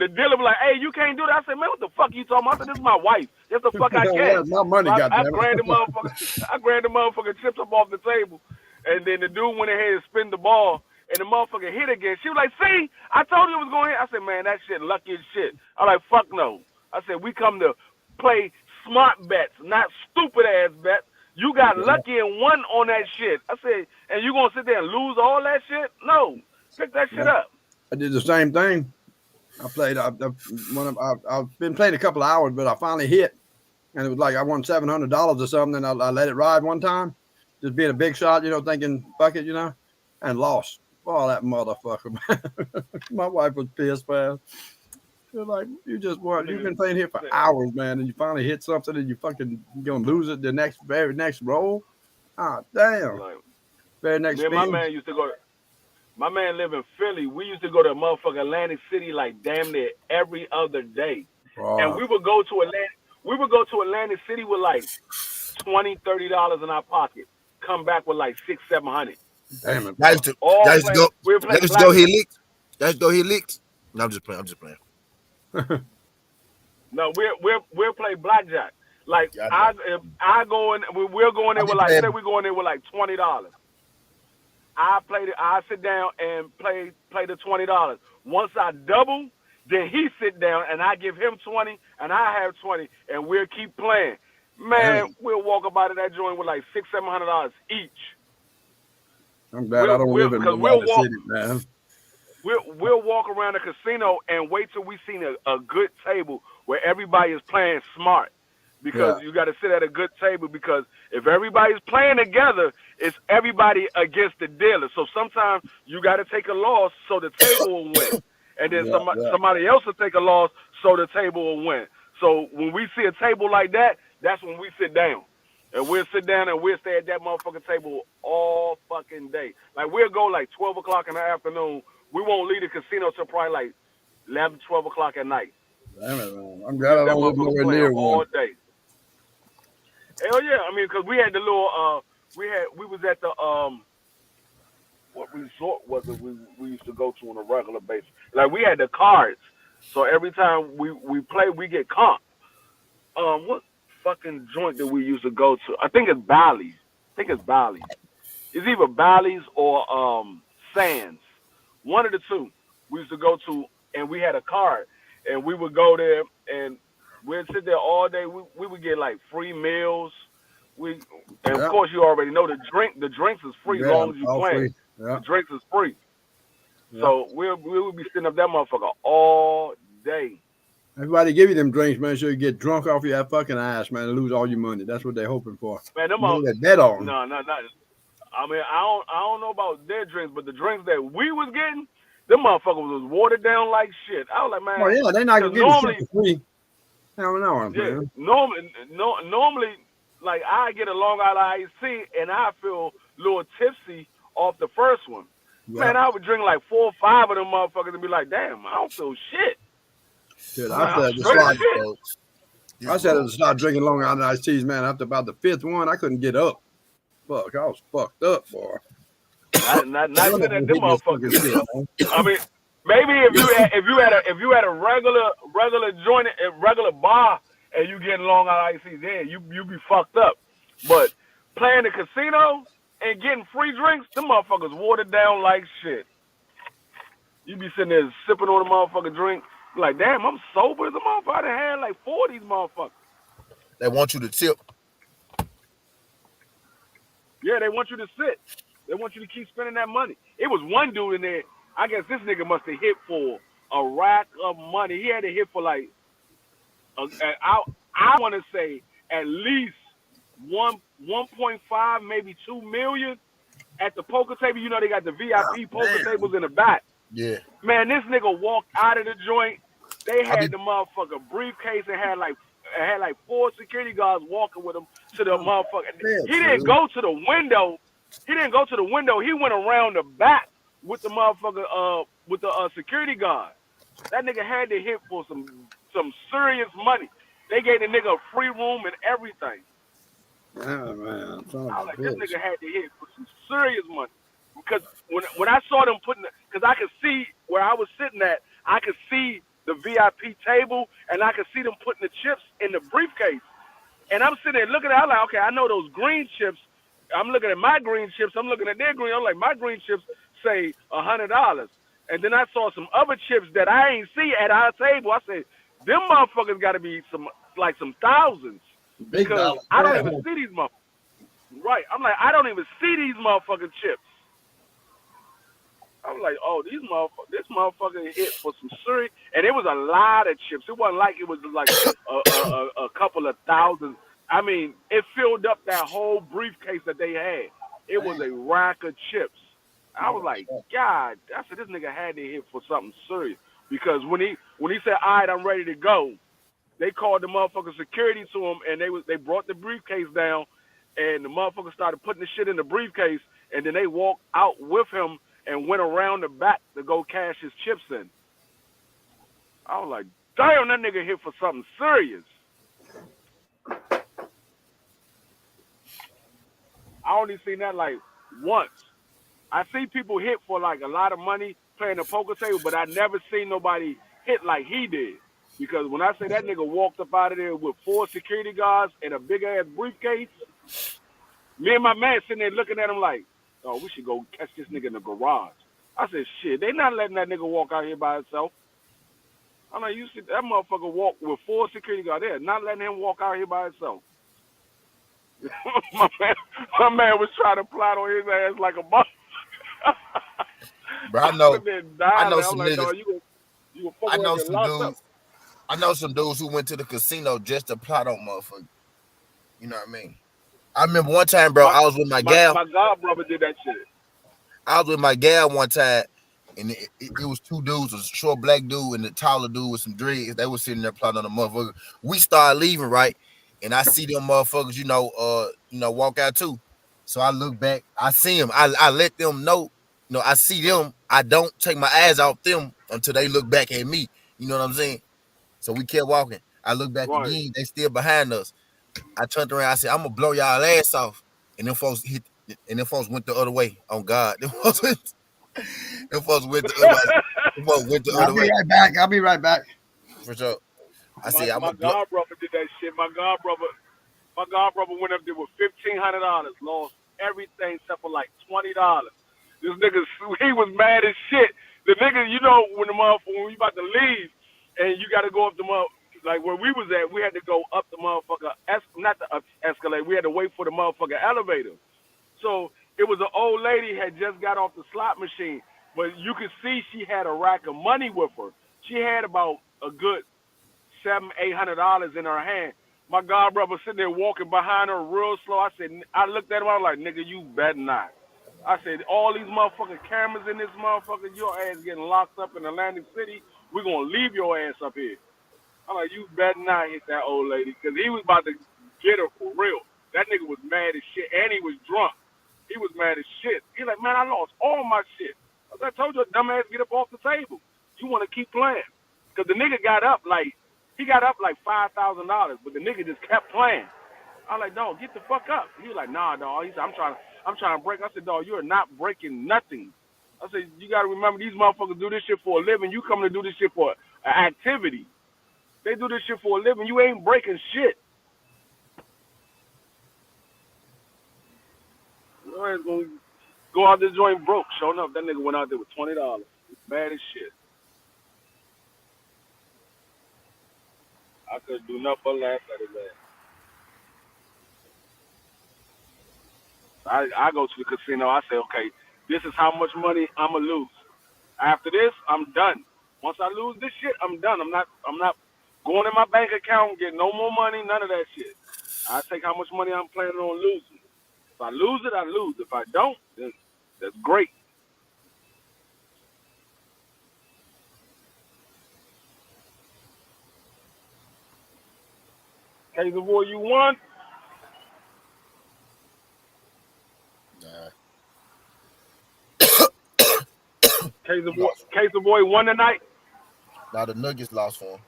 Speaker 2: dealer was like, hey, you can't do that. I said, man, what the fuck you talking about? I said, this is my wife. That's the fuck I can.
Speaker 5: My money,
Speaker 2: so I grabbed the motherfucking chips up off the table. And then the dude went ahead and spin the ball, and the motherfucker hit again. She was like, see, I told you it was going to hit. I said, man, that shit lucky as shit. I'm like, fuck no. I said, we come to play smart bets, not stupid-ass bets. You got lucky and won on that shit. I said, and you going to sit there and lose all that shit? No. Pick that shit up.
Speaker 5: I did the same thing. I've been playing a couple of hours, but I finally hit. And it was like I won $700 or something, and I let it ride one time. Just being a big shot, thinking bucket, and lost. Oh, that motherfucker, man. My wife was pissed, man. She was like, you've been playing here for hours, man, and you finally hit something and you fucking going to lose it the very next roll? Ah, damn.
Speaker 2: Like,
Speaker 5: very next
Speaker 2: spin. My man live in Philly. We used to go to motherfucking Atlantic City like damn near every other day. Wow. And we would go to Atlantic City with like $20, $30 in our pocket. Come back with like $600-700.
Speaker 5: Damn it!
Speaker 1: That's go he leaked. That's go he leaked. No, I'm just playing.
Speaker 2: No, we'll play blackjack. Like I go in, we're going in with like say we're going in with like $20. I sit down and play the $20. Once I double, then he sit down and I give him 20 and I have 20 and we'll keep playing. Man, we'll walk about in that joint with like $600-700 each.
Speaker 5: I'm glad I don't live in the city, man.
Speaker 2: We'll walk around the casino and wait till we see a good table where everybody is playing smart. Because you got to sit at a good table, because if everybody's playing together, it's everybody against the dealer. So sometimes you got to take a loss so the table will win. And then somebody else will take a loss so the table will win. So when we see a table like that, that's when we sit down. And we'll sit down and we'll stay at that motherfucking table all fucking day. Like, we'll go like 12 o'clock in the afternoon. We won't leave the casino till probably like 11, 12 o'clock at night.
Speaker 5: Damn it, man. I'm glad I don't live nowhere near one.
Speaker 2: All day. Hell yeah. I mean, because we had the little, we was at the, what resort was it we used to go to on a regular basis? Like, we had the cards. So every time we play, we get comp. What fucking joint that we used to go to? I think it's Bally's. It's either Bally's or Sands. One of the two. We used to go to, and we had a card, and we would go there, and we'd sit there all day. We would get like free meals. Of course, you already know the drinks is free as long as you play. The drinks is free. So we would be sitting up that motherfucker all day.
Speaker 5: Everybody give you them drinks, man, so you get drunk off your fucking ass, man, and lose all your money. That's what they're hoping for.
Speaker 2: Man, them
Speaker 5: bet on.
Speaker 2: No. I mean, I don't know about their drinks, but the drinks that we was getting, them motherfuckers was watered down like shit. I was like, man.
Speaker 5: Oh yeah, they're not gonna get it free. Hell no, man.
Speaker 2: Normally, like, I get a Long Island iced and I feel a little tipsy off the first one. Yeah. Man, I would drink like 4 or 5 of them motherfuckers and be like, damn, I don't feel shit.
Speaker 5: Dude, I said to start drinking Long Island iced teas, man. After about the 5th one, I couldn't get up. Fuck, I was fucked up, boy.
Speaker 2: Not good at them motherfuckers. I mean, maybe if you had a regular joint, a regular bar, and you getting Long Island iced teas, yeah, you be fucked up. But playing the casino and getting free drinks, them motherfuckers watered down like shit. You be sitting there sipping on a motherfucking drink. Like, damn, I'm sober as a motherfucker. I done had like 4 of these motherfuckers.
Speaker 1: They want you to tip.
Speaker 2: Yeah, they want you to sit. They want you to keep spending that money. It was one dude in there. I guess this nigga must have hit for a rack of money. He had to hit for like, I want to say at least 1.5, maybe 2 million at the poker table. You know they got the VIP poker tables in the back.
Speaker 1: Yeah.
Speaker 2: Man, this nigga walked out of the joint. They had the motherfucker briefcase and had like 4 security guards walking with him to the motherfucker. He didn't go to the window. He went around the back with the motherfucker with the security guard. That nigga had to hit for some serious money. They gave the nigga a free room and everything.
Speaker 5: Oh man,
Speaker 2: I was like, this nigga had to hit for some serious money. Because when I saw them because I could see where I was sitting at, I could see the VIP table, and I could see them putting the chips in the briefcase. And I'm sitting there looking at it, I'm like, okay, I know those green chips. I'm looking at my green chips. I'm looking at their green. I'm like, my green chips say $100. And then I saw some other chips that I ain't see at our table. I said, them motherfuckers got to be some thousands. Because I don't even see these motherfuckers. Right. I'm like, I don't even see these motherfucking chips. I was like, oh, this motherfucker hit for some serious, and it was a lot of chips. It wasn't like it was like a couple of thousand. I mean, it filled up that whole briefcase that they had. It was a rack of chips. I was like, God, I said, this nigga had to hit for something serious. Because when he said, all right, I'm ready to go, they called the motherfucker security to him, and they brought the briefcase down, and the motherfucker started putting the shit in the briefcase, and then they walked out with him and went around the back to go cash his chips in. I was like, damn, that nigga hit for something serious. I only seen that like once. I see people hit for like a lot of money playing the poker table, but I never seen nobody hit like he did. Because when I say that nigga walked up out of there with 4 security guards and a big ass briefcase, me and my man sitting there looking at him like, oh, we should go catch this nigga in the garage. I said, shit, they not letting that nigga walk out here by himself. I'm like, you see that motherfucker walk with 4 security guards there, not letting him walk out here by himself. my man was trying to plot on his ass like a motherfucker.
Speaker 1: Bro, I know some
Speaker 2: like,
Speaker 1: niggas.
Speaker 2: No,
Speaker 1: I know some dudes who went to the casino just to plot on motherfuckers. You know what I mean? I remember one time, bro, I was with my gal.
Speaker 2: My godbrother did that shit.
Speaker 1: I was with my gal one time, and it was two dudes, a short black dude and the taller dude with some dreads. They were sitting there plotting on the motherfucker. We started leaving, right? And I see them motherfuckers, walk out too. So I look back, I see them. I let them know, I see them. I don't take my eyes off them until they look back at me. You know what I'm saying? So we kept walking. I look back
Speaker 2: Right.
Speaker 1: again, they still behind us. I turned around, I said, I'm gonna blow y'all ass off. And them folks went the other way. On God. Them folks went the other way. Them folks went the
Speaker 5: I'll
Speaker 1: other
Speaker 5: be
Speaker 1: way.
Speaker 5: right back. I'll be right back.
Speaker 1: For sure. I
Speaker 2: My
Speaker 1: said, I'm
Speaker 2: my
Speaker 1: gonna blow.
Speaker 2: god brother did that shit. My god brother went up there with $1,500, lost everything except for like $20. This nigga, he was mad as shit. The nigga, when when we about to leave, and you got to go up the like where we was at, we had to go up the motherfucker, not the escalator. We had to wait for the motherfucker elevator. So it was an old lady had just got off the slot machine, but you could see she had a rack of money with her. She had about a good $700-800 in her hand. My god brother sitting there walking behind her real slow. I looked at him. I was like, nigga, you better not. I said, all these motherfucking cameras in this motherfucker, your ass getting locked up in Atlantic City. We're gonna leave your ass up here. I'm like, you better not hit that old lady, because he was about to get her for real. That nigga was mad as shit, and he was drunk. He was mad as shit. He's like, man, I lost all my shit. I told you, dumbass, get up off the table. You want to keep playing. Because the nigga got up like $5,000, but the nigga just kept playing. I was like, dog, get the fuck up. He was like, nah, dog. He said, I'm trying to break. I said, dog, you are not breaking nothing. I said, you got to remember, these motherfuckers do this shit for a living. You coming to do this shit for an activity. They do this shit for a living. You ain't breaking shit. You ain't gonna go out this joint broke. Sure enough, that nigga went out there with $20. Mad as shit. I couldn't do nothing but laugh at his ass. I go to the casino. I say, okay, this is how much money I'm gonna lose. After this, I'm done. Once I lose this shit, I'm done. I'm not going in my bank account and getting no more money. None of that shit. I take how much money I'm planning on losing. If I lose it, I lose. If I don't, then that's great. Taser boy, you won.
Speaker 1: Nah.
Speaker 2: Taser boy won tonight.
Speaker 1: Now the Nuggets lost for him.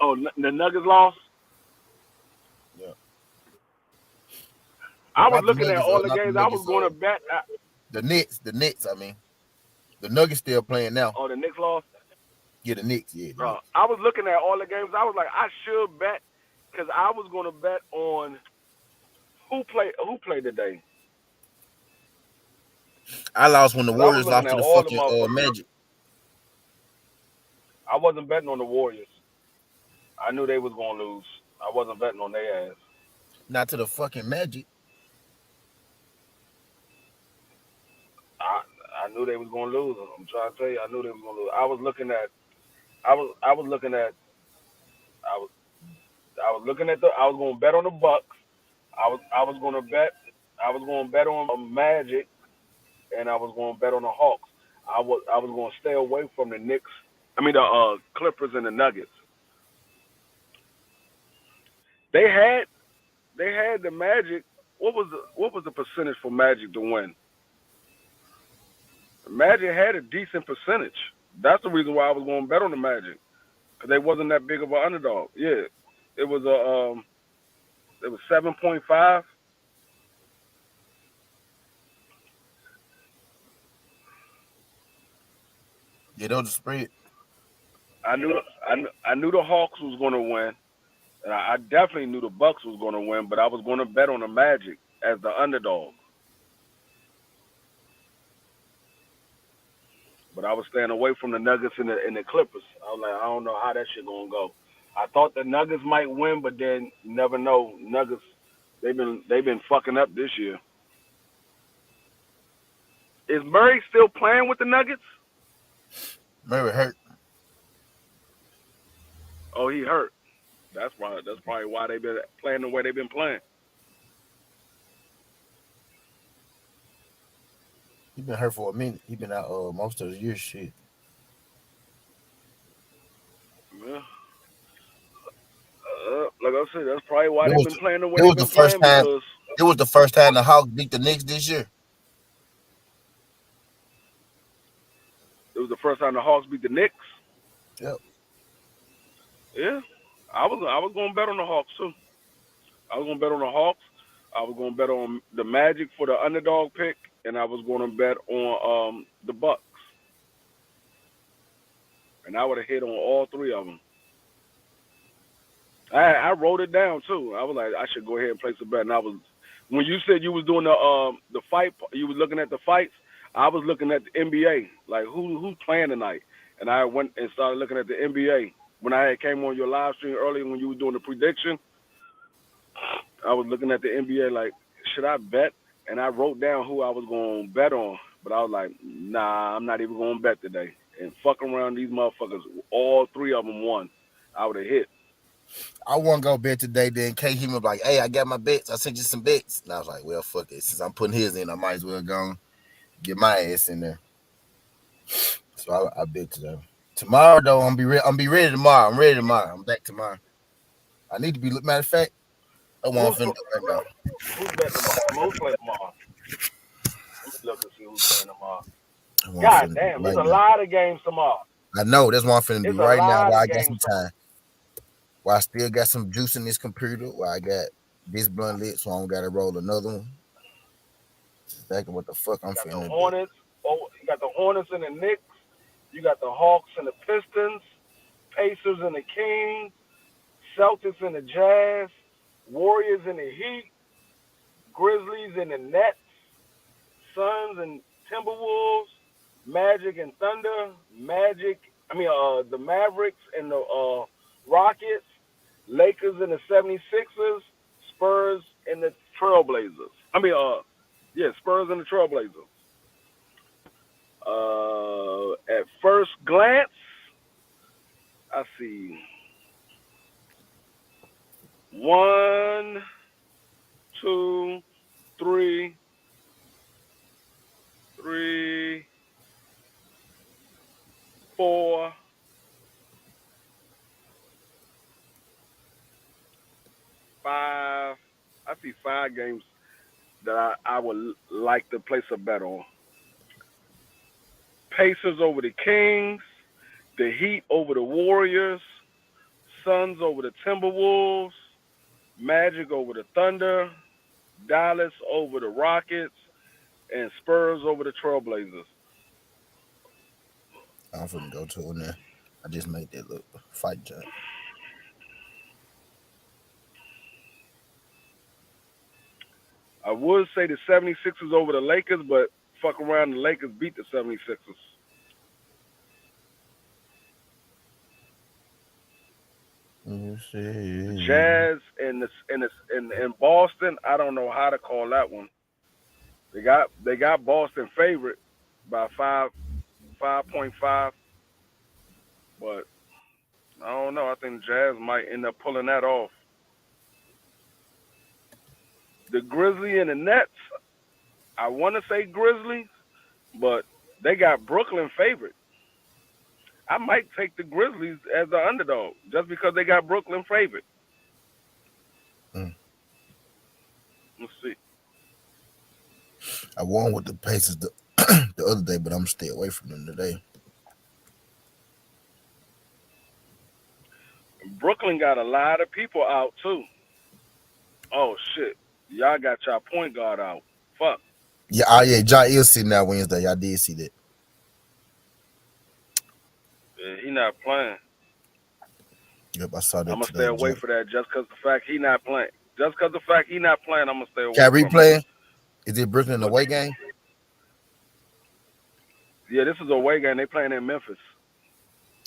Speaker 2: Oh, the Nuggets lost.
Speaker 1: Yeah.
Speaker 2: I was
Speaker 1: Not the
Speaker 2: looking at
Speaker 1: Nuggets,
Speaker 2: all the
Speaker 1: not the
Speaker 2: games. I was
Speaker 1: Nuggets,
Speaker 2: going to bet.
Speaker 1: the Knicks, I mean. The Nuggets still playing now.
Speaker 2: Oh, the Knicks lost.
Speaker 1: Yeah, the Knicks, yeah. The Knicks.
Speaker 2: I was looking at all the games. I was like, I should bet, because I was going to bet on who played today.
Speaker 1: I lost when the
Speaker 2: I was
Speaker 1: Warriors
Speaker 2: looking
Speaker 1: lost
Speaker 2: at
Speaker 1: to the
Speaker 2: all the
Speaker 1: fucking
Speaker 2: motherfuckers.
Speaker 1: Magic.
Speaker 2: I wasn't betting on the Warriors. I knew they was going to lose. I wasn't betting on their ass.
Speaker 1: Not to the fucking Magic.
Speaker 2: I knew they was going to lose. I'm trying to tell you, I knew they was going to lose. I was looking at I was I was going to bet on the Bucks. I was going to bet on Magic, and I was going to bet on the Hawks. I was going to stay away from the Knicks. I mean the Clippers and the Nuggets. They had the Magic. What was the percentage for Magic to win? Magic had a decent percentage. That's the reason why I was going to bet on the Magic, because they wasn't that big of an underdog. Yeah, it was 7.5.
Speaker 1: Yeah, that was the spread.
Speaker 2: I knew the Hawks was going to win, and I definitely knew the Bucks was going to win. But I was going to bet on the Magic as the underdog. But I was staying away from the Nuggets and the Clippers. I was like, I don't know how that shit gonna go. I thought the Nuggets might win, but then you never know. Nuggets, they've been fucking up this year. Is Murray still playing with the Nuggets?
Speaker 1: Murray hurt.
Speaker 2: Oh, he hurt. That's probably why they've been playing the way they've been playing.
Speaker 1: He been hurt for a minute. He been out most of the year. Shit.
Speaker 2: Yeah. Like I said, that's probably why
Speaker 1: It
Speaker 2: they've
Speaker 1: was
Speaker 2: been playing the way
Speaker 1: it
Speaker 2: they've
Speaker 1: was the
Speaker 2: been
Speaker 1: first
Speaker 2: playing
Speaker 1: time.
Speaker 2: because
Speaker 1: It was the first time the Hawks beat the Knicks this year.
Speaker 2: it was the first time the Hawks beat the Knicks.
Speaker 1: Yep.
Speaker 2: Yeah, I was going to bet on the Hawks too. I was going to bet on the Hawks. I was going to bet on the Magic for the underdog pick, and I was going to bet on the Bucks, and I would have hit on all three of them. I wrote it down too. I was like, I should go ahead and place a bet. And I was, when you said you was doing the fight, you was looking at the fights. I was looking at the NBA, like who's playing tonight, and I went and started looking at the NBA. When I had came on your live stream earlier when you were doing the prediction, I was looking at the NBA like, should I bet? And I wrote down who I was going to bet on, but I was like, nah, I'm not even going to bet today. And fuck around, these motherfuckers, all three of them won. I would have hit.
Speaker 1: I want to go bet today. Then K hit me like, "Hey, I got my bets. I sent you some bets." And I was like, "Well, fuck it. Since I'm putting his in, I might as well go and get my ass in there." So I bet today. Tomorrow though, I'm be ready tomorrow. I'm ready tomorrow. I'm back tomorrow. I need to be. Matter of fact, I want
Speaker 2: Who's
Speaker 1: to do right now.
Speaker 2: who's betting tomorrow? Who's playing tomorrow? Let me look and see who's playing tomorrow.
Speaker 1: I want
Speaker 2: God
Speaker 1: to do
Speaker 2: damn, there's
Speaker 1: right
Speaker 2: a
Speaker 1: now.
Speaker 2: lot of games tomorrow.
Speaker 1: I know that's what I'm finna do
Speaker 2: It's a
Speaker 1: right now
Speaker 2: lot
Speaker 1: while
Speaker 2: of
Speaker 1: I got
Speaker 2: games
Speaker 1: some
Speaker 2: tomorrow.
Speaker 1: time. While I still got some juice in this computer. While I got this blunt lit, so I don't gotta roll another one. That's exactly what the fuck I'm
Speaker 2: You got the
Speaker 1: finna do.
Speaker 2: Hornets. Oh, you got the Hornets and the Knicks. You got the Hawks and the Pistons. Pacers and the Kings. Celtics and the Jazz. Warriors and the Heat. Grizzlies and the Nets. Suns and Timberwolves. Magic and Thunder. The Mavericks and the Rockets. Lakers and the 76ers. Spurs and the Trailblazers. Spurs and the Trailblazers. At first glance, I see 1, 2, 3, 4, 5. I see 5 games that I would like to place a bet on. Pacers over the Kings, the Heat over the Warriors, Suns over the Timberwolves, Magic over the Thunder, Dallas over the Rockets, and Spurs over the Trailblazers.
Speaker 1: I'm finna go to it now. I just made that look fight jump.
Speaker 2: I would say the 76ers over the Lakers, but fuck around, the Lakers beat the 76ers.
Speaker 1: You
Speaker 2: The
Speaker 1: see.
Speaker 2: Jazz in Boston, I don't know how to call that one. They got Boston favorite by 5.5, but I don't know. I think the Jazz might end up pulling that off. The Grizzlies and the Nets, I want to say Grizzlies, but they got Brooklyn favorite. I might take the Grizzlies as the underdog just because they got Brooklyn favorite.
Speaker 1: Mm.
Speaker 2: Let's see.
Speaker 1: I won with the Pacers the, the other day, but I'm gonna stay away from them today.
Speaker 2: Brooklyn got a lot of people out too. Oh shit, y'all got y'all point guard out. Fuck.
Speaker 1: Yeah, John is sitting out Wednesday. I did see that.
Speaker 2: Yeah, he not playing.
Speaker 1: Yep, I saw
Speaker 2: I'm
Speaker 1: that
Speaker 2: gonna stay
Speaker 1: today.
Speaker 2: away for that just because the fact he not playing. Just because the fact he not playing, I'm gonna stay away
Speaker 1: Kyrie
Speaker 2: from
Speaker 1: playing? Is it Brooklyn
Speaker 2: But,
Speaker 1: away game?
Speaker 2: Yeah, this is a away game. They playing in Memphis.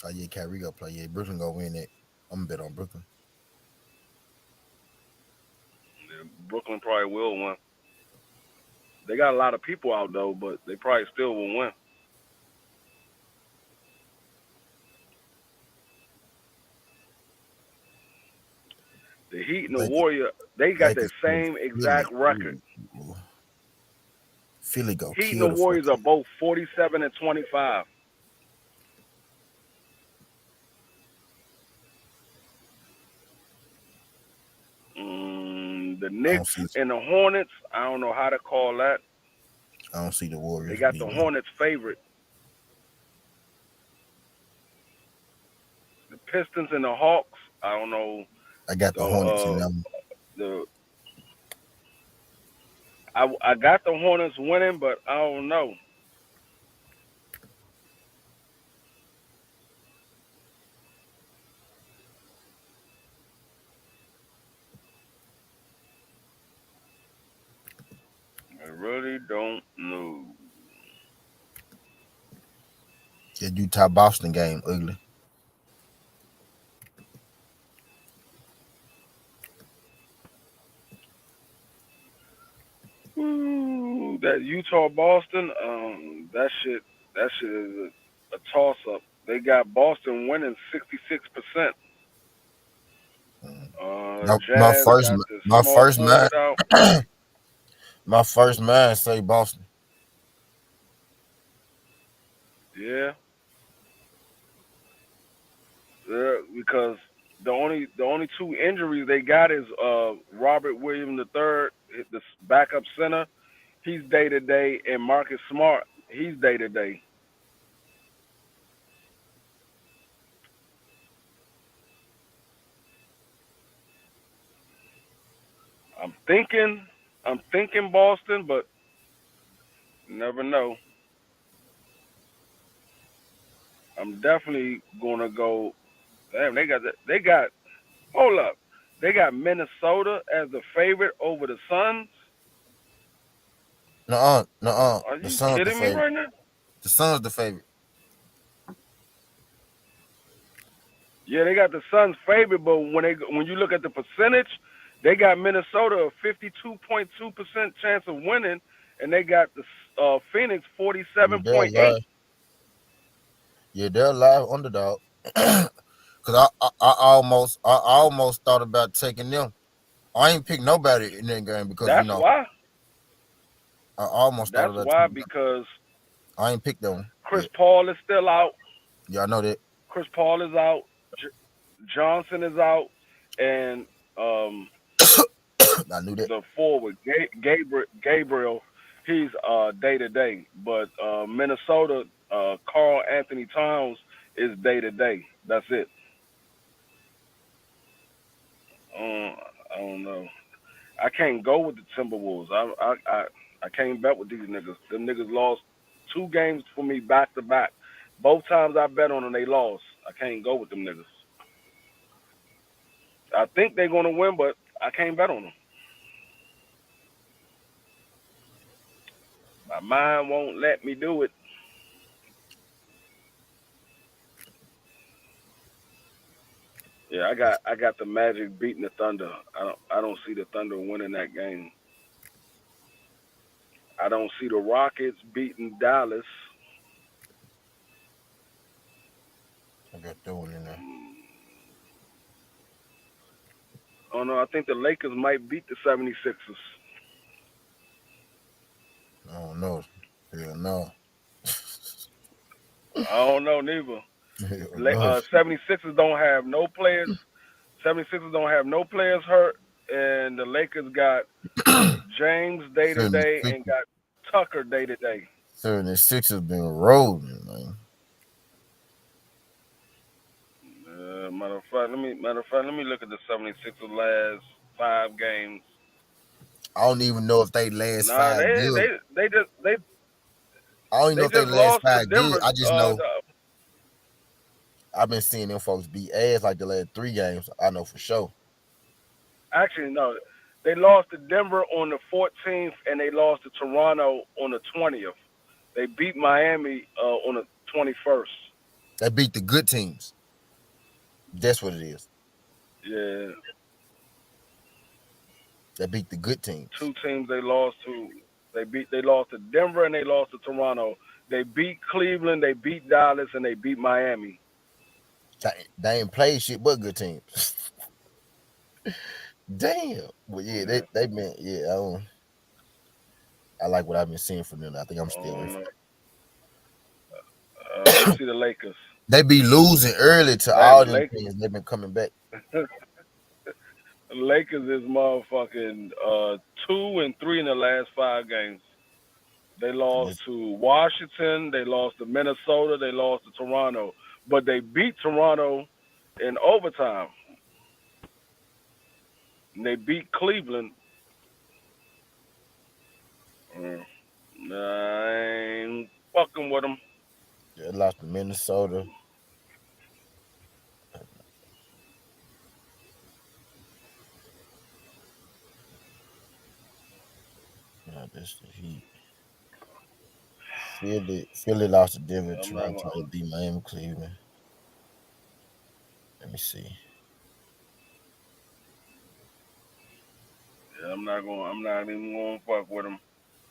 Speaker 1: Oh yeah, Kyrie gonna play. Yeah, Brooklyn gonna win it. I'm gonna bet on Brooklyn.
Speaker 2: Yeah, Brooklyn probably will win. They got a lot of people out though, but they probably still will win. The Heat and the Warrior, they got the same exact record.
Speaker 1: Philly go
Speaker 2: Heat and
Speaker 1: kill
Speaker 2: the
Speaker 1: the
Speaker 2: Warriors are
Speaker 1: fucking.
Speaker 2: both 47 and 25. The
Speaker 1: I don't
Speaker 2: Knicks
Speaker 1: see.
Speaker 2: and the Hornets, I don't know how to call that.
Speaker 1: I don't see the
Speaker 2: They
Speaker 1: Warriors
Speaker 2: got the
Speaker 1: beating them.
Speaker 2: Hornets favorite. The Pistons and the Hawks, I don't know.
Speaker 1: I got the Hornets and
Speaker 2: So
Speaker 1: them.
Speaker 2: the I got the Hornets winning, but I don't know. I really don't know.
Speaker 1: The Utah Boston game ugly.
Speaker 2: Ooh, that Utah Boston, that shit is a toss up. They got Boston winning 66%.
Speaker 1: Mm. My
Speaker 2: Jazz
Speaker 1: first
Speaker 2: got the
Speaker 1: my
Speaker 2: small
Speaker 1: first mind
Speaker 2: forward out.
Speaker 1: my first mind say Boston.
Speaker 2: Yeah, because the only two injuries they got is Robert Williams III, the backup center. He's day to day, and Marcus Smart, he's day to day. I'm thinking, I'm thinking Boston, but you never know. I'm definitely gonna go. Damn, they got. Hold up, they got Minnesota as the favorite over the Suns.
Speaker 1: Nuh-uh.
Speaker 2: Are
Speaker 1: The
Speaker 2: you
Speaker 1: Suns the
Speaker 2: kidding me
Speaker 1: favorite.
Speaker 2: right now?
Speaker 1: The Suns the favorite.
Speaker 2: Yeah, they got the Suns favorite, but when you look at the percentage, they got Minnesota a 52.2% chance of winning, and they got the Phoenix
Speaker 1: Yeah, they're
Speaker 2: 47.8.
Speaker 1: live. Yeah, they're live underdog. Cause I almost thought about taking them. I ain't picked nobody in that game because
Speaker 2: That's why.
Speaker 1: I almost thought
Speaker 2: That's
Speaker 1: about
Speaker 2: why
Speaker 1: taking them.
Speaker 2: because
Speaker 1: I ain't picked them.
Speaker 2: Chris
Speaker 1: Yeah,
Speaker 2: Paul is still out.
Speaker 1: y'all know that.
Speaker 2: Chris Paul is out. Johnson is out, and
Speaker 1: I knew that.
Speaker 2: the forward Gabriel, he's day to day. But Minnesota, Carl Anthony Towns is day to day. That's it. I don't know. I can't go with the Timberwolves. I can't bet with these niggas. Them niggas lost 2 games for me back to back. Both times I bet on them, they lost. I can't go with them niggas. I think they're gonna win, but I can't bet on them. My mind won't let me do it. Yeah, I got the Magic beating the Thunder. I don't see the Thunder winning that game. I don't see the Rockets beating Dallas.
Speaker 1: I got that one in there.
Speaker 2: Oh no, I think the Lakers might beat the 76ers.
Speaker 1: I don't know. Hell no.
Speaker 2: I don't know neither.
Speaker 1: Hell no.
Speaker 2: 76ers don't have no players. 76ers don't have no players hurt, and the Lakers got James day to day
Speaker 1: 76,
Speaker 2: and got Tucker day to day.
Speaker 1: 76 has been rolling, man.
Speaker 2: Matter of fact, let me look at the 76ers last 5 games.
Speaker 1: I don't even know if they last
Speaker 2: Nah,
Speaker 1: five good. I don't even know
Speaker 2: they
Speaker 1: if they
Speaker 2: just
Speaker 1: last
Speaker 2: lost to
Speaker 1: five good.
Speaker 2: Denver.
Speaker 1: I just know I've been seeing them folks beat ass like the last 3 games. I know for sure.
Speaker 2: Actually, no, they lost to Denver on the 14th, and they lost to Toronto on the 20th. They beat Miami on the 21st.
Speaker 1: They beat the good teams. That's what it is.
Speaker 2: Yeah,
Speaker 1: They beat the good teams.
Speaker 2: 2 teams they lost to. They lost to Denver and they lost to Toronto. They beat Cleveland, they beat Dallas, and they beat Miami.
Speaker 1: They ain't played shit but good teams. Damn. Well, yeah,
Speaker 2: Yeah.
Speaker 1: they meant, yeah, I don't. I like what I've been seeing from them. I think I'm
Speaker 2: I
Speaker 1: still away
Speaker 2: don't
Speaker 1: from.
Speaker 2: know. Let me see the Lakers.
Speaker 1: They be losing early to
Speaker 2: Dang,
Speaker 1: all
Speaker 2: the
Speaker 1: them
Speaker 2: Lakers.
Speaker 1: teams. They've been coming back.
Speaker 2: The Lakers is motherfucking 2-3 in the last 5 games. They lost to Washington. They lost to Minnesota. They lost to Toronto. But they beat Toronto in overtime. And they beat Cleveland. I ain't fucking with them.
Speaker 1: They lost to Minnesota. This the Heat. Philly lost to Denver.
Speaker 2: I'm not gonna.
Speaker 1: Toronto beat Miami, Cleveland. Let me see.
Speaker 2: Yeah, I'm not going. I'm not even going to fuck with them.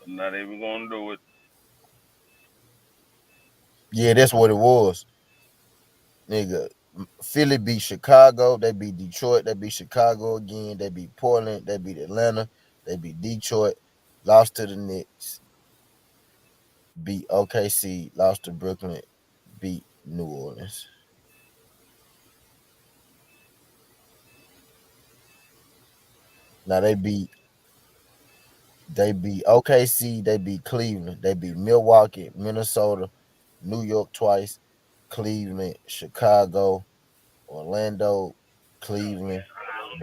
Speaker 2: I'm not even going to do it.
Speaker 1: Yeah, that's what it was. Nigga, Philly beat Chicago. They beat Detroit. They beat Chicago again. They beat Portland. They beat Atlanta. They beat Detroit. Lost to the Knicks. Beat OKC. Lost to Brooklyn. Beat New Orleans. Now they beat OKC. They beat Cleveland. They beat Milwaukee, Minnesota, New York twice, Cleveland, Chicago, Orlando, Cleveland,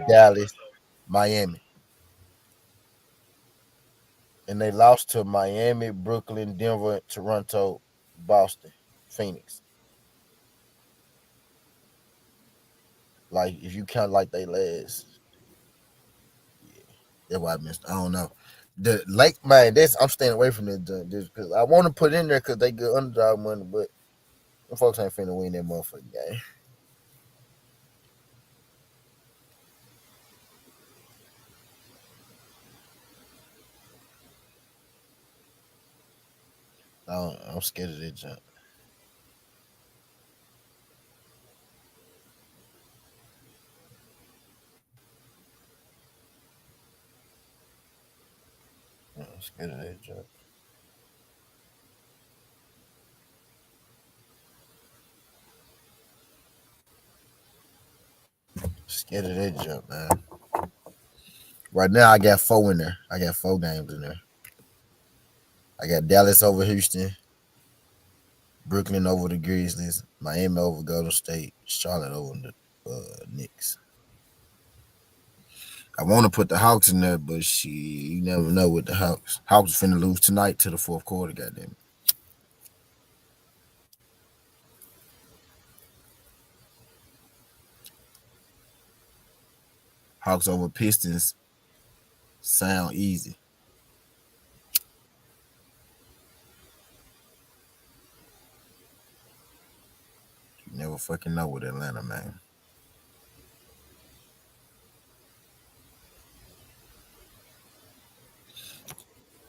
Speaker 1: Dallas, Miami. And they lost to Miami, Brooklyn, Denver, Toronto, Boston, Phoenix. Like if you count like they last, yeah, that's why I missed. I don't know. The Lake man, this I'm staying away from this because I want to put in there because they good underdog money, but them folks ain't finna win that motherfucking game. I'm scared of that jump. I'm scared of that jump. Scared of that jump, man. Right now, I got 4 in there. I got 4 games in there. I got Dallas over Houston, Brooklyn over the Grizzlies, Miami over Golden State, Charlotte over the Knicks. I want to put the Hawks in there, but you never know with the Hawks. Hawks finna lose tonight to the fourth quarter, goddamn it. Hawks over Pistons sound easy. You never fucking know with Atlanta, man.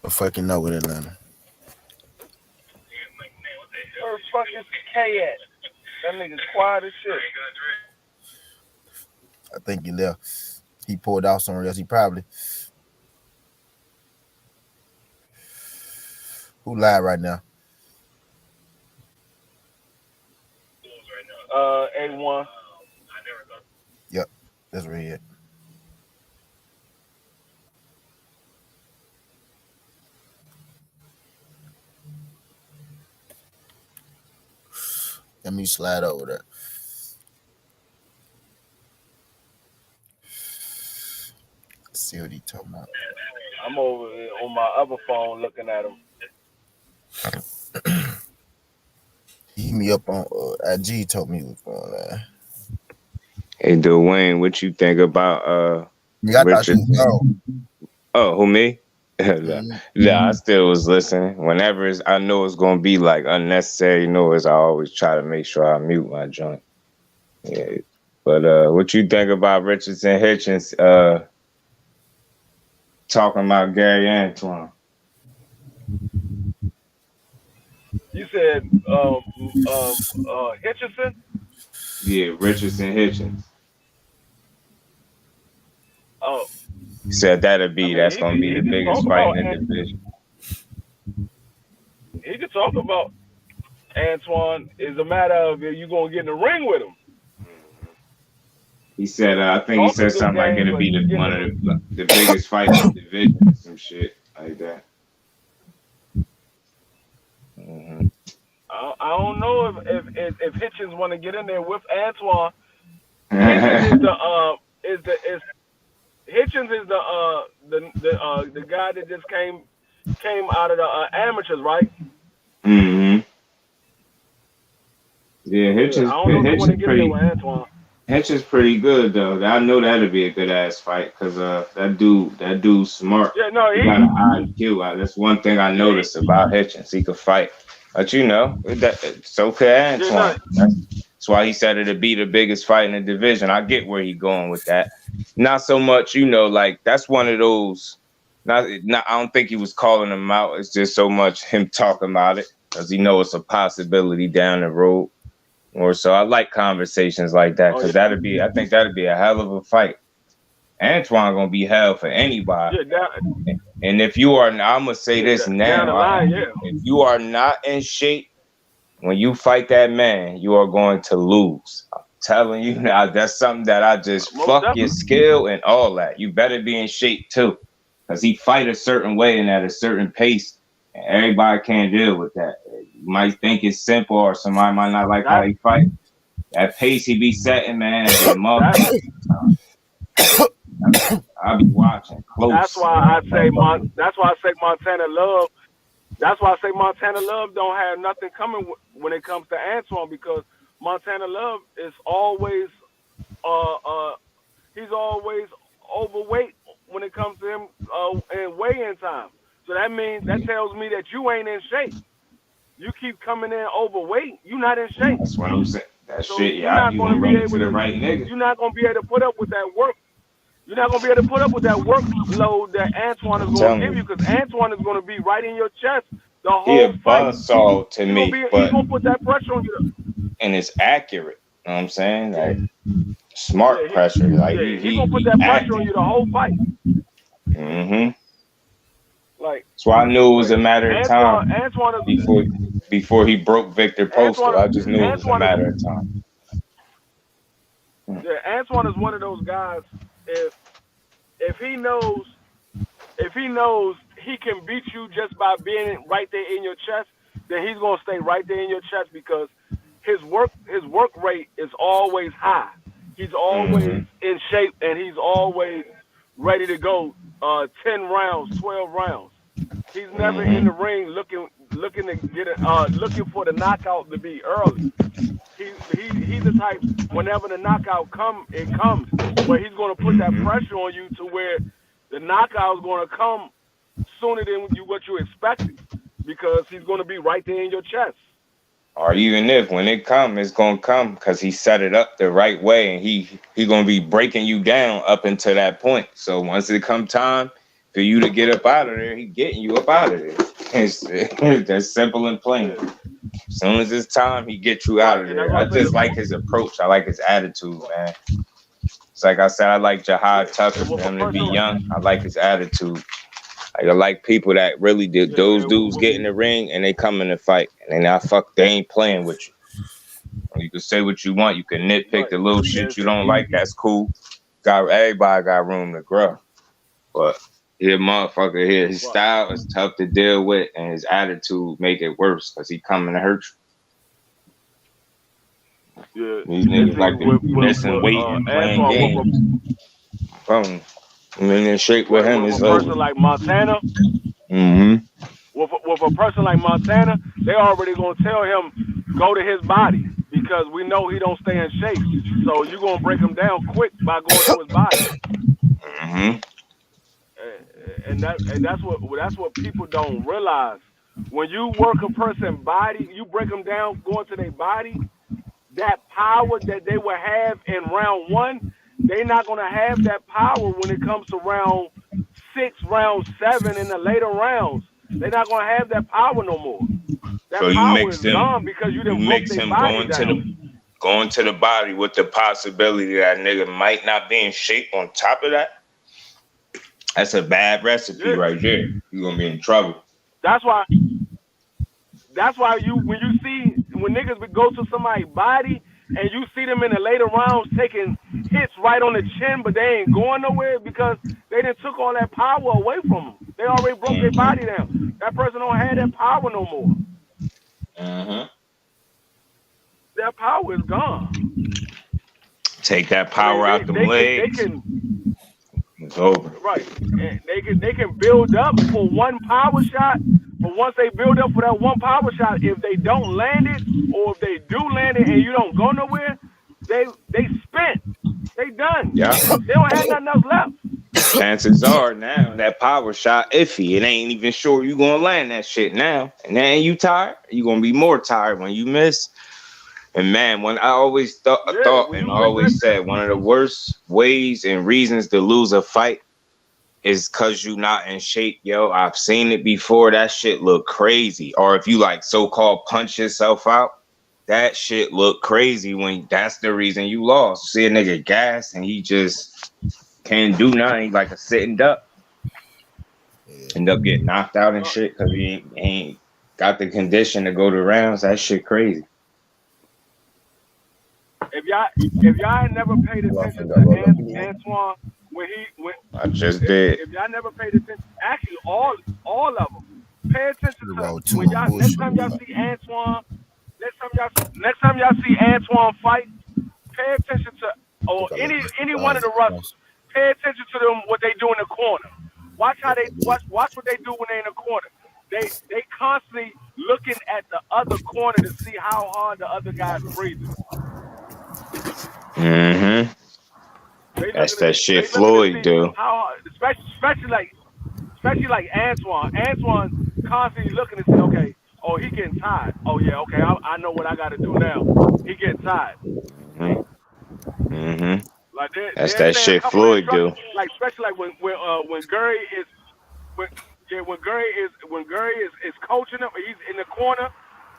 Speaker 1: I fucking know with Atlanta.
Speaker 2: Where the fuck is K at? That nigga's quiet as shit.
Speaker 1: I think he left. He pulled out somewhere else. He probably. Who live right now?
Speaker 2: A1.
Speaker 1: Yep, that's where he at. Let me slide over there. See what he talking about.
Speaker 2: I'm over here on my other phone looking at him.
Speaker 1: He hit me up on IG. Told me he was going there.
Speaker 4: Hey, Dwayne, what you think about
Speaker 1: Yeah, I thought
Speaker 4: Richard?
Speaker 1: you was gone.
Speaker 4: Oh, who me?
Speaker 1: Mm-hmm.
Speaker 4: Yeah, I still was listening. Whenever I know it's gonna be like unnecessary noise, I always try to make sure I mute my joint. Yeah. But what you think about Richardson Hitchens talking about Gary Antoine?
Speaker 2: You said Hitchison?
Speaker 4: Yeah, Richardson Hitchens.
Speaker 2: Oh.
Speaker 4: He said
Speaker 2: I mean,
Speaker 4: that's gonna be
Speaker 2: he
Speaker 4: the
Speaker 2: can talk
Speaker 4: biggest fight
Speaker 2: about
Speaker 4: in the division.
Speaker 2: talk about Antoine is a matter of if you gonna get in the ring with him.
Speaker 4: He said, I think he
Speaker 2: Talk a
Speaker 4: said
Speaker 2: good
Speaker 4: something like
Speaker 2: game,
Speaker 4: it'll
Speaker 2: but
Speaker 4: be
Speaker 2: you
Speaker 4: one
Speaker 2: getting
Speaker 4: of the biggest fights in the division or some shit like that. Mm-hmm.
Speaker 2: I don't know if Hitchens want to get in there with Antoine. Hitchens is Hitchens is the guy that just came out of the amateurs, right?
Speaker 4: Mm-hmm. Yeah,
Speaker 2: I don't know if you want to get in there with Antoine.
Speaker 4: Hitchens pretty good though. I know that'll be a good ass fight because that dude's smart.
Speaker 2: Yeah, no,
Speaker 4: he got an IQ. That's one thing I noticed about Hitchens. He could fight, but so could Antoine. That's why he said it'd be the biggest fight in the division. I get where he's going with that. Not so much, like that's one of those. Not. I don't think he was calling him out. It's just so much him talking about it because he knows it's a possibility down the road. Or so I like conversations like that because I think that'd be a hell of a fight. Antoine gonna be hell for anybody. And if you are, I'm gonna say this now. If you are not in shape when you fight that man, you are going to lose. I'm telling you now, that's something that I just fuck your skill and all that. You better be in shape too, because he fight a certain way and at a certain pace, and everybody can't deal with that. You might think it's simple, or somebody might not like how he fight. That pace he be setting, man, I'll be watching close.
Speaker 2: That's why I say Montana Love. That's why I say Montana Love don't have nothing coming when it comes to Antoine, because Montana Love is always he's always overweight when it comes to him in weigh-in time. So that tells me that you ain't in shape. You keep coming in overweight, you're not in shape.
Speaker 4: That's what I'm saying.
Speaker 2: You're not going to be able to
Speaker 4: right nigga.
Speaker 2: You're not going to be able to put up with that work. You're not going to be able to put up with that workload that Antoine is going to give you, because Antoine is going to be right in your chest the whole fight.
Speaker 4: Buzzsaw to me,
Speaker 2: he's going to put that pressure on you.
Speaker 4: And it's accurate. You know what I'm saying? Like smart pressure. Like
Speaker 2: he's going to put that pressure on you the whole fight.
Speaker 4: Mm-hmm.
Speaker 2: Like,
Speaker 4: that's why I knew it was a matter of time before he broke Victor Postal. I just knew it was a matter of time.
Speaker 2: Yeah, Antoine is one of those guys. If he knows he can beat you just by being right there in your chest, then he's gonna stay right there in your chest, because his work rate is always high. He's always in shape, and he's always ready to go 10 rounds, 12 rounds. He's never in the ring looking to get it, looking for the knockout to be early. He's the type, whenever the knockout comes, but he's going to put that pressure on you to where the knockout is going to come sooner than what you expected, because he's going to be right there in your chest.
Speaker 4: Or even if when it comes, it's going to come because he set it up the right way, and he going to be breaking you down up until that point. So once it come time for you to get up out of there, he getting you up out of there. It's that's simple and plain. As soon as it's time, he gets you out of there. I just like his approach. I like his attitude, man. It's like I said, I like Jihad Tucker for him to be young. I like his attitude. I like people that really did. Those dudes get in the ring and they come in the fight, and they ain't playing with you. You can say what you want. You can nitpick the little shit you don't like. That's cool. Everybody got room to grow. But motherfucker here, his style is tough to deal with, and his attitude make it worse because he coming to hurt you.
Speaker 2: Yeah.
Speaker 4: These niggas like to missing weight and playing games. I'm in shape with him.
Speaker 2: With a person like Montana, with a person like Montana, they already gonna tell him go to his body, because we know he don't stay in shape. So you gonna break him down quick by going to his body. And that's what people don't realize. When you work a person's body, you break them down going to their body. That power that they will have in round 1, they're not gonna have that power when it comes to round 6, round 7, in the later rounds. They're not gonna have that power no more. That
Speaker 4: so
Speaker 2: power is gone because you didn't
Speaker 4: mix him going to the body with the possibility that nigga might not be in shape on top of that. That's a bad recipe right there. You're gonna be in trouble.
Speaker 2: That's why That's why when niggas go to somebody's body and you see them in the later rounds taking hits right on the chin, but they ain't going nowhere because they done took all that power away from them. They already broke their body down. That person don't have that power no more. That power is gone.
Speaker 4: Take that power out them legs. It's over.
Speaker 2: Right. They can build up for one power shot, but once they build up for that one power shot, if they don't land it, or if they do land it and you don't go nowhere, they spent. They done.
Speaker 4: Yeah.
Speaker 2: They don't have nothing else left.
Speaker 4: Chances are now that power shot iffy. It ain't even sure you gonna land that shit now. And then you tired, you gonna be more tired when you miss. And man, when I always thought and I always said one of the worst ways and reasons to lose a fight is because you not in shape, yo. I've seen it before. That shit look crazy. Or if you like so-called punch yourself out, that shit look crazy when that's the reason you lost. See a nigga gas and he just can't do nothing, like a sitting duck. End up getting knocked out and shit because he ain't got the condition to go to rounds. That shit crazy.
Speaker 2: If y'all ain't never paid attention to Antoine when
Speaker 4: I just did.
Speaker 2: If y'all never paid attention, actually all of them, pay attention to when y'all next time y'all see Antoine fight, pay attention to any one of the wrestlers. Pay attention to them what they do in the corner. Watch how they watch what they do when they in the corner. They constantly looking at the other corner to see how hard the other guy's breathing.
Speaker 4: That's that shit Floyd do.
Speaker 2: How hard, especially like Antoine. Antoine constantly looking to see, okay, oh, he getting tired. Oh yeah, okay, I know what I got to do now. He getting tired. Like
Speaker 4: that's that shit Floyd do.
Speaker 2: Like especially like when Gary is when Gary is coaching him, he's in the corner,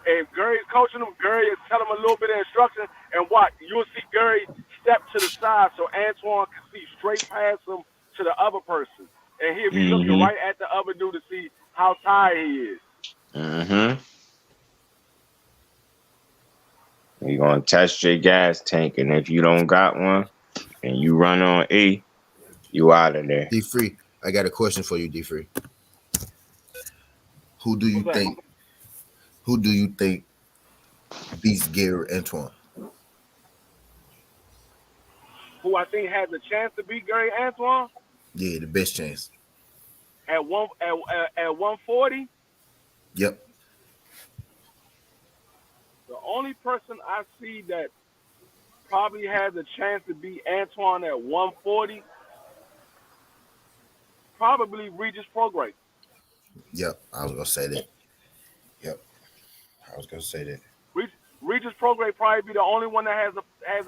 Speaker 2: and Gary is coaching him. Gary is telling him a little bit of instruction, and you'll see Gary step to the side so Antoine can see straight past him to the other person, and he'll be looking right at the other dude to see how tired he is.
Speaker 4: You're gonna test your gas tank, and if you don't got one, and you run on E, you out of there.
Speaker 1: D-Free, I got a question for you, D-Free. Who do you think beats Gary Antoine?
Speaker 2: Who I think has a chance to beat Gary Antoine?
Speaker 1: Yeah, the best chance.
Speaker 2: At 140?
Speaker 1: Yep.
Speaker 2: The only person I see that probably has a chance to beat Antoine at 140, probably Regis Prograis.
Speaker 1: Yep, I was gonna say that. Yep, I was gonna say that.
Speaker 2: Regis Prograis probably be the only one that has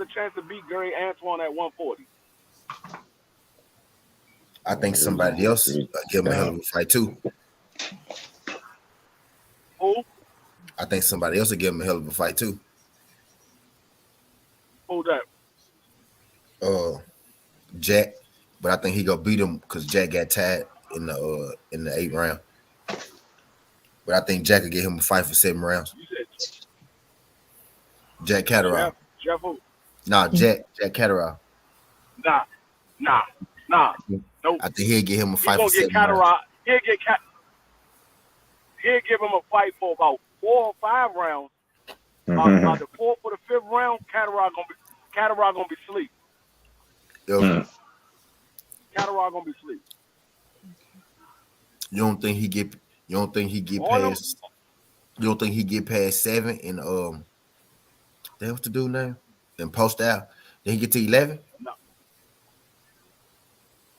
Speaker 2: a chance to beat Gary Antoine at 140.
Speaker 1: I think somebody else give him a hell of a fight too.
Speaker 2: Who?
Speaker 1: I think somebody else will give him a hell of a fight too.
Speaker 2: Who that?
Speaker 1: Jack, but I think he gonna beat him because Jack got tired in the 8th round. But I think Jack will get him a fight for 7 rounds.
Speaker 2: You said
Speaker 1: Jack Catterall.
Speaker 2: Jeff who?
Speaker 1: Nah, Jack Catterall.
Speaker 2: Nah. Nope.
Speaker 1: I think he'll get him a fight for 7
Speaker 2: Catterall.
Speaker 1: rounds.
Speaker 2: He'll give him a fight for about 4 or 5 rounds. About the 4th or the 5th round, Catterall gonna be asleep. Catterall gonna be asleep.
Speaker 1: You don't think he get past 7 and damn, what's the dude name? And post out. Then he get to 11?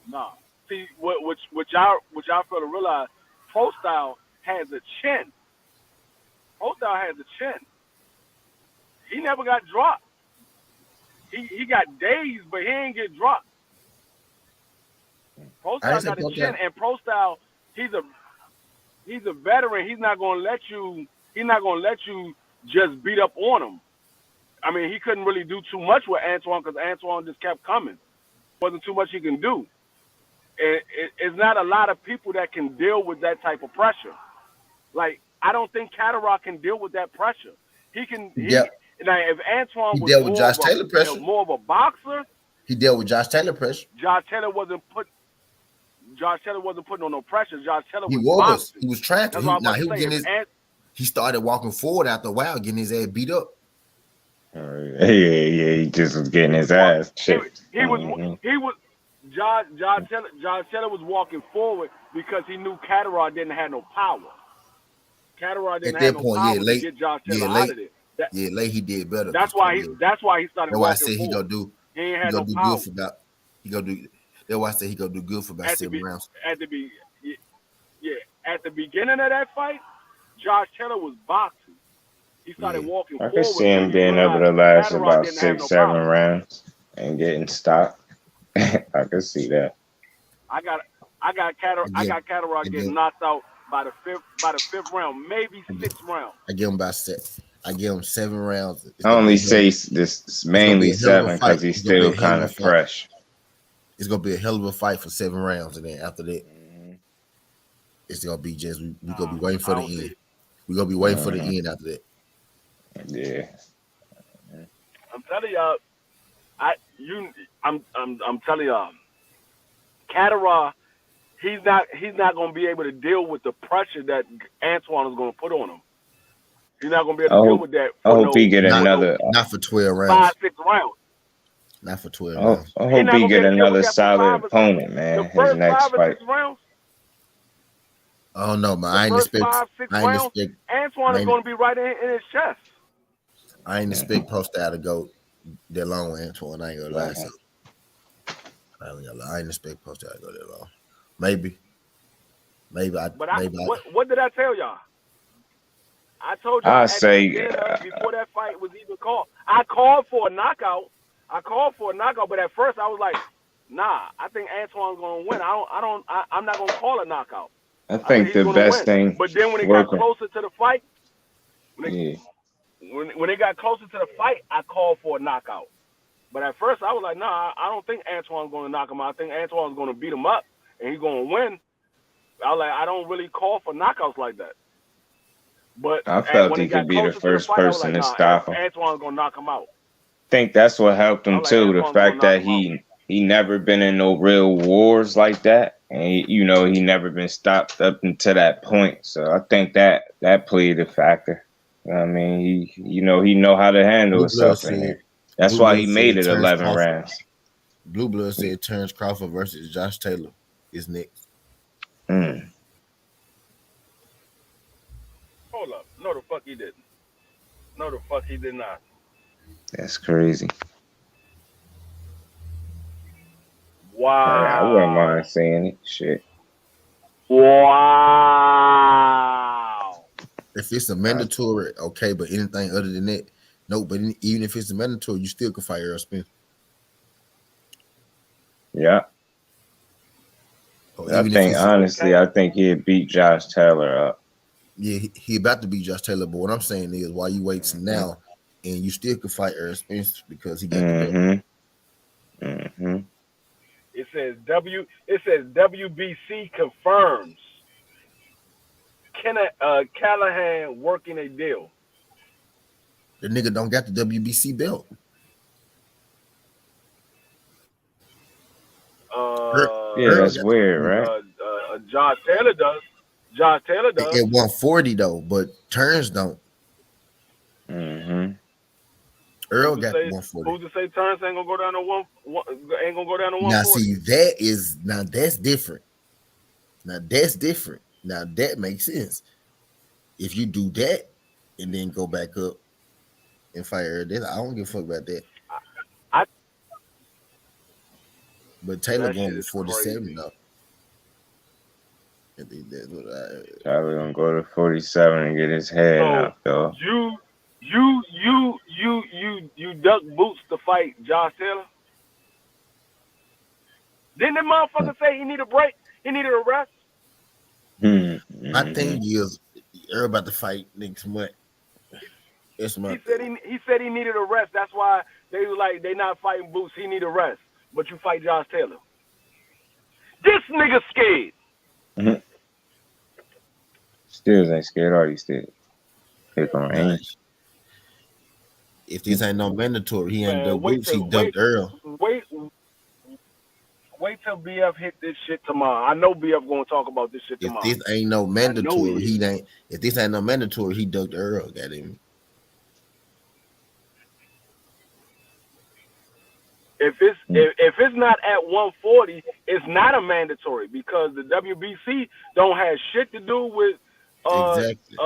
Speaker 2: No. See what y'all fail to realize, Pro Style has a chin. Pro Style has a chin. He never got dropped. He got dazed, but he ain't get dropped. Pro Style got a chin, and Pro Style, he's a veteran. He's not gonna let you just beat up on him. I mean, he couldn't really do too much with Antoine because Antoine just kept coming. Wasn't too much he can do. It's not a lot of people that can deal with that type of pressure. Like I don't think Cataract can deal with that pressure. He can.
Speaker 1: Yeah.
Speaker 2: Now, if Antoine
Speaker 1: He
Speaker 2: was
Speaker 1: dealt with Josh Taylor pressure.
Speaker 2: more of a boxer,
Speaker 1: he dealt with Josh Taylor pressure.
Speaker 2: Josh Taylor wasn't putting on no pressure. Josh Taylor
Speaker 1: He
Speaker 2: was
Speaker 1: was.
Speaker 2: boxing.
Speaker 1: He was trying to.
Speaker 2: That's what I'm about
Speaker 1: he
Speaker 2: to
Speaker 1: was
Speaker 2: say.
Speaker 1: getting he started walking forward after a while, getting his ass beat up.
Speaker 4: Yeah, he just was getting his ass kicked.
Speaker 2: He was. Josh Taylor was walking forward because he knew Cataract didn't have no power. Cataract didn't have no power to get Josh Taylor out of there.
Speaker 1: Late he did better.
Speaker 2: That's why he started
Speaker 1: that's why I
Speaker 2: walking
Speaker 1: said
Speaker 2: forward.
Speaker 1: He ain't had no power. Good for about. That's why I said he gonna do good for about 7 rounds.
Speaker 2: At the beginning of that fight, Josh Taylor was boxing. He started walking forward.
Speaker 4: I could see him being able to last about 6-7 rounds and getting stopped. I could see that.
Speaker 2: I got Cataract getting knocked out by the fifth round, maybe 6th round.
Speaker 1: I give him 7 rounds.
Speaker 4: I only say this mainly 7 because he's still kind of fresh.
Speaker 1: It's gonna be a hell of a fight for 7 rounds, and then after that, it's gonna be just we gonna be waiting for the end. We're gonna be waiting for the end after that.
Speaker 4: Yeah.
Speaker 2: I'm telling y'all, I'm telling y'all, Cataract, he's not gonna be able to deal with the pressure that Antoine is gonna put on him. He's not gonna be able to deal with that.
Speaker 4: I hope he get another
Speaker 1: not for 12 rounds.
Speaker 2: 5-6 rounds.
Speaker 1: Not for 12 rounds.
Speaker 4: I hope he get another solid opponent, man. His next fight.
Speaker 1: I don't know, man. I ain't expect.
Speaker 2: Antoine is going to be right in his chest.
Speaker 1: I ain't expect Pro Style to go that long with Antoine. I ain't gonna lie. I ain't expect Pro Style to go that long. Maybe. What
Speaker 2: did I tell y'all? I told you before that fight was even called. I called for a knockout. But at first I was like, nah, I think Antoine's gonna win. I'm not gonna call a knockout.
Speaker 4: I think the best thing.
Speaker 2: But then when it got closer to the fight, when it got closer to the fight, I called for a knockout. But at first I was like, nah, I don't think Antoine's gonna knock him out. I think Antoine's gonna beat him up and he's gonna win. I was like, I don't really call for knockouts like that. But
Speaker 4: I felt he could be the first person to stop him.
Speaker 2: Antoine's gonna knock him out.
Speaker 4: I think that's what helped him too. The fact that he never been in no real wars like that, and he never been stopped up until that point. So I think that played a factor. I mean, he know how to handle himself in there. That's why he made it 11 rounds.
Speaker 1: Blue Blood said Terrence Crawford versus Josh Taylor is next.
Speaker 2: Hold up. No, the fuck he didn't. No, the fuck he did not.
Speaker 4: That's crazy.
Speaker 2: Wow.
Speaker 4: I wouldn't mind saying it. Shit.
Speaker 2: Wow.
Speaker 1: If it's a mandatory, okay, but anything other than that, no. But even if it's a mandatory, you still can fight Errol Spence.
Speaker 4: Yeah. I think he'd beat Josh Taylor up.
Speaker 1: Yeah, he about to beat Josh Taylor, but what I'm saying is, why you waiting now, and you still can fight Errol Spence because he got the belt.
Speaker 2: It says WBC confirms Callahan working a deal.
Speaker 1: The nigga don't got the WBC belt.
Speaker 4: That's weird, right?
Speaker 2: Josh Taylor does. At
Speaker 1: 140 though, but Terrence don't. Earl got 140.
Speaker 2: Who's to say Terrence ain't gonna go down to one? Ain't gonna go down to 140?
Speaker 1: Now see, that's different. Now that makes sense. If you do that and then go back up and fight Earl, I don't give a fuck about that. But Taylor going with 47 though. I think that's what
Speaker 4: Tyler gonna go to 47 and get his head knocked off.
Speaker 2: You duck boots to fight Josh Taylor? Didn't the motherfucker say he need a break? He needed a rest?
Speaker 1: My thing is Earl about to fight next month.
Speaker 2: He said he needed a rest. That's why they was like they not fighting Boots. He need a rest. But you fight Josh Taylor. This nigga scared.
Speaker 4: Steelers ain't scared, are you still? Pick on
Speaker 1: Nah,
Speaker 4: range.
Speaker 1: if this ain't no mandatory, he ain't
Speaker 2: Man,
Speaker 1: ducked Boots. He ducked Earl.
Speaker 2: Wait till BF hit this shit tomorrow. I know BF gonna talk about this shit
Speaker 1: If
Speaker 2: tomorrow.
Speaker 1: this ain't no
Speaker 2: I know
Speaker 1: mandatory,
Speaker 2: he is.
Speaker 1: he ain't. If this ain't no mandatory, he ducked Earl. Got him.
Speaker 2: If it's not at 140, it's not a mandatory because the WBC don't have shit to do with
Speaker 1: Exactly.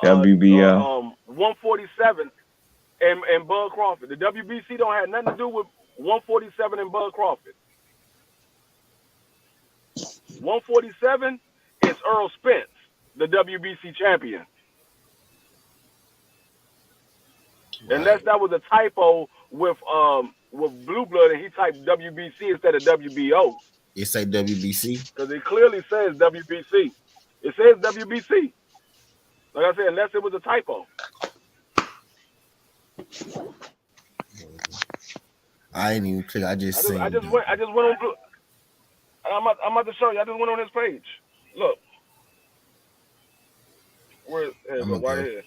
Speaker 4: WBL.
Speaker 2: 147 and Bud Crawford. The WBC don't have nothing to do with 147 and Bud Crawford. 147 is Earl Spence, the WBC champion.
Speaker 1: Right.
Speaker 2: Unless that was a typo with Blue Blood and he typed WBC instead of WBO.
Speaker 1: It say WBC.
Speaker 2: Because it clearly says WBC. It says WBC. Like I said, unless it was a typo.
Speaker 1: I ain't even click. I just
Speaker 2: I just
Speaker 1: seen.
Speaker 2: went on Blue. I'm about to show you. I just went on his page. Look. Where? Here,
Speaker 1: I'm
Speaker 2: right here.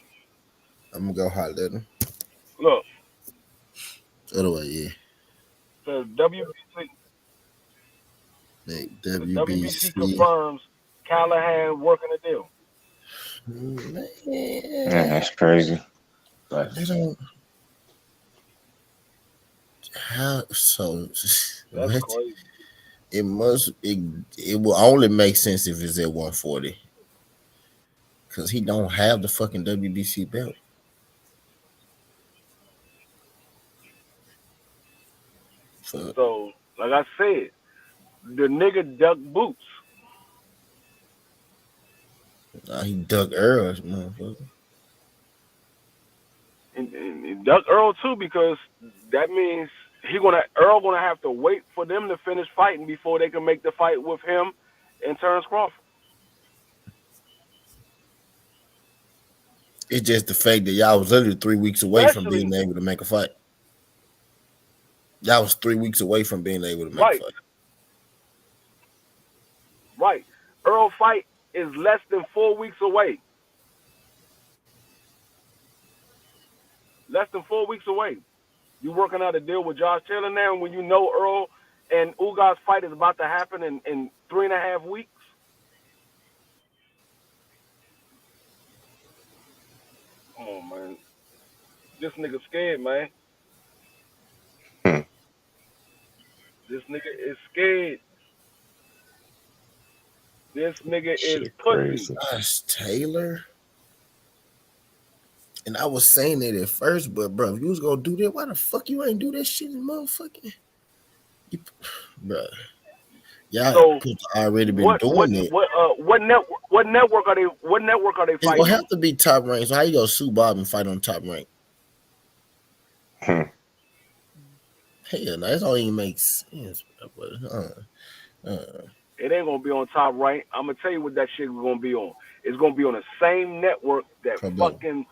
Speaker 1: gonna go holler at him.
Speaker 2: Look.
Speaker 1: Other way, yeah.
Speaker 2: Says WBC.
Speaker 1: Like,
Speaker 2: The WBC confirms Callahan working a deal.
Speaker 1: Man,
Speaker 4: That's crazy.
Speaker 1: They don't. How so?
Speaker 2: That's
Speaker 1: What?
Speaker 2: crazy.
Speaker 1: It must. It will only make sense if it's at 140. Cause he don't have the fucking WBC belt.
Speaker 2: So, like I said, the nigga ducked Boots.
Speaker 1: He ducked Earl, motherfucker.
Speaker 2: And duck Earl too, because that means Earl gonna have to wait for them to finish fighting before they can make the fight with him and Terrence Crawford.
Speaker 1: It's just the fact that y'all was literally 3 weeks away from being able to make a fight. Y'all was 3 weeks away from being able to make a fight.
Speaker 2: Right. Earl fight is less than 4 weeks away. Less than 4 weeks away. You working out a deal with Josh Taylor now, and when you know Earl and Ugas fight is about to happen in 3.5 weeks. Come on, man. This nigga scared, man. This nigga is scared. This nigga is pussy.
Speaker 1: Josh Taylor. And I was saying it at first, but bro, if you was gonna do that, why the fuck you ain't do that shit in motherfucking? Bro, y'all already been doing it.
Speaker 2: What network are they fighting?
Speaker 1: It's gonna have to be Top Rank. So how you gonna sue Bob and fight on Top Rank? Hell no, that don't even make sense.
Speaker 2: It ain't gonna be on Top Rank. I'm gonna tell you what that shit is gonna be on. It's gonna be on the same network that fucking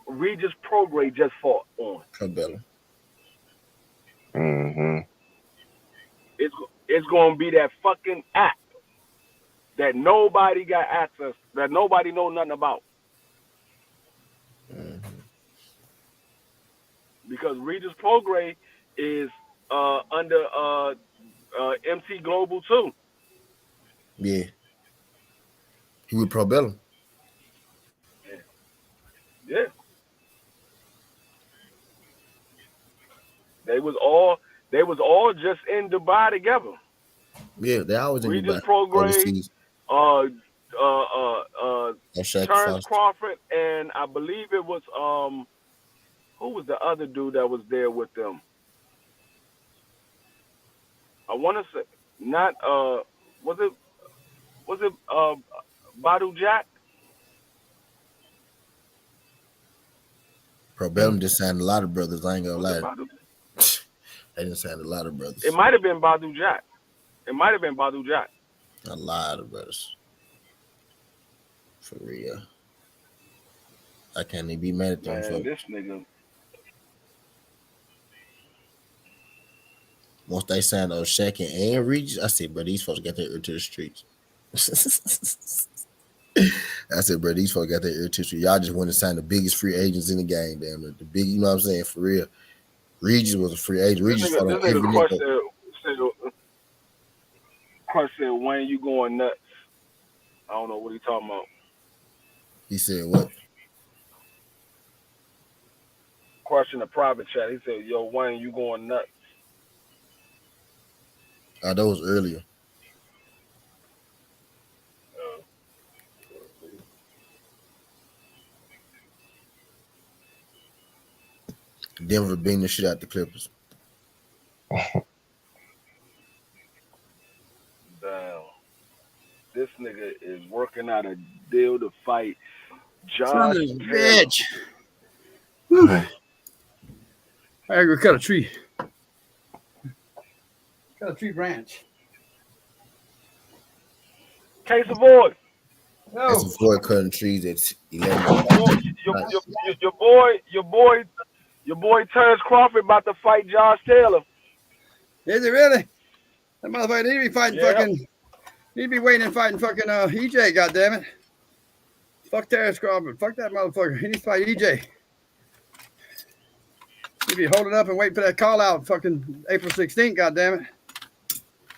Speaker 2: Regis Prograde just fought on.
Speaker 1: Cabela.
Speaker 2: It's gonna be that fucking app that nobody got access, that nobody know nothing about. Because Regis Prograde is under MT Global too.
Speaker 1: Yeah. He with Probella.
Speaker 2: Yeah. They was all just in Dubai together.
Speaker 1: Yeah, they always in
Speaker 2: Regis
Speaker 1: Dubai.
Speaker 2: Prograde, Terrence
Speaker 1: Foster.
Speaker 2: Crawford, and I believe it was who was the other dude that was there with them? I want to say not was it Badu Jack?
Speaker 1: Probella just signed a lot of brothers. I ain't gonna lie. They just signed a lot of brothers.
Speaker 2: It might have been Badu Jack.
Speaker 1: A lot of brothers. For real. I can't even be mad at them folks.
Speaker 2: This nigga.
Speaker 1: Once they signed those Shaq and Regis, I said, bro, these folks got their ear to the streets. I said, bro, these folks got their ear tissue. Y'all just went and signed the biggest free agents in the game, damn it. The big, you know what I'm saying? For real. Regis was a free agent. Regis fought on every nigga.
Speaker 2: Question, when you going nuts? I don't know what he talking about.
Speaker 1: He said what?
Speaker 2: Question a private chat. He said, yo, Wayne, you going nuts?
Speaker 1: That was earlier. Denver beating the shit out the Clippers.
Speaker 2: Damn. This nigga is working out a deal to fight Josh.
Speaker 5: Son of a bitch. I gotta go cut a tree. Cut a tree branch.
Speaker 2: Case Avoid.
Speaker 5: No.
Speaker 1: That's before cutting trees at 11.
Speaker 2: Your boy Terrence Crawford about to fight Josh Taylor.
Speaker 5: Is it really? That motherfucker need to be fighting
Speaker 2: Yeah.
Speaker 5: fucking. He'd be waiting and fighting fucking EJ, goddammit. Fuck Terrence Crawford. Fuck that motherfucker. He needs to fight EJ. He'd be holding up and waiting for that call out fucking April 16th, goddammit.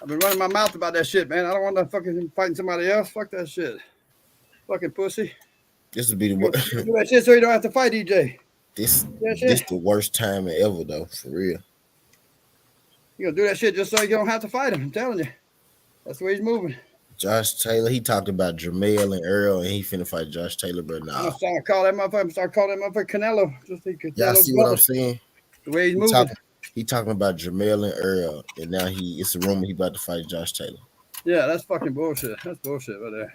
Speaker 5: I've been running my mouth about that shit, man. I don't want to fucking fighting somebody else. Fuck that shit. Fucking pussy.
Speaker 1: This would be the
Speaker 5: Do that shit so you don't have to fight EJ.
Speaker 1: this
Speaker 5: Yeah, shit.
Speaker 1: this the worst time ever though, for real.
Speaker 5: You gonna do that shit just so you don't have to fight him. I'm telling you. That's the way he's moving.
Speaker 1: Josh Taylor, he talked about Jermell and Earl, and he finna fight Josh Taylor, but
Speaker 5: I'm
Speaker 1: nah.
Speaker 5: gonna start calling that motherfucker Canelo. Just think
Speaker 1: Y'all see what I'm saying?
Speaker 5: the way he's moving.
Speaker 1: He talking about Jermell and Earl, and now it's a rumor he about to fight Josh Taylor.
Speaker 5: Yeah, that's fucking bullshit. That's bullshit right there.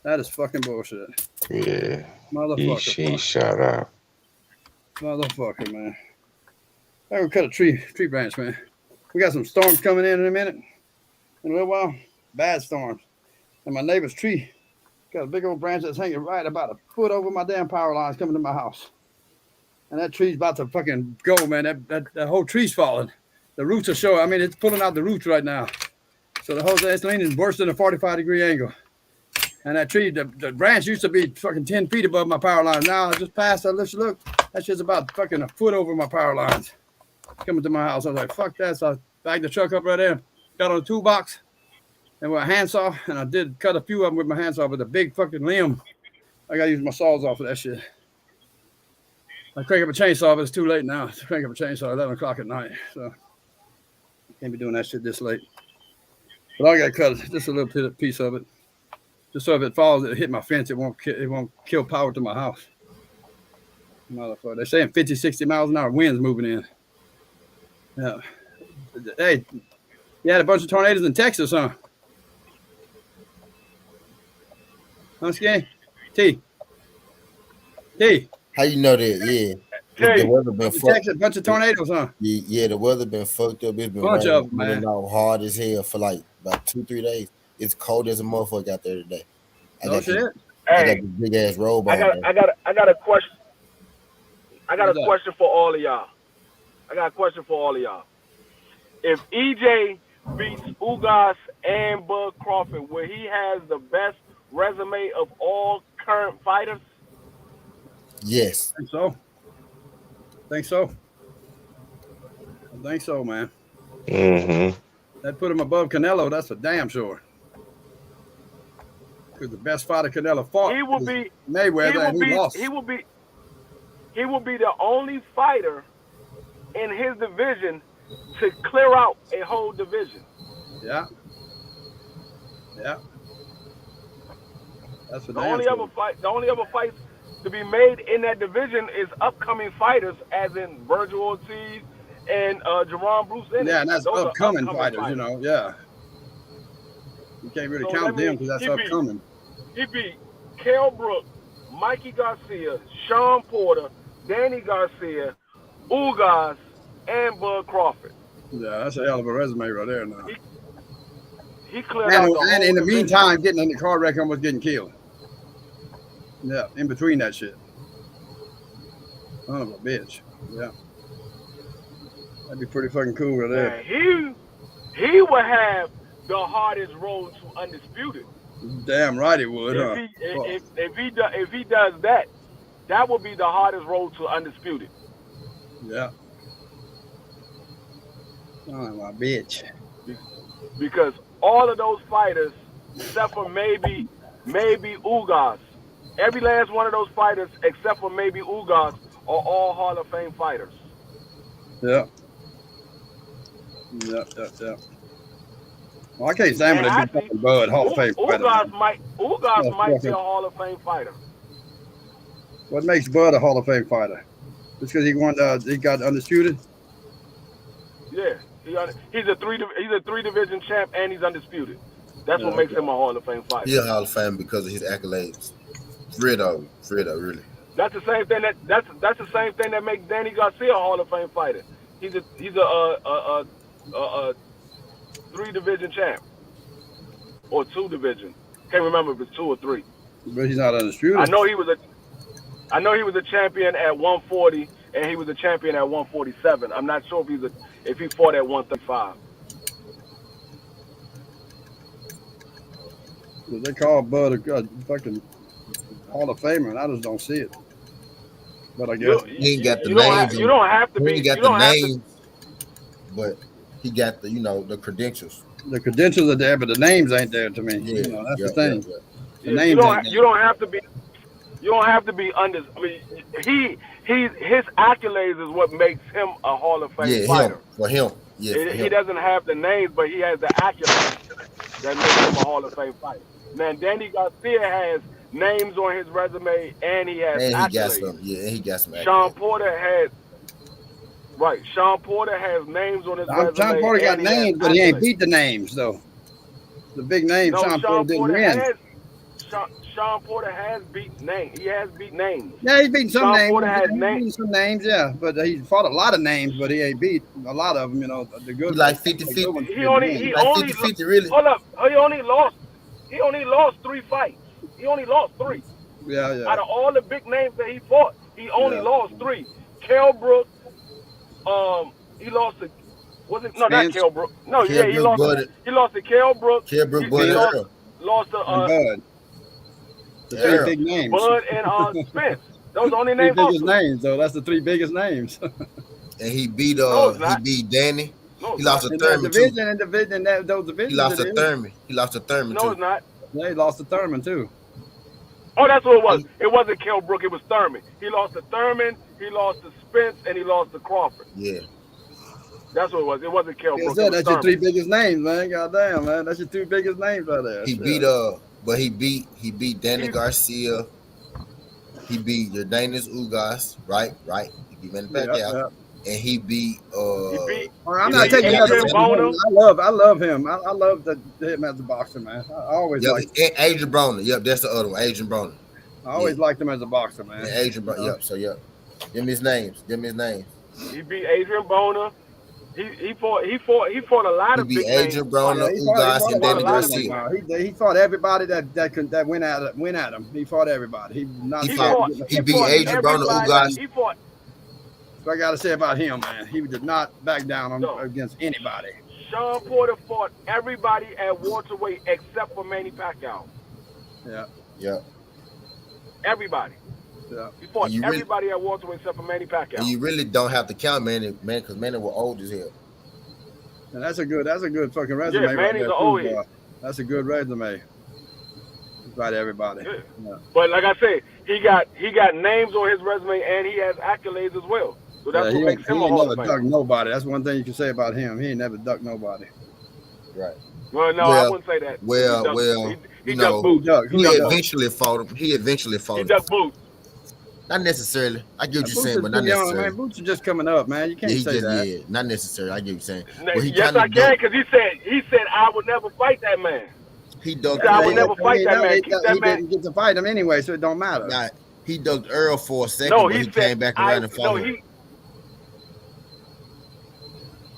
Speaker 5: That is fucking bullshit.
Speaker 4: Yeah.
Speaker 5: Motherfucker.
Speaker 4: He shot out.
Speaker 5: Motherfucker, man. I'm gonna cut a tree branch, man. We got some storms coming in a minute. In a little while. Bad storms. And my neighbor's tree got a big old branch that's hanging right about a foot over my damn power lines coming to my house. And that tree's about to fucking go, man. That whole tree's falling. The roots are showing. I mean, it's pulling out the roots right now. So the whole thing's leaning worse than a 45-degree angle. And that tree, the branch used to be fucking 10 feet above my power line. Now I just passed. Let's look. That shit's about fucking a foot over my power lines. Coming to my house. I was like, fuck that. So I backed the truck up right there. Got on a toolbox. And with a handsaw. And I did cut a few of them with my handsaw. But the big fucking limb, I got to use my saws off of that shit. I crank up a chainsaw, but it's too late now. To crank up a chainsaw at 11 o'clock at night. So I can't be doing that shit this late. But I got to cut just a little piece of it. Just so if it falls, it hit my fence, it won't kill power to my house. Motherfucker. They're saying 50, 60 miles an hour winds moving in. Yeah. Hey, you had a bunch of tornadoes in Texas, huh? Huh, Skinny? T.
Speaker 1: How you know that? Yeah. The weather been fucked.
Speaker 5: Texas, a bunch of tornadoes, huh?
Speaker 1: Yeah, the weather been fucked up. It's been
Speaker 5: Bunch
Speaker 1: raining,
Speaker 5: of them, man.
Speaker 1: out hard as hell for like about 2-3 days. It's cold as a motherfucker out there today. I got this big ass robe on.
Speaker 2: I got a question. I got a question for all of y'all. If EJ beats Ugas and Bud Crawford, where he has the best resume of all current fighters?
Speaker 1: Yes.
Speaker 5: I think so, man.
Speaker 4: Mm-hmm.
Speaker 5: That put him above Canelo. That's for damn sure. Because the best fighter Canelo fought
Speaker 2: He will be
Speaker 5: Mayweather, and he lost.
Speaker 2: He will be the only fighter in his division to clear out a whole division.
Speaker 5: Yeah. That's
Speaker 2: The only other fights to be made in that division is upcoming fighters, as in Virgil Ortiz and Jerron Bruce Ennis.
Speaker 5: Yeah, and that's upcoming fighters, you know. Yeah. You can't really count them because that's upcoming.
Speaker 2: He beat Kell Brook, Mikey Garcia, Sean Porter, Danny Garcia, Ugas, and Bud Crawford.
Speaker 5: Yeah, that's a hell of a resume right there now.
Speaker 2: He cleared out
Speaker 5: and in the meantime, getting in the car wreck and was getting killed. Yeah, in between that shit. Son of a bitch. Yeah. That'd be pretty fucking cool right there.
Speaker 2: Yeah, he would have the hardest road to undisputed.
Speaker 5: Damn right he would, huh?
Speaker 2: If he does that, that would be the hardest road to undisputed.
Speaker 5: Yeah. Oh, my bitch.
Speaker 2: Because all of those fighters, except for maybe Ugas, every last one of those fighters, except for maybe Ugas, are all Hall of Fame fighters.
Speaker 5: Yeah. Well, I can't say when they beat Bud Hall of Fame fighter.
Speaker 2: Ugas might be a Hall of Fame fighter.
Speaker 5: What makes Bud a Hall of Fame fighter? Just because he got undisputed?
Speaker 2: Yeah, he's a three division champ and he's undisputed. That's what makes him a Hall of Fame fighter.
Speaker 1: He's a Hall of Fame because of his accolades. Fredo, really.
Speaker 2: That's the same thing that's the same thing that makes Danny Garcia a Hall of Fame fighter. He's a 3-division champ or 2-division. Can't remember if it's 2 or 3.
Speaker 5: But he's not undisputed.
Speaker 2: I know he was a champion at 140 and he was a champion at 147. I'm not sure if he fought at 135.
Speaker 5: They call Bud a fucking Hall of Famer, and I just don't see it. But I guess
Speaker 1: he ain't got the names.
Speaker 2: You don't have to be.
Speaker 1: He ain't got the names, but he got the credentials.
Speaker 5: The credentials are there, but the names ain't there to me.
Speaker 1: Yeah,
Speaker 5: that's the thing.
Speaker 2: The names you don't have to be. You don't have to be under. I mean, his accolades is what makes him a Hall of Fame fighter.
Speaker 1: For him. Yeah,
Speaker 2: he doesn't have the names, but he has the accolades that makes him a Hall of Fame fighter. Man, Danny Garcia has names on his resume, and he has accolades.
Speaker 1: He got some accolades.
Speaker 2: Sean Porter has names on his resume.
Speaker 5: Sean Porter got names, but he ain't beat the names, though. The big names, Sean Porter didn't win.
Speaker 2: Sean Porter has beat names. He has beat names.
Speaker 5: Yeah, he's beaten some names.
Speaker 2: Porter has names.
Speaker 5: Some names, yeah. But he fought a lot of names, but he ain't beat a lot of them, the good.
Speaker 1: Like 50-50.
Speaker 2: He only
Speaker 1: 50-50, really.
Speaker 2: Hold up. He only lost 3 fights. He only lost 3.
Speaker 5: Yeah.
Speaker 2: Out of all the big names that he fought, he only lost 3. Kell Brook, he lost to not Kell Brook. No,
Speaker 1: Kell
Speaker 2: he lost to Kell Brook.
Speaker 1: Kell Brook, Bud,
Speaker 2: lost to
Speaker 5: Bud. The 3 big names.
Speaker 2: Bud and Spence. Those are the only names.
Speaker 5: 3 biggest names, though. That's the 3 biggest names.
Speaker 1: And he beat Danny.
Speaker 2: No,
Speaker 1: he lost to Thurman
Speaker 5: too. Those divisions.
Speaker 1: He lost to Thurman. He lost to Thurman too.
Speaker 2: No, it's not.
Speaker 5: Yeah, he lost to Thurman too.
Speaker 2: Oh, that's what it was. It wasn't Kell Brook. It was Thurman. He lost to Thurman. He lost to Spence, and he lost to Crawford.
Speaker 1: Yeah.
Speaker 2: That's what it was. It wasn't Kell Brook.
Speaker 5: That's your 3 biggest names, man. Goddamn, man. That's your 2 biggest names right there.
Speaker 1: He beat Danny Garcia. He beat Jordanis Ugas, right? He beat Manny Pacquiao. And he beat
Speaker 5: I'm not taking nothing from him. I love him. I love him as a boxer, man. I always liked him.
Speaker 1: Adrian Broner. Yep, that's the other one. Adrian Broner.
Speaker 5: I always liked him as a boxer, man.
Speaker 1: Yeah, Adrian Broner. Yep. So Give me his names.
Speaker 2: He beat Adrian Broner. He fought a lot of big names. He beat
Speaker 1: Adrian Broner, Ugas, and Danny Garcia.
Speaker 5: He fought everybody that went at him. He fought everybody. He
Speaker 1: beat Adrian Broner, Ugas.
Speaker 5: What I got to say about him, man, he did not back down against anybody.
Speaker 2: Sean Porter fought everybody at welterweight except for Manny Pacquiao.
Speaker 5: Yeah.
Speaker 2: Everybody.
Speaker 5: Yeah.
Speaker 2: He fought everybody at welterweight except for Manny Pacquiao.
Speaker 1: And you really don't have to count Manny, because Manny was old as hell.
Speaker 5: And that's a good fucking resume.
Speaker 2: Yeah, Manny's an old head.
Speaker 5: That's a good resume. About everybody.
Speaker 2: Yeah. But like I said, he got names on his resume and he has accolades as well. So that's what makes him a Hall of Fame.
Speaker 5: He ain't never ducked nobody. That's one thing you can say about him. He ain't never ducked nobody.
Speaker 1: Right.
Speaker 2: Well, no, I wouldn't say that.
Speaker 1: He
Speaker 2: ducked boots.
Speaker 1: He eventually fought him. He
Speaker 2: ducked boots.
Speaker 1: Not necessarily. I get what you're saying, but not necessarily.
Speaker 5: Man, boots are just coming up, man. You can't say that.
Speaker 1: Yeah, not necessarily. I get what you're saying.
Speaker 2: Yes, I can, because he said I would never fight that man.
Speaker 1: He ducked.
Speaker 2: I would never fight that man.
Speaker 5: He didn't get to fight him anyway, so it don't matter.
Speaker 1: Nah, he ducked Earl for a second, but he came back around and fought him.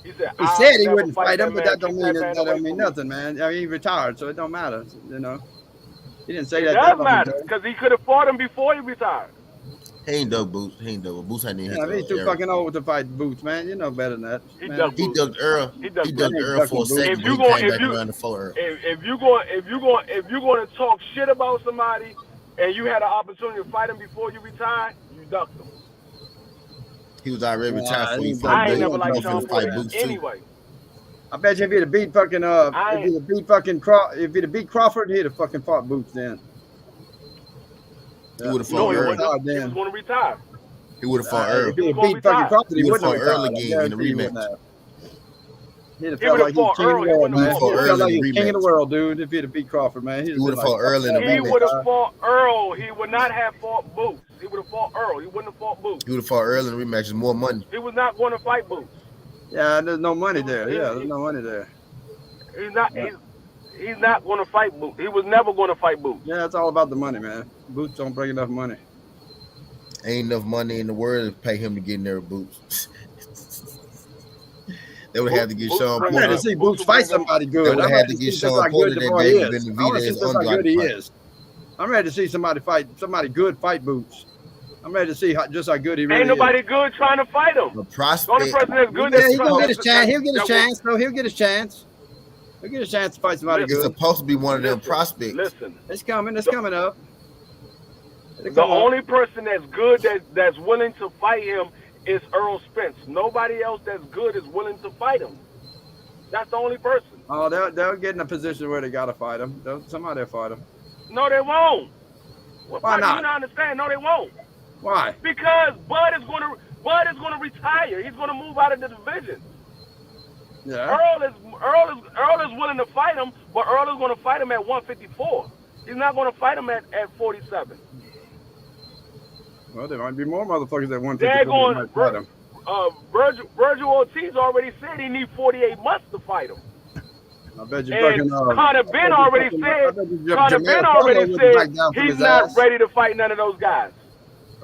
Speaker 5: He said he wouldn't fight him, but that don't mean nothing, man. I mean, he retired, so it don't matter. He didn't say that.
Speaker 2: It does matter, because he could have fought him before he retired.
Speaker 1: He ain't dug Boots. He ain't dug Boots. Hadn't hit
Speaker 5: Yeah, he's too
Speaker 1: Earl.
Speaker 5: fucking old to fight Boots, man. You know better than that.
Speaker 2: He
Speaker 5: Man,
Speaker 2: ducked
Speaker 1: He
Speaker 2: Boots.
Speaker 1: ducked Earl.
Speaker 2: He
Speaker 1: He
Speaker 2: ducked
Speaker 1: ducked
Speaker 2: Boots.
Speaker 1: Earl for a second,
Speaker 2: If
Speaker 1: but
Speaker 2: you
Speaker 1: he
Speaker 2: going,
Speaker 1: came
Speaker 2: if
Speaker 1: back
Speaker 2: you,
Speaker 1: around to full Earl.
Speaker 2: if you're going to talk shit about somebody, and you had an opportunity to fight him before you retired, you ducked him.
Speaker 1: He was already retired before he
Speaker 5: he
Speaker 1: fought.
Speaker 2: I ain't
Speaker 1: He
Speaker 2: never liked
Speaker 1: was
Speaker 2: Sean
Speaker 1: finna fight
Speaker 2: Porter
Speaker 1: Boots too.
Speaker 2: anyway.
Speaker 5: I bet you if he'd have beat fucking if he'd have beat Crawford, he'd have fucking fought Boots then.
Speaker 1: He would have
Speaker 2: No,
Speaker 1: fought
Speaker 2: he
Speaker 1: Earl.
Speaker 2: wouldn't. He was going to retire.
Speaker 1: He would have fought Earl.
Speaker 5: If he'd beat fucking Crawford,
Speaker 1: He
Speaker 5: he
Speaker 1: would have
Speaker 5: wouldn't
Speaker 1: fought
Speaker 5: have
Speaker 1: Earl
Speaker 5: retired.
Speaker 1: again in the rematch.
Speaker 5: He'd have
Speaker 2: He
Speaker 5: felt
Speaker 2: would
Speaker 5: like
Speaker 2: have
Speaker 5: he was
Speaker 2: fought
Speaker 5: king of
Speaker 2: Earl.
Speaker 5: the
Speaker 2: He
Speaker 5: world,
Speaker 2: wouldn't
Speaker 5: man.
Speaker 2: have
Speaker 1: fought
Speaker 5: He
Speaker 2: fought
Speaker 1: Earl
Speaker 5: felt
Speaker 1: in
Speaker 5: like
Speaker 1: the
Speaker 5: he was king of the
Speaker 1: rematch.
Speaker 5: world, dude. If he'd have beat Crawford, man,
Speaker 1: He would have fought Earl in the
Speaker 2: He
Speaker 1: rematch.
Speaker 2: would have fought Earl. He would not have fought Boots. He would have fought Earl. He wouldn't have fought Boots.
Speaker 1: He would have fought Earl in the rematch. There's more money.
Speaker 2: He was not going to fight Boots.
Speaker 5: Yeah, there's no money there. Yeah, there's no money there.
Speaker 2: He's not. He's not going to fight Boots. He was never going to fight Boots.
Speaker 5: Yeah, it's all about the money, man. Boots don't bring enough money.
Speaker 1: Ain't enough money in the world to pay him to get in there with Boots. They would have had to get Sean
Speaker 5: I'm ready to
Speaker 1: Porter.
Speaker 5: see Boots fight somebody
Speaker 1: They
Speaker 5: good.
Speaker 1: would
Speaker 5: I'm
Speaker 1: have had
Speaker 5: ready
Speaker 1: to
Speaker 5: to
Speaker 1: get
Speaker 5: see just
Speaker 1: Sean
Speaker 5: how
Speaker 1: Porter
Speaker 5: good the
Speaker 1: that
Speaker 5: boy
Speaker 1: David
Speaker 5: is. I want to
Speaker 1: Benavidez
Speaker 5: see just how
Speaker 1: underdog
Speaker 5: good he
Speaker 1: fight.
Speaker 5: is. I'm ready to see somebody good fight Boots. I'm ready to see just how good he really
Speaker 2: Ain't nobody
Speaker 5: is.
Speaker 2: good trying to fight him.
Speaker 1: The
Speaker 2: The only
Speaker 1: prospect.
Speaker 2: person that's good.
Speaker 5: Yeah, he's gonna get his chance. He'll get his chance. So he'll get his chance. He'll get a chance to fight somebody
Speaker 1: It's
Speaker 5: good.
Speaker 1: supposed to be one of them prospects.
Speaker 2: Listen,
Speaker 5: It's coming. It's coming up.
Speaker 2: the only person that's good that's willing to fight him is Earl Spence. Nobody else that's good is willing to fight him. That's the only person.
Speaker 5: Oh, they'll get in a position where they gotta fight him. Somebody will fight him.
Speaker 2: No, they won't.
Speaker 5: Why not?
Speaker 2: You don't understand? No, they won't.
Speaker 5: Why?
Speaker 2: Because Bud is going to retire. He's going to move out of the division.
Speaker 5: Yeah.
Speaker 2: Earl is willing to fight him, but Earl is going to fight him at 154. He's not going to fight him at 47.
Speaker 5: Well, there might be more motherfuckers at 154
Speaker 2: They're going.
Speaker 5: that might fight him.
Speaker 2: Virgil Ortiz already said he needs 48 months to fight him.
Speaker 5: I bet you
Speaker 2: And
Speaker 5: fucking.
Speaker 2: Conor Ben already said. Conor Ben already said he's not ready to fight none of those guys.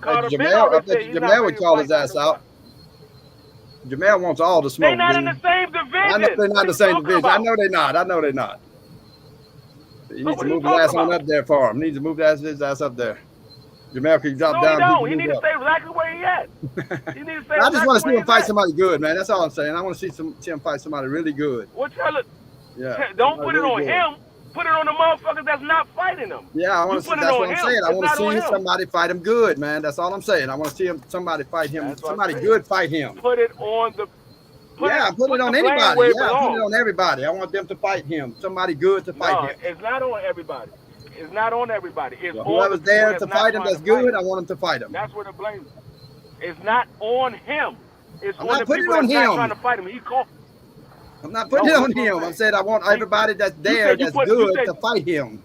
Speaker 5: I bet Jamel would call his ass out. Jamel wants all the smoke.
Speaker 2: They're not in the same division.
Speaker 5: I know they're not in the same division. I know they're not. He needs to move his ass on up there for him. He needs to move his ass up there. Jamel can drop down.
Speaker 2: No, he needs to stay exactly where he at. He needs to stay
Speaker 5: I just want to see him fight
Speaker 2: at.
Speaker 5: somebody good, man. That's all I'm saying. I want to see him fight somebody really good.
Speaker 2: Yeah. Don't put it on him. Put it on the motherfuckers that's not fighting him.
Speaker 5: Yeah, I want to see. That's what I'm saying. I want to see somebody fight him good, man. That's all I'm saying. I want to see somebody fight him. Somebody good fight him.
Speaker 2: Put it on the.
Speaker 5: Put it on anybody. Yeah, put it on everybody. I want them to fight him. Somebody good to fight him.
Speaker 2: It's not on everybody. It's not on everybody. It's on
Speaker 5: whoever's there to fight him that's good. I want him to fight him.
Speaker 2: That's where the blame is. It's not on him. It's
Speaker 5: I'm
Speaker 2: on
Speaker 5: not
Speaker 2: the
Speaker 5: putting
Speaker 2: people
Speaker 5: it on
Speaker 2: that's not
Speaker 5: him.
Speaker 2: trying to fight him. He called.
Speaker 5: I'm not putting it on him. I'm saying I want everybody that's there that's good to fight him.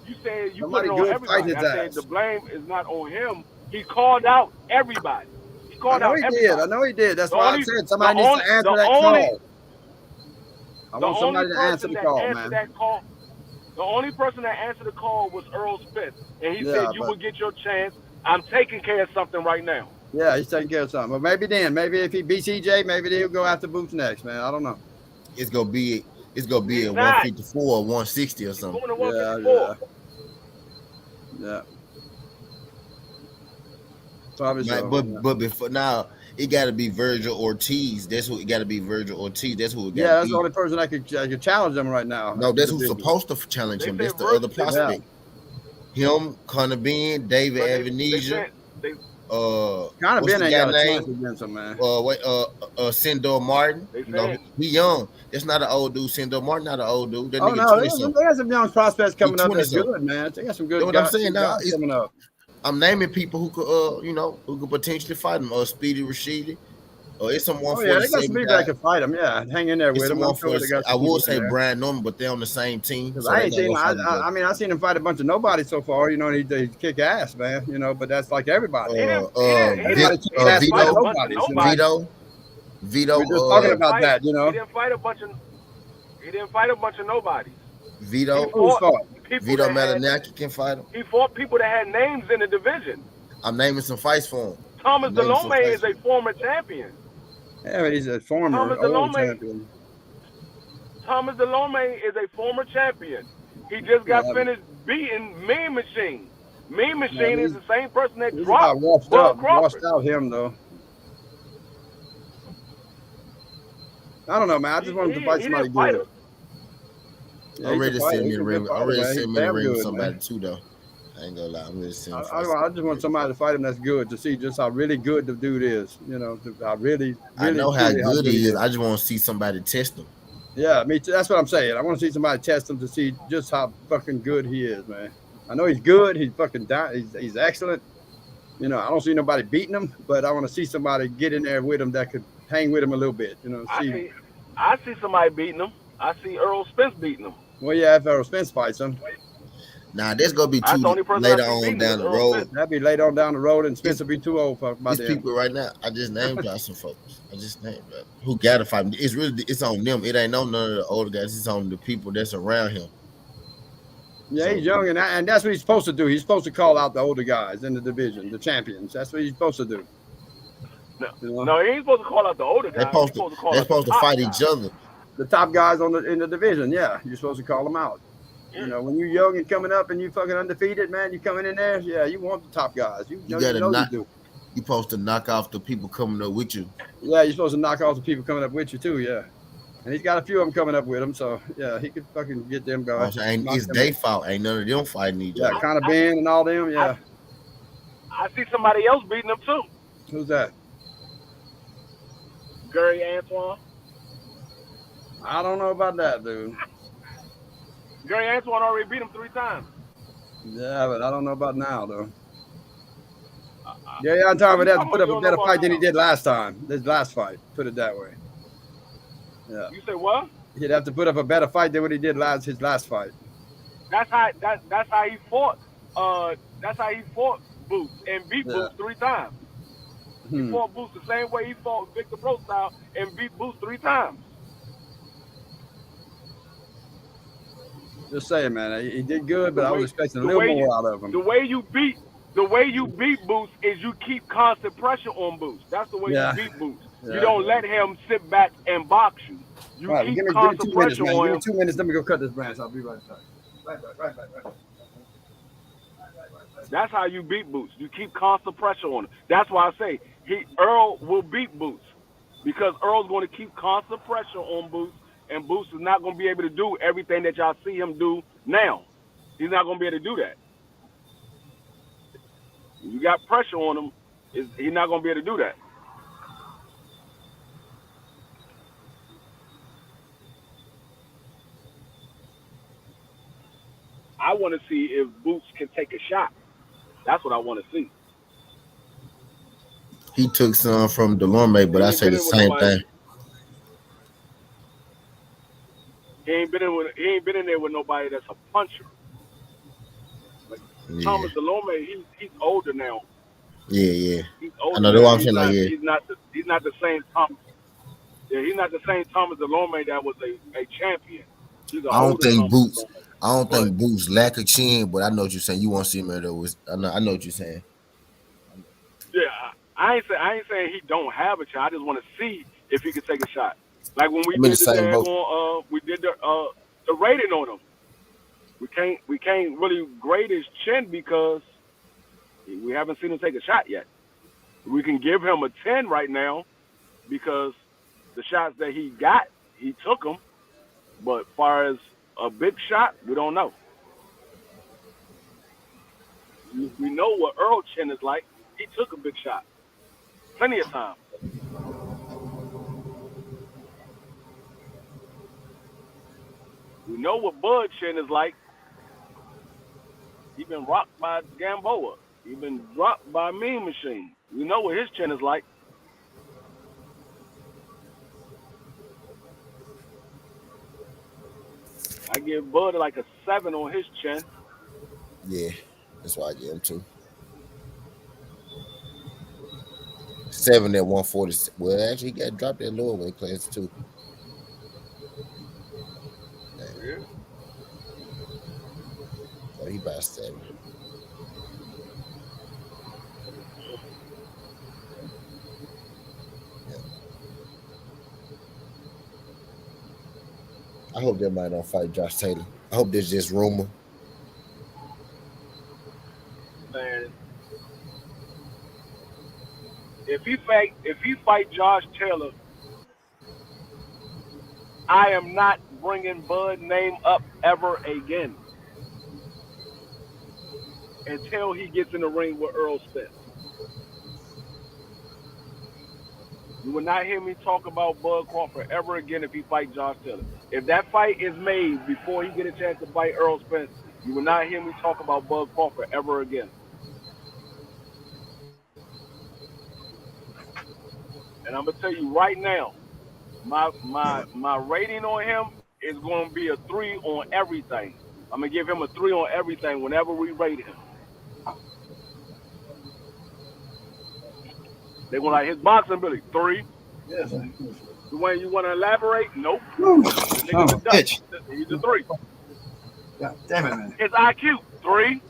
Speaker 2: You said you
Speaker 5: Somebody
Speaker 2: put it on
Speaker 5: good
Speaker 2: everybody.
Speaker 5: fight his
Speaker 2: I said
Speaker 5: ass.
Speaker 2: the blame is not on him. He called out everybody. He called out everybody.
Speaker 5: I know he did. That's why I said somebody needs to answer that call. I want somebody to answer the call, man.
Speaker 2: The only person that answered the call was Earl Spence. And he said, you will get your chance. I'm taking care of something right now.
Speaker 5: Yeah, he's taking care of something. But maybe if he beats EJ, maybe he'll go after Boots next, man. I don't know.
Speaker 1: It's gonna be at 154 or 160 or something.
Speaker 2: Going to 154.
Speaker 5: Yeah. Probably so.
Speaker 1: But before now, it got to be Virgil Ortiz. That's who it got to be. Virgil Ortiz. That's who it got to be.
Speaker 5: Yeah, that's the only person I could challenge him right now.
Speaker 1: No, that's who's supposed to challenge him. That's the other prospect. Him, Conor Ben, David Avenesia.
Speaker 5: Conor Ben ain't got a chance against him, man.
Speaker 1: Sindor Martin. He young. That's not an old dude. Sindor Martin, not an old dude. That nigga
Speaker 5: they got some young prospects coming up that's good, man. They got some good guys.
Speaker 1: I'm saying now,
Speaker 5: coming up.
Speaker 1: I'm naming people who could, who could potentially fight him. Speedy Rashidi. It's some 147.
Speaker 5: Oh yeah, they got some people that can fight him. Yeah, hang in there with him.
Speaker 1: I will say Brian Norman, but they're on the same team.
Speaker 5: So I ain't seen. I seen him fight a bunch of nobody so far. He kick ass, man. But that's like everybody.
Speaker 1: Vito.
Speaker 5: We're just talking about that.
Speaker 2: He didn't fight a bunch of nobodies.
Speaker 1: Vito Malinaki can fight him.
Speaker 2: He fought people that had names in the division.
Speaker 1: I'm naming some fights for him.
Speaker 2: Thomas Delome is a former champion.
Speaker 5: Yeah, he's a former champion.
Speaker 2: Thomas Delome is a former champion. He just got finished beating Mean Machine. Mean
Speaker 5: Yeah,
Speaker 2: Machine is the same person that
Speaker 5: he's
Speaker 2: dropped
Speaker 5: about washed
Speaker 2: Bud
Speaker 5: washed
Speaker 2: Crawford.
Speaker 5: out him though. I don't know, man. I just want him to fight
Speaker 2: He
Speaker 5: somebody
Speaker 2: didn't fight
Speaker 5: good.
Speaker 2: him.
Speaker 5: Yeah,
Speaker 1: I'm
Speaker 5: he's a
Speaker 1: ready to see
Speaker 5: fighter.
Speaker 1: him
Speaker 5: He's
Speaker 1: in
Speaker 5: a
Speaker 1: the
Speaker 5: good
Speaker 1: ring. I'm
Speaker 5: fighter,
Speaker 1: ready to
Speaker 5: man.
Speaker 1: see
Speaker 5: He's
Speaker 1: him in the
Speaker 5: damn
Speaker 1: ring with
Speaker 5: good,
Speaker 1: somebody
Speaker 5: man.
Speaker 1: too, though. I ain't gonna lie. I'm ready to see him fight.
Speaker 5: I just want somebody to fight him that's good, to see just how really good the dude is. You know, how really,
Speaker 1: I
Speaker 5: really,
Speaker 1: know how
Speaker 5: truly how
Speaker 1: good
Speaker 5: good he
Speaker 1: he is.
Speaker 5: is.
Speaker 1: I just want to see somebody test him.
Speaker 5: Yeah, me too. That's what I'm saying. I want to see somebody test him to see just how fucking good he is, man. I know he's good. He's fucking down. He's excellent. You know, I don't see nobody beating him, but I want to see somebody get in there with him that could hang with him a little bit. You know, see.
Speaker 2: I see somebody beating him. I see Earl Spence beating him.
Speaker 5: Well, yeah, if Errol Spence fights him,
Speaker 1: Now, there's gonna be
Speaker 2: That's
Speaker 1: two
Speaker 2: the only person I
Speaker 1: later
Speaker 2: see
Speaker 1: on
Speaker 2: beating him is
Speaker 1: down the
Speaker 2: Earl
Speaker 1: road.
Speaker 2: Spence.
Speaker 5: that'd be late on down the road, and Spence will be too old by
Speaker 1: It's
Speaker 5: then.
Speaker 1: people right now. I just named y'all some folks. I just named them. Who gotta fight him. It's on them. It ain't on none of the older guys. It's on the people that's around him.
Speaker 5: Yeah,
Speaker 1: So,
Speaker 5: he's young, and that's what he's supposed to do. He's supposed to call out the older guys in the division, the champions. That's what he's supposed to do.
Speaker 2: No,
Speaker 5: You know?
Speaker 2: no, he ain't supposed to call out the older
Speaker 1: they're
Speaker 2: guys. He's supposed to call
Speaker 1: they're
Speaker 2: out the
Speaker 1: supposed to
Speaker 2: top
Speaker 1: fight
Speaker 2: guys.
Speaker 1: each other.
Speaker 5: The top guys in the division. Yeah, you're supposed to call them out.
Speaker 2: Yeah.
Speaker 5: You know, when you're young and coming up and you fucking undefeated, man, you coming in there. Yeah, you want the top guys. You
Speaker 1: Gotta
Speaker 5: know
Speaker 1: knock.
Speaker 5: you do.
Speaker 1: You're supposed to knock off the people coming up with you.
Speaker 5: Yeah, you're supposed to knock off the people coming up with you too. Yeah, and he's got a few of them coming up with him, so yeah, he could fucking get them going.
Speaker 1: It's their fault. Ain't none of them fighting each
Speaker 5: Yeah,
Speaker 1: other.
Speaker 5: kind of Ben and all them. Yeah,
Speaker 2: I see somebody else beating him too.
Speaker 5: who's that?
Speaker 2: Gary Antoine.
Speaker 5: I don't know about that, dude.
Speaker 2: Gary Antoine already beat him 3 times.
Speaker 5: Yeah, but I don't know about now though. Yeah, on time would have to put up a better fight than he did last time. This last fight, put it that way. Yeah.
Speaker 2: You say what?
Speaker 5: He'd have to put up a better fight than what he did his last fight.
Speaker 2: That's how he fought. That's how he fought Boots and beat Boots 3 times. He fought Boots the same way he fought Victor Pro style and beat Boots 3 times.
Speaker 5: Just saying, man, he did good, but I was expecting a little more out of him.
Speaker 2: The way you beat Boots is you keep constant pressure on Boots. That's the way you beat Boots. Yeah. You don't let him sit back and box you. You
Speaker 5: right,
Speaker 2: keep
Speaker 5: give me
Speaker 2: constant
Speaker 5: 2 minutes,
Speaker 2: pressure
Speaker 5: man.
Speaker 2: on
Speaker 5: Give
Speaker 2: him.
Speaker 5: me 2 minutes. Let me go cut this branch. I'll be right back. Right.
Speaker 2: That's how you beat Boots. You keep constant pressure on him. That's why I say Earl will beat Boots because Earl's going to keep constant pressure on Boots, and Boots is not going to be able to do everything that y'all see him do now. He's not going to be able to do that. You got pressure on him, he's not going to be able to do that. I want to see if Boots can take a shot. That's what I want to see.
Speaker 1: He took some from Delorme, but I say the same thing.
Speaker 2: He ain't been in there with nobody that's a puncher. Like Thomas Delorme, he's older now.
Speaker 1: Yeah.
Speaker 2: He's older.
Speaker 1: I know that I'm saying. Like, yeah.
Speaker 2: He's not the same Thomas. Yeah, he's not the same Thomas Delorme that was a champion.
Speaker 1: I don't think Boots lack a chin, but I know what you're saying. You want to see him there though. I know what you're saying.
Speaker 2: Yeah, I ain't saying he don't have a shot. I just want to see if he could take a shot. Like when we did the rating on him. We can't really grade his chin because we haven't seen him take a shot yet. We can give him a 10 right now because the shots that he got, he took them. But as far as a big shot, we don't know. We know what Earl chin is like. He took a big shot. Plenty of time. We know what Bud chin is like. He been rocked by Gamboa. He been dropped by Mean Machine. We know what his chin is like. I give Bud like a 7 on his chin.
Speaker 1: Yeah, that's why I give him 2. 7 at 140. Well, actually, he got dropped at lower weight class too.
Speaker 2: Yeah.
Speaker 1: So he about 7. Yeah. I hope that might don't fight Josh Taylor. I hope there's just rumor.
Speaker 2: man, if he fight Josh Taylor, I am not bringing Bud's name up ever again until he gets in the ring with Earl Spence. You will not hear me talk about Bud Crawford ever again if he fight Josh Taylor. If that fight is made before he get a chance to fight Earl Spence, you will not hear me talk about Bud Crawford ever again. And I'm gonna tell you right now, my rating on him is gonna be a 3 on everything. I'm gonna give him a 3 on everything whenever we rate him. They're gonna like his boxing ability 3.
Speaker 5: Yes.
Speaker 2: Dwayne, you want to elaborate? Nope.
Speaker 5: Bitch.
Speaker 2: He's a 3.
Speaker 5: God damn it, man.
Speaker 2: His IQ 3. You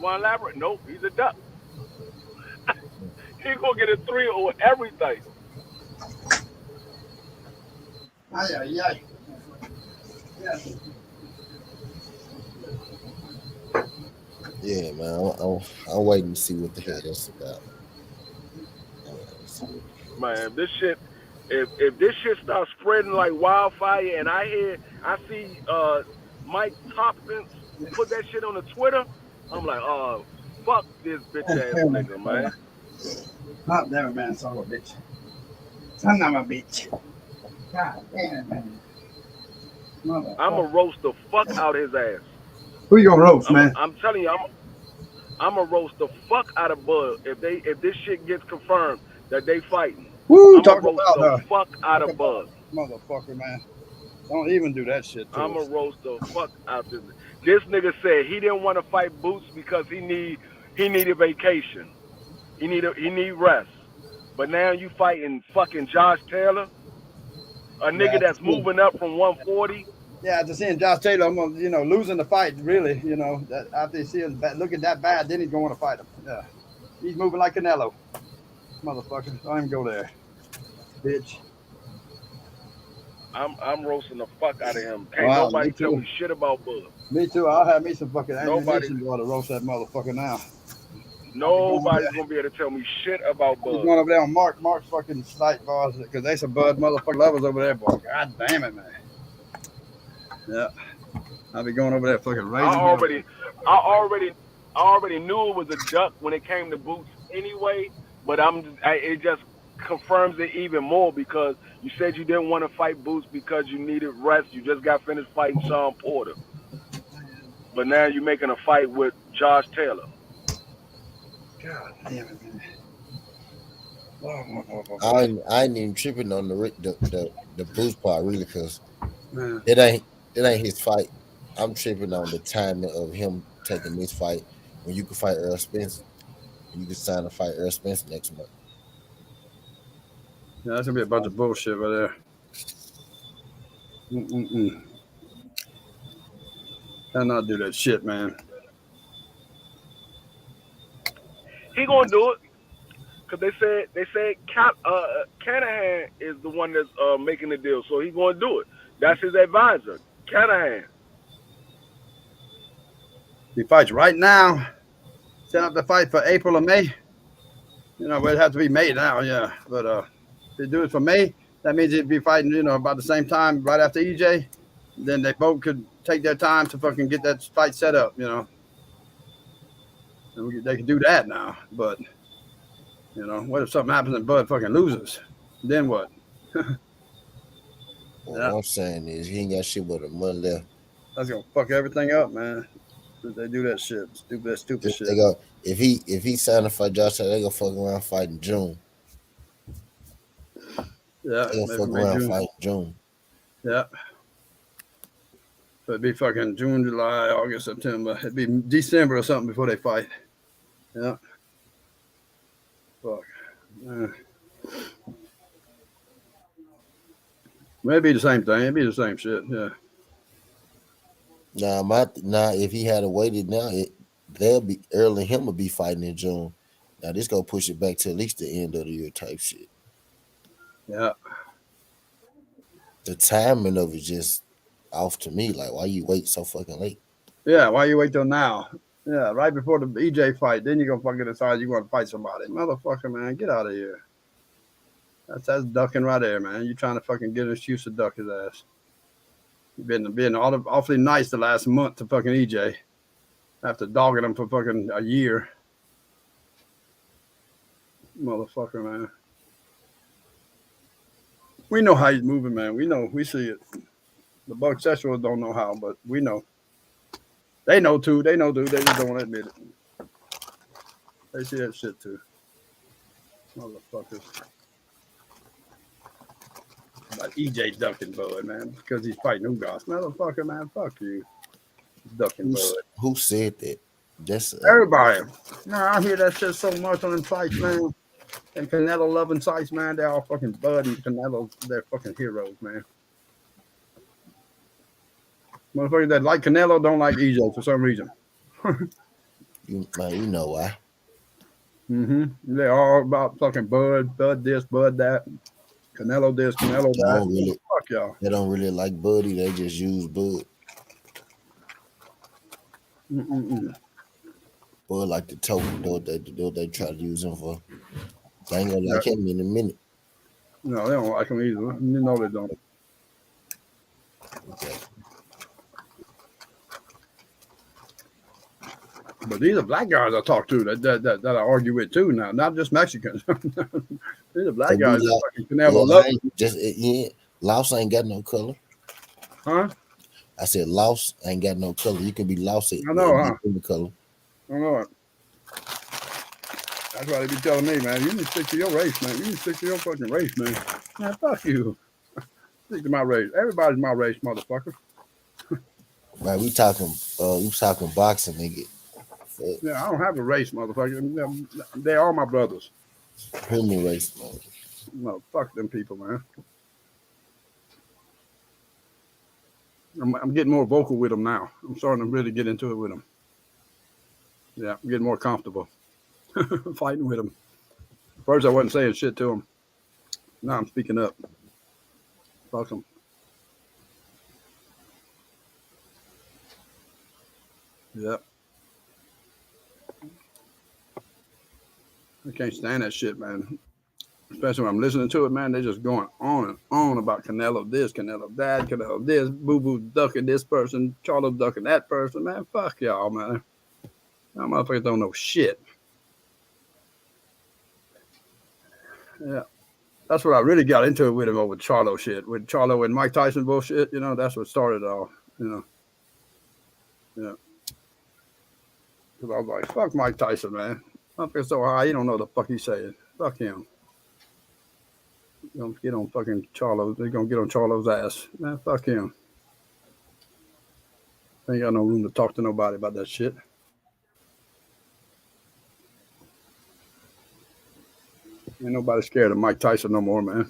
Speaker 2: want to elaborate? Nope. He's a duck. He's gonna get a 3 on everything.
Speaker 5: Ay, ay, ay.
Speaker 1: Yeah, man. I'm waiting to see what the hell that's about.
Speaker 2: Man, this shit. If this shit starts spreading like wildfire, and I see Mike Tompkins put that shit on the Twitter, I'm like, oh, fuck this bitch ass nigga, man.
Speaker 5: God damn it, man. Son of a bitch. Son of a bitch. God damn it, man.
Speaker 2: I'm gonna roast the fuck out his ass.
Speaker 5: Who you gonna roast, man?
Speaker 2: I'm telling you, I'm gonna roast the fuck out of Bud if this shit gets confirmed that they fighting.
Speaker 5: Woo,
Speaker 2: I'm
Speaker 5: talk
Speaker 2: gonna roast
Speaker 5: about
Speaker 2: the fuck out of Bud.
Speaker 5: Motherfucker, man. Don't even do that shit to
Speaker 2: I'm
Speaker 5: us.
Speaker 2: gonna roast the fuck out this. This nigga said he didn't want to fight Boots because he needed vacation. He need rest. But now you fighting fucking Josh Taylor, a nigga that's moving up from 140.
Speaker 5: Yeah, after seeing Josh Taylor, I'm gonna, losing the fight, really, that after he sees him looking that bad, then he's going to fight him. Yeah. He's moving like Canelo. Motherfucker. Don't even go there. Bitch.
Speaker 2: I'm roasting the fuck out of him. Can't nobody tell me shit about Bud.
Speaker 5: Me too. I'll have me some fucking ammunition to roast that motherfucker now.
Speaker 2: Nobody's gonna be able to tell me shit about Bud.
Speaker 5: He's going over there on Mark's fucking site, boss, because they some Bud motherfucking lovers over there, boy. God damn it, man. Yeah. I'll be going over there fucking raising.
Speaker 2: I already knew it was a duck when it came to Boots anyway, but it just confirms it even more because you said you didn't want to fight Boots because you needed rest. You just got finished fighting Sean Porter. But now you're making a fight with Josh Taylor.
Speaker 5: God damn it, man.
Speaker 1: I ain't even tripping on the Boost part really because it ain't his fight. I'm tripping on the timing of him taking this fight when you can fight Earl Spence. You can sign to fight Earl Spence next month.
Speaker 5: Yeah, that's gonna be a bunch of bullshit right there. Cannot do that shit, man.
Speaker 2: He gonna do it because they said Canahan is the one that's making the deal, so he gonna do it. That's his advisor, Canahan.
Speaker 5: He fights right now. Set up the fight for April or May. But it'd have to be May now, yeah. But if they do it for May, that means it'd be fighting, about the same time, right after EJ. Then they both could take their time to fucking get that fight set up, And they can do that now. But, what if something happens and Bud fucking loses? Then what?
Speaker 1: What I'm saying is he ain't got shit but a month left.
Speaker 5: That's gonna fuck everything up, man. If they do that shit, stupid shit.
Speaker 1: If he signed to fight Josh, they gonna fuck around fighting June.
Speaker 5: Yeah,
Speaker 1: they gonna fuck around fighting June.
Speaker 5: Yeah. So it'd be fucking June, July, August, September. It'd be December or something before they fight. Yeah. Fuck. Maybe the same thing. It'd be the same shit. Yeah.
Speaker 1: Now, if he had waited now, they'll be Earl and him will be fighting in June. Now this gonna push it back to at least the end of the year type shit.
Speaker 5: Yeah.
Speaker 1: The timing of it just off to me. Like, why you wait so fucking late?
Speaker 5: Yeah, why you wait till now? Yeah, right before the EJ fight. Then you're gonna fucking decide you want to fight somebody. Motherfucker, man, get out of here. That's ducking right there, man. You trying to fucking get an excuse to duck his ass. You've been awfully nice the last month to fucking EJ after dogging him for fucking a year. Motherfucker, man. We know how he's moving, man. We know. We see it. The Bucksexuals don't know how, but we know. They know too. They know too. They just don't want to admit it. They see that shit too. Motherfuckers. About EJ ducking Bud, man, because he's fighting Ugas. Motherfucker, man, fuck you. Ducking Bud.
Speaker 1: Who said that? That's
Speaker 5: everybody. No, I hear that shit so much on them sites, man. And Canelo loving sites, man. They're all fucking Bud and Canelo. They're fucking heroes, man. Motherfuckers that like Canelo don't like EJ for some reason.
Speaker 1: you know why.
Speaker 5: They're all about fucking Bud this, Bud that. Canelo this, Canelo that. Fuck y'all.
Speaker 1: They don't really like Buddy. They just use Bud. Bud like the token. Do what they try to use him for. They ain't gonna like him in a minute.
Speaker 5: No, they don't like him either. You know they don't.
Speaker 1: Okay.
Speaker 5: But these are black guys I talk to that I argue with too now, not just Mexicans. These are black guys that fucking Canelo love.
Speaker 1: Laos ain't got no color.
Speaker 5: Huh?
Speaker 1: I said Laos ain't got no color. You can be Laos.
Speaker 5: I know, huh?
Speaker 1: In the color.
Speaker 5: I know it. That's why they be telling me, man, you need to stick to your race, man. You need to stick to your fucking race, man. Man, fuck you. Stick to my race. Everybody's my race, motherfucker.
Speaker 1: Right, we talking boxing, nigga.
Speaker 5: Yeah, I don't have a race, motherfucker. They are my brothers.
Speaker 1: Human race, man.
Speaker 5: No, fuck them people, man. I'm getting more vocal with them now. I'm starting to really get into it with them. Yeah, I'm getting more comfortable fighting with them. First, I wasn't saying shit to them. Now I'm speaking up. Fuck them. Yeah. I can't stand that shit, man. Especially when I'm listening to it, man. They're just going on and on about Canelo this, Canelo that, Canelo this, Boo-Boo ducking this person, Charlo ducking that person. Man, fuck y'all, man. Y'all motherfuckers don't know shit. Yeah. That's what I really got into it with him over Charlo shit. With Charlo and Mike Tyson bullshit, you know, that's what started it all, you know. Yeah. Because I was like, fuck Mike Tyson, man. Up there so high, you don't know the fuck he's saying. Fuck him. Don't get on fucking Charlo. They're gonna get on Charlo's ass. Man, fuck him. Ain't got no room to talk to nobody about that shit. Ain't nobody scared of Mike Tyson no more, man.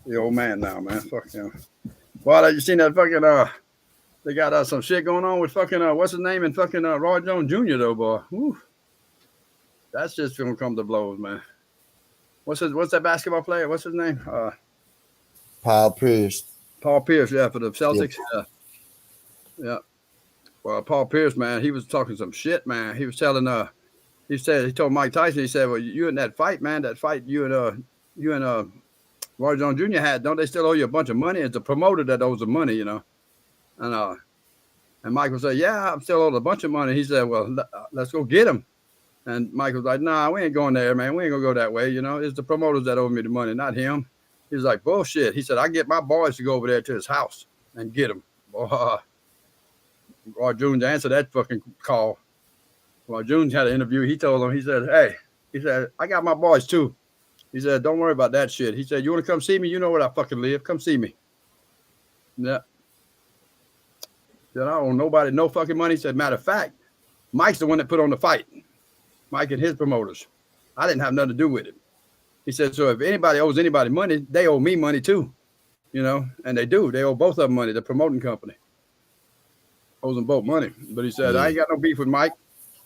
Speaker 5: The old man now, man. Fuck him. Well, you seen that fucking they got some shit going on with fucking what's his name and fucking Roy Jones Jr. though, boy. Woo. That's just gonna come to blows, man. What's that basketball player? What's his name?
Speaker 1: Paul Pierce.
Speaker 5: Paul Pierce, yeah, for the Celtics. Yeah. Well, Paul Pierce, man, he was talking some shit, man. He was telling he told Mike Tyson, he said, well, you in that fight, man, that fight you and Roy Jones Jr. had, don't they still owe you a bunch of money? It's the promoter that owes the money, you know. And Mike was like, yeah, I'm still owed a bunch of money. He said, well, let's go get him. And Mike was like, nah, we ain't going there, man. We ain't gonna go that way, you know. It's the promoters that owe me the money, not him. He was like, bullshit. He said, I get my boys to go over there to his house and get him. Roy Jones answered that fucking call. Roy Jones had an interview. He told him, he said, I got my boys too. He said, don't worry about that shit. He said, you want to come see me? You know where I fucking live. Come see me. Yeah. He said, I don't owe nobody no fucking money. He said, matter of fact, Mike's the one that put on the fight. Mike and his promoters. I didn't have nothing to do with it. He said, so if anybody owes anybody money, they owe me money too. You know, and they do. They owe both of them money. The promoting company owes them both money. But he said, I ain't got no beef with Mike.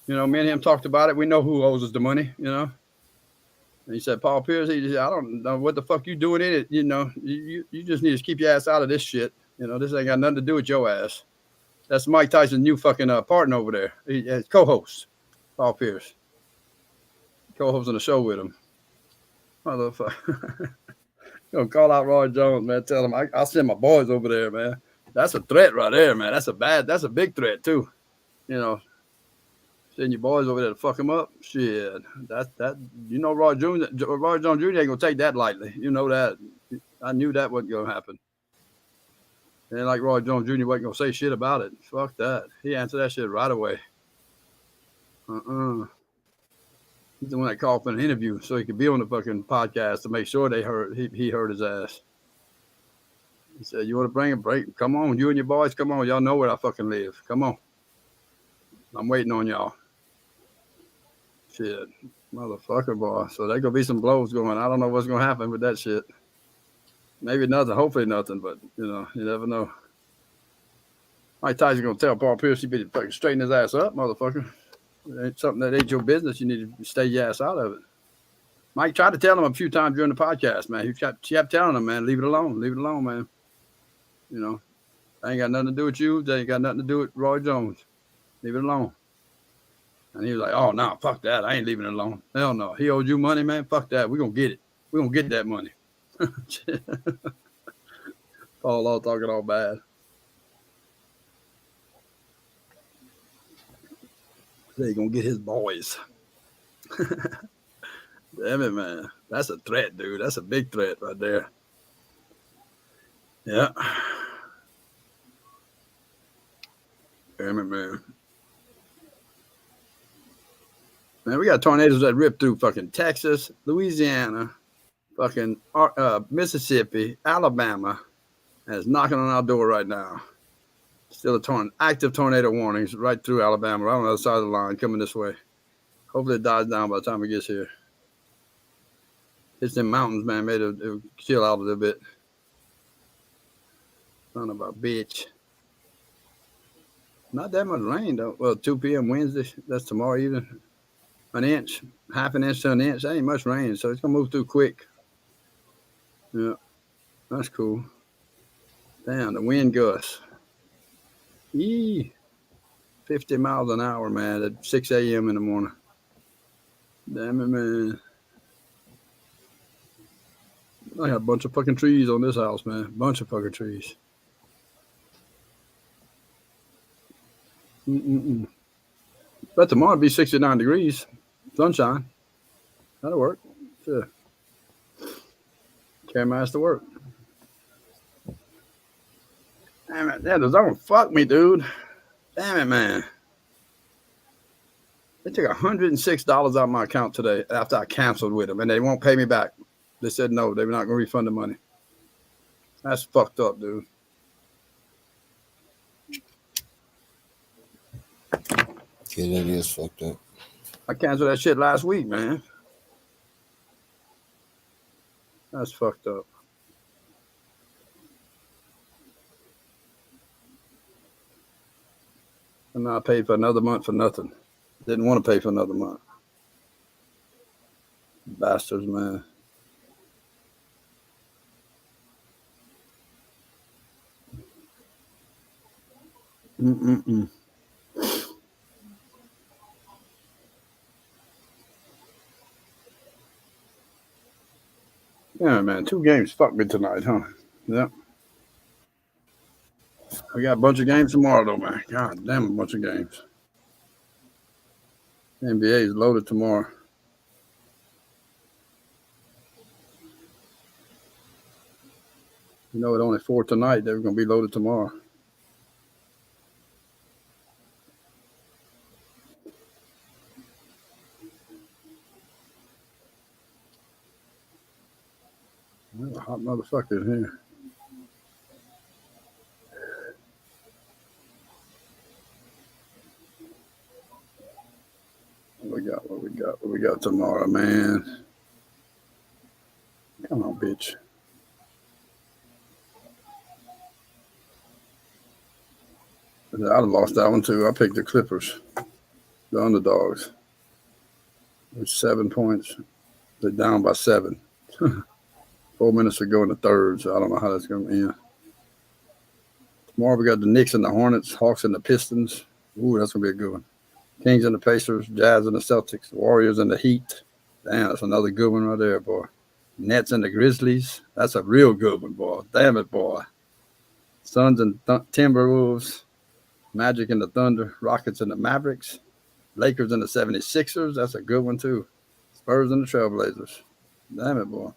Speaker 5: You know, me and him talked about it. We know who owes us the money, you know. And he said, Paul Pierce, he said, I don't know what the fuck you doing in it. You know, you just need to keep your ass out of this shit. You know, this ain't got nothing to do with your ass. That's Mike Tyson's new fucking partner over there. His co-host, Paul Pierce. Co-hosting the show with him. Motherfucker. Gonna call out Roy Jones, man. Tell him I'll send my boys over there, man. That's a threat right there, man. That's a big threat too. You know, send your boys over there to fuck him up. Shit. That you know Roy Jones Jr. ain't gonna take that lightly. You know that. I knew that wasn't gonna happen. And like Roy Jones Jr. wasn't gonna say shit about it. Fuck that. He answered that shit right away. He's the one that called for an interview so he could be on the fucking podcast to make sure he heard his ass. He said, "You want to bring a break? Come on, you and your boys, come on. Y'all know where I fucking live. Come on. I'm waiting on y'all." Shit. Motherfucker, boy. So there gonna be some blows going. I don't know what's gonna happen with that shit. Maybe nothing. Hopefully nothing, but you never know. Mike Tyson gonna tell Paul Pierce he better fucking straighten his ass up, motherfucker. It ain't something that ain't your business. You need to stay your ass out of it. Mike tried to tell him a few times during the podcast, man. He kept telling him, man, leave it alone, man. You know, I ain't got nothing to do with you. They ain't got nothing to do with Roy Jones. Leave it alone. And he was like, "Oh no, fuck that. I ain't leaving it alone. Hell no. He owed you money, man. Fuck that. We're gonna get it. We're gonna get that money." Paul all talking all bad. They gonna get his boys. Damn it, man. That's a threat, dude. That's a big threat right there. Yeah. Damn it, man. Man, we got tornadoes that rip through fucking Texas, Louisiana, fucking Mississippi, Alabama, and it's knocking on our door right now. Still active tornado warnings right through Alabama, right on the other side of the line, coming this way. Hopefully it dies down by the time it gets here. It's in mountains, man. It'll chill out a little bit. Son of a bitch. Not that much rain, though. Well, 2 p.m. Wednesday. That's tomorrow evening. An inch, half an inch to an inch. That ain't much rain, so it's going to move through quick. Yeah, that's cool. Damn, the wind gusts. 50 miles an hour, man, at 6 a.m. in the morning. Damn it, man. I got a bunch of fucking trees on this house, man. Bunch of fucking trees. But tomorrow it'll be 69 degrees. Sunshine. That'll work. Sure. Carry my ass to work. Damn it. That don't fuck me, dude. Damn it, man. They took $106 out of my account today after I canceled with them, and they won't pay me back. They said no, they're not going to refund the money. That's fucked up, dude.
Speaker 1: Yeah, that is fucked up.
Speaker 5: I canceled that shit last week, man. That's fucked up. And now I paid for another month for nothing. Didn't want to pay for another month. Bastards, man. Yeah, man. 2 games fucked me tonight, huh? Yep. We got a bunch of games tomorrow, though, man. God damn, a bunch of games. NBA is loaded tomorrow. You know, it's only 4 tonight. They're going to be loaded tomorrow. There's a hot motherfucker in here. What we got tomorrow, man? Come on, bitch. I'd have lost that one, too. I picked the Clippers, the underdogs. With 7 points. They're down by 7. 4 minutes to go in the third, so I don't know how that's going to end. Tomorrow we got the Knicks and the Hornets, Hawks and the Pistons. Ooh, that's gonna be a good one. Kings and the Pacers, Jazz and the Celtics, Warriors and the Heat. Damn, that's another good one right there, boy. Nets and the Grizzlies. That's a real good one, boy. Damn it, boy. Suns and Timberwolves, Magic and the Thunder, Rockets and the Mavericks, Lakers and the 76ers. That's a good one, too. Spurs and the Trailblazers. Damn it, boy.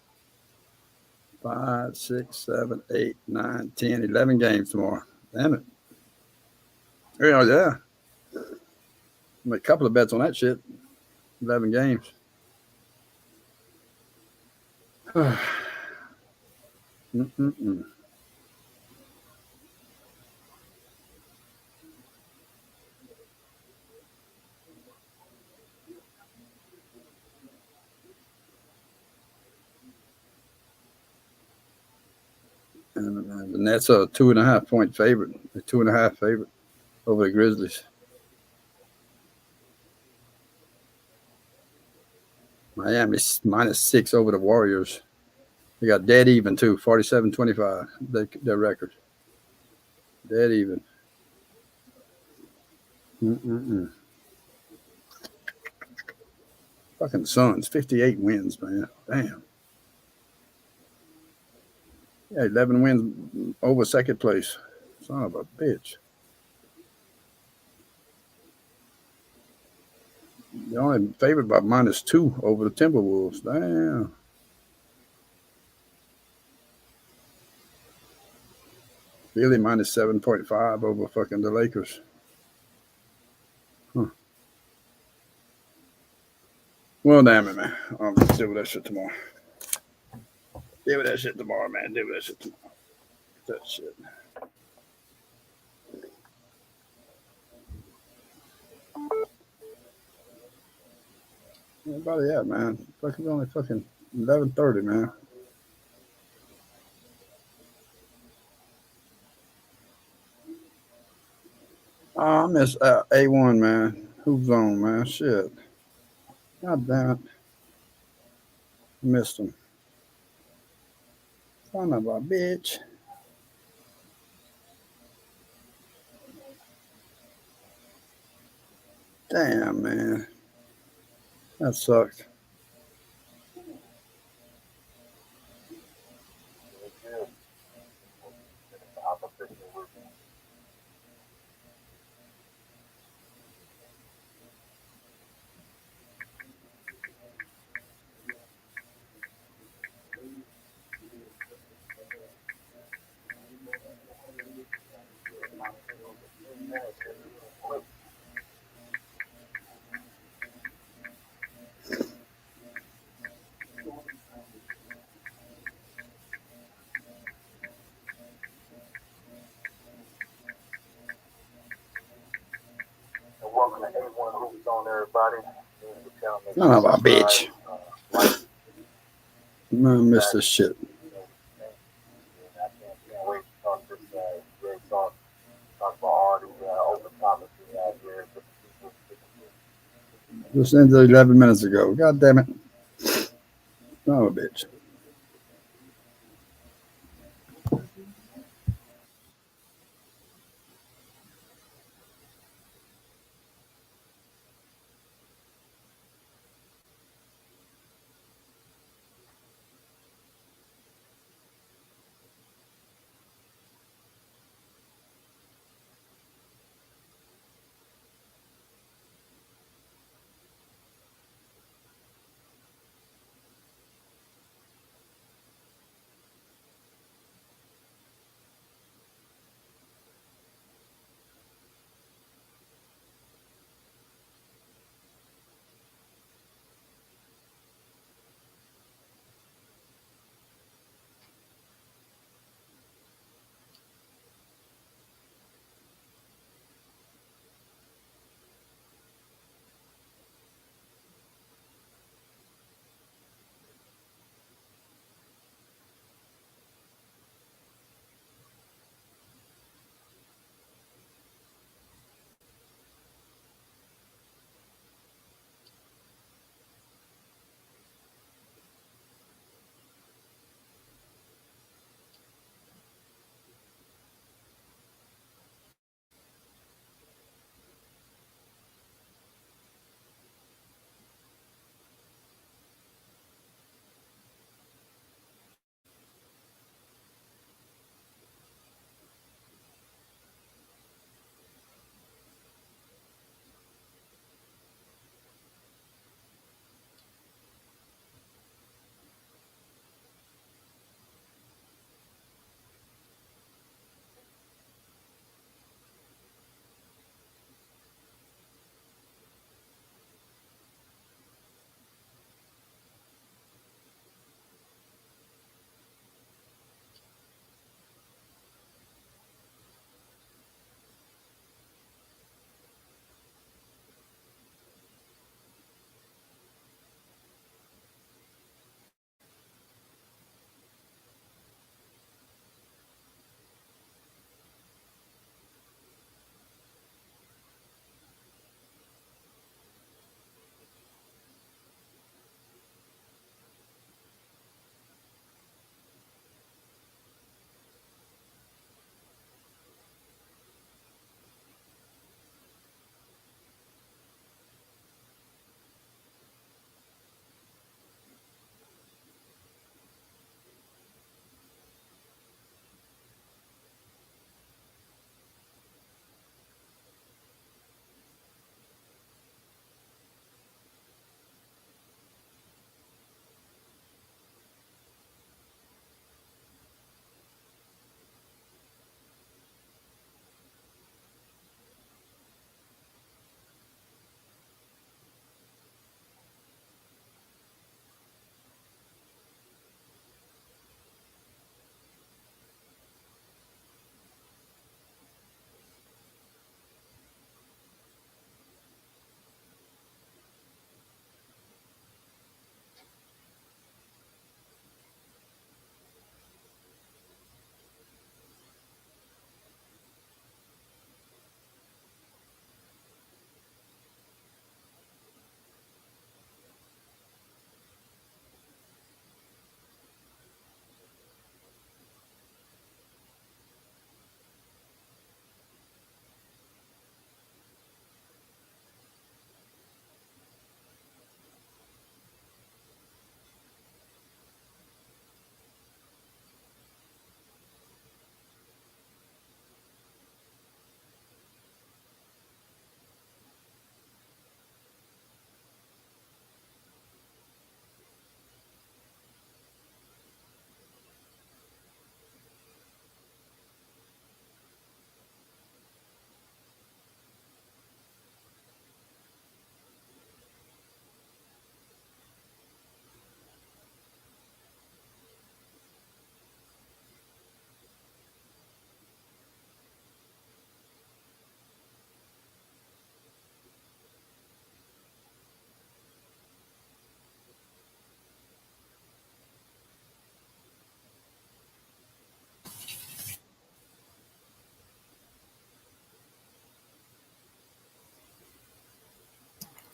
Speaker 5: 5, 6, 7, 8, 9, 10, 11 games tomorrow. Damn it. Yeah. Make a couple of bets on that shit. 11 games. Mm-mm-mm. And the Nets are a 2.5 point favorite. A 2.5 favorite over the Grizzlies. Miami -6 over the Warriors. They got dead even too, 47-25. Their record. Dead even. Mm-mm-mm. Fucking Suns, 58 wins, man. Damn. Yeah, 11 wins over second place. Son of a bitch. They're only favored by -2 over the Timberwolves. Damn. Philly -7.5 over fucking the Lakers. Huh. Well, damn it, man. I'll deal with that shit tomorrow. Deal with that shit tomorrow, man. Deal with that shit tomorrow. That shit. Everybody at, man? Fucking only fucking 11:30, man. Oh, I miss A1, man. Who's on, man? Shit. God damn it. Missed him. Son of a bitch. Damn, man. That sucked. Son of a bitch. Man, I missed this shit. Just ended 11 minutes ago. God damn it. Son of a bitch.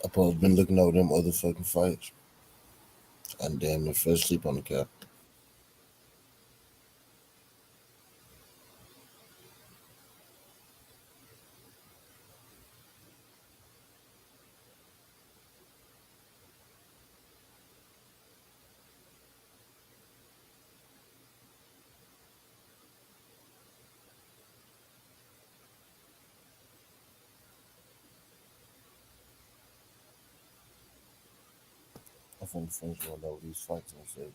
Speaker 1: I supposed been looking over them other fucking fights. I damn near fell asleep on the couch. I'm finna finish going over these fights and say,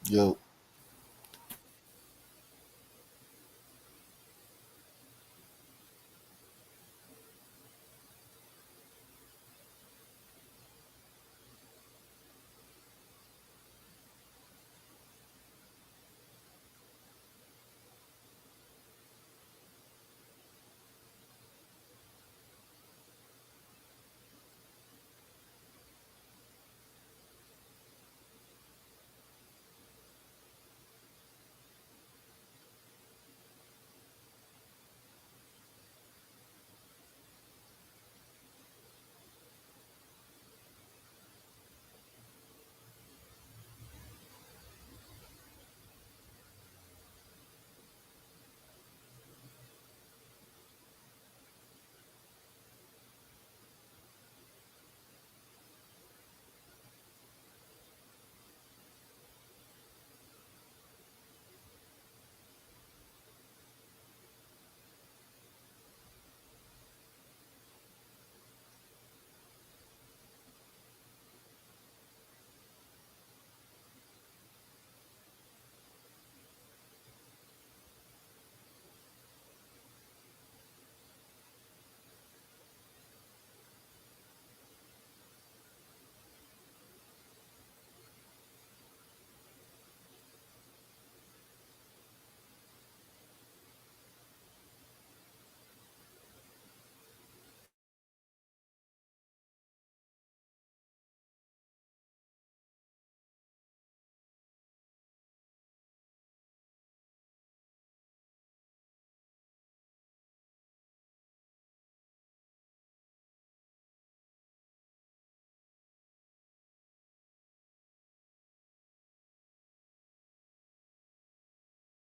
Speaker 1: Yo.